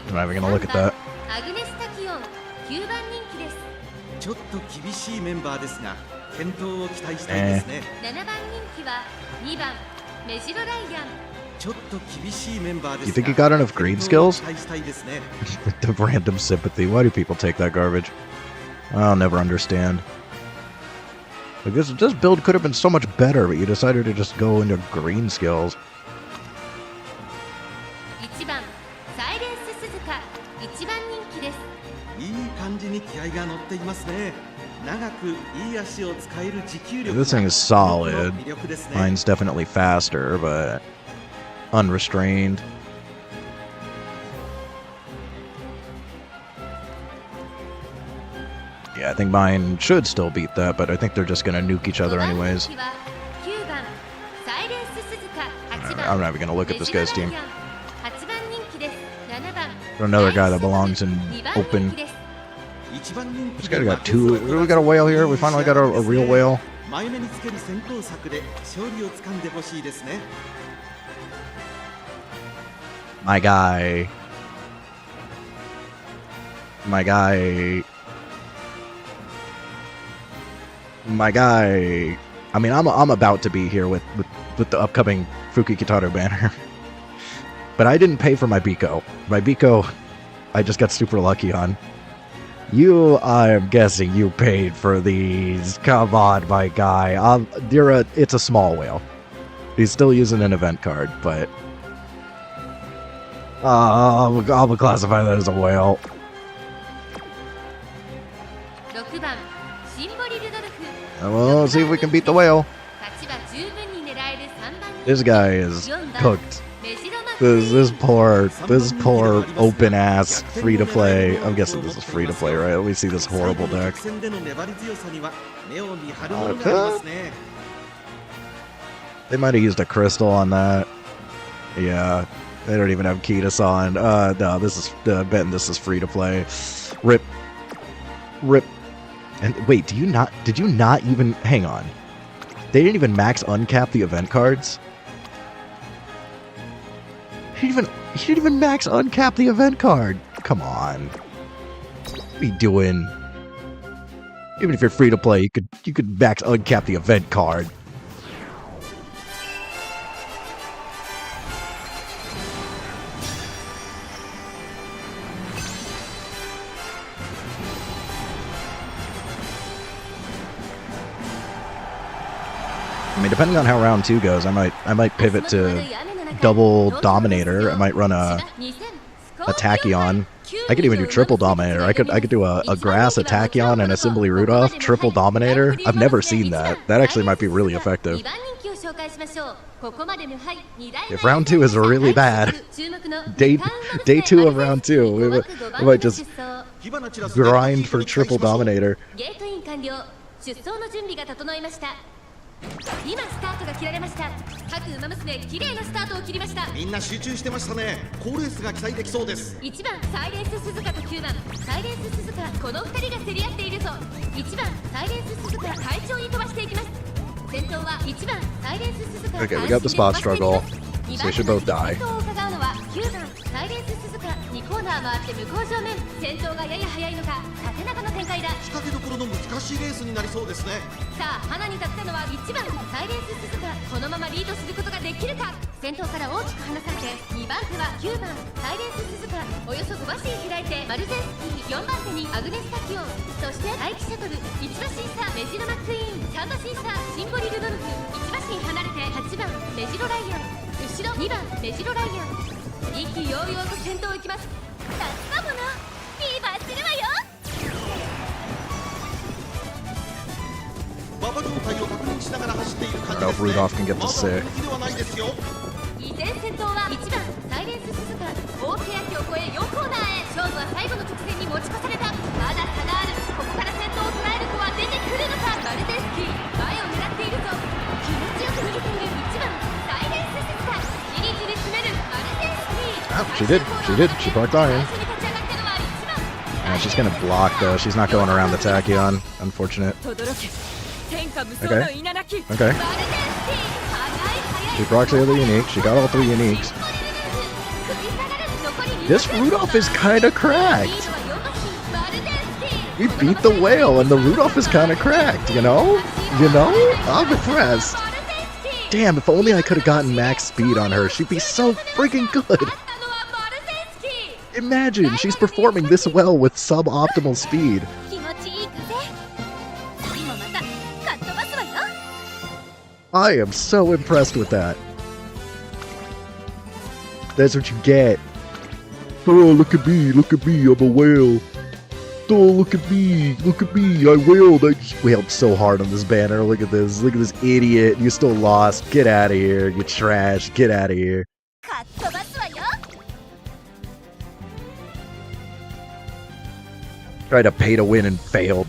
I'm not even gonna look at that. アグネスタキオン9番人気です。ちょっと厳しいメンバーですが健闘を期待したいですね。7番人気は2番メジロライアン。ちょっと厳しいメンバーです You が think you got enough green skills? 期待したいですね。 The random sympathy. Why do people take that garbage? I'll never understand. Like this build could have been so much better, but you decided to just go into green skills. 1番サイレンス鈴鹿1番人気です。いい感じに気合が乗っていますね。長くいい足を使える持久力 This thing is solid. 魅力ですね。 Mine's definitely faster, but unrestrained. Yeah, I think mine should still beat that, but I think they're just gonna nuke each other anyways. 9番サイレンス鈴鹿8 I'm 番 not even gonna look at this guy's team. 8番人気です。7番 Another guy that belongs in 2番 open. 人気です。一番人気 This guy got two. We got a whale here. We finally got a real whale. 前目につける先行策で勝利をつかんでほしいですね。 My guy. My guy. My guy. I mean, I'm about to be here with the upcoming Fuki Kitaru banner. But I didn't pay for my Biko. My Biko, I just got super lucky on. You, I'm guessing you paid for these. Come on, my guy. It's a small whale. He's still using an event card, but I'll classify that as a whale. 6番シンボリルドルフ。 Well, let's see if we can beat the whale. 勝ちは十分に狙える3番人気。 This guy is 4番 cooked. メジロマックイーン。 This poor open ass free to play. I'm guessing this is free to play, right? Let me see this horrible deck. 戦での粘り強さには目を見張るものがありますね。 They might have used a crystal on that. Yeah, they don't even have Kita-san. No, this is betting this is free to play. Rip. And wait, did you not even hang on? They didn't even max uncap the event cards. He didn't even max uncap the event card. Come on. What are you doing? Even if you're free to play, you could max uncap the event card. I mean, depending on how round 2 goes, I might pivot to double Dominator. I might run a Tachyon. I could even do triple Dominator. I could do a Grass, a Tachyon, and a Simbly Rudolph triple Dominator. I've never seen that. That actually might be really effective. If round 2 is really bad, day 2 of round 2, we might just grind for triple Dominator. 今スタートが切られました。各馬娘綺麗なスタートを切りました。みんな集中してましたね。好レースが期待できそうです。1番サイレンス鈴鹿と9番サイレンス鈴鹿、この2人が競り合っているぞ。1番サイレンス鈴鹿、快調に飛ばしていきます。先頭は1番サイレンス鈴鹿。 Okay, we got the spot struggle. So they should both die. 先頭を伺うのは9番サイレンス鈴鹿。2コーナー回って向こう正面。先頭がやや早いのか縦長の展開だ。仕掛けどころの難しいレースになりそうですね。さあ花に立ったのは1番サイレンス鈴鹿。このままリードすることができるか。先頭から大きく離されて2番手は9番サイレンス鈴鹿。およそ5馬身開いてマルゼンスキー、4番手にアグネスタキオン、そして大気シャトル、1馬身差メジロマックイーン、3馬身差シンボリルドルフ、1馬身離れて8番メジロライアン、後ろ2番メジロライアン。意気揚々と先頭を行きます。さすがものリーバーするわよ。馬場状態を確認しながら走っている感 I じ don't know で if すね。 Rudolph can get ま to だ sick. 敵ではないですよ。依然先頭は1番サイレンス鈴鹿。大欅を越え4コーナーへ勝負は最後の直前に持ち越された。まだ差がある。ここから先頭を捉える子は出てくるのか。マルゼンスキー前を狙っているぞ。気持ちよく逃げている1番サイレンススズカ。じりじり詰めるマルゼンスキー。 Oh, she did. She blocked iron. 最初に立ち上がったのは1番 She's gonna block though. She's not going around the Tachyon. Unfortunate. Okay. Okay. She procs the other unique. She got all 3 uniques. This Rudolph is kinda cracked. We beat the whale and the Rudolph is kinda cracked, you know? You know? I'm impressed. Damn, if only I could have gotten max speed on her. She'd be so freaking good. Imagine, she's performing this well with suboptimal speed. 気持ちいい風。次もまたかっ飛ばすわよ。 I am so impressed with that. That's what you get. Oh, look at me, I'm a whale. Oh, look at me, I wailed. I just wailed so hard on this banner. Look at this idiot. You still lost. Get out of here, you trash. Get out of here. かっ飛ばすわよ。 Tried to pay to win and failed.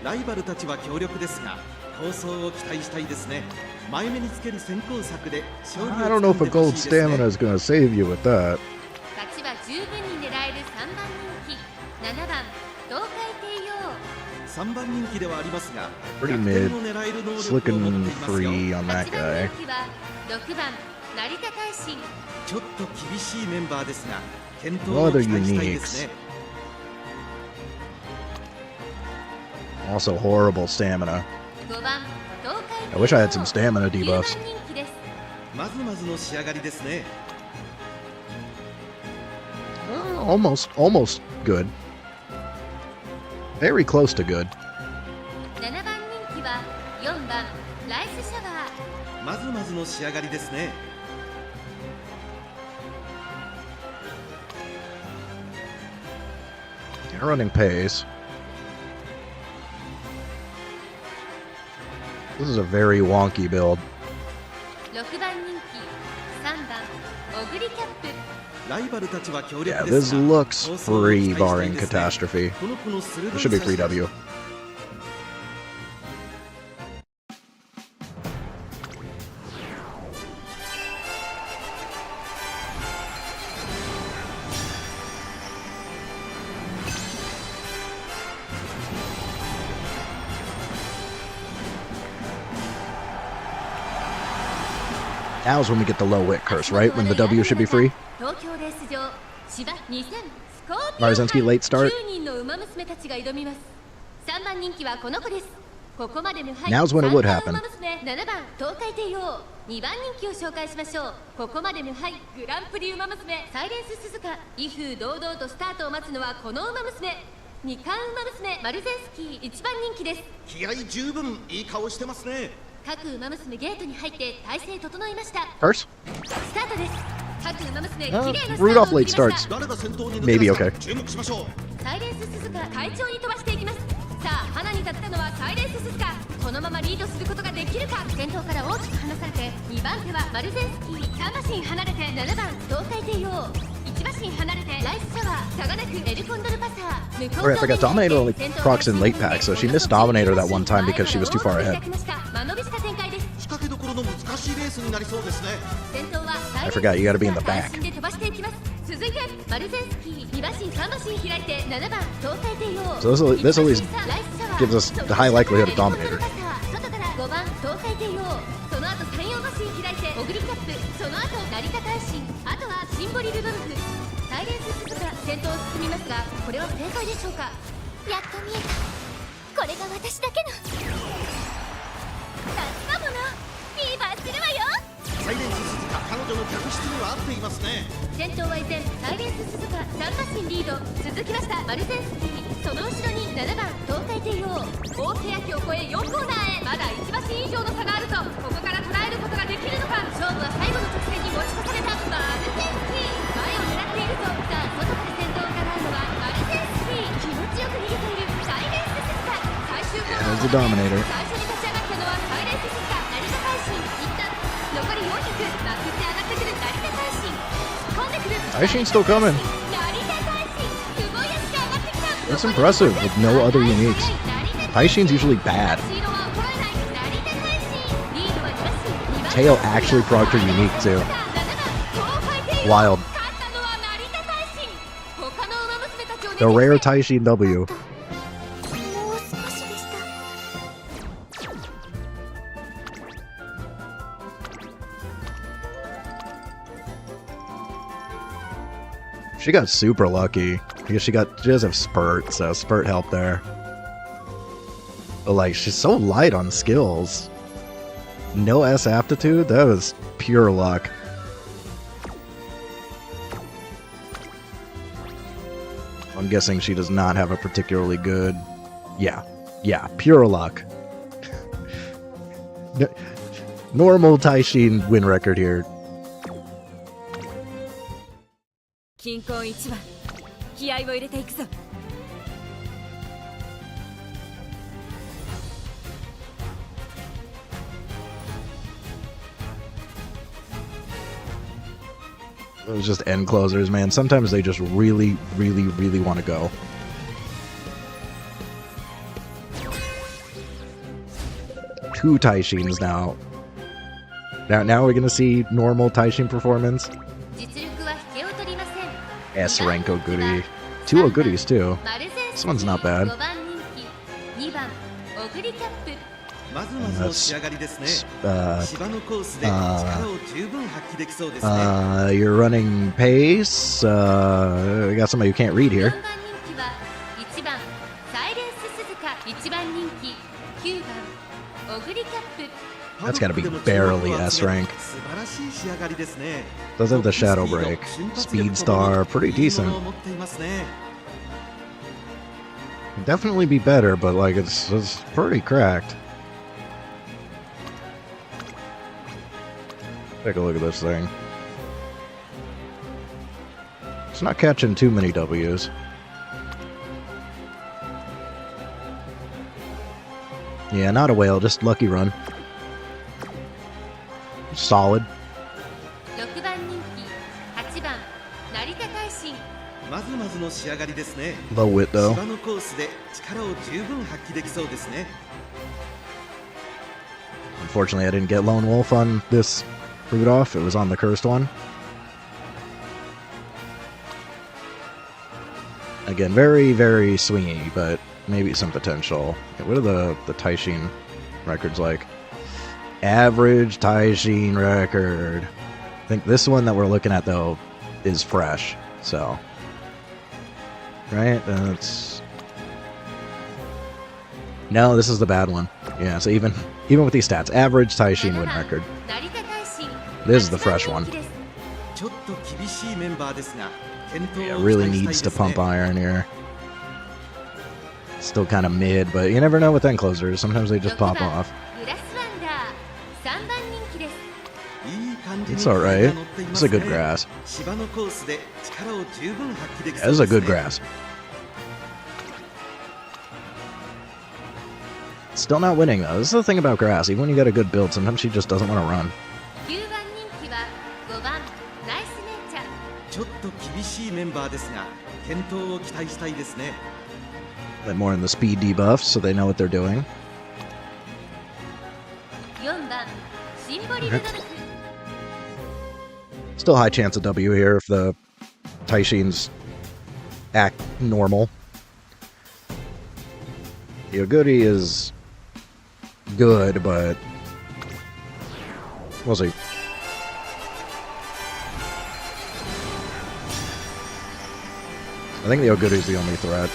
ライバルたちは強力ですが、構想を期待したいですね。前目につける先行策で勝利を I don't know if a 掴んでほ gold しいですね。 stamina is gonna save you with that. 勝ちは十分に狙える3番人気7番東海帝王。 3番人気ではありますが、 Pretty 逆 mid. 転を狙える能 It's 力を持 looking っていますよ。 free on that 8番 guy. 人気は6番成田大臣。ちょっと厳しいメンバーですが、健闘 No を other 期待したいですね。 Also horrible stamina. 5番東海帝王。 I wish I had some stamina 9 debuffs. 番人気です。まずまずの仕上がりですね。 Almost good. Very close to good. 7番人気は4番ライスシャワー。まずまずの仕上がりですね。 Running pace. This is a very wonky build. 6番人気3番オグリキャップ。 ライバルたちは強力 Yeah, です this が、 looks 構想を free 期待したい barring ですね。 catastrophe. この子の鋭い This should be 差し free W. Now is when we get the low wit curse, right? When the W should be free. 東京レース場芝2000スコーピオ Marzensky late start. 10人の馬娘たちが挑みます。3番人気はこの子です。ここまで無敗。 Now's when it would 3 happen. 番馬娘7番東海帝王。2番人気を紹介しましょう。ここまで無敗グランプリ馬娘サイレンス鈴鹿。威風堂々とスタートを待つのはこの馬娘。2冠馬娘マルゼンスキー1番人気です。気合十分いい顔してますね。 各馬娘ゲートに入って体勢整いました。 Curse? スタートです。各馬娘綺麗 Uh, なスター Rudolph トを late 切りま starts. した。 誰が先頭に抜 Maybe け出すか okay. 注目しましょう。サイレンス鈴鹿会長に飛ばしていきます。さあ花に立ったのはサイレンス鈴鹿。このままリードすることができるか。先頭から大きく離されて2番手はマルゼンスキー。3馬身離れて7番東海帝王。1馬身離れてライスシャワー。差がなくエルコンドルパサー。 Alright, I forgot Dominator only procs in late pack, so she missed Dominator that one time because she was too far ahead. 間延びした展開です。 仕掛けどころの難しいレースになりそうですね。 先頭は I forgot, you gotta be in the back. で飛ばしていきます。続いてマルゼンスキー2馬身3馬身開いて7番東海帝王。 So this at least gives us the high likelihood of Dominator. 外から5番東海帝王。その後3、4馬身開いてオグリキャップ。その後成田大臣。あとはシンボリルドルフ。サイレンス鈴鹿先頭を進みますが、これは正解でしょうか。やっと見えた。これが私だけの夏かものフィーバーするわよ。サイレンス鈴鹿、彼女の客室には合っていますね。先頭は依然サイレンス鈴鹿3馬身リード。続きましたマルゼンスキー。その後ろに7番東海ていよう。大欅を越え4コーナーへ。まだ1馬身以上の差があるぞ。ここから捉えることができるのか。勝負は最後の直線に持ち越されたマルゼンスキー。前を狙っているぞ。さあ外から先頭を伺うのはマルゼンスキー。気持ちよく逃げているサイレンス鈴鹿。最終コーナー As a dominator. 最初に立ち上がったのはサイレンス鈴鹿成田大進。一旦残り400。まくって上がってくる成田大進。突っ込んでくる大進 still coming. 成田大進。すごい足が上がってきた。 That's impressive with no other uniques. Taishin's usually bad. Tail actually procced her unique too. Wild. The rare Taishin W. もう少しでした。 She got super lucky because she does have spurt, so spurt helped there. But like, she's so light on skills. No S aptitude? That was pure luck. I'm guessing she does not have a particularly good... Yeah, pure luck. Normal Taishin win record here. 金婚一番気合を入れていくぞ。 It was just end closers, man. Sometimes they just really want to go. Two Taishins now. Now we're gonna see normal Taishin performance. 実力は引けを取りません。 S rank Oguri. Two Oguris too. This one's not bad. 5番人気2番オグリキャップ。 まずまずの仕上がりですね。 Uh, 芝のコースで力を十分発揮できそうですね。 you're running pace. We got somebody who can't read 4 here. 番人気は1番サイレンス鈴鹿。1番人気9番オグリキャップ。 That's gotta be barely S rank. 素晴らしい仕上がりですね。 Does have the shadow break. Speed star, pretty decent. Definitely be better, but like it's pretty cracked. Take a look at this thing. It's not catching too many W's. Yeah, not a whale, just lucky run. Solid. 6番人気8番成田大進。 まずまずの仕上がりですね。 Low wit though. 芝のコースで力を十分発揮できそうですね。 Unfortunately, I didn't get Lone Wolf on this route off. It was on the cursed one. Again, very swingy, but maybe some potential. Okay, what are the Taishin records like? Average Taishin record. I think this one that we're looking at though is fresh. So, right? That's no. This is the bad one. Yeah. So even with these stats, average Taishin win record. 成田大進。 This is the fresh one. ちょっと厳しいメンバーですが、健闘 Yeah, を really 期 needs 待した to いです pump ね。 iron here. Still kind of mid, but you never know with end closers. Sometimes they just 6 pop 番 off. グラスワンダー3番人気です。 いい感じに It's alright. 乗っていま It's す a ね good grass. 芝のコースで力を十分発揮でき Yeah, そう this is で a すね。 good grass. Still not winning though. This is the thing about grass. Even when you got a good build, sometimes she just doesn't want to run. 9番人気は5番ナイスネイチャー。 ちょっと厳しいメンバーですが、健闘を期待したいですね。 Let more in the speed debuffs so they know what they're doing. 4番シンボリルドルフ。 Still high chance of W here if the Taishins act normal. Yoguri is good, but we'll see. I think the Oguri is the only threat.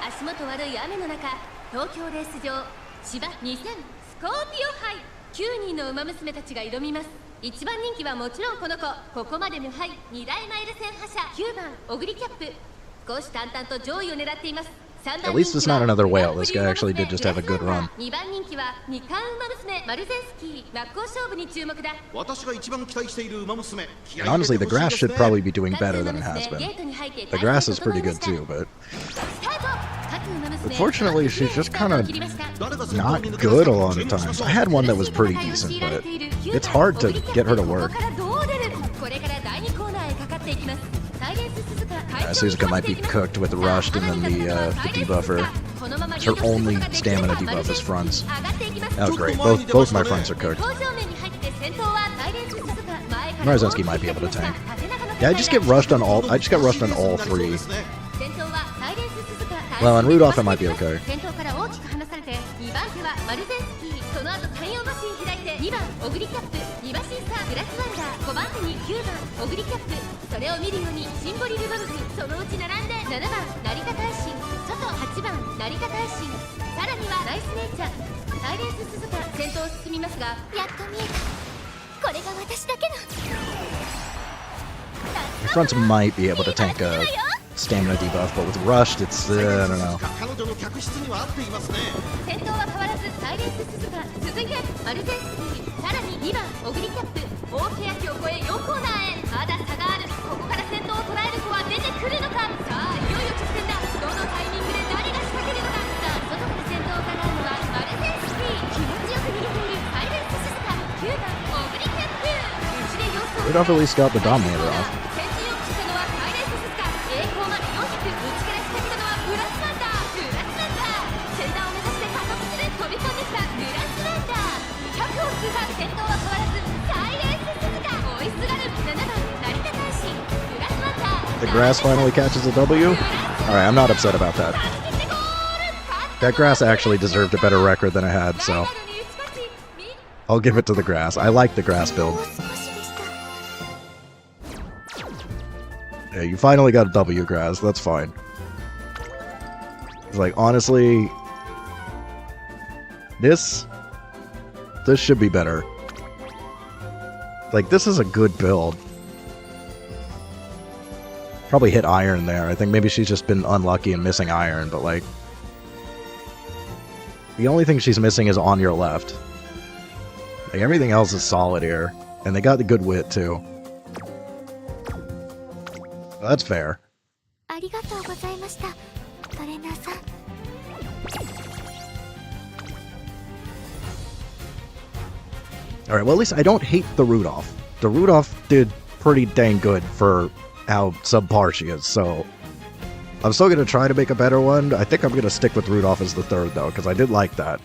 足元悪い雨の中、東京レース場芝2000スコーピオ杯9人の馬娘たちが挑みます。1番人気はもちろんこの子。ここまで無敗、2大マイル戦覇者9番オグリキャップ。虎視眈々と上位を狙っています。 At least it's not another whale. This guy actually did just have a good run. 2番人気は二冠馬娘マルゼンスキー。真っ向勝負に注目だ。私が一番期待している馬娘。 And honestly, the grass should probably be doing better than it has been. The grass is pretty good too, but unfortunately, she's just kind of not good a lot of times. I had one that was pretty decent, but it's hard to get her to work. Suzuka might be cooked with rushed and then the debuffer. Her only stamina debuff is fronts. Oh great, both my fronts are cooked. Marzensky might be able to tank. Yeah, I just got rushed on all three. Well, on Rudolph I might be okay. その後太陽マシン開いて2番オグリキャップ、2馬身差グラスワンダー、5番手に9番オグリキャップ。それを見るようにシンボリルバブズ、そのうち並んで7番成田大臣、ちょっと8番成田大臣、さらにはナイスネイチャー、サイレンス鈴鹿。先頭を進みますが、やっと見えた。これが私だけの The fronts might be able to tank a stamina debuff, but with rushed, it's I don't know. 先頭は変わらずサイレンス鈴鹿。続いてマルゼンスキー、さらに2番オグリキャップ。大欅を越え4コーナーへ、まだ差がある。ここから先頭を捉える子は出てくるのか。さあいよいよ直線だ。どのタイミングで誰が仕掛けるのか。さあ外から先頭を伺うのはマルゼンスキー。気持ちよく逃げているサイレンス鈴鹿。9番オグリキャップ。内で様子を Rudolph at least got the Dominator off. 先陣を切ったのはサイレンス鈴鹿。栄光まで400。内から仕掛けたのはグラスワンダー。グラスワンダー。先端を目指して加速する。飛び込んできたグラスワンダー。100を通過。先頭は変わらずサイレンス鈴鹿。追いすがる7番成田大臣。グラスワンダー。 The grass finally catches a W? Alright, I'm not upset about that. That grass actually deserved a better record than it had, so I'll give it to the grass. I like the grass build. Yeah, you finally got a W, grass. That's fine. It's like, honestly, this should be better. Like, this is a good build. Probably hit iron there. I think maybe she's just been unlucky and missing iron, but like, the only thing she's missing is on your left. Like, everything else is solid here. And they got the good wit, too. That's fair. ありがとうございました、トレーナーさん。Alright, well at least I don't hate the Rudolph. The Rudolph did pretty dang good for how subpar she is, so I'm still going to try to make a better one. I think I'm going to stick with Rudolph as the third, though, because I did like that.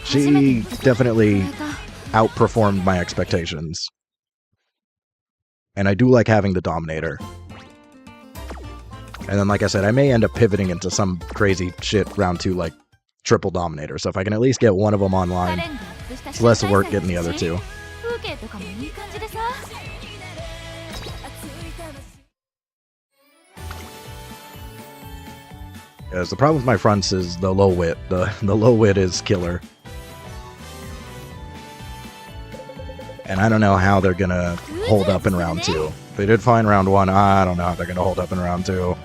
She definitely outperformed my expectations. And I do like having the Dominator. And then, like I said, I may end up pivoting into some crazy shit round 2, like triple Dominator. So if I can at least get one of them online, it's less work getting the other two. Yes, the problem with my fronts is the low wit. The low wit is killer. And I don't know how they're gonna hold up in round 2. They did fine round 1. I don't know how they're gonna hold up in round 2.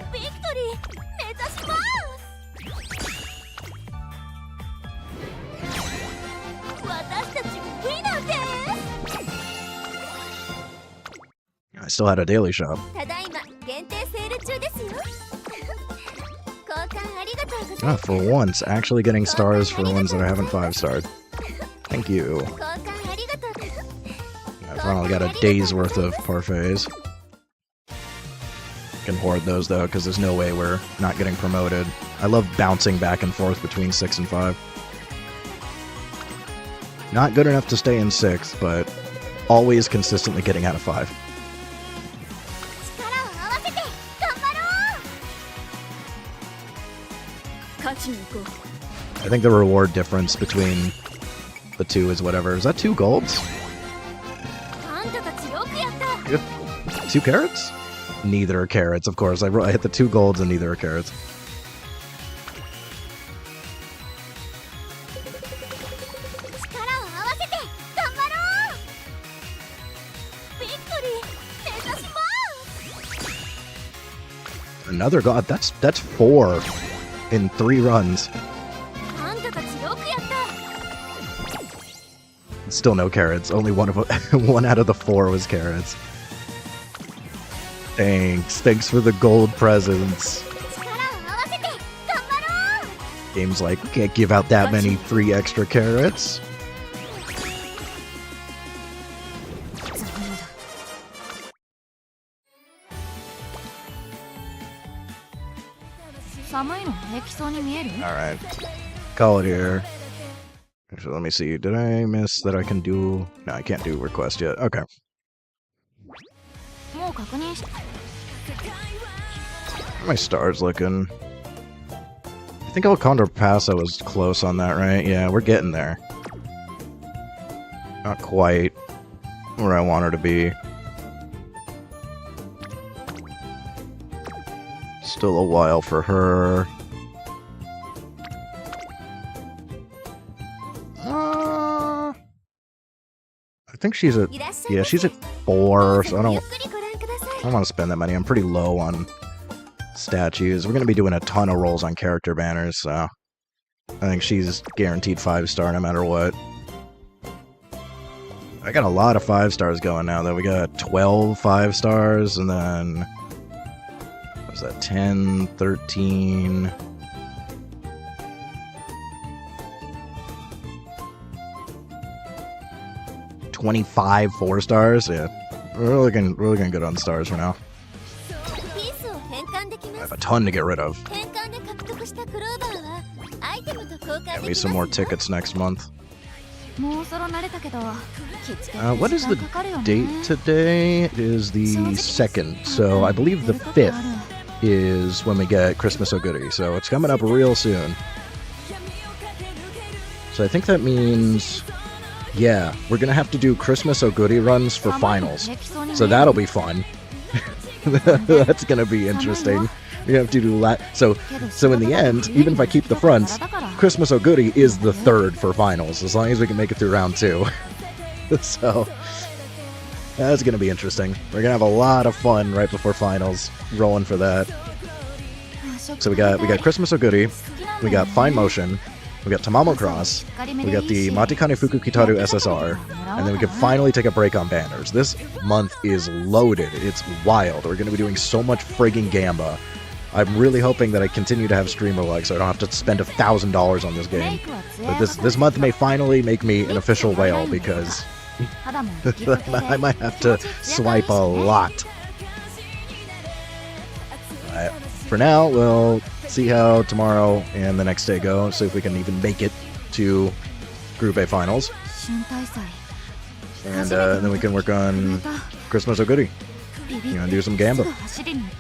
I still had a daily shop. Ah, for once, actually getting stars for ones that I haven't 5-starred. Thank you. I finally got a day's worth of parfaits. Can hoard those though, because there's no way we're not getting promoted. I love bouncing back and forth between 6 and 5. Not good enough to stay in 6, but always consistently getting out of 5. I think the reward difference between the two is whatever. Is that 2 golds? 2 carrots? Neither are carrots, of course. I hit the 2 golds and neither are carrots. another god. That's 4 in 3 runs. あんたたちよくやった。 Still no carrots. Only one out of the 4 was carrots. Thanks for the gold presents. 力を合わせて頑張ろう。 Game's like, can't give out that many free extra carrots. 寒いの平気そうに見える？ Alright. Call it here. Actually, let me see. Did I miss that I can do... No, I can't do request yet. Okay. もう確認し How are my stars looking? I think El Condor Paso was close on that, right? Yeah, we're getting there. Not quite where I want her to be. Still a while for her. I think she's at... Yeah, she's at 4, so I don't want to spend that money. I'm pretty low on statues. We're going to be doing a ton of rolls on character banners, so I think she's guaranteed 5-star no matter what. I got a lot of 5-stars going now, though. We got 12 5-stars, and then... what was that? 10, 13... 25 4-stars. Yeah, we're looking good on stars for now. ピースを変換でき I ま have す。 a ton to get rid of. 変換で獲得したクローバーはアイテムと交換 Get で me き some ま more すよ。 tickets next month. もうそろ慣れたけど、きつけて What is the 時間かかるよね。 date today? It is the 2nd, so I believe the 5th is when we get Christmas Oguri, so it's coming up real soon. So I think that means, yeah, we're gonna have to do Christmas Oguri runs for finals. So that'll be fun. That's gonna be interesting. We have to do so in the end, even if I keep the fronts, Christmas Oguri is the 3rd for finals, as long as we can make it through round 2. So that's gonna be interesting. We're gonna have a lot of fun right before finals, rolling for that. So we got Christmas Oguri, we got Fine Motion, we got Tamamo Cross, we got the Matikane Fukukitaru SSR, and then we can finally take a break on banners. This month is loaded. It's wild. We're going to be doing so much friggin' Gamba. I'm really hoping that I continue to have streamer lag so I don't have to spend $1,000 on this game. But this month may finally make me an official whale because I might have to swipe a lot. Alright, for now, we'll see how tomorrow and the next day go, see if we can even make it to Group A finals. 新大祭 And then we can work on Christmas Oguri. ビビ You know, do some Gamba. 走りに行って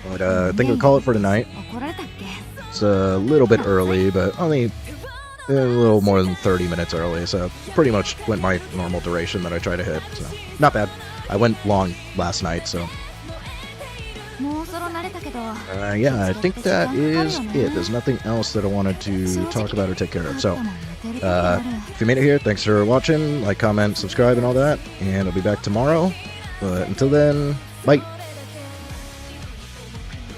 But I think we'll call it for tonight. 怒られたっけ It's a little bit early, but only a little more than 30 minutes early, so pretty much went my normal duration that I try to hit. So not bad. I went long last night, so もうそろ慣れたけど yeah, I think that is it. There's nothing else that I wanted to talk about or take care of. So if you made it here, thanks for watching. Like, comment, subscribe, and all that. And I'll be back tomorrow. But until then, bye.